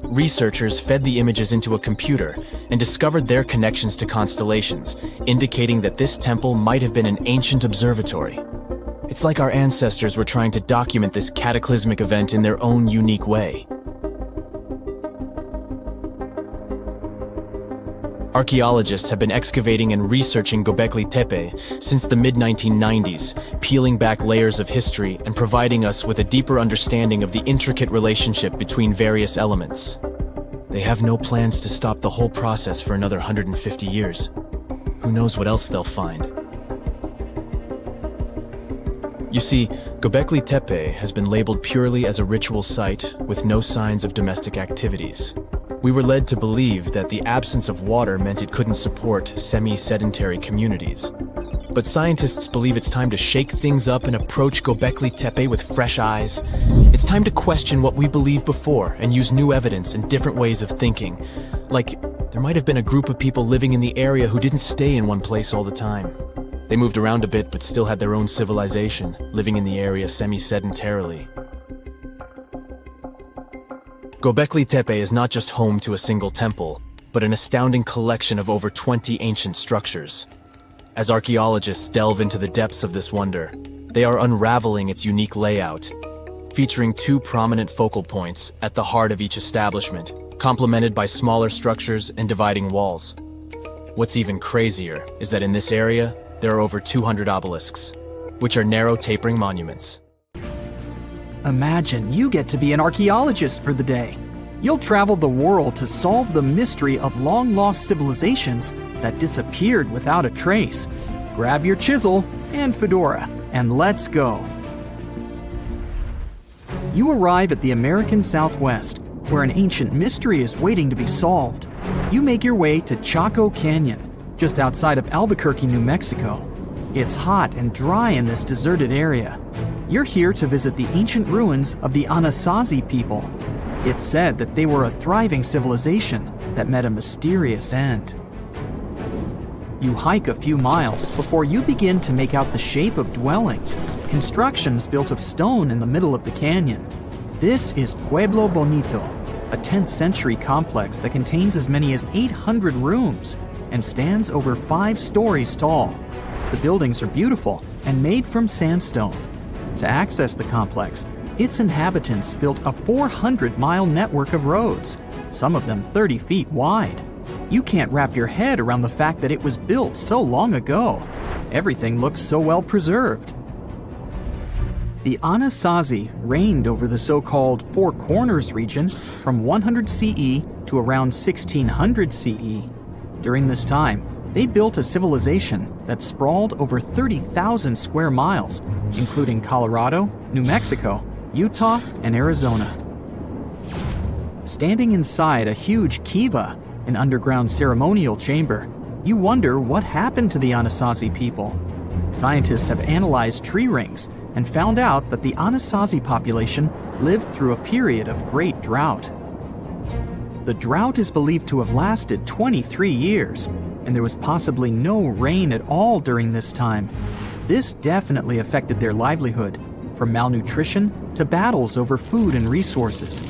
Researchers fed the images into a computer and discovered their connections to constellations, indicating that this temple might have been an ancient observatory. It's like our ancestors were trying to document this cataclysmic event in their own unique way. Archaeologists have been excavating and researching Göbekli Tepe since the mid-1990s, peeling back layers of history and providing us with a deeper understanding of the intricate relationship between various elements. They have no plans to stop the whole process for another 150 years. Who knows what else they'll find? You see, Göbekli Tepe has been labeled purely as a ritual site with no signs of domestic activities. We were led to believe that the absence of water meant it couldn't support semi-sedentary communities. But scientists believe it's time to shake things up and approach Göbekli Tepe with fresh eyes. It's time to question what we believed before and use new evidence and different ways of thinking. Like, there might have been a group of people living in the area who didn't stay in one place all the time. They moved around a bit but still had their own civilization, living in the area semi-sedentarily. Göbekli Tepe is not just home to a single temple, but an astounding collection of over 20 ancient structures. As archaeologists delve into the depths of this wonder, they are unraveling its unique layout, featuring two prominent focal points at the heart of each establishment, complemented by smaller structures and dividing walls. What's even crazier is that in this area, there are over 200 obelisks, which are narrow tapering monuments. Imagine you get to be an archaeologist for the day. You'll travel the world to solve the mystery of long-lost civilizations that disappeared without a trace. Grab your chisel and fedora, and let's go. You arrive at the American Southwest, where an ancient mystery is waiting to be solved. You make your way to Chaco Canyon, just outside of Albuquerque, New Mexico. It's hot and dry in this deserted area. You're here to visit the ancient ruins of the Anasazi people. It's said that they were a thriving civilization that met a mysterious end. You hike a few miles before you begin to make out the shape of dwellings, constructions built of stone in the middle of the canyon. This is Pueblo Bonito, a 10th century complex that contains as many as 800 rooms and stands over 5 stories tall. The buildings are beautiful and made from sandstone. To access the complex, its inhabitants built a 400-mile network of roads, some of them 30 feet wide. You can't wrap your head around the fact that it was built so long ago. Everything looks so well preserved. The Anasazi reigned over the so-called Four Corners region from 100 CE to around 1600 CE. During this time, they built a civilization that sprawled over 30,000 square miles, including Colorado, New Mexico, Utah, and Arizona. Standing inside a huge kiva, an underground ceremonial chamber, you wonder what happened to the Anasazi people. Scientists have analyzed tree rings and found out that the Anasazi population lived through a period of great drought. The drought is believed to have lasted 23 years, and there was possibly no rain at all during this time. This definitely affected their livelihood, from malnutrition to battles over food and resources.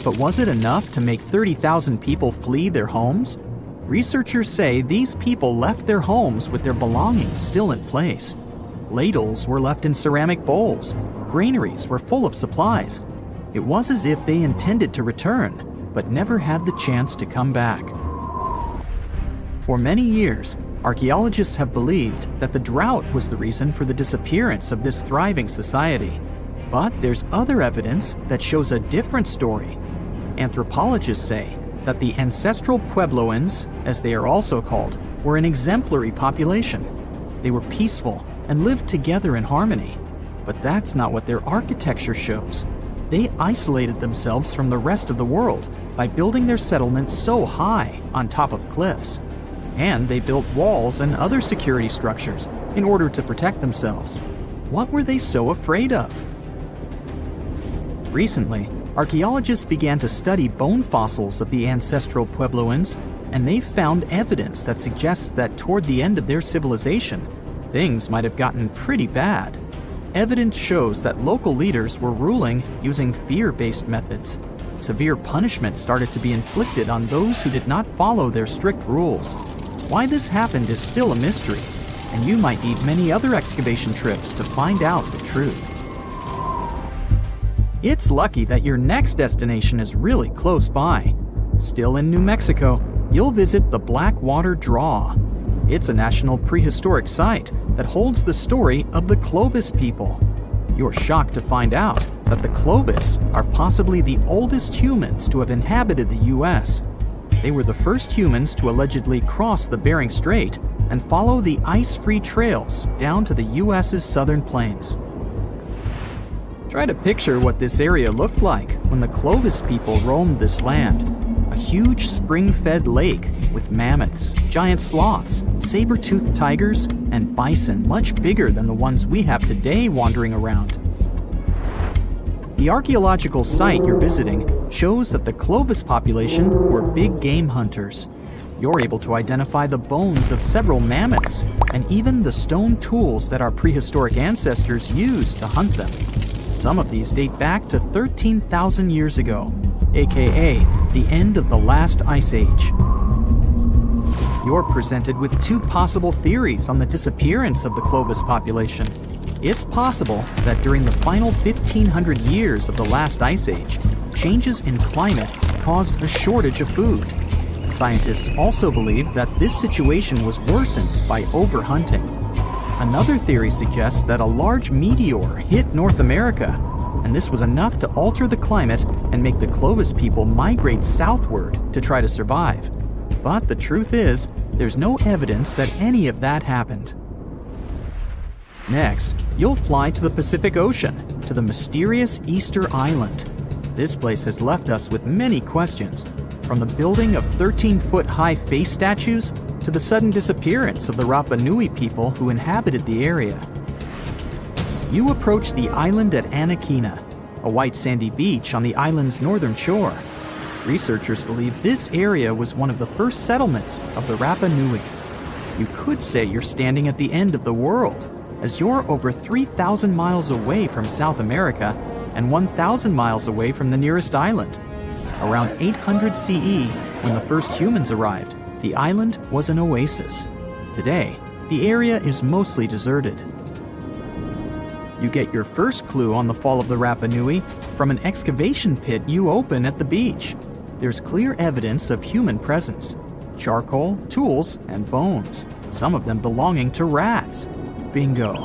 But was it enough to make 30,000 people flee their homes? Researchers say these people left their homes with their belongings still in place. Ladles were left in ceramic bowls. Granaries were full of supplies. It was as if they intended to return, but never had the chance to come back. For many years, archaeologists have believed that the drought was the reason for the disappearance of this thriving society. But there's other evidence that shows a different story. Anthropologists say that the ancestral Puebloans, as they are also called, were an exemplary population. They were peaceful and lived together in harmony. But that's not what their architecture shows. They isolated themselves from the rest of the world by building their settlements so high on top of cliffs. And they built walls and other security structures in order to protect themselves. What were they so afraid of? Recently, archaeologists began to study bone fossils of the ancestral Puebloans, and they found evidence that suggests that toward the end of their civilization, things might have gotten pretty bad. Evidence shows that local leaders were ruling using fear-based methods. Severe punishment started to be inflicted on those who did not follow their strict rules. Why this happened is still a mystery, and you might need many other excavation trips to find out the truth. It's lucky that your next destination is really close by. Still in New Mexico, you'll visit the Blackwater Draw. It's a national prehistoric site that holds the story of the Clovis people. You're shocked to find out that the Clovis are possibly the oldest humans to have inhabited the U.S. They were the first humans to allegedly cross the Bering Strait and follow the ice-free trails down to the U.S.'s southern plains. Try to picture what this area looked like when the Clovis people roamed this land. A huge spring-fed lake with mammoths, giant sloths, saber-toothed tigers, and bison much bigger than the ones we have today wandering around. The archaeological site you're visiting shows that the Clovis population were big game hunters. You're able to identify the bones of several mammoths and even the stone tools that our prehistoric ancestors used to hunt them. Some of these date back to 13,000 years ago, aka the end of the last ice age. You're presented with two possible theories on the disappearance of the Clovis population. It's possible that during the final 1,500 years of the last ice age, changes in climate caused a shortage of food. Scientists also believe that this situation was worsened by overhunting. Another theory suggests that a large meteor hit North America, and this was enough to alter the climate and make the Clovis people migrate southward to try to survive. But the truth is, there's no evidence that any of that happened. Next, you'll fly to the Pacific Ocean, to the mysterious Easter Island. This place has left us with many questions, from the building of 13-foot-high face statues to the sudden disappearance of the Rapa Nui people who inhabited the area. You approach the island at Anakina, a white sandy beach on the island's northern shore. Researchers believe this area was one of the first settlements of the Rapa Nui. You could say you're standing at the end of the world, as you're over 3,000 miles away from South America and 1,000 miles away from the nearest island. Around 800 CE, when the first humans arrived, the island was an oasis. Today, the area is mostly deserted. You get your first clue on the fall of the Rapa Nui from an excavation pit you open at the beach. There's clear evidence of human presence: charcoal, tools, and bones, some of them belonging to rats. Bingo!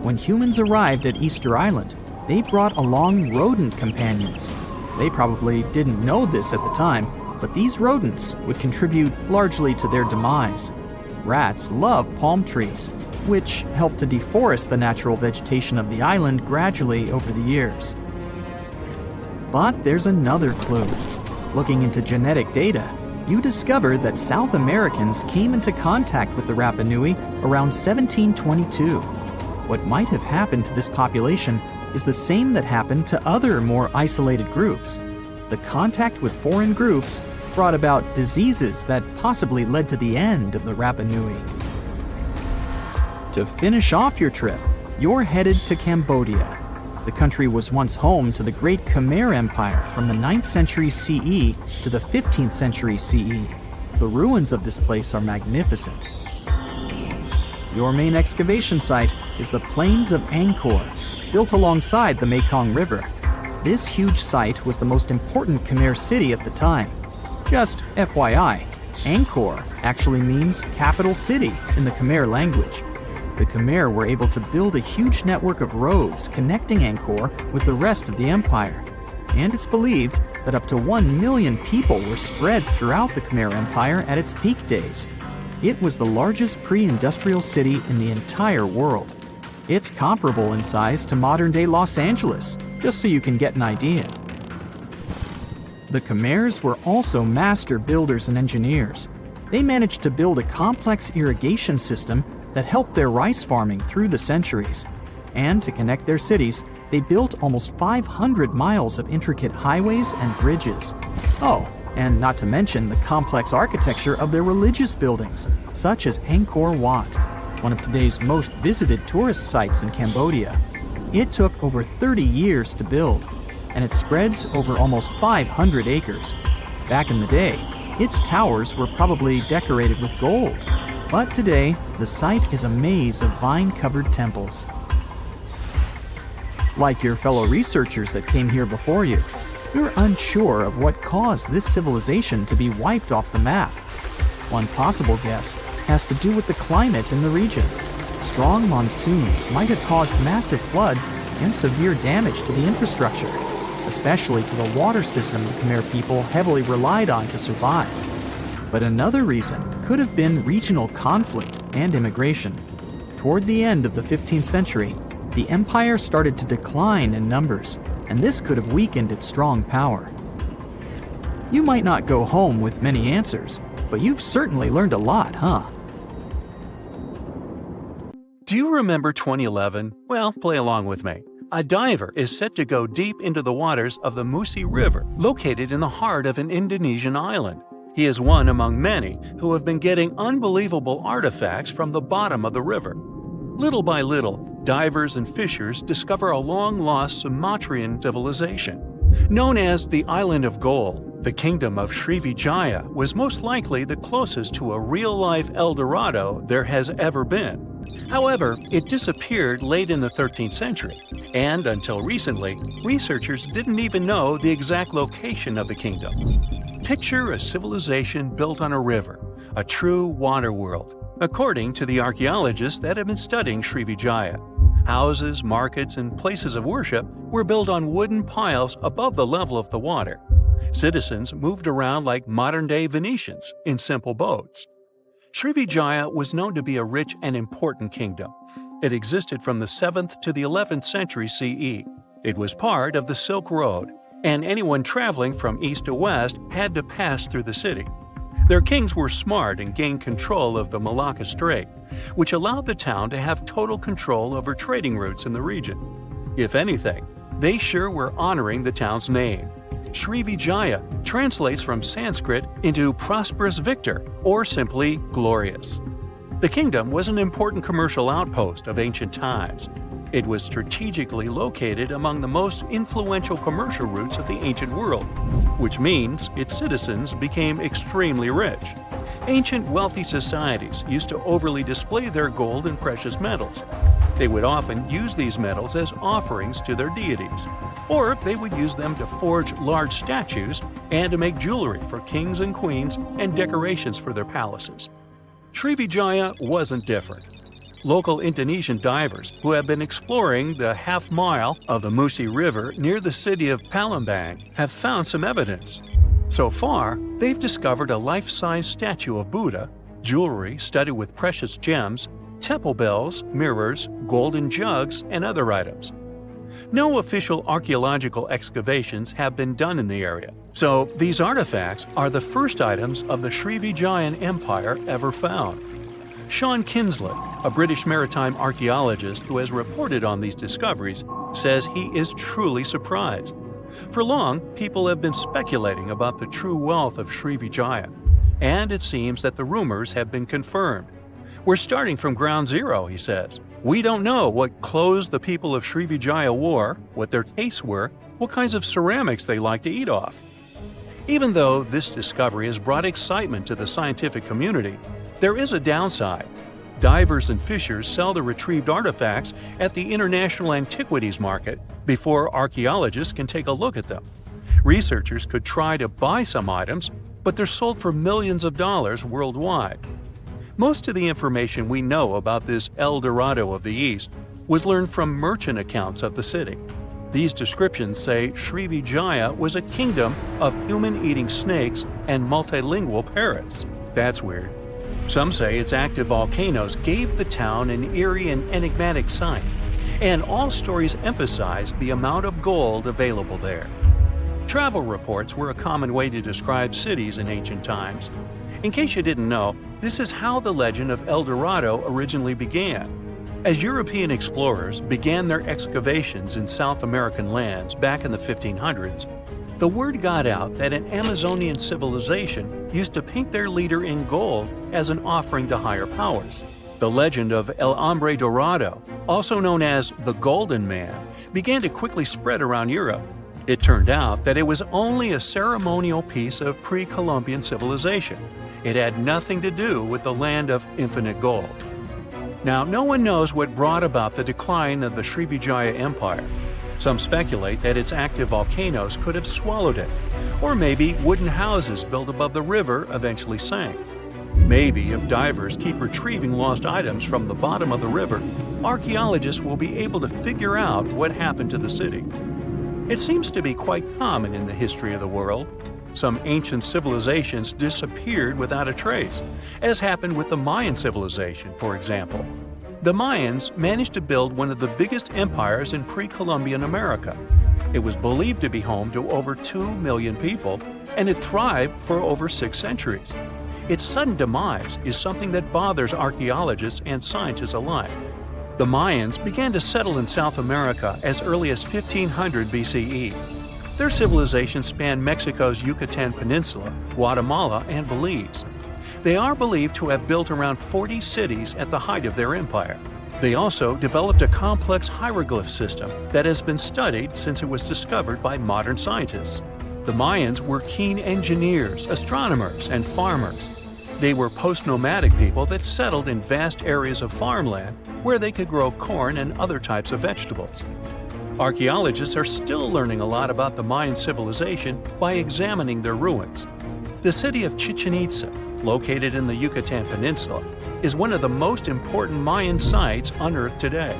When humans arrived at Easter Island, they brought along rodent companions. They probably didn't know this at the time, but these rodents would contribute largely to their demise. Rats love palm trees, which helped to deforest the natural vegetation of the island gradually over the years. But there's another clue. Looking into genetic data, you discover that South Americans came into contact with the Rapa Nui around 1722. What might have happened to this population is the same that happened to other more isolated groups. The contact with foreign groups brought about diseases that possibly led to the end of the Rapa Nui. To finish off your trip, you're headed to Cambodia. The country was once home to the Great Khmer Empire from the 9th century CE to the 15th century CE. The ruins of this place are magnificent. Your main excavation site is the Plains of Angkor, built alongside the Mekong River. This huge site was the most important Khmer city at the time. Just FYI, Angkor actually means capital city in the Khmer language. The Khmer were able to build a huge network of roads connecting Angkor with the rest of the empire. And it's believed that up to 1 million people were spread throughout the Khmer Empire at its peak days. It was the largest pre-industrial city in the entire world. It's comparable in size to modern-day Los Angeles, just so you can get an idea. The Khmers were also master builders and engineers. They managed to build a complex irrigation system that helped their rice farming through the centuries. And to connect their cities, they built almost 500 miles of intricate highways and bridges. Oh, and not to mention the complex architecture of their religious buildings, such as Angkor Wat, one of today's most visited tourist sites in Cambodia. It took over 30 years to build, and it spreads over almost 500 acres. Back in the day, its towers were probably decorated with gold, but today, the site is a maze of vine-covered temples. Like your fellow researchers that came here before you, you're unsure of what caused this civilization to be wiped off the map. One possible guess has to do with the climate in the region. Strong monsoons might have caused massive floods and severe damage to the infrastructure, especially to the water system the Khmer people heavily relied on to survive. But another reason could have been regional conflict and immigration. Toward the end of the 15th century, the empire started to decline in numbers, and this could have weakened its strong power. You might not go home with many answers, but you've certainly learned a lot, huh? Do you remember 2011? Well, play along with me. A diver is set to go deep into the waters of the Musi River, located in the heart of an Indonesian island. He is one among many who have been getting unbelievable artifacts from the bottom of the river. Little by little, divers and fishers discover a long-lost Sumatran civilization. Known as the Island of Gold, the kingdom of Srivijaya was most likely the closest to a real-life El Dorado there has ever been. However, it disappeared late in the 13th century, and until recently, researchers didn't even know the exact location of the kingdom. Picture a civilization built on a river, a true water world, according to the archaeologists that have been studying Srivijaya. Houses, markets, and places of worship were built on wooden piles above the level of the water. Citizens moved around like modern-day Venetians in simple boats. Srivijaya was known to be a rich and important kingdom. It existed from the 7th to the 11th century CE. It was part of the Silk Road, and anyone traveling from east to west had to pass through the city. Their kings were smart and gained control of the Malacca Strait, which allowed the town to have total control over trading routes in the region. If anything, they sure were honoring the town's name. Srivijaya translates from Sanskrit into prosperous victor, or simply glorious. The kingdom was an important commercial outpost of ancient times. It was strategically located among the most influential commercial routes of the ancient world, which means its citizens became extremely rich. Ancient wealthy societies used to overly display their gold and precious metals. They would often use these metals as offerings to their deities, or they would use them to forge large statues and to make jewelry for kings and queens and decorations for their palaces. Srivijaya wasn't different. Local Indonesian divers who have been exploring the half-mile of the Musi River near the city of Palembang have found some evidence. So far, they've discovered a life-size statue of Buddha, jewelry studded with precious gems, temple bells, mirrors, golden jugs, and other items. No official archaeological excavations have been done in the area, so these artifacts are the first items of the Srivijayan Empire ever found. Sean Kinsley, a British maritime archaeologist who has reported on these discoveries, says he is truly surprised. For long, people have been speculating about the true wealth of Srivijaya, and it seems that the rumors have been confirmed. We're starting from ground zero, he says. We don't know what clothes the people of Srivijaya wore, what their tastes were, what kinds of ceramics they like to eat off. Even though this discovery has brought excitement to the scientific community, there is a downside. Divers and fishers sell the retrieved artifacts at the International Antiquities Market before archaeologists can take a look at them. Researchers could try to buy some items, but they're sold for millions of dollars worldwide. Most of the information we know about this El Dorado of the East was learned from merchant accounts of the city. These descriptions say Srivijaya was a kingdom of human-eating snakes and multilingual parrots. That's weird. Some say its active volcanoes gave the town an eerie and enigmatic sight, and all stories emphasize the amount of gold available there. Travel reports were a common way to describe cities in ancient times. In case you didn't know, this is how the legend of El Dorado originally began. As European explorers began their excavations in South American lands back in the 1500s, the word got out that an Amazonian civilization used to paint their leader in gold as an offering to higher powers. The legend of El Hombre Dorado, also known as the Golden Man, began to quickly spread around Europe. It turned out that it was only a ceremonial piece of pre-Columbian civilization. It had nothing to do with the land of infinite gold. Now, no one knows what brought about the decline of the Srivijaya Empire. Some speculate that its active volcanoes could have swallowed it, or maybe wooden houses built above the river eventually sank. Maybe if divers keep retrieving lost items from the bottom of the river, archaeologists will be able to figure out what happened to the city. It seems to be quite common in the history of the world. Some ancient civilizations disappeared without a trace, as happened with the Mayan civilization, for example. The Mayans managed to build one of the biggest empires in pre-Columbian America. It was believed to be home to over 2 million people, and it thrived for over 6 centuries. Its sudden demise is something that bothers archaeologists and scientists alike. The Mayans began to settle in South America as early as 1500 BCE. Their civilization spanned Mexico's Yucatan Peninsula, Guatemala, and Belize. They are believed to have built around 40 cities at the height of their empire. They also developed a complex hieroglyph system that has been studied since it was discovered by modern scientists. The Mayans were keen engineers, astronomers, and farmers. They were post-nomadic people that settled in vast areas of farmland where they could grow corn and other types of vegetables. Archaeologists are still learning a lot about the Mayan civilization by examining their ruins. The city of Chichen Itza, located in the Yucatan Peninsula, is one of the most important Mayan sites unearthed today.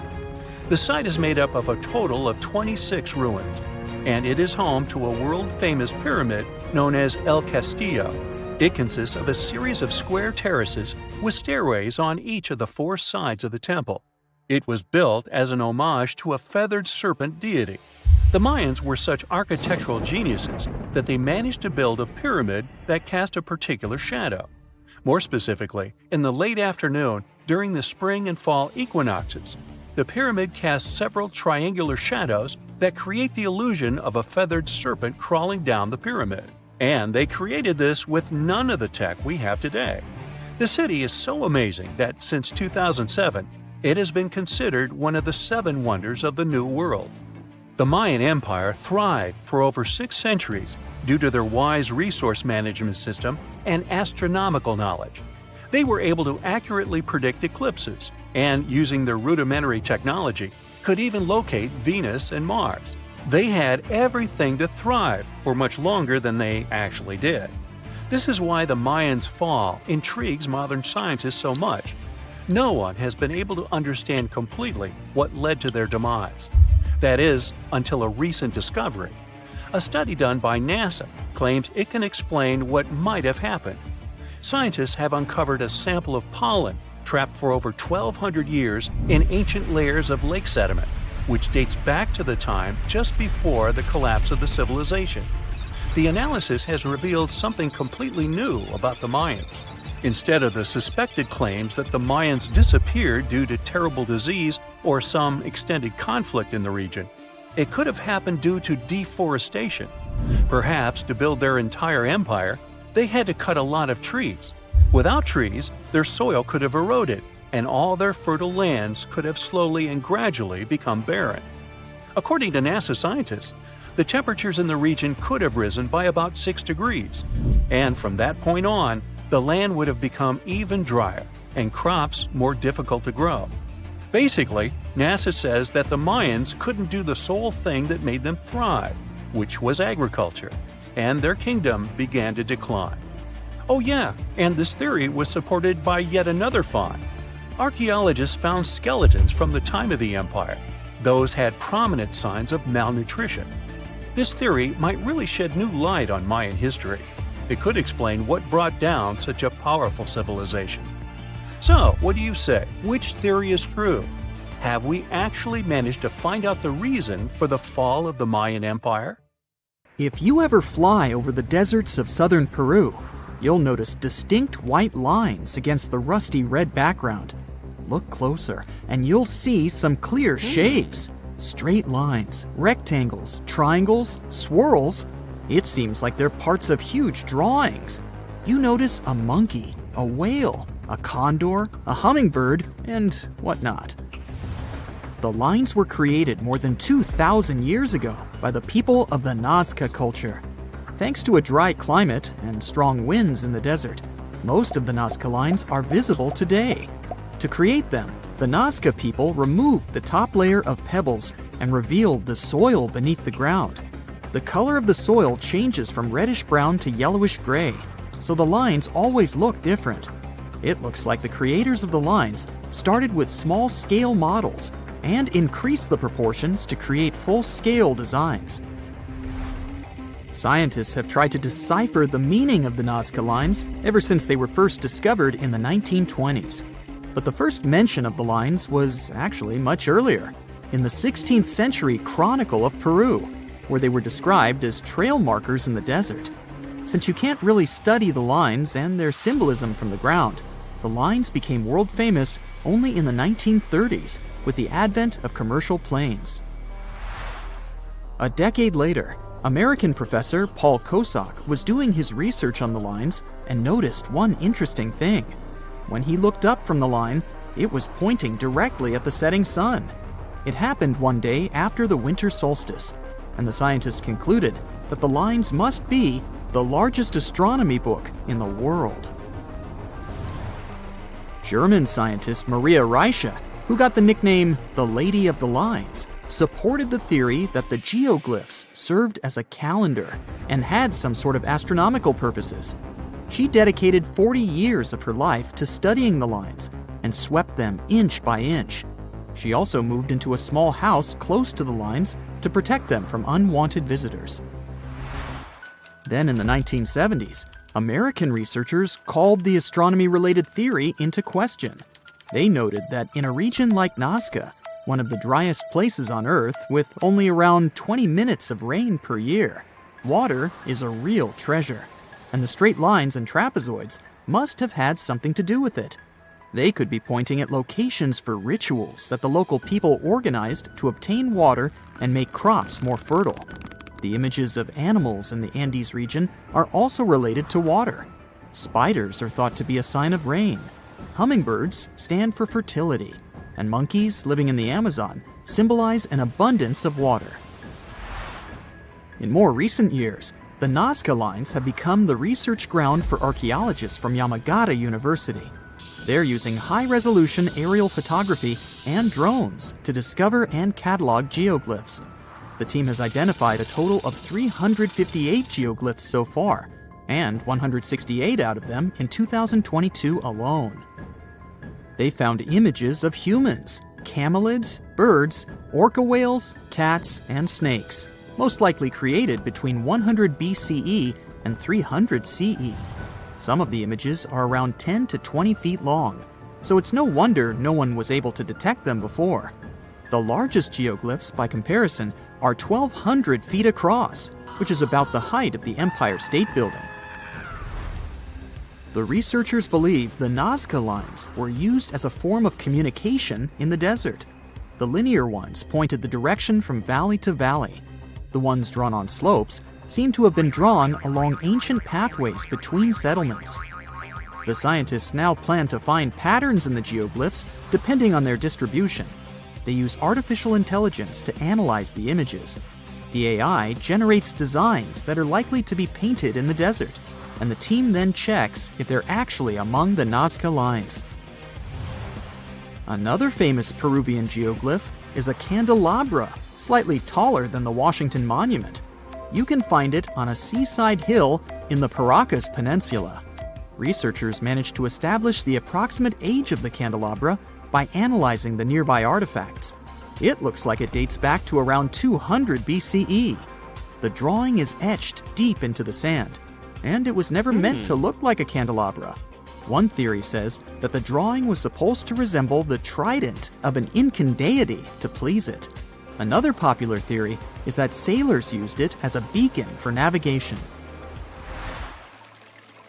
The site is made up of a total of 26 ruins, and it is home to a world-famous pyramid known as El Castillo. It consists of a series of square terraces with stairways on each of the 4 sides of the temple. It was built as an homage to a feathered serpent deity. The Mayans were such architectural geniuses that they managed to build a pyramid that cast a particular shadow. More specifically, in the late afternoon during the spring and fall equinoxes, the pyramid casts several triangular shadows that create the illusion of a feathered serpent crawling down the pyramid. And they created this with none of the tech we have today. The city is so amazing that since 2007, It has been considered one of the 7 wonders of the New World. The Mayan Empire thrived for over 6 centuries due to their wise resource management system and astronomical knowledge. They were able to accurately predict eclipses and, using their rudimentary technology, could even locate Venus and Mars. They had everything to thrive for much longer than they actually did. This is why the Mayans' fall intrigues modern scientists so much. No one has been able to understand completely what led to their demise. That is, until a recent discovery. A study done by NASA claims it can explain what might have happened. Scientists have uncovered a sample of pollen trapped for over 1,200 years in ancient layers of lake sediment, which dates back to the time just before the collapse of the civilization. The analysis has revealed something completely new about the Mayans. Instead of the suspected claims that the Mayans disappeared due to terrible disease or some extended conflict in the region, it could have happened due to deforestation. Perhaps to build their entire empire, they had to cut a lot of trees. Without trees, their soil could have eroded, and all their fertile lands could have slowly and gradually become barren. According to NASA scientists, the temperatures in the region could have risen by about 6 degrees, and from that point on, the land would have become even drier and crops more difficult to grow. Basically, NASA says that the Mayans couldn't do the sole thing that made them thrive, which was agriculture, and their kingdom began to decline. Oh yeah, and this theory was supported by yet another find. Archaeologists found skeletons from the time of the empire. Those had prominent signs of malnutrition. This theory might really shed new light on Mayan history. It could explain what brought down such a powerful civilization. So, what do you say? Which theory is true? Have we actually managed to find out the reason for the fall of the Mayan Empire? If you ever fly over the deserts of southern Peru, you'll notice distinct white lines against the rusty red background. Look closer, and you'll see some clear shapes. Straight lines, rectangles, triangles, swirls. It seems like they're parts of huge drawings. You notice a monkey, a whale, a condor, a hummingbird, and whatnot. The lines were created more than 2,000 years ago by the people of the Nazca culture. Thanks to a dry climate and strong winds in the desert, most of the Nazca lines are visible today. To create them, the Nazca people removed the top layer of pebbles and revealed the soil beneath the ground. The color of the soil changes from reddish-brown to yellowish-gray, so the lines always look different. It looks like the creators of the lines started with small-scale models and increased the proportions to create full-scale designs. Scientists have tried to decipher the meaning of the Nazca lines ever since they were first discovered in the 1920s. But the first mention of the lines was actually much earlier, in the 16th century Chronicle of Peru, where they were described as trail markers in the desert. Since you can't really study the lines and their symbolism from the ground, the lines became world famous only in the 1930s with the advent of commercial planes. A decade later, American professor Paul Kosak was doing his research on the lines and noticed one interesting thing. When he looked up from the line, it was pointing directly at the setting sun. It happened one day after the winter solstice, and the scientists concluded that the lines must be the largest astronomy book in the world. German scientist Maria Reiche, who got the nickname the Lady of the Lines, supported the theory that the geoglyphs served as a calendar and had some sort of astronomical purposes. She dedicated 40 years of her life to studying the lines and swept them inch by inch. She also moved into a small house close to the lines to protect them from unwanted visitors. Then in the 1970s, American researchers called the astronomy-related theory into question. They noted that in a region like Nazca, one of the driest places on Earth with only around 20 minutes of rain per year, water is a real treasure, and the straight lines and trapezoids must have had something to do with it. They could be pointing at locations for rituals that the local people organized to obtain water and make crops more fertile. The images of animals in the Andes region are also related to water. Spiders are thought to be a sign of rain. Hummingbirds stand for fertility. and monkeys living in the Amazon symbolize an abundance of water. In more recent years, the Nazca Lines have become the research ground for archaeologists from Yamagata University. They're using high-resolution aerial photography and drones to discover and catalog geoglyphs. The team has identified a total of 358 geoglyphs so far, and 168 out of them in 2022 alone. They found images of humans, camelids, birds, orca whales, cats, and snakes, most likely created between 100 BCE and 300 CE. Some of the images are around 10 to 20 feet long, so it's no wonder no one was able to detect them before. The largest geoglyphs, by comparison, are 1,200 feet across, which is about the height of the Empire State Building. The researchers believe the Nazca Lines were used as a form of communication in the desert. The linear ones pointed the direction from valley to valley. The ones drawn on slopes seem to have been drawn along ancient pathways between settlements. The scientists now plan to find patterns in the geoglyphs depending on their distribution. They use artificial intelligence to analyze the images. The AI generates designs that are likely to be painted in the desert, and the team then checks if they're actually among the Nazca Lines. Another famous Peruvian geoglyph is a candelabra, slightly taller than the Washington Monument. You can find it on a seaside hill in the Paracas Peninsula. Researchers managed to establish the approximate age of the candelabra by analyzing the nearby artifacts. It looks like it dates back to around 200 BCE. The drawing is etched deep into the sand, and it was never meant to look like a candelabra. One theory says that the drawing was supposed to resemble the trident of an Incan deity to please it. Another popular theory is that sailors used it as a beacon for navigation.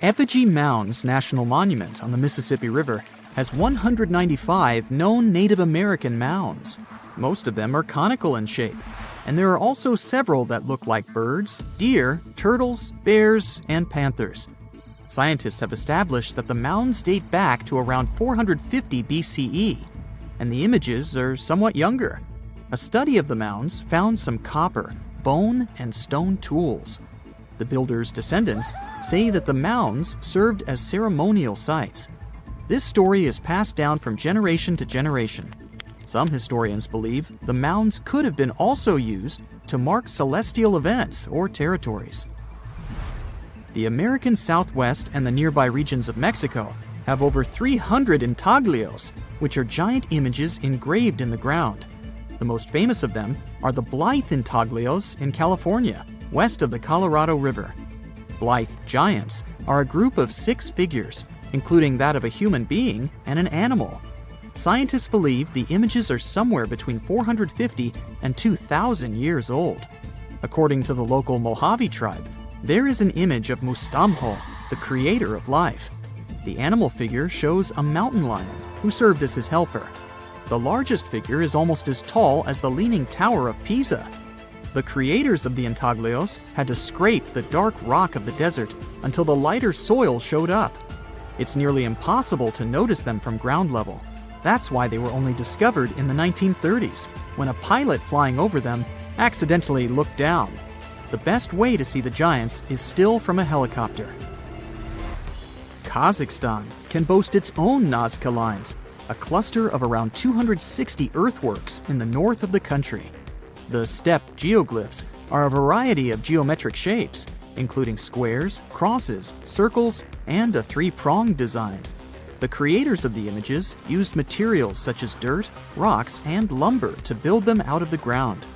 Effigy Mounds National Monument on the Mississippi River has 195 known Native American mounds. Most of them are conical in shape, and there are also several that look like birds, deer, turtles, bears, and panthers. Scientists have established that the mounds date back to around 450 BCE, and the images are somewhat younger. A study of the mounds found some copper, bone, and stone tools. The builders' descendants say that the mounds served as ceremonial sites. This story is passed down from generation to generation. Some historians believe the mounds could have been also used to mark celestial events or territories. The American Southwest and the nearby regions of Mexico have over 300 intaglios, which are giant images engraved in the ground. The most famous of them are the Blythe intaglios in California, west of the Colorado River. Blythe giants are a group of 6 figures, including that of a human being and an animal. Scientists believe the images are somewhere between 450 and 2,000 years old. According to the local Mojave tribe, there is an image of Mustamho, the creator of life. The animal figure shows a mountain lion who served as his helper. The largest figure is almost as tall as the Leaning Tower of Pisa. The creators of the intaglios had to scrape the dark rock of the desert until the lighter soil showed up. It's nearly impossible to notice them from ground level. That's why they were only discovered in the 1930s, when a pilot flying over them accidentally looked down. The best way to see the giants is still from a helicopter. Kazakhstan can boast its own Nazca Lines, a cluster of around 260 earthworks in the north of the country. The steppe geoglyphs are a variety of geometric shapes, including squares, crosses, circles, and a 3-pronged design. The creators of the images used materials such as dirt, rocks, and lumber to build them out of the ground.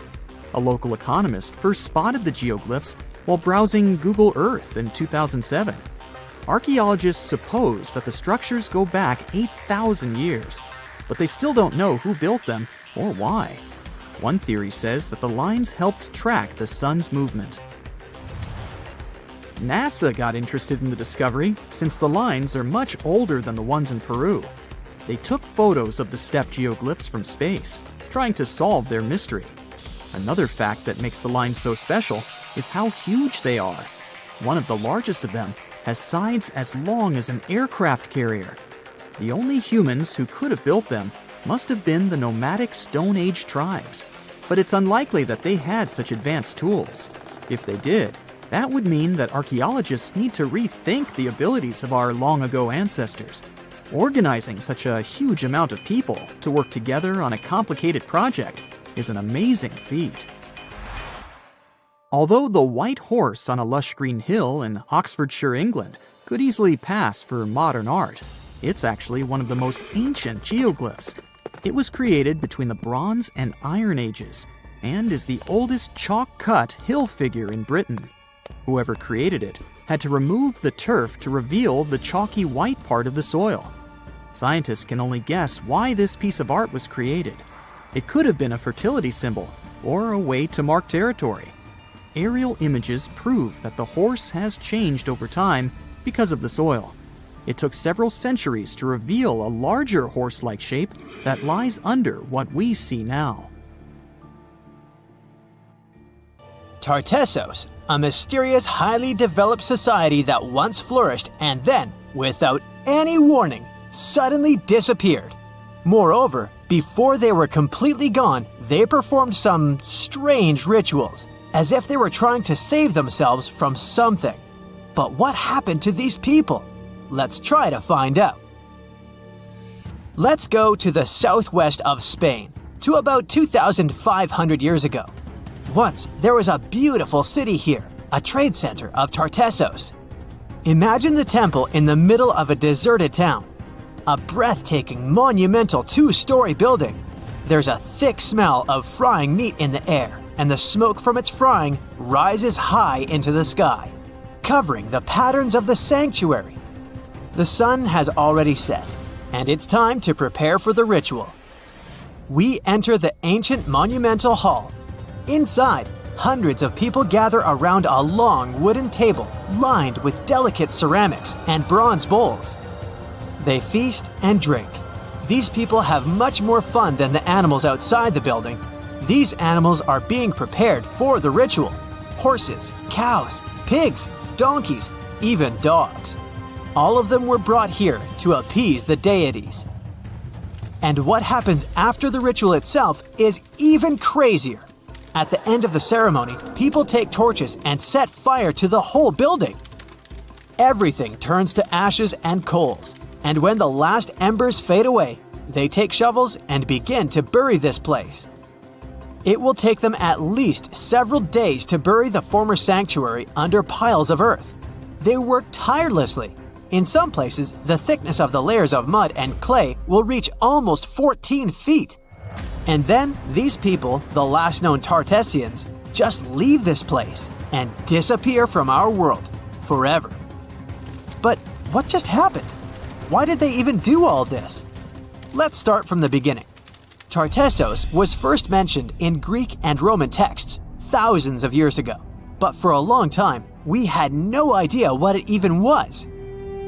A local economist first spotted the geoglyphs while browsing Google Earth in 2007. Archaeologists suppose that the structures go back 8,000 years, but they still don't know who built them or why. One theory says that the lines helped track the sun's movement. NASA got interested in the discovery since the lines are much older than the ones in Peru. They took photos of the steppe geoglyphs from space, trying to solve their mystery. Another fact that makes the lines so special is how huge they are. One of the largest of them has sides as long as an aircraft carrier. The only humans who could have built them must have been the nomadic Stone Age tribes, but it's unlikely that they had such advanced tools. If they did, that would mean that archaeologists need to rethink the abilities of our long-ago ancestors. Organizing such a huge amount of people to work together on a complicated project is an amazing feat. Although the white horse on a lush green hill in Oxfordshire, England, could easily pass for modern art, it's actually one of the most ancient geoglyphs. It was created between the Bronze and Iron Ages and is the oldest chalk-cut hill figure in Britain. Whoever created it had to remove the turf to reveal the chalky white part of the soil. Scientists can only guess why this piece of art was created. It could have been a fertility symbol or a way to mark territory. Aerial images prove that the horse has changed over time because of the soil. It took several centuries to reveal a larger horse-like shape that lies under what we see now. Tartessos, a mysterious, highly developed society that once flourished and then, without any warning, suddenly disappeared. Moreover, before they were completely gone, they performed some strange rituals, as if they were trying to save themselves from something. But what happened to these people? Let's try to find out. Let's go to the southwest of Spain, to about 2,500 years ago. Once, there was a beautiful city here, a trade center of Tartessos. Imagine the temple in the middle of a deserted town. A breathtaking, monumental two-story building. There's a thick smell of frying meat in the air, and the smoke from its frying rises high into the sky, covering the patterns of the sanctuary. The sun has already set, and it's time to prepare for the ritual. We enter the ancient monumental hall. Inside, hundreds of people gather around a long wooden table lined with delicate ceramics and bronze bowls. They feast and drink. These people have much more fun than the animals outside the building. These animals are being prepared for the ritual. Horses, cows, pigs, donkeys, even dogs. All of them were brought here to appease the deities. And what happens after the ritual itself is even crazier. At the end of the ceremony, people take torches and set fire to the whole building. Everything turns to ashes and coals, and when the last embers fade away, they take shovels and begin to bury this place. It will take them at least several days to bury the former sanctuary under piles of earth. They work tirelessly. In some places, the thickness of the layers of mud and clay will reach almost 14 feet. And then, these people, the last known Tartessians, just leave this place and disappear from our world forever. But what just happened? Why did they even do all this? Let's start from the beginning. Tartessos was first mentioned in Greek and Roman texts thousands of years ago, but for a long time, we had no idea what it even was.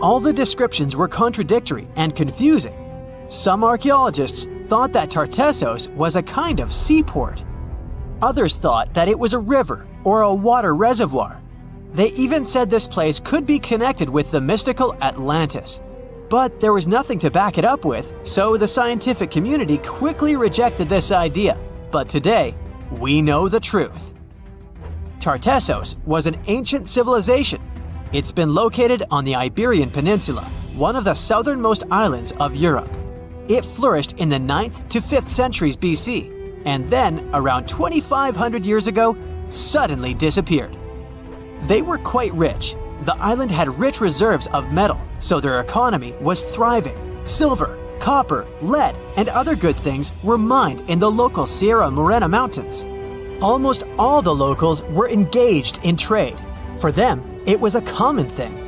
All the descriptions were contradictory and confusing. Some archaeologists thought that Tartessos was a kind of seaport. Others thought that it was a river or a water reservoir. They even said this place could be connected with the mystical Atlantis. But there was nothing to back it up with, so the scientific community quickly rejected this idea. But today, we know the truth. Tartessos was an ancient civilization. It's been located on the Iberian Peninsula, one of the southernmost islands of Europe. It flourished in the 9th to 5th centuries BC, and then, around 2,500 years ago, suddenly disappeared. They were quite rich. The island had rich reserves of metal, so their economy was thriving. Silver, copper, lead, and other good things were mined in the local Sierra Morena mountains. Almost all the locals were engaged in trade. For them, it was a common thing.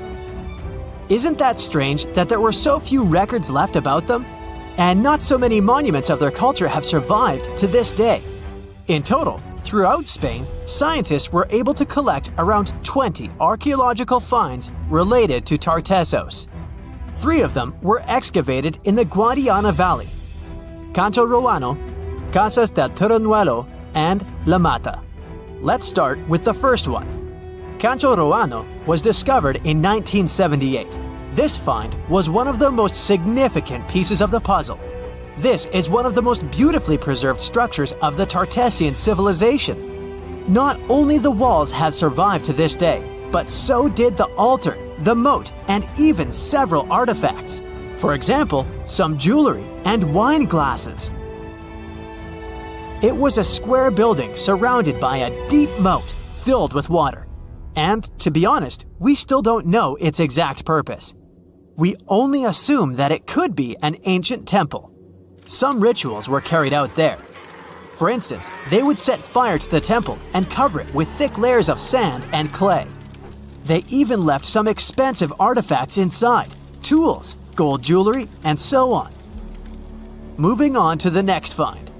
Isn't that strange that there were so few records left about them? And not so many monuments of their culture have survived to this day. In total, throughout Spain, scientists were able to collect around 20 archaeological finds related to Tartessos. 3 of them were excavated in the Guadiana Valley: Cancho Roano, Casas del Toruñuelo, and La Mata. Let's start with the first one. Cancho Roano was discovered in 1978. This find was one of the most significant pieces of the puzzle. This is one of the most beautifully preserved structures of the Tartessian civilization. Not only the walls have survived to this day, but so did the altar, the moat, and even several artifacts. For example, some jewelry and wine glasses. It was a square building surrounded by a deep moat filled with water. And, to be honest, we still don't know its exact purpose. We only assume that it could be an ancient temple. Some rituals were carried out there. For instance, they would set fire to the temple and cover it with thick layers of sand and clay. They even left some expensive artifacts inside, tools, gold jewelry, and so on. Moving on to the next find.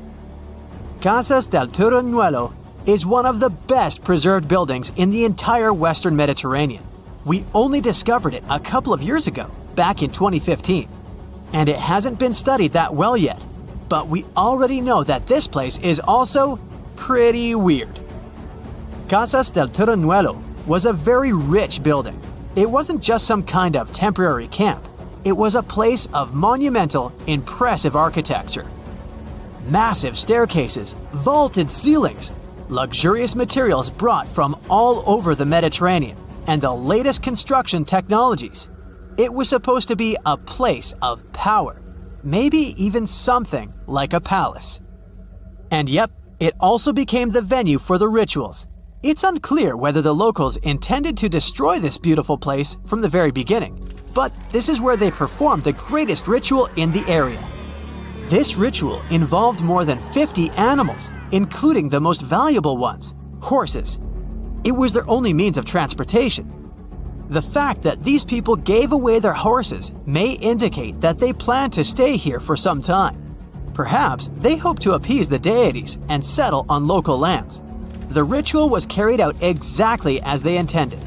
Casas del Turruñuelo is one of the best preserved buildings in the entire Western Mediterranean. We only discovered it a couple of years ago, back in 2015. And it hasn't been studied that well yet. But we already know that this place is also pretty weird. Casas del Turruñuelo was a very rich building. It wasn't just some kind of temporary camp. It was a place of monumental, impressive architecture. Massive staircases, vaulted ceilings, luxurious materials brought from all over the Mediterranean, and the latest construction technologies. It was supposed to be a place of power, maybe even something like a palace. And yep, it also became the venue for the rituals. It's unclear whether the locals intended to destroy this beautiful place from the very beginning, but this is where they performed the greatest ritual in the area. This ritual involved more than 50 animals, including the most valuable ones, horses. It was their only means of transportation. The fact that these people gave away their horses may indicate that they plan to stay here for some time. Perhaps they hope to appease the deities and settle on local lands. The ritual was carried out exactly as they intended.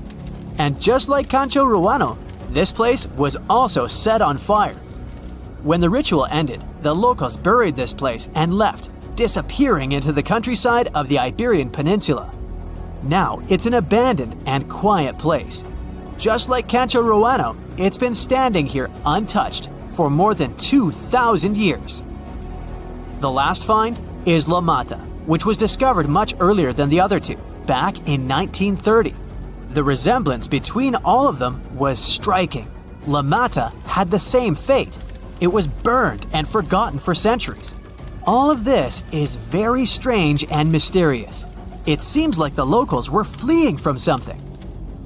And just like Cancho Ruano, this place was also set on fire. When the ritual ended, the locals buried this place and left, disappearing into the countryside of the Iberian Peninsula. Now it's an abandoned and quiet place. Just like Cancho Ruano, it's been standing here untouched for more than 2,000 years. The last find is La Mata, which was discovered much earlier than the other two, back in 1930. The resemblance between all of them was striking. La Mata had the same fate. It was burned and forgotten for centuries. All of this is very strange and mysterious. It seems like the locals were fleeing from something.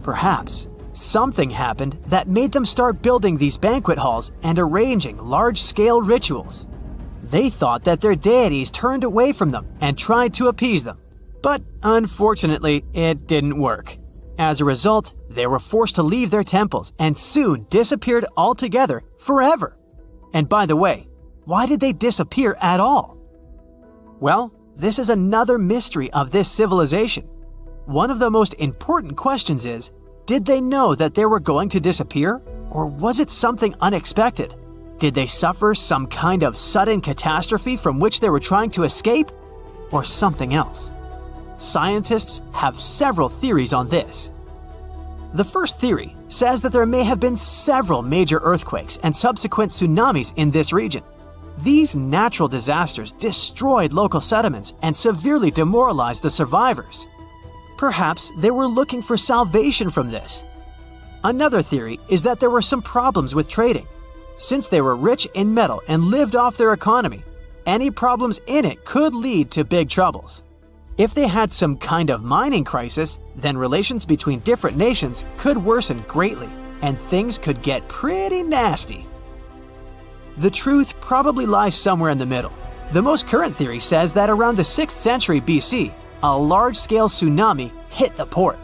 Perhaps something happened that made them start building these banquet halls and arranging large-scale rituals. They thought that their deities turned away from them and tried to appease them. But unfortunately, it didn't work. As a result, they were forced to leave their temples and soon disappeared altogether forever. And by the way, why did they disappear at all? Well, this is another mystery of this civilization. One of the most important questions is, did they know that they were going to disappear? Or was it something unexpected? Did they suffer some kind of sudden catastrophe from which they were trying to escape? Or something else? Scientists have several theories on this. The first theory says that there may have been several major earthquakes and subsequent tsunamis in this region. These natural disasters destroyed local settlements and severely demoralized the survivors. Perhaps they were looking for salvation from this. Another theory is that there were some problems with trading. Since they were rich in metal and lived off their economy, any problems in it could lead to big troubles. If they had some kind of mining crisis, then relations between different nations could worsen greatly, and things could get pretty nasty. The truth probably lies somewhere in the middle. The most current theory says that around the 6th century BC, a large-scale tsunami hit the port.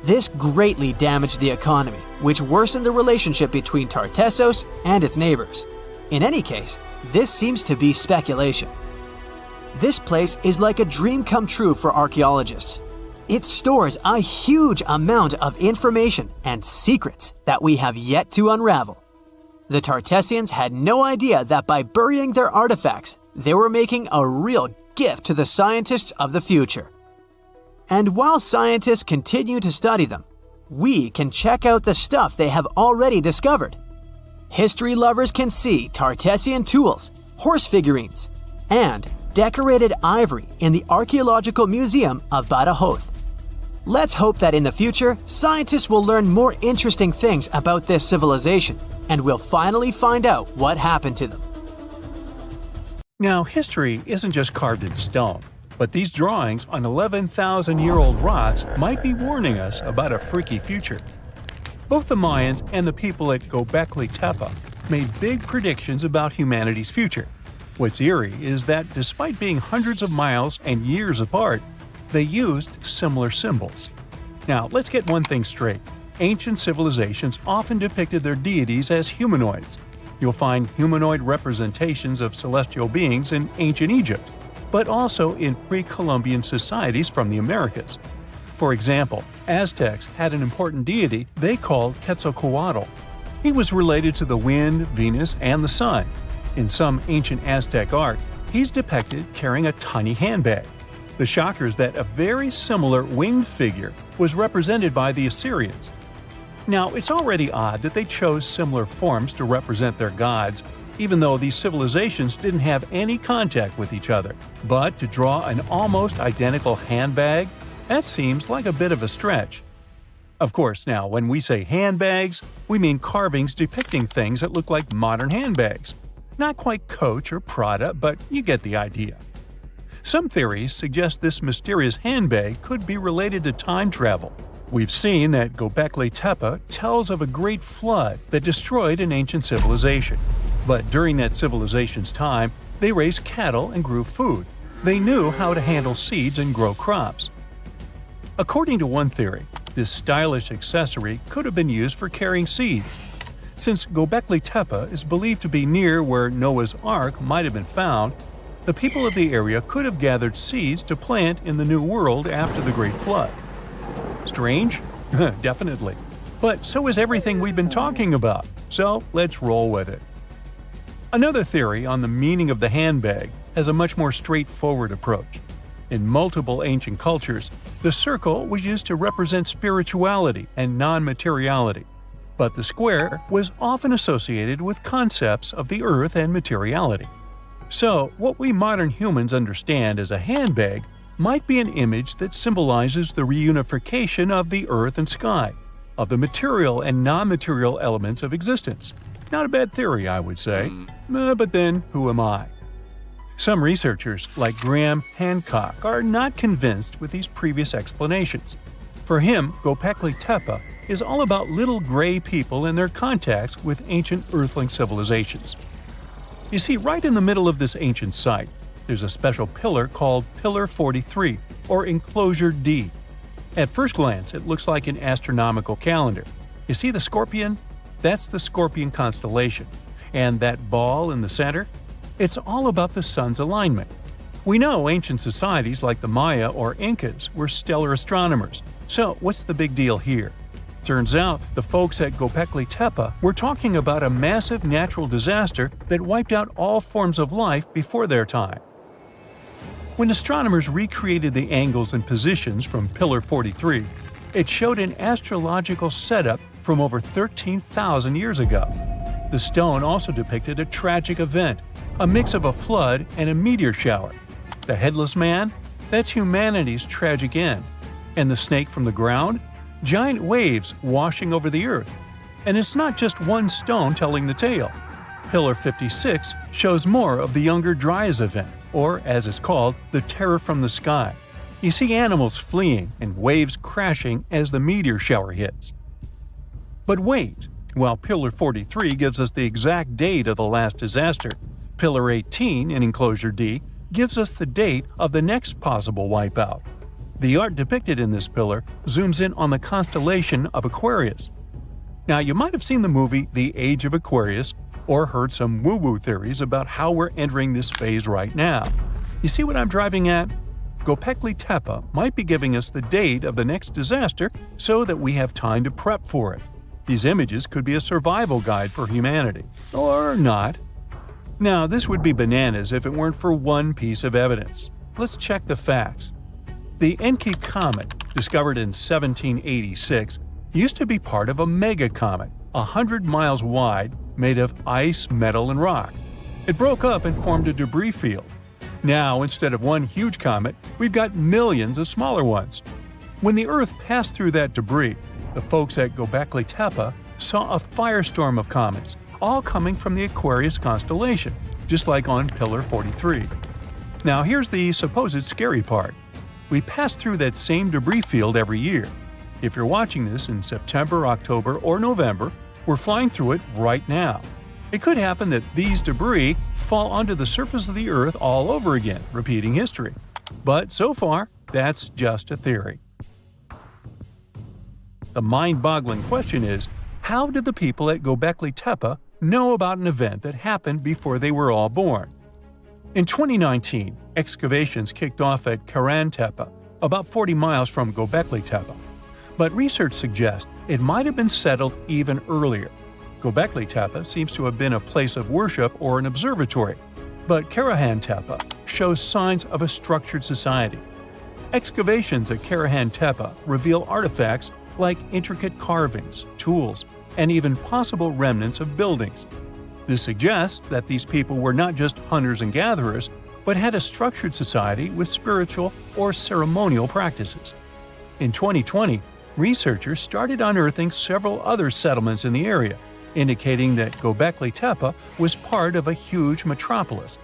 This greatly damaged the economy, which worsened the relationship between Tartessos and its neighbors. In any case, this seems to be speculation. This place is like a dream come true for archaeologists. It stores a huge amount of information and secrets that we have yet to unravel. The Tartessians had no idea that by burying their artifacts, they were making a real gift to the scientists of the future. And while scientists continue to study them, we can check out the stuff they have already discovered. History lovers can see Tartessian tools, horse figurines, and decorated ivory in the Archaeological Museum of Badajoz. Let's hope that in the future, scientists will learn more interesting things about this civilization, and we'll finally find out what happened to them. Now, history isn't just carved in stone, but these drawings on 11,000-year-old rocks might be warning us about a freaky future. Both the Mayans and the people at Göbekli Tepe made big predictions about humanity's future. What's eerie is that despite being hundreds of miles and years apart, they used similar symbols. Now, let's get one thing straight. Ancient civilizations often depicted their deities as humanoids. You'll find humanoid representations of celestial beings in ancient Egypt, but also in pre-Columbian societies from the Americas. For example, Aztecs had an important deity they called Quetzalcoatl. He was related to the wind, Venus, and the sun. In some ancient Aztec art, he's depicted carrying a tiny handbag. The shocker is that a very similar winged figure was represented by the Assyrians. Now, it's already odd that they chose similar forms to represent their gods, even though these civilizations didn't have any contact with each other. But to draw an almost identical handbag, that seems like a bit of a stretch. Of course, now, when we say handbags, we mean carvings depicting things that look like modern handbags. Not quite Coach or Prada, but you get the idea. Some theories suggest this mysterious handbag could be related to time travel. We've seen that Göbekli Tepe tells of a great flood that destroyed an ancient civilization. But during that civilization's time, they raised cattle and grew food. They knew how to handle seeds and grow crops. According to one theory, this stylish accessory could have been used for carrying seeds. Since Göbekli Tepe is believed to be near where Noah's Ark might have been found, the people of the area could have gathered seeds to plant in the New World after the Great Flood. Strange? Definitely. But so is everything we've been talking about, so let's roll with it. Another theory on the meaning of the handbag has a much more straightforward approach. In multiple ancient cultures, the circle was used to represent spirituality and non-materiality, but the square was often associated with concepts of the earth and materiality. So, what we modern humans understand as a handbag might be an image that symbolizes the reunification of the earth and sky, of the material and non-material elements of existence. Not a bad theory, I would say. But then, who am I? Some researchers, like Graham Hancock, are not convinced with these previous explanations. For him, Göbekli Tepe is all about little gray people and their contacts with ancient earthling civilizations. You see, right in the middle of this ancient site, there's a special pillar called Pillar 43, or Enclosure D. At first glance, it looks like an astronomical calendar. You see the scorpion? That's the Scorpion constellation. And that ball in the center? It's all about the sun's alignment. We know ancient societies like the Maya or Incas were stellar astronomers. So what's the big deal here? Turns out the folks at Göbekli Tepe were talking about a massive natural disaster that wiped out all forms of life before their time. When astronomers recreated the angles and positions from Pillar 43, it showed an astrological setup from over 13,000 years ago. The stone also depicted a tragic event, a mix of a flood and a meteor shower. The headless man? That's humanity's tragic end. And the snake from the ground? Giant waves washing over the earth. And it's not just one stone telling the tale. Pillar 56 shows more of the Younger Dryas event, or as it's called, the terror from the sky. You see animals fleeing and waves crashing as the meteor shower hits. But wait, while Pillar 43 gives us the exact date of the last disaster, Pillar 18 in Enclosure D gives us the date of the next possible wipeout. The art depicted in this pillar zooms in on the constellation of Aquarius. Now, you might have seen the movie The Age of Aquarius or heard some woo-woo theories about how we're entering this phase right now. You see what I'm driving at? Göbekli Tepe might be giving us the date of the next disaster so that we have time to prep for it. These images could be a survival guide for humanity. Or not. Now, this would be bananas if it weren't for one piece of evidence. Let's check the facts. The Encke comet, discovered in 1786, used to be part of a megacomet, 100 miles wide, made of ice, metal, and rock. It broke up and formed a debris field. Now, instead of one huge comet, we've got millions of smaller ones. When the Earth passed through that debris, the folks at Göbekli Tepe saw a firestorm of comets, all coming from the Aquarius constellation, just like on Pillar 43. Now here's the supposed scary part. We pass through that same debris field every year. If you're watching this in September, October, or November, we're flying through it right now. It could happen that these debris fall onto the surface of the Earth all over again, repeating history. But so far, that's just a theory. The mind-boggling question is, how did the people at Göbekli Tepe know about an event that happened before they were all born? In 2019, excavations kicked off at Karahan Tepe, about 40 miles from Göbekli Tepe. But research suggests it might have been settled even earlier. Göbekli Tepe seems to have been a place of worship or an observatory, but Karahan Tepe shows signs of a structured society. Excavations at Karahan Tepe reveal artifacts like intricate carvings, tools, and even possible remnants of buildings. This suggests that these people were not just hunters and gatherers, but had a structured society with spiritual or ceremonial practices. In 2020, researchers started unearthing several other settlements in the area, indicating that Göbekli Tepe was part of a huge metropolis.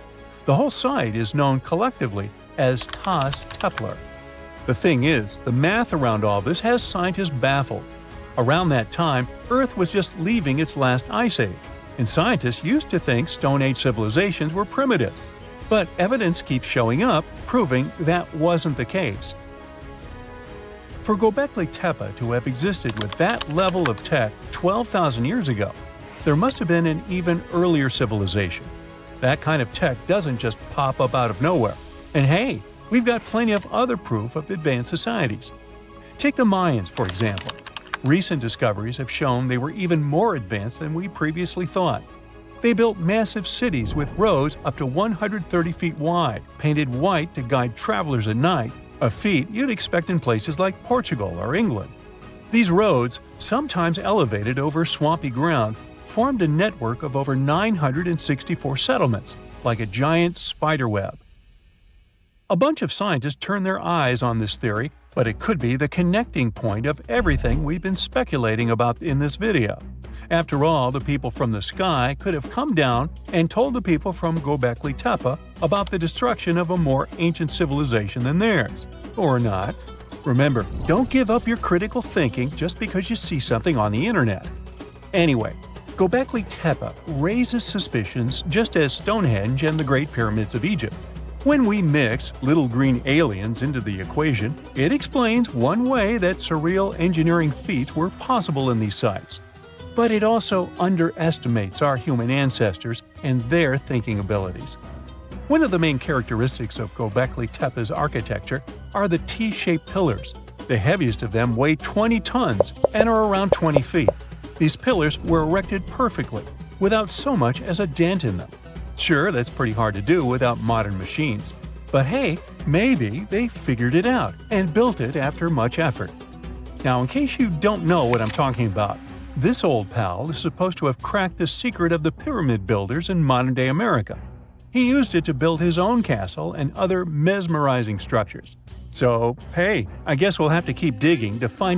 The whole site is known collectively as Tas Tepler. The thing is, the math around all this has scientists baffled. Around that time, Earth was just leaving its last ice age, and scientists used to think Stone Age civilizations were primitive. But evidence keeps showing up, proving that wasn't the case. For Göbekli Tepe to have existed with that level of tech 12,000 years ago, there must have been an even earlier civilization. That kind of tech doesn't just pop up out of nowhere. And hey, we've got plenty of other proof of advanced societies. Take the Mayans, for example. Recent discoveries have shown they were even more advanced than we previously thought. They built massive cities with roads up to 130 feet wide, painted white to guide travelers at night, a feat you'd expect in places like Portugal or England. These roads, sometimes elevated over swampy ground, formed a network of over 964 settlements, like a giant spider web. A bunch of scientists turned their eyes on this theory, but it could be the connecting point of everything we've been speculating about in this video. After all, the people from the sky could have come down and told the people from Göbekli Tepe about the destruction of a more ancient civilization than theirs. Or not. Remember, don't give up your critical thinking just because you see something on the internet. Anyway, Göbekli Tepe raises suspicions just as Stonehenge and the Great Pyramids of Egypt. When we mix little green aliens into the equation, it explains one way that surreal engineering feats were possible in these sites. But it also underestimates our human ancestors and their thinking abilities. One of the main characteristics of Göbekli Tepe's architecture are the T-shaped pillars. The heaviest of them weigh 20 tons and are around 20 feet. These pillars were erected perfectly, without so much as a dent in them. Sure, that's pretty hard to do without modern machines. But hey, maybe they figured it out and built it after much effort. Now, in case you don't know what I'm talking about, this old pal is supposed to have cracked the secret of the pyramid builders in modern-day America. He used it to build his own castle and other mesmerizing structures. So, hey, I guess we'll have to keep digging to find out